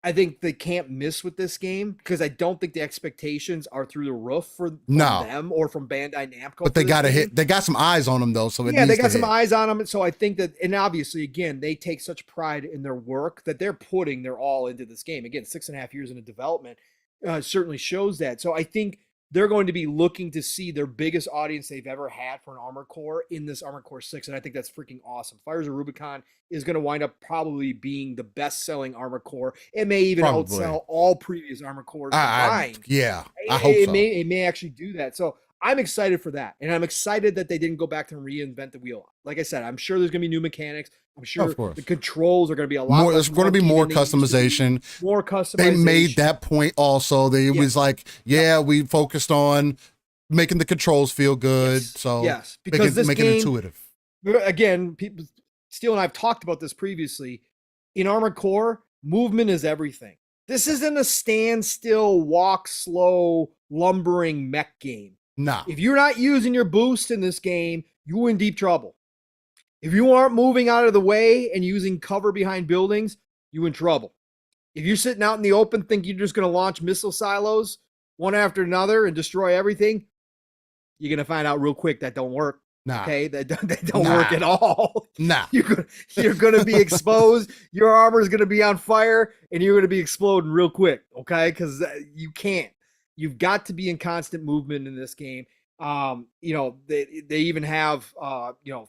I think they can't miss with this game, because I don't think the expectations are through the roof from them or from Bandai Namco. But they got to hit. They got some eyes on them though, so they got some eyes on them. So I think that, and obviously, again, they take such pride in their work that they're putting their all into this game. Again, 6.5 years into development certainly shows that. So I think they're going to be looking to see their biggest audience they've ever had for an Armored Core in this Armored Core 6. And I think that's freaking awesome. Fires of Rubicon is going to wind up probably being the best-selling Armored Core. It may even outsell all previous Armored Cores combined. I hope so. It may actually do that. So I'm excited for that. And I'm excited that they didn't go back to reinvent the wheel. Like I said, I'm sure there's going to be new mechanics. I'm sure the controls are going to be a lot more. There's going to be more customization. More customization. They made that point also. They was like, we focused on making the controls feel good. So because this make game, it intuitive. Again, people, Steele and I have talked about this previously. In Armored Core, movement is everything. This isn't a standstill, walk slow, lumbering mech game. Nah. If you're not using your boost in this game, you're in deep trouble. If you aren't moving out of the way and using cover behind buildings, you're in trouble. If you're sitting out in the open, think you're just going to launch missile silos one after another and destroy everything, you're going to find out real quick that don't work. Nah. Okay, that don't work at all. Nah. You're going to be exposed. Your armor is going to be on fire, and you're going to be exploding real quick. Okay, because you can't. You've got to be in constant movement in this game. They even have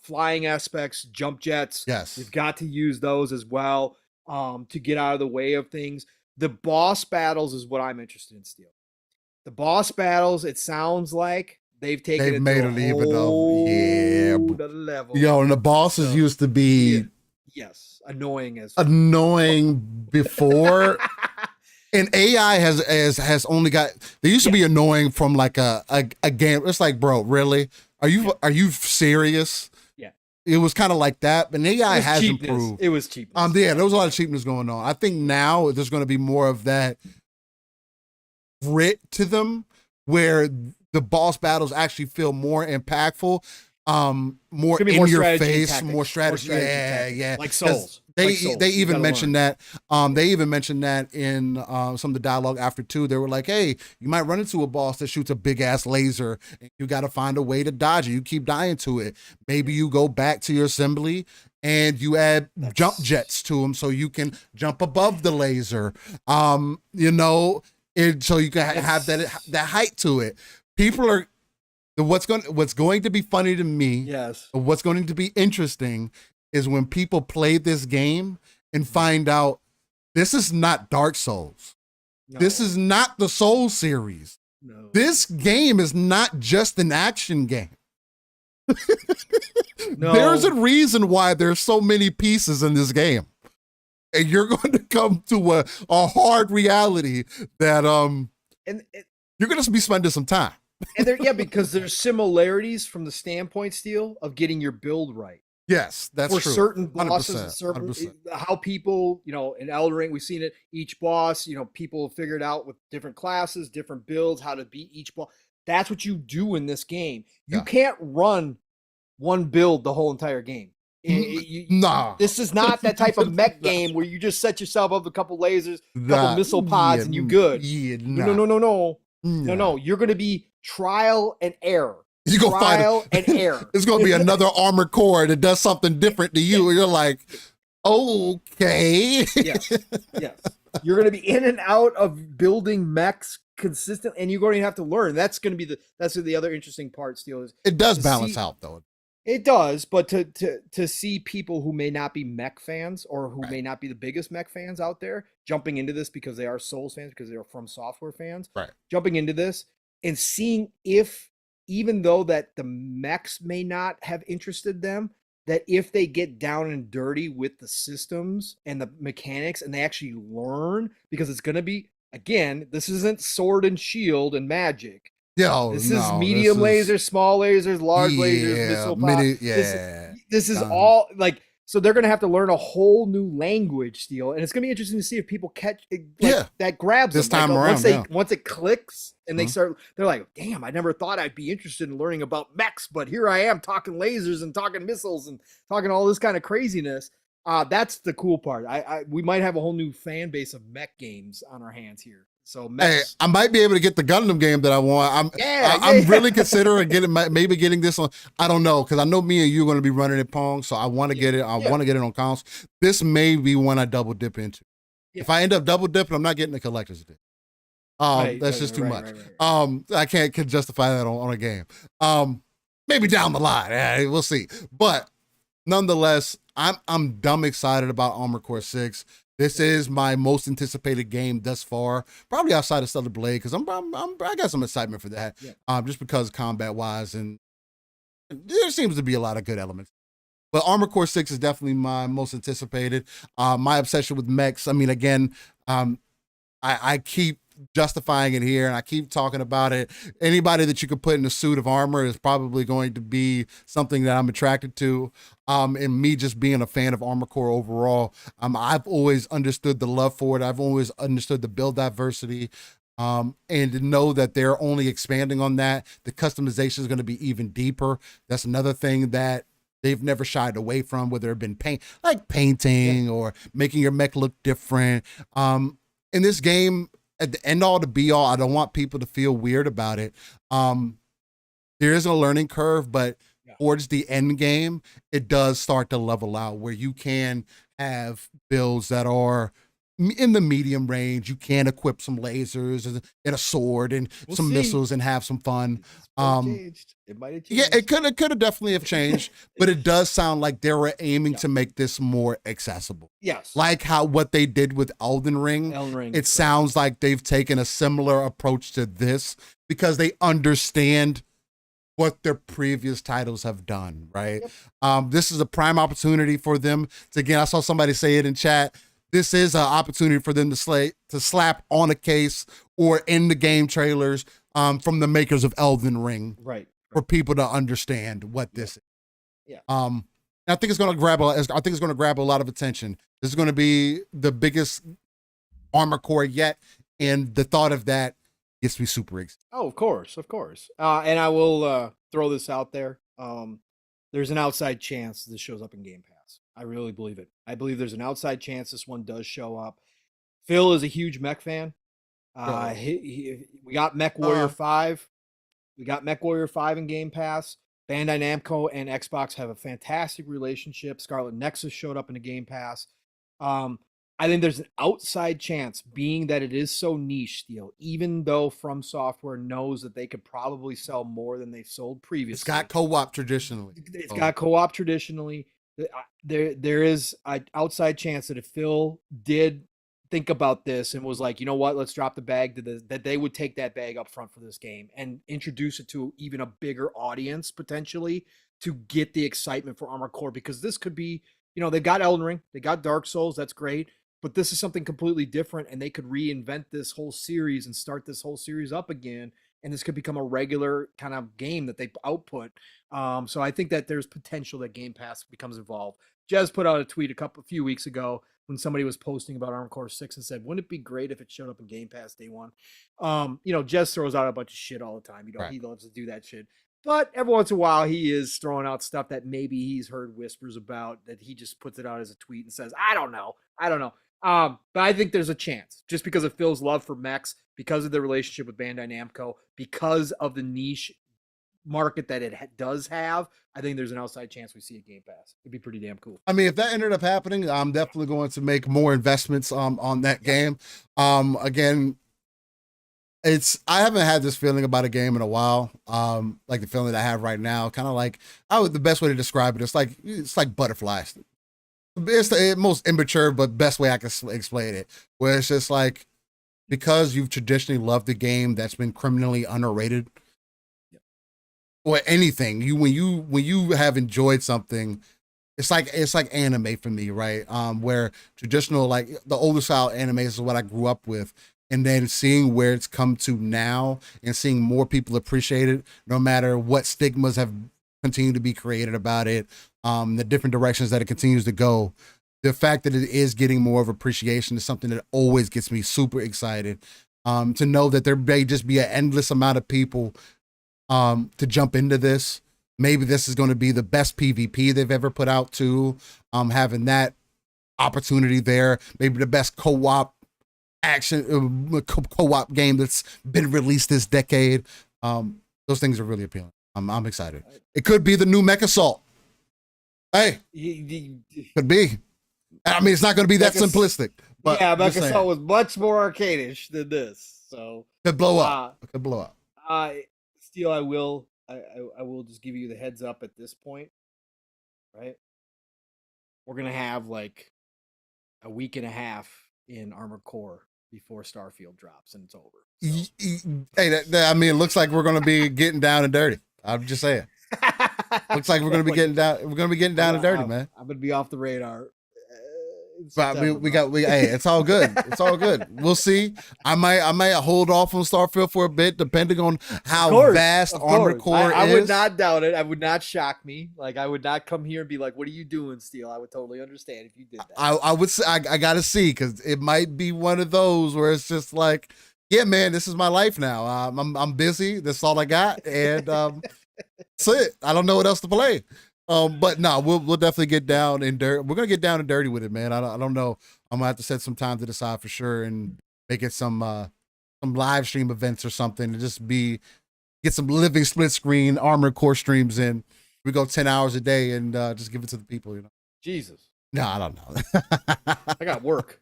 flying aspects, jump jets. Yes, you've got to use those as well to get out of the way of things. The boss battles is what I'm interested in, Steel. The boss battles, it sounds like they've made it even level. Yo, and the bosses used to be annoying before. And AI has only got, they used to be annoying from like a game. It's like, bro, really? Are you serious? Yeah. It was kind of like that, but AI has improved. It was cheap. There was a lot of cheapness going on. I think now there's going to be more of that grit to them where the boss battles actually feel more impactful, more in your face, more strategy. Yeah. Like Souls. They even mentioned that. They even mentioned that in some of the dialogue after 2. They were like, "Hey, you might run into a boss that shoots a big ass laser, and you got to find a way to dodge it. You keep dying to it. Maybe you go back to your assembly and you add jump jets to them so you can jump above the laser. So you can have that height to it. People are." What's going to be funny to me, what's going to be interesting is when people play this game and find out this is not Dark Souls. No. This is not the Soul series. No. This game is not just an action game. No. There's a reason why there's so many pieces in this game. And you're going to come to a hard reality that you're going to be spending some time. And because there's similarities from the standpoint, Steel, of getting your build right. Yes, that's true. For certain bosses, how people, in Elden Ring, we've seen it. Each boss, people figured out with different classes, different builds, how to beat each boss. That's what you do in this game. You can't run one build the whole entire game. Nah, this is not that type of mech game where you just set yourself up a couple lasers, a couple missile pods, and you good. No. You're going to be trial and error. You go trial and error. It's going to be another Armored Core that does something different to you. And you're like, okay. Yes. You're going to be in and out of building mechs consistently, and you're going to have to learn. That's going to be the other interesting part, Steel. Is it does balance out, though. It does, but to see people who may not be mech fans or who may not be the biggest mech fans out there jumping into this because they are Souls fans, because they are From Software fans, jumping into this and seeing if, even though that the mechs may not have interested them, that if they get down and dirty with the systems and the mechanics and they actually learn, because it's going to be, again, this isn't sword and shield and magic. This is medium lasers, small lasers, large lasers, missile pods. This is all like, so they're going to have to learn a whole new language, Steel, and it's going to be interesting to see if people catch that grabs this them. time around. Once it clicks and they're like, damn, I never thought I'd be interested in learning about mechs, but here I am talking lasers and talking missiles and talking all this kind of craziness. That's the cool part. We might have a whole new fan base of mech games on our hands here. So I might be able to get the Gundam game that I want. I'm really considering getting this on. I don't know, because I know me and you are going to be running it Pong, so I want to get it. I want to get it on console. This may be one I double dip into. If I end up double dipping, I'm not getting the collector's edition. That's just too much. I can't justify that on a game. Maybe down the line, we'll see. But nonetheless, I'm dumb excited about Armored Core 6. This is my most anticipated game thus far, probably outside of Stellar Blade, because I got some excitement for that. Yeah. Just because combat wise, and there seems to be a lot of good elements. But Armored Core 6 is definitely my most anticipated. My obsession with mechs. I mean, again, I keep justifying it here and I keep talking about it. Anybody that you could put in a suit of armor is probably going to be something that I'm attracted to. And me just being a fan of Armored Core overall, I've always understood the love for it. I've always understood the build diversity. And to know that they're only expanding on that, the customization is going to be even deeper. That's another thing that they've never shied away from, whether it been painting or making your mech look different. In this game, at the end all to be all, I don't want people to feel weird about it. There is a learning curve, but towards the end game, it does start to level out where you can have builds that are in the medium range. You can equip some lasers and a sword and some missiles and have some fun. It might have changed. Yeah, it could have definitely have changed, but it does sound like they were aiming to make this more accessible. Yes. Like what they did with Elden Ring. It sounds like they've taken a similar approach to this because they understand what their previous titles have done, right? Yep. This is a prime opportunity for them to, again, I saw somebody say it in chat, this is an opportunity for them to slap on a case or in the game trailers from the makers of Elden Ring, right? For people to understand what this is. Yeah. I think it's going to grab a lot of attention. This is going to be the biggest Armored Core yet, and the thought of that gets me super excited. Oh, of course. And I will throw this out there. There's an outside chance this shows up in Game Pass. I really believe it. I believe there's an outside chance this one does show up. Phil is a huge mech fan. We got Mech Warrior 5. We got Mech Warrior 5 in Game Pass. Bandai Namco and Xbox have a fantastic relationship. Scarlet Nexus showed up in the Game Pass. I think there's an outside chance, being that it is so niche, even though From Software knows that they could probably sell more than they've sold previously. It's got co-op traditionally. There is an outside chance that if Phil did think about this and was like, you know what, let's drop the bag that they would take that bag up front for this game and introduce it to even a bigger audience potentially to get the excitement for Armored Core, because this could be, they've got Elden Ring, they got Dark Souls, that's great, but this is something completely different, and they could reinvent this whole series and start this whole series up again, and this could become a regular kind of game that they output. So I think that there's potential that Game Pass becomes involved. Jez put out a tweet a few weeks ago when somebody was posting about Armored Core 6 and said, wouldn't it be great if it showed up in Game Pass day one? Jez throws out a bunch of shit all the time. Right. He loves to do that shit. But every once in a while, he is throwing out stuff that maybe he's heard whispers about, that he just puts it out as a tweet and says, I don't know. But I think there's a chance, just because of Phil's love for mechs, because of the relationship with Bandai Namco, because of the niche market that it does have. I think there's an outside chance we see a Game Pass. It'd be pretty damn cool. I mean, if that ended up happening, I'm definitely going to make more investments on that game. Again, I haven't had this feeling about a game in a while. Like the feeling that I have right now, kind of like, the best way to describe it, it's like butterflies. It's the most immature but best way I can explain it, where it's just like, because you've traditionally loved the game that's been criminally underrated, or anything, when you have enjoyed something, it's like anime for me, right? Where traditional, like the older style anime is what I grew up with, and then seeing where it's come to now and seeing more people appreciate it, no matter what stigmas have continued to be created about it, the different directions that it continues to go. The fact that it is getting more of appreciation is something that always gets me super excited. To know that there may just be an endless amount of people to jump into this. Maybe this is going to be the best PvP they've ever put out too. Having that opportunity there, maybe the best co-op action co-op game that's been released this decade. Those things are really appealing. I'm excited. It could be the new Mech Assault. Hey, could be. I mean, it's not going to be that simplistic. But yeah, Mech Assault was much more arcadish than this. So Could blow up. Could blow up. Steel, I will just give you the heads up at this point, right? We're gonna have like a week and a half in Armored Core before Starfield drops, and it's over. So. Hey, I mean, it looks like we're gonna be getting down and dirty. I'm just saying. Looks like we're gonna be getting down. We're gonna be getting down and dirty, man. I'm gonna be off the radar. But hey, it's all good. It's all good. We'll see. I might hold off on Starfield for a bit, depending on how vast Armored Core is. I would not doubt it. I would not shock me. Like, I would not come here and be like, "What are you doing, Steel?" I would totally understand if you did that. I would say I gotta see, because it might be one of those where it's just like, yeah, man, this is my life now. I'm busy. That's all I got, and that's it. I don't know what else to play. But no, we'll definitely get down and dirty. We're gonna get down and dirty with it, man. I don't know. I'm gonna have to set some time to the side for sure and make it some live stream events or something to just get some living split screen Armored Core streams in. We go 10 hours a day and just give it to the people, you know. Jesus. No, I don't know. I got work.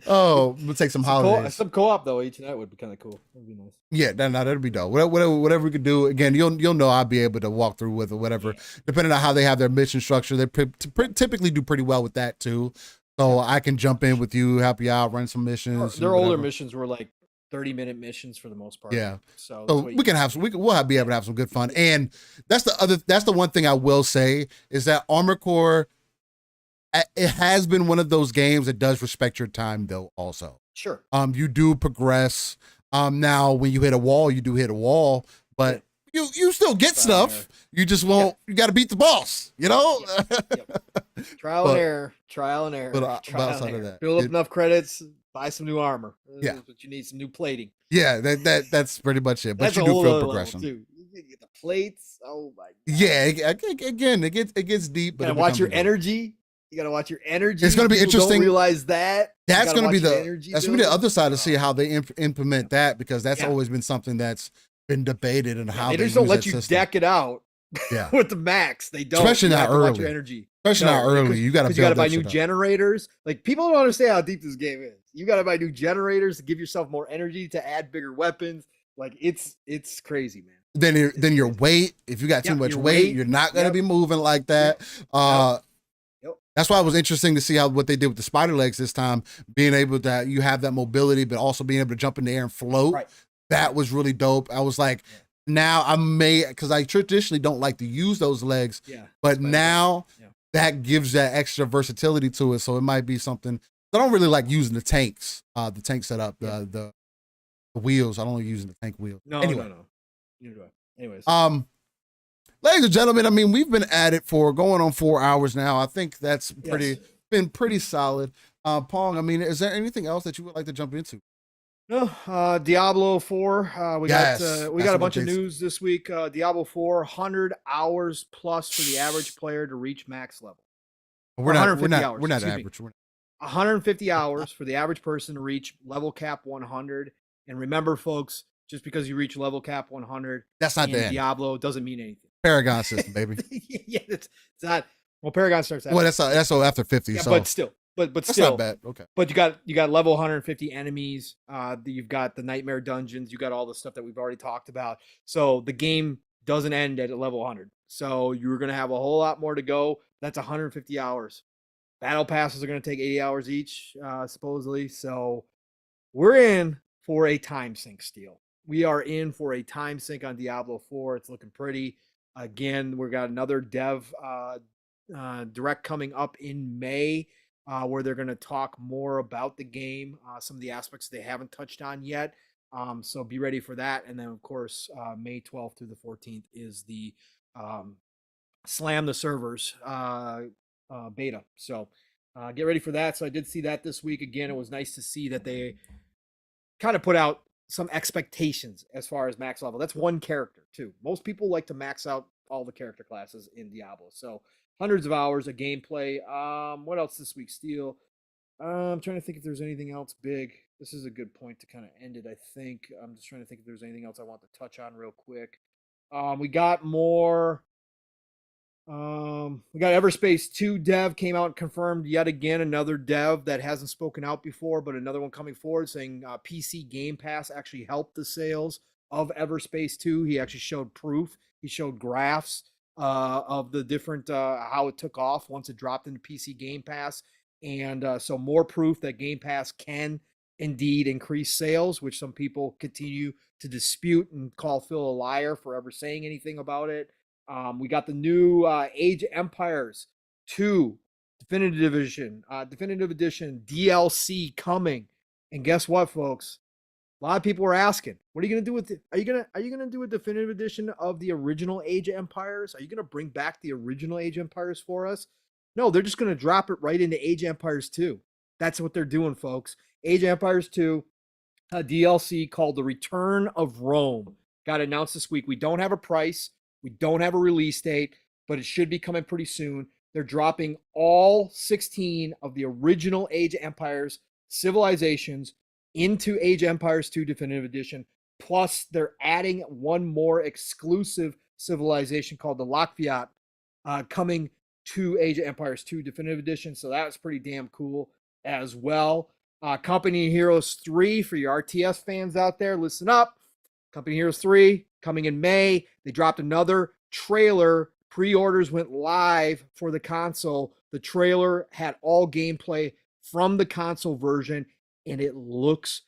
Oh, we'll take some holidays. Some co-op though each night would be kind of cool. That'd be nice. Yeah, that'd be dope. Whatever we could do. Again, you'll know I'll be able to walk through with or whatever, depending on how they have their mission structure. They typically do pretty well with that too. So I can jump in with you, help you out, run some missions. Their older missions were like 30-minute missions for the most part. Yeah. So we can have some. We'll be able to have some good fun. And that's the one thing I will say is that Armored Core, it has been one of those games that does respect your time though also. Sure. You do progress. Now when you hit a wall, you do hit a wall, but you still get stuff. You just won't, you got to beat the boss, you know? Yep. Trial and error. But outside of that, build up enough credits, buy some new armor. Yeah. That's what you need, some new plating. Yeah, that's pretty much it. But That's you do feel progression. too. You get the plates. Oh my God. Yeah, again, it gets deep. You gotta watch your energy. You gotta watch your energy. It's gonna be interesting. Don't realize that. That's gonna be the other side to see how they implement that, because that's always been something that's been debated and how they just don't let you deck it out. Yeah, with the max, they don't. Especially not early. Watch your energy. Especially not early. You gotta buy new generators. Like, people don't understand how deep this game is. You gotta buy new generators to give yourself more energy, to add bigger weapons. Like, it's crazy, man. Then your weight. If you got too much weight, you're not gonna be moving like that. That's why it was interesting to see what they did with the spider legs this time, being able to, you have that mobility, but also being able to jump in the air and float. Right. That was really dope. I was like, now because I traditionally don't like to use those legs, but now that gives that extra versatility to it. So it might be something. I don't really like using the tanks, the tank setup, the wheels. I don't like using the tank wheel. No. Neither do I. Anyways. Ladies and gentlemen, I mean, we've been at it for going on 4 hours now. I think that's been pretty solid. Pong, I mean, is there anything else that you would like to jump into? No, Diablo 4. We got a bunch of news this week. Diablo 4, 100 hours plus for the average player to reach max level. We're not average. 150 hours for the average person to reach level cap 100. And remember, folks, just because you reach level cap 100, that's not the end. Diablo doesn't mean anything. Paragon system, baby. Yeah, it's not. Well, Paragon starts after. Well, that's after 50. Yeah, so. but still, that's not bad. Okay. But you got level 150 enemies. You've got the nightmare dungeons. You got all the stuff that we've already talked about. So the game doesn't end at level 100. So you're gonna have a whole lot more to go. That's 150 hours. Battle passes are gonna take 80 hours each, supposedly. So we're in for a time sink, Steel. We are in for a time sink on Diablo 4. It's looking pretty. Again, we've got another dev direct coming up in May, where they're going to talk more about the game, some of the aspects they haven't touched on yet. So be ready for that. And then, of course, May 12th through the 14th is the Slam the Servers beta. So get ready for that. So I did see that this week. Again, it was nice to see that they kind of put out some expectations as far as max level. That's one character too. Most people like to max out all the character classes in Diablo. So hundreds of hours of gameplay. What else this week, Steel? I'm trying to think if there's anything else big. This is a good point to kind of end it, I think. I'm just trying to think if there's anything else I want to touch on real quick. We got more We got Everspace 2 dev came out and confirmed yet again another dev that hasn't spoken out before, but another one coming forward saying PC Game Pass actually helped the sales of Everspace 2. He actually showed proof. He showed graphs of the different how it took off once it dropped into PC Game Pass, and so more proof that Game Pass can indeed increase sales, which some people continue to dispute and call Phil a liar for ever saying anything about it. We got the new Age of Empires 2 Definitive Edition DLC coming. And guess what, folks? A lot of people are asking, what are you going to do with it? Are you going to do a definitive edition of the original Age of Empires? Are you going to bring back the original Age of Empires for us? No, they're just going to drop it right into Age of Empires 2. That's what they're doing, folks. Age of Empires 2, a DLC called The Return of Rome. Got announced this week. We don't have a price. We don't have a release date, but it should be coming pretty soon. They're dropping all 16 of the original Age of Empires civilizations into Age of Empires 2 Definitive Edition. Plus, they're adding one more exclusive civilization called the Lakviat coming to Age of Empires 2 Definitive Edition. So that was pretty damn cool as well. Company Heroes 3 for your RTS fans out there, listen up. Company Heroes 3 coming in May. They dropped another trailer. Pre-orders went live for the console. The trailer had all gameplay from the console version, and it looks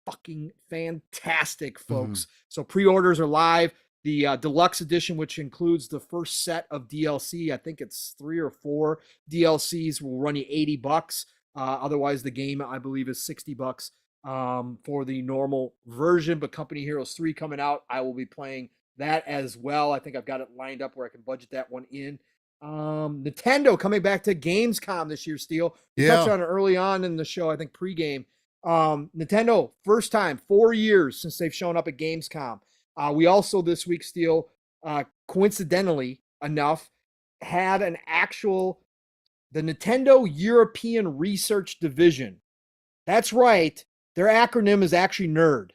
fucking fantastic, folks. So pre-orders are live. The deluxe edition, which includes the first set of DLC, I think it's 3 or 4 DLCs, will run you $80. Otherwise, the game, I believe, is $60 for the normal version. But Company Heroes 3 coming out, I will be playing that as well. I think I've got it lined up where I can budget that one in. Nintendo coming back to Gamescom this year, Steel. We touched on it early on in the show, I think pregame. Nintendo, first time, 4 years since they've shown up at Gamescom. We also this week, Steel, coincidentally enough, had the Nintendo European Research Division. That's right. Their acronym is actually NERD.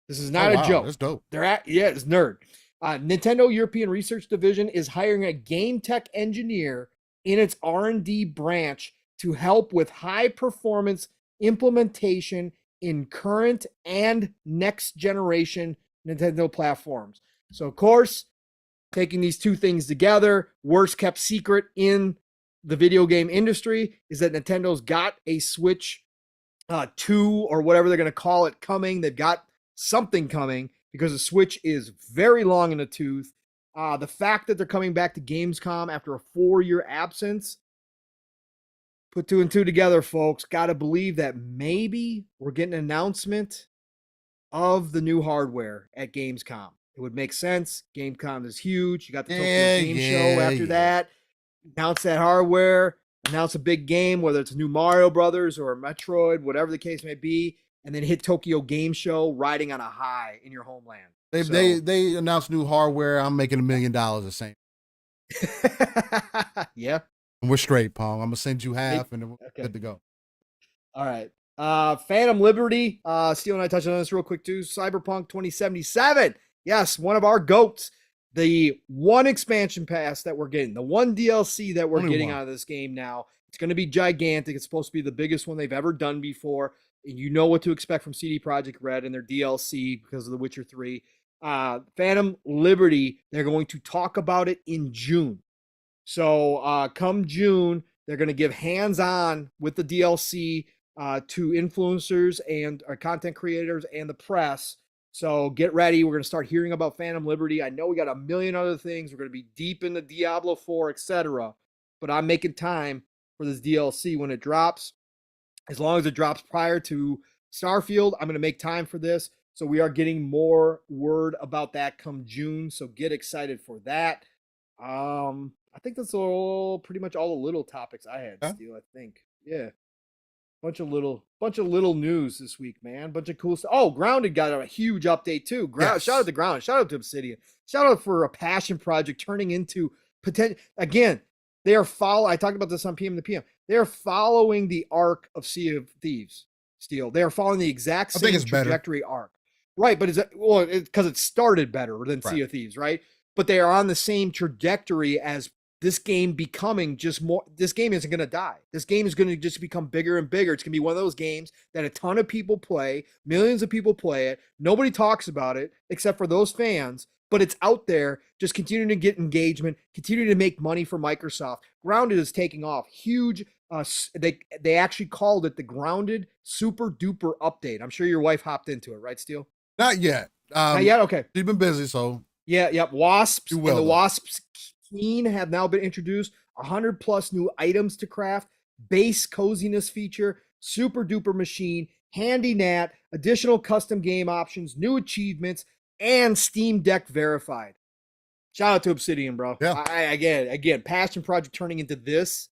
This is not a joke. That's dope. It's NERD. Nintendo European Research Division is hiring a game tech engineer in its R&D branch to help with high performance implementation in current and next generation Nintendo platforms. So, of course, taking these two things together, worst kept secret in the video game industry is that Nintendo's got a Switch 2 or whatever they're going to call it coming. They've got something coming because the Switch is very long in the tooth. The fact that they're coming back to Gamescom after a 4-year absence, put 2 and 2 together, folks. Got to believe that maybe we're getting an announcement of the new hardware at Gamescom. It would make sense. Gamescom is huge. You got the Tokyo Game Show after that. Announce that hardware, announce a big game, whether it's a new Mario Brothers or a Metroid, whatever the case may be, and then hit Tokyo Game Show riding on a high in your homeland. They announced new hardware. I'm making $1 million the same. Yeah. And we're straight, Pong. I'm going to send you half and then we're good to go. All right. Phantom Liberty. Steel and I touched on this real quick too. Cyberpunk 2077. Yes, one of our GOATs. The one expansion pass that we're getting, the one DLC that we're getting out of this game now, it's going to be gigantic. It's supposed to be the biggest one they've ever done before. And you know what to expect from CD Projekt Red and their DLC because of The Witcher 3. Phantom Liberty, they're going to talk about it in June. So come June, they're going to give hands-on with the DLC to influencers and content creators and the press. So get ready. We're going to start hearing about Phantom Liberty. I know we got a million other things. We're going to be deep into Diablo 4, etc. But I'm making time for this DLC when it drops. As long as it drops prior to Starfield, I'm going to make time for this. So we are getting more word about that come June. So get excited for that. I think that's pretty much all the little topics I had, Steel, I think. Yeah. Bunch of little news this week, man. Bunch of cool stuff. Oh, Grounded got a huge update too. Yes. Shout out to Grounded. Shout out to Obsidian. Shout out for a passion project turning into potential. Again, they are I talked about this on PM to PM. They are following the arc of Sea of Thieves. Steel. They are following the exact same trajectory arc. Right, but because it started better than Sea of Thieves, right? But they are on the same trajectory as this game becoming just more. This game isn't going to die. This game is going to just become bigger and bigger. It's going to be one of those games that a ton of people play, millions of people play it. Nobody talks about it except for those fans, but it's out there, just continuing to get engagement, continuing to make money for Microsoft. Grounded is taking off. Huge. They actually called it the Grounded Super Duper Update. I'm sure your wife hopped into it, right, Steele? Not yet. Not yet? Okay. She's been busy, so. Yeah, yep. Wasps and the though. Wasps Keen have now been introduced. 100 plus new items to craft, base coziness feature, super duper machine, handy nat, additional custom game options, new achievements, and Steam Deck verified. Shout out to Obsidian, bro. Yeah. Again, passion project turning into this.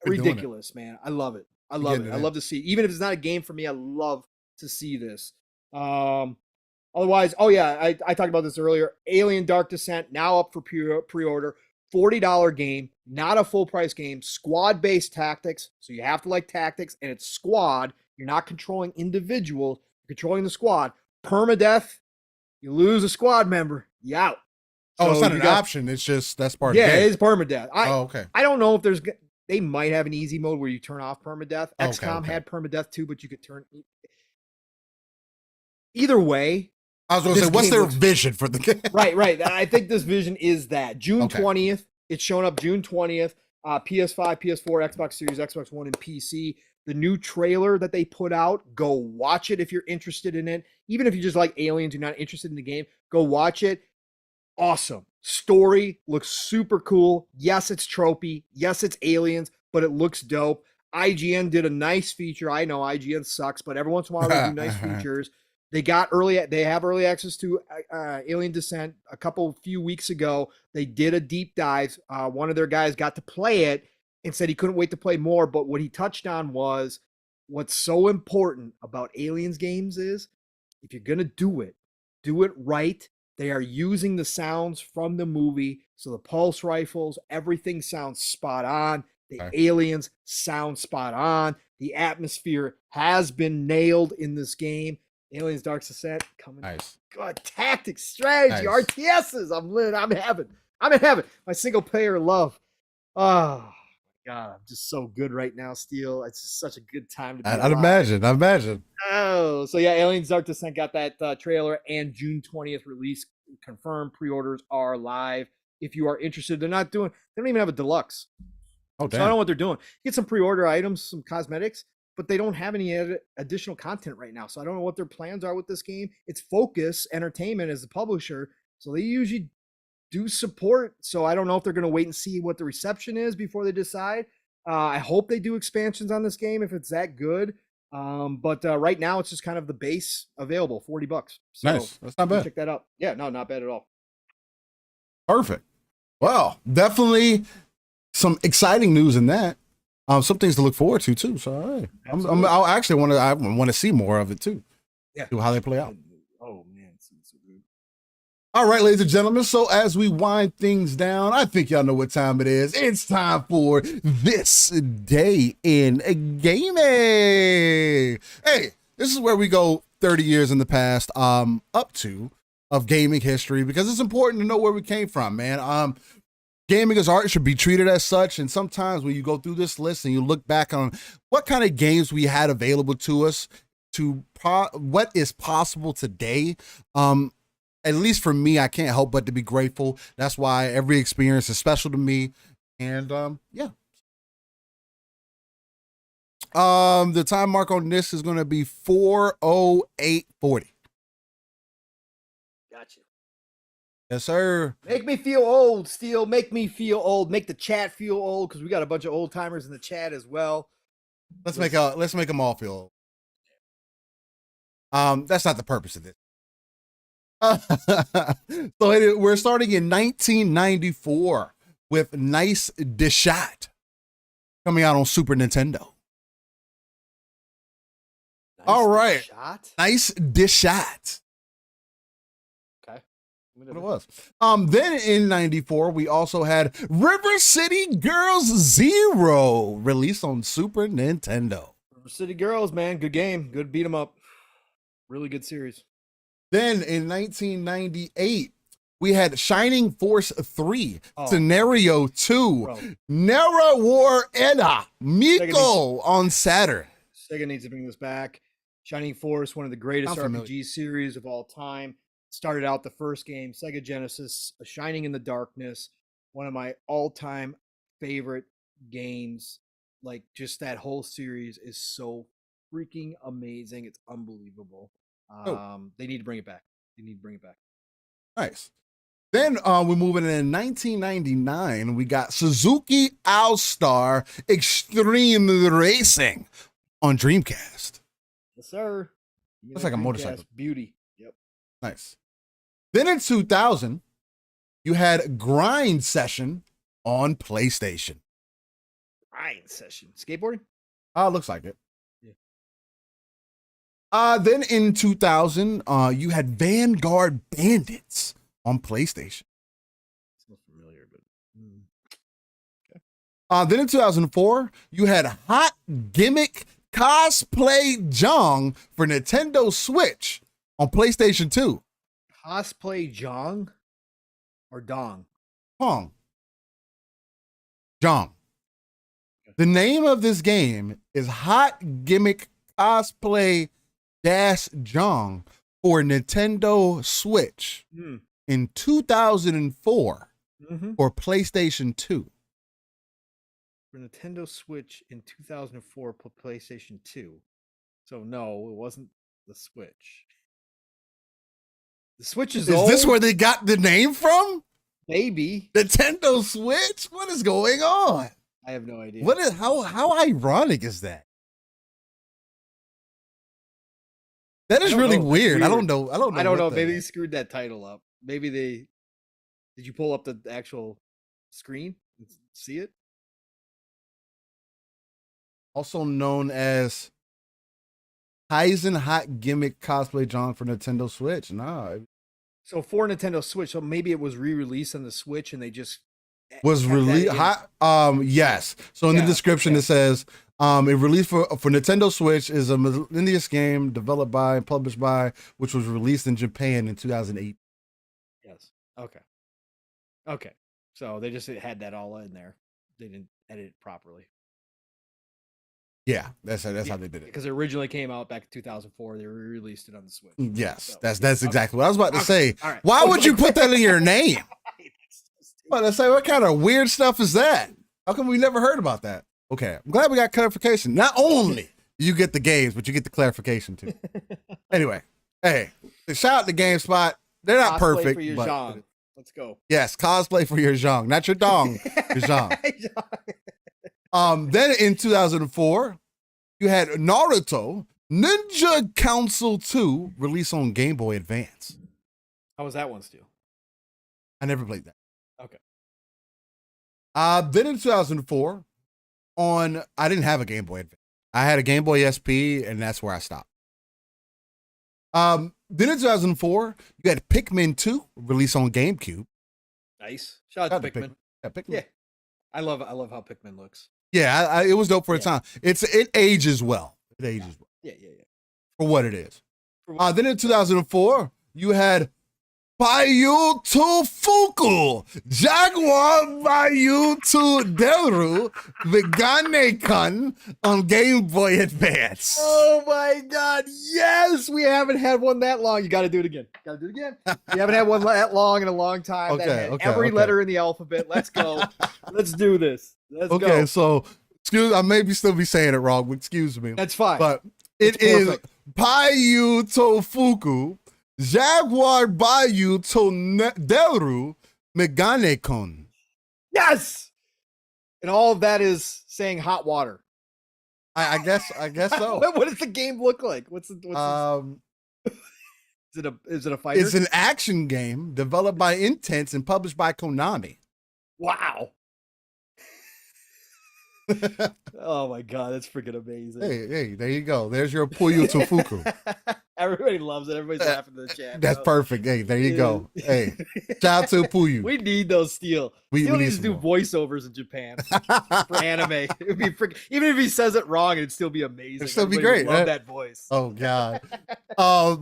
Ridiculous, man. I love it. I love it. I love to see. Even if it's not a game for me, I love to see this. Otherwise, oh yeah, I talked about this earlier. Alien Dark Descent now up for pre-order. $40 game, not a full price game. Squad based tactics, so you have to like tactics, and it's squad. You're not controlling individuals. You're controlling the squad. Permadeath. You lose a squad member, you out. Oh, it's not an option. It's just that's part of the the game. Yeah, it is permadeath. Okay. I don't know if there's. They might have an easy mode where you turn off permadeath. Okay, XCOM had permadeath too, but you could turn. Either way, I was going to say, what's their vision for the game? Right. I think this vision is that June 20th. It's showing up June 20th. PS5, PS4, Xbox Series, Xbox One, and PC. The new trailer that they put out, go watch it if you're interested in it. Even if you just like aliens, you're not interested in the game, go watch it. Awesome. Story looks super cool. Yes, it's tropey. Yes, it's aliens, but it looks dope. IGN did a nice feature. I know IGN sucks, but every once in a while they do nice features. They have early access to Alien Descent a few weeks ago. They did a deep dive. One of their guys got to play it and said he couldn't wait to play more. But what he touched on was what's so important about Aliens games is if you're going to do it right. They are using the sounds from the movie. So the pulse rifles, everything sounds spot on. The aliens sound spot on. The atmosphere has been nailed in this game. Aliens Dark Descent coming. Nice. Good tactics, strategy, RTSs. I'm in heaven. My single player love. Oh my God, I'm just so good right now, Steele. It's just such a good time to be I'd imagine. Oh, so yeah, Aliens Dark Descent got that trailer and June 20th release confirmed. Pre-orders are live. If you are interested, they don't even have a deluxe. Oh, damn. So I don't know what they're doing. Get some pre-order items, some cosmetics, but they don't have any additional content right now. So I don't know what their plans are with this game. It's Focus Entertainment as the publisher, so they usually do support. So I don't know if they're going to wait and see what the reception is before they decide. I hope they do expansions on this game if it's that good. But right now it's just kind of the base available, $40. So nice. That's not bad. Check that out. Yeah, no, not bad at all. Perfect. Well, definitely some exciting news in that. Some things to look forward to too. So all right. I want to see more of it too. Yeah. See how they play out. Oh man, it's so good. All right, ladies and gentlemen. So as we wind things down, I think y'all know what time it is. It's time for This Day in Gaming. Hey, this is where we go 30 years in the past, up to of gaming history, because it's important to know where we came from, man. Gaming as art should be treated as such. And sometimes when you go through this list and you look back on what kind of games we had available to us, to what is possible today, at least for me, I can't help but to be grateful. That's why every experience is special to me. And yeah. The time mark on this is going to be 4:08:40. Gotcha. Yes, sir. Make me feel old, Steele. Make me feel old. Make the chat feel old, because we got a bunch of old timers in the chat as well. Let's make them all feel old. That's not the purpose of this. So we're starting in 1994 with Nice Deshot coming out on Super Nintendo. All right. Nice Deshot. Okay. What it was. Then in 94, we also had River City Girls Zero released on Super Nintendo. River City Girls, man. Good game. Good beat 'em up. Really good series. Then in 1998, we had Shining Force 3, Oh. Scenario 2, Bro. Nera War Edda, Miko on Saturn. Sega needs to bring this back. Shining Force, one of the greatest Sound familiar. RPG series of all time. Started out the first game, Sega Genesis, A Shining in the Darkness, one of my all-time favorite games. Like, just that whole series is so freaking amazing. It's unbelievable. They need to bring it back. They need to bring it back. Nice. Then we're moving in 1999. We got Suzuki All-Star Extreme Racing on Dreamcast. Yes, sir. Looks like a motorcycle. Beauty. Yep. Nice. Then in 2000, you had Grind Session on PlayStation. Grind Session. Skateboarding? Looks like it. Yeah. Then in 2000, you had Vanguard Bandits on PlayStation. It's not familiar, but Then in 2004, you had Hot Gimmick Cosplay Jong for Nintendo Switch on PlayStation 2. Cosplay Jong or Dong? Jong. The name of this game is Hot Gimmick Cosplay Jong for Nintendo Switch in 2004 for PlayStation 2. For Nintendo Switch in 2004 for PlayStation 2. So no, it wasn't the Switch. The Switch is old. Is this where they got the name from? Maybe. Nintendo Switch? What is going on? I have no idea. What is how ironic is that? That is really weird. I don't know. I don't know. Maybe they screwed that title up. Maybe they. Did you pull up the actual screen and see it? Also known as Heisen Hot Gimmick Cosplay John for Nintendo Switch. No. So for Nintendo Switch, so maybe it was re-released on the Switch and they just was released. Yes. So in the description it says it released for Nintendo Switch is a miscellaneous game developed by and published by, which was released in Japan in 2008. Yes. Okay. So they just had that all in there. They didn't edit it properly. Yeah, that's how they did it. Because it originally came out back in 2004. They released it on the Switch. Yes, so, that's exactly what I was about to say. Right. Why would you put that in your name? But I say, what kind of weird stuff is that? How come we never heard about that? Okay, I'm glad we got clarification. Not only you get the games, but you get the clarification too. Anyway, hey, shout out to GameSpot. They're not cosplay perfect, for your but Zhang. Let's go. Yes, cosplay for your Zhang, not your dong, your Zhang. Then in 2004, you had Naruto Ninja Council 2 released on Game Boy Advance. How was that one, Stu? I never played that. Okay. Then in 2004, I didn't have a Game Boy Advance. I had a Game Boy SP, and that's where I stopped. Then in 2004, you had Pikmin 2 released on GameCube. Nice. Shout out to Pikmin. Pikmin. Yeah. I love how Pikmin looks. Yeah, it was dope for its time. It ages well. It ages well. Yeah. For what it is. Then in 2004, you had Bayu to Fuku, Jaguar Bayu to Deru, Megane-kun on Game Boy Advance. Oh my God, yes! We haven't had one that long. You got to do it again. You haven't had one that long in a long time. Every letter in the alphabet. Let's go. Let's do this. Let's go. Okay, so, I may still be saying it wrong, but excuse me. That's fine. But it is Bayu to Fuku, Jaguar Bayu to Deru, Megane-kun. Yes! And all of that is saying hot water. I guess so. What does the game look like? What's is it a fighter? It's an action game developed by Intense and published by Konami. Wow. Oh my God, that's freaking amazing. Hey, there you go. There's your Puyo to Fuku. Everybody loves it. Everybody's laughing in the chat. That's bro. perfect. Hey, there you go. Hey, shout out to Puyu. We need those Steel. We Steel need needs to some do more. voiceovers in Japan for anime. It would be even if he says it wrong, it'd still be amazing. It'd still be Everybody would great, Love right? that voice. Oh God.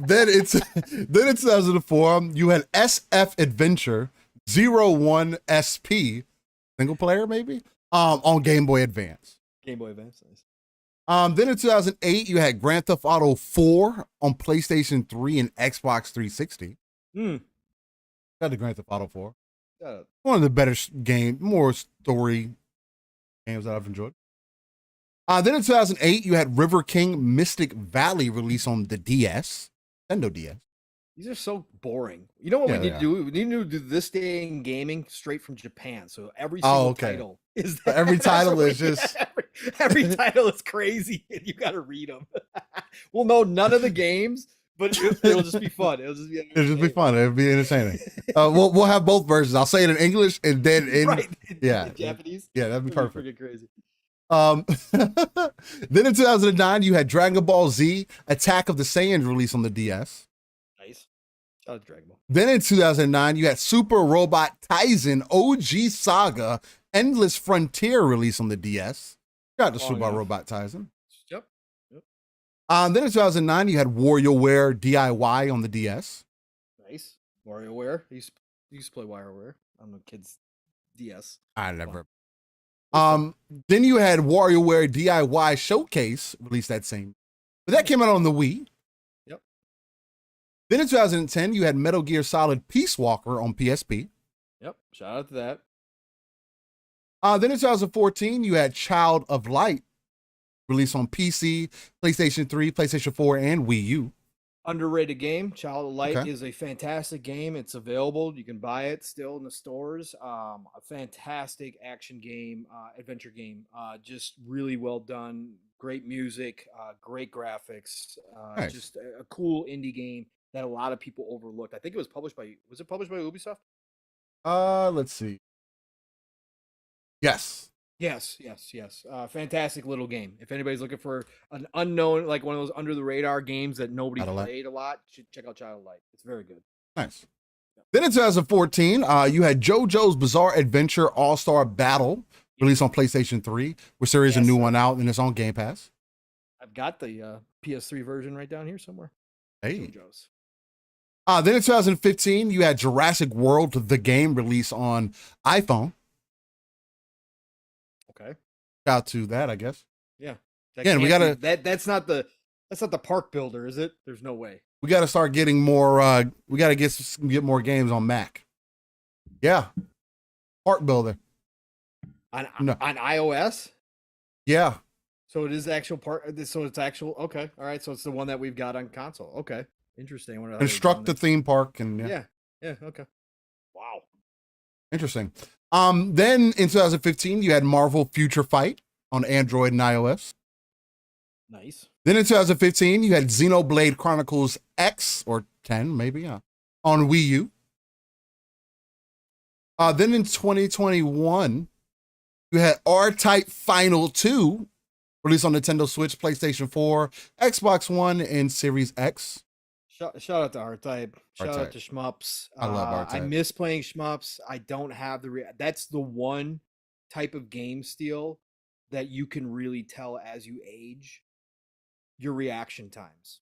Then in 2004, you had SF Adventure 01 SP, single player maybe, on Game Boy Advance. Game Boy Advance. Nice. Then in 2008, you had Grand Theft Auto 4 on PlayStation 3 and Xbox 360. Got the Grand Theft Auto 4. One of the better more story games that I've enjoyed. Then in 2008, you had River King Mystic Valley release on the DS, Nintendo DS. These are so boring. You know what Yeah, we need they to do? We need to do this day in gaming straight from Japan. So every single title is every title is just every title is crazy, and you got to read them. We'll know none of the games, but it'll just be fun. It'll just be fun. It'll be entertaining. We'll have both versions. I'll say it in English and then in in Japanese. Yeah, that'd be perfect. Freaking crazy. Then in 2009, you had Dragon Ball Z Attack of the Saiyans release on the DS. Nice. Shout out to Dragon Ball. Then in 2009, you had Super Robot Taisen OG Saga Endless Frontier release on the DS. Got the Super Robot Taisen. Yep. Then in 2009, you had WarioWare DIY on the DS. Nice. WarioWare. I used to play WarioWare on the kids' DS. I never. Then you had WarioWare DIY Showcase released that same, but that came out on the Wii. Yep. Then in 2010, you had Metal Gear Solid Peace Walker on PSP. Yep. Shout out to that. Then in 2014, you had Child of Light released on PC, PlayStation 3, PlayStation 4, and Wii U. Underrated game. Child of Light is a fantastic game. It's available. You can buy it still in the stores. A fantastic action game, adventure game. Just really well done. Great music, great graphics. Nice. Just a cool indie game that a lot of people overlooked. I think it was published by Ubisoft? Let's see. Yes. Yes. Fantastic little game. If anybody's looking for an unknown, like one of those under the radar games that nobody played a lot, check out Child of Light. It's very good. Nice. Then in 2014, you had JoJo's Bizarre Adventure All-Star Battle released on PlayStation 3. We're serious, a new one out, and it's on Game Pass. I've got the PS3 version right down here somewhere. Hey. JoJo's. Then in 2015, you had Jurassic World, the game, released on iPhone. Okay. Shout out to that, I guess. Yeah. Again, we gotta. That's not the park builder, is it? There's no way. We gotta start getting more. We gotta get more games on Mac. Yeah. Park builder. On iOS. Yeah. So it is actual part. So it's actual. Okay. All right. So it's the one that we've got on console. Okay. Interesting. Construct the theme park and yeah. Okay. Wow. Interesting. Then in 2015, you had Marvel Future Fight on Android and iOS. Nice. Then in 2015, you had Xenoblade Chronicles X or 10, maybe, on Wii U. Then in 2021, you had R-Type Final 2 released on Nintendo Switch, PlayStation 4, Xbox One, and Series X. Shout out to R-Type. Shout out to Shmups. I love R-Type. I miss playing Shmups. I don't have that's the one type of game still that you can really tell as you age your reaction times.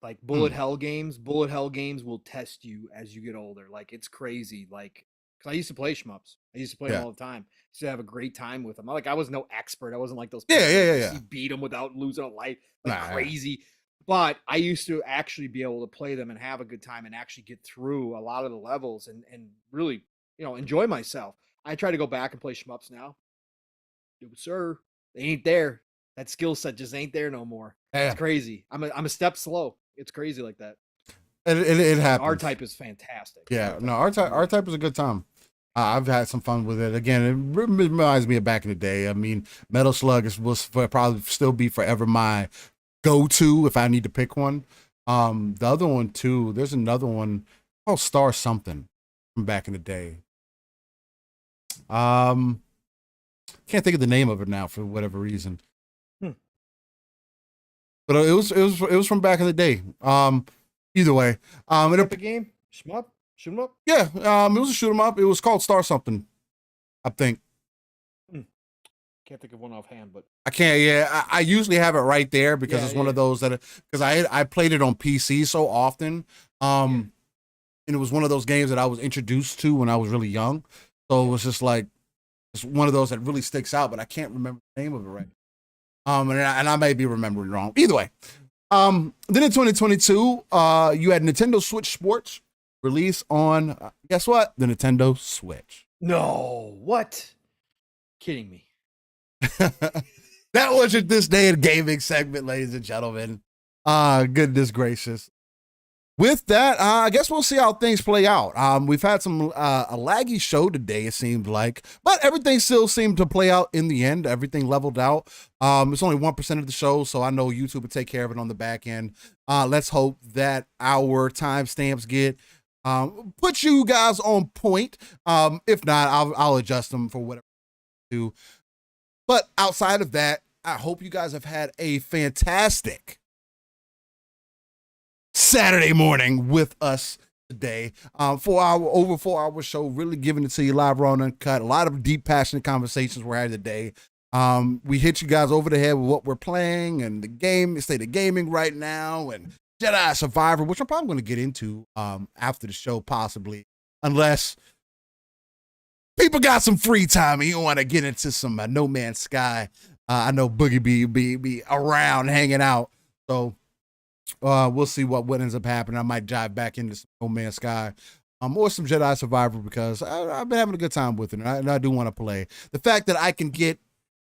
Like bullet hell games will test you as you get older. Like it's crazy. Like, cause I used to play Shmups. I used to play them all the time. Used to have a great time with them. Like I was no expert. I wasn't like those people yeah. You beat them without losing a life. Crazy. But I used to actually be able to play them and have a good time and actually get through a lot of the levels and really, enjoy myself. I try to go back and play Shmups now. No, sir. They ain't there. That skill set just ain't there no more. Yeah. It's crazy. I'm a step slow. It's crazy like that. It happens. R-Type is fantastic. Yeah, no, R-Type is a good time. I've had some fun with it. Again, it reminds me of back in the day. I mean, Metal Slug will probably still be forever my go-to if I need to pick one. The other one too, there's another one called Star something from back in the day. Can't think of the name of it now for whatever reason. but it was from back in the day. Either way, Is that the game? Shmup? Shoot 'em up? yeah, it was a shoot 'em up. It was called Star something, I think. Can't think of one offhand, but I can't. Yeah, I usually have it right there because it's one of those that because I played it on PC so often. And it was one of those games that I was introduced to when I was really young. So it was just like it's one of those that really sticks out, but I can't remember the name of it right. And I may be remembering wrong. Either way. Then in 2022, you had Nintendo Switch Sports release on guess what? The Nintendo Switch. no, what? Kidding me. That was your this day in gaming segment, ladies and gentlemen. Goodness gracious. With that, I guess we'll see how things play out. We've had some a laggy show today, it seemed like, but everything still seemed to play out in the end. Everything leveled out. It's only 1% of the show, so I know YouTube will take care of it on the back end. Let's hope that our timestamps get put you guys on point. If not, I'll adjust them for whatever I do. But outside of that, I hope you guys have had a fantastic Saturday morning with us today. Over 4 hour show, really giving it to you live, raw, and uncut. A lot of deep, passionate conversations we're having today. We hit you guys over the head with what we're playing and the state of gaming right now, and Jedi Survivor, which I'm probably going to get into after the show, possibly, unless people got some free time and you want to get into some No Man's Sky. I know Boogie be around hanging out, so we'll see what ends up happening. I might dive back into some No Man's Sky or some Jedi Survivor because I've been having a good time with it, and I do want to play. The fact that I can get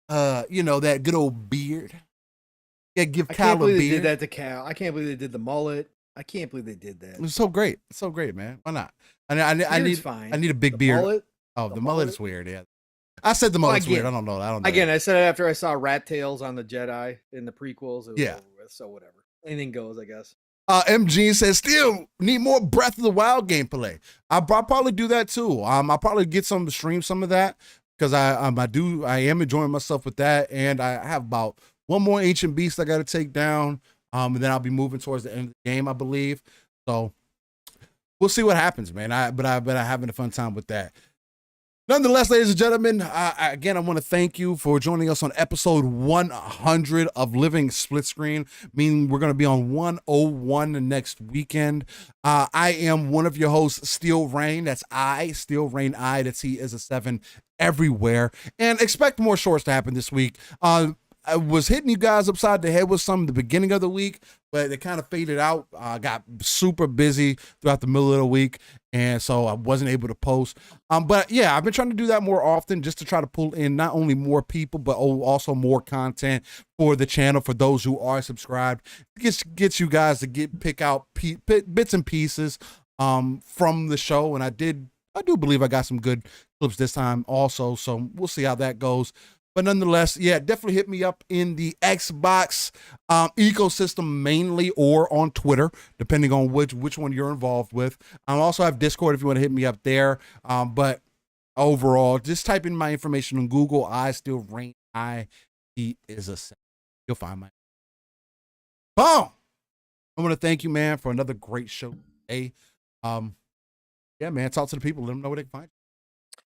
that good old beard. Yeah, give Cal a beard. I can't believe they did that to Cal. I can't believe they did the mullet. I can't believe they did that. It's so great. It's so great, man. Why not? I need a big beard. Mullet? Oh, the mullet is weird. Yeah, I said the mullet's weird. I don't know. Again, I said it after I saw Rat Tails on the Jedi in the prequels. It was yeah. Over with, so whatever. Anything goes, I guess. MG says still need more Breath of the Wild gameplay. I'll probably do that too. I'll probably get some to stream some of that because I am enjoying myself with that, and I have about one more Ancient Beast I got to take down, and then I'll be moving towards the end of the game, I believe. So we'll see what happens, man. But I'm having a fun time with that. Nonetheless, ladies and gentlemen, again, I want to thank you for joining us on episode 100 of Living Split Screen, meaning we're going to be on 101 the next weekend. I am one of your hosts, Steel Rain. That's Steel Rain that's he is a 7 everywhere. And expect more shorts to happen this week. I was hitting you guys upside the head with some at the beginning of the week, but it kind of faded out. I got super busy throughout the middle of the week, and so I wasn't able to post. But yeah, I've been trying to do that more often just to try to pull in not only more people, but also more content for the channel for those who are subscribed. Get you guys to pick out bits and pieces from the show, and I do believe I got some good clips this time also, so we'll see how that goes. But nonetheless, yeah, definitely hit me up in the Xbox ecosystem mainly, or on Twitter, depending on which one you're involved with. I also have Discord if you want to hit me up there. But overall, just type in my information on Google. Steel Rain. He is a 7. You'll find my. Boom! I want to thank you, man, for another great show today. Yeah, man, talk to the people. Let them know where they can find you.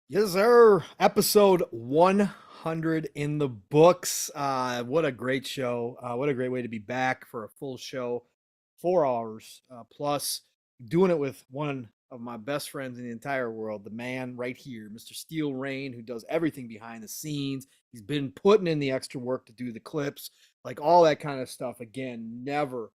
Yes, sir. Episode 100 in the books. What a great show. What a great way to be back for a full show. 4 hours plus, doing it with one of my best friends in the entire world, the man right here, Mr. Steel Rain, who does everything behind the scenes. He's been putting in the extra work to do the clips, like all that kind of stuff. Again, never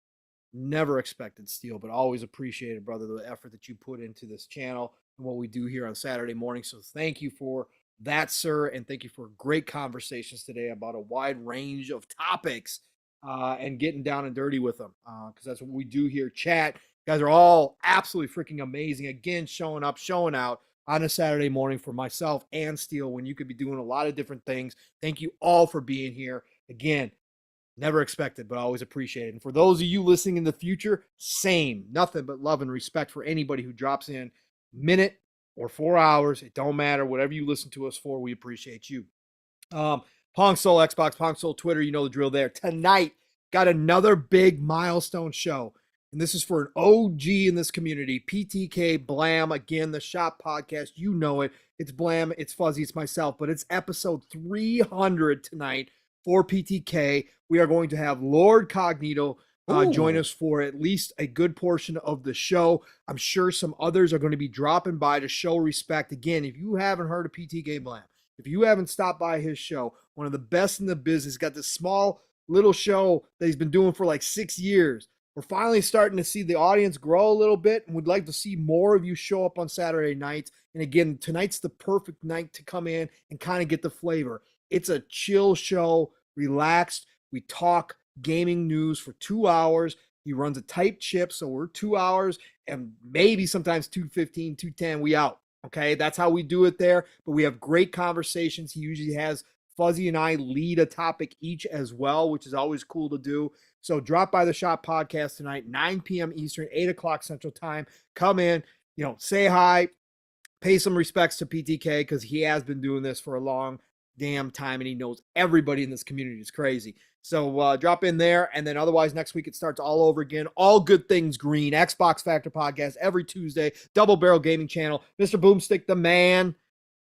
expected Steel, but always appreciated, brother, the effort that you put into this channel and what we do here on Saturday morning. So thank you for that, sir, and thank you for great conversations today about a wide range of topics and getting down and dirty with them, because that's what we do here. Chat, you guys are all absolutely freaking amazing. Again, showing up, showing out on a Saturday morning for myself and Steel when you could be doing a lot of different things. Thank you all for being here. Again, never expected, but always appreciated. And for those of you listening in the future, same, nothing but love and respect for anybody who drops in minute or 4 hours. It don't matter. Whatever you listen to us for, we appreciate you. Pong Soul Xbox, Pong Soul Twitter, you know the drill there. Tonight, got another big milestone show. And this is for an OG in this community, PTK Blam. Again, the Shop Podcast. You know it. It's Blam, it's Fuzzy, it's myself. But it's episode 300 tonight for PTK. We are going to have Lord Cognito join us for at least a good portion of the show. I'm sure some others are going to be dropping by to show respect. Again, if you haven't heard of PTK Blam, if you haven't stopped by his show, one of the best in the business, got this small little show that he's been doing for like 6 years. We're finally starting to see the audience grow a little bit, and we'd like to see more of you show up on Saturday nights. And again, tonight's the perfect night to come in and kind of get the flavor. It's a chill show, relaxed. We talk gaming news for 2 hours. He runs a tight ship, so we're 2 hours and maybe sometimes 2:15, 2:10, we out. Okay, that's how we do it there. But we have great conversations. He usually has Fuzzy and I lead a topic each as well, which is always cool to do. So drop by the Shop Podcast tonight, 9 p.m. Eastern, 8 o'clock Central Time. Come in, say hi, pay some respects to PTK because he has been doing this for a long damn time and he knows everybody in this community. Is crazy. So drop in there, and then otherwise next week it starts all over again. All good things green. Xbox Factor Podcast every Tuesday. Double Barrel Gaming Channel. Mr. Boomstick the man.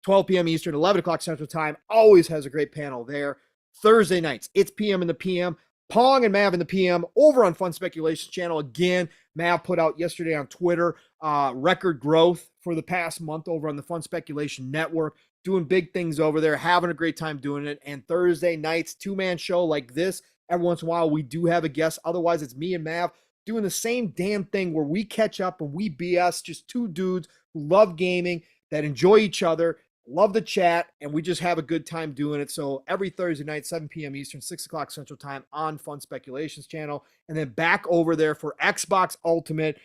12 p.m. Eastern, 11 o'clock Central Time. Always has a great panel there. Thursday nights, it's PM in the PM. Pong and Mav in the PM over on Fun Speculation Channel. Again, Mav put out yesterday on Twitter record growth for the past month over on the Fun Speculation Network. Doing big things over there, having a great time doing it. And Thursday nights, two-man show like this. Every once in a while, we do have a guest. Otherwise, it's me and Mav doing the same damn thing where we catch up and we BS, just two dudes who love gaming, that enjoy each other, love the chat, and we just have a good time doing it. So every Thursday night, 7 p.m. Eastern, 6 o'clock Central Time on Fun Speculations Channel. And then back over there for Xbox Ultimate,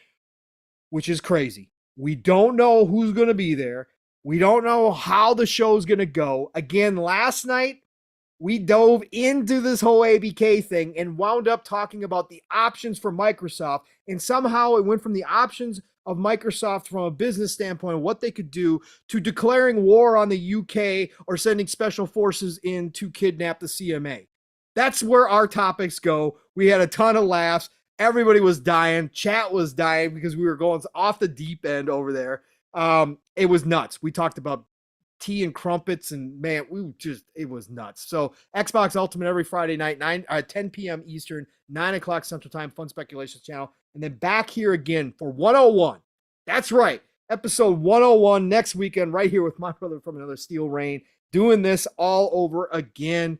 which is crazy. We don't know who's going to be there. We don't know how the show's going to go. Again, last night, we dove into this whole ABK thing and wound up talking about the options for Microsoft. And somehow it went from the options of Microsoft from a business standpoint of what they could do to declaring war on the UK or sending special forces in to kidnap the CMA. That's where our topics go. We had a ton of laughs. Everybody was dying. Chat was dying because we were going off the deep end over there. It was nuts. We talked about tea and crumpets, and man, it was nuts. So Xbox Ultimate every Friday night, 10 p.m. Eastern, 9 o'clock Central Time, Fun Speculations Channel. And then back here again for 101. That's right. Episode 101 next weekend, right here with my brother from another Steel Rain, doing this all over again.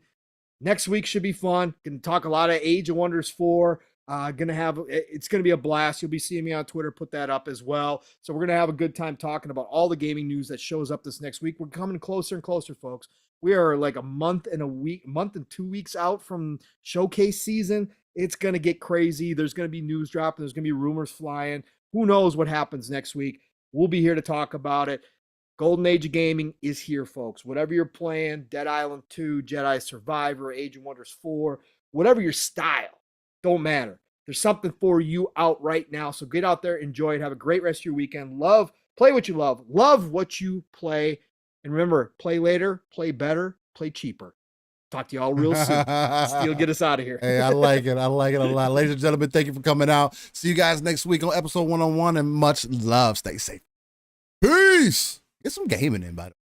Next week should be fun. Going to talk a lot of Age of Wonders 4. It's going to be a blast. You'll be seeing me on Twitter, put that up as well. So we're going to have a good time talking about all the gaming news that shows up this next week. We're coming closer and closer, folks. We are like a month and 2 weeks out from showcase season. It's going to get crazy. There's going to be news dropping. There's going to be rumors flying. Who knows what happens next week? We'll be here to talk about it. Golden Age of Gaming is here, folks. Whatever you're playing, Dead Island 2, Jedi Survivor, Age of Wonders 4, whatever your style, don't matter. There's something for you out right now. So get out there, enjoy it. Have a great rest of your weekend. Play what you love what you play. And remember, play later, play better, play cheaper. Talk to you all real soon. Steel, get us out of here. Hey, I like it. I like it a lot. Ladies and gentlemen, thank you for coming out. See you guys next week on episode 101, and much love. Stay safe. Peace. Get some gaming in, by the way.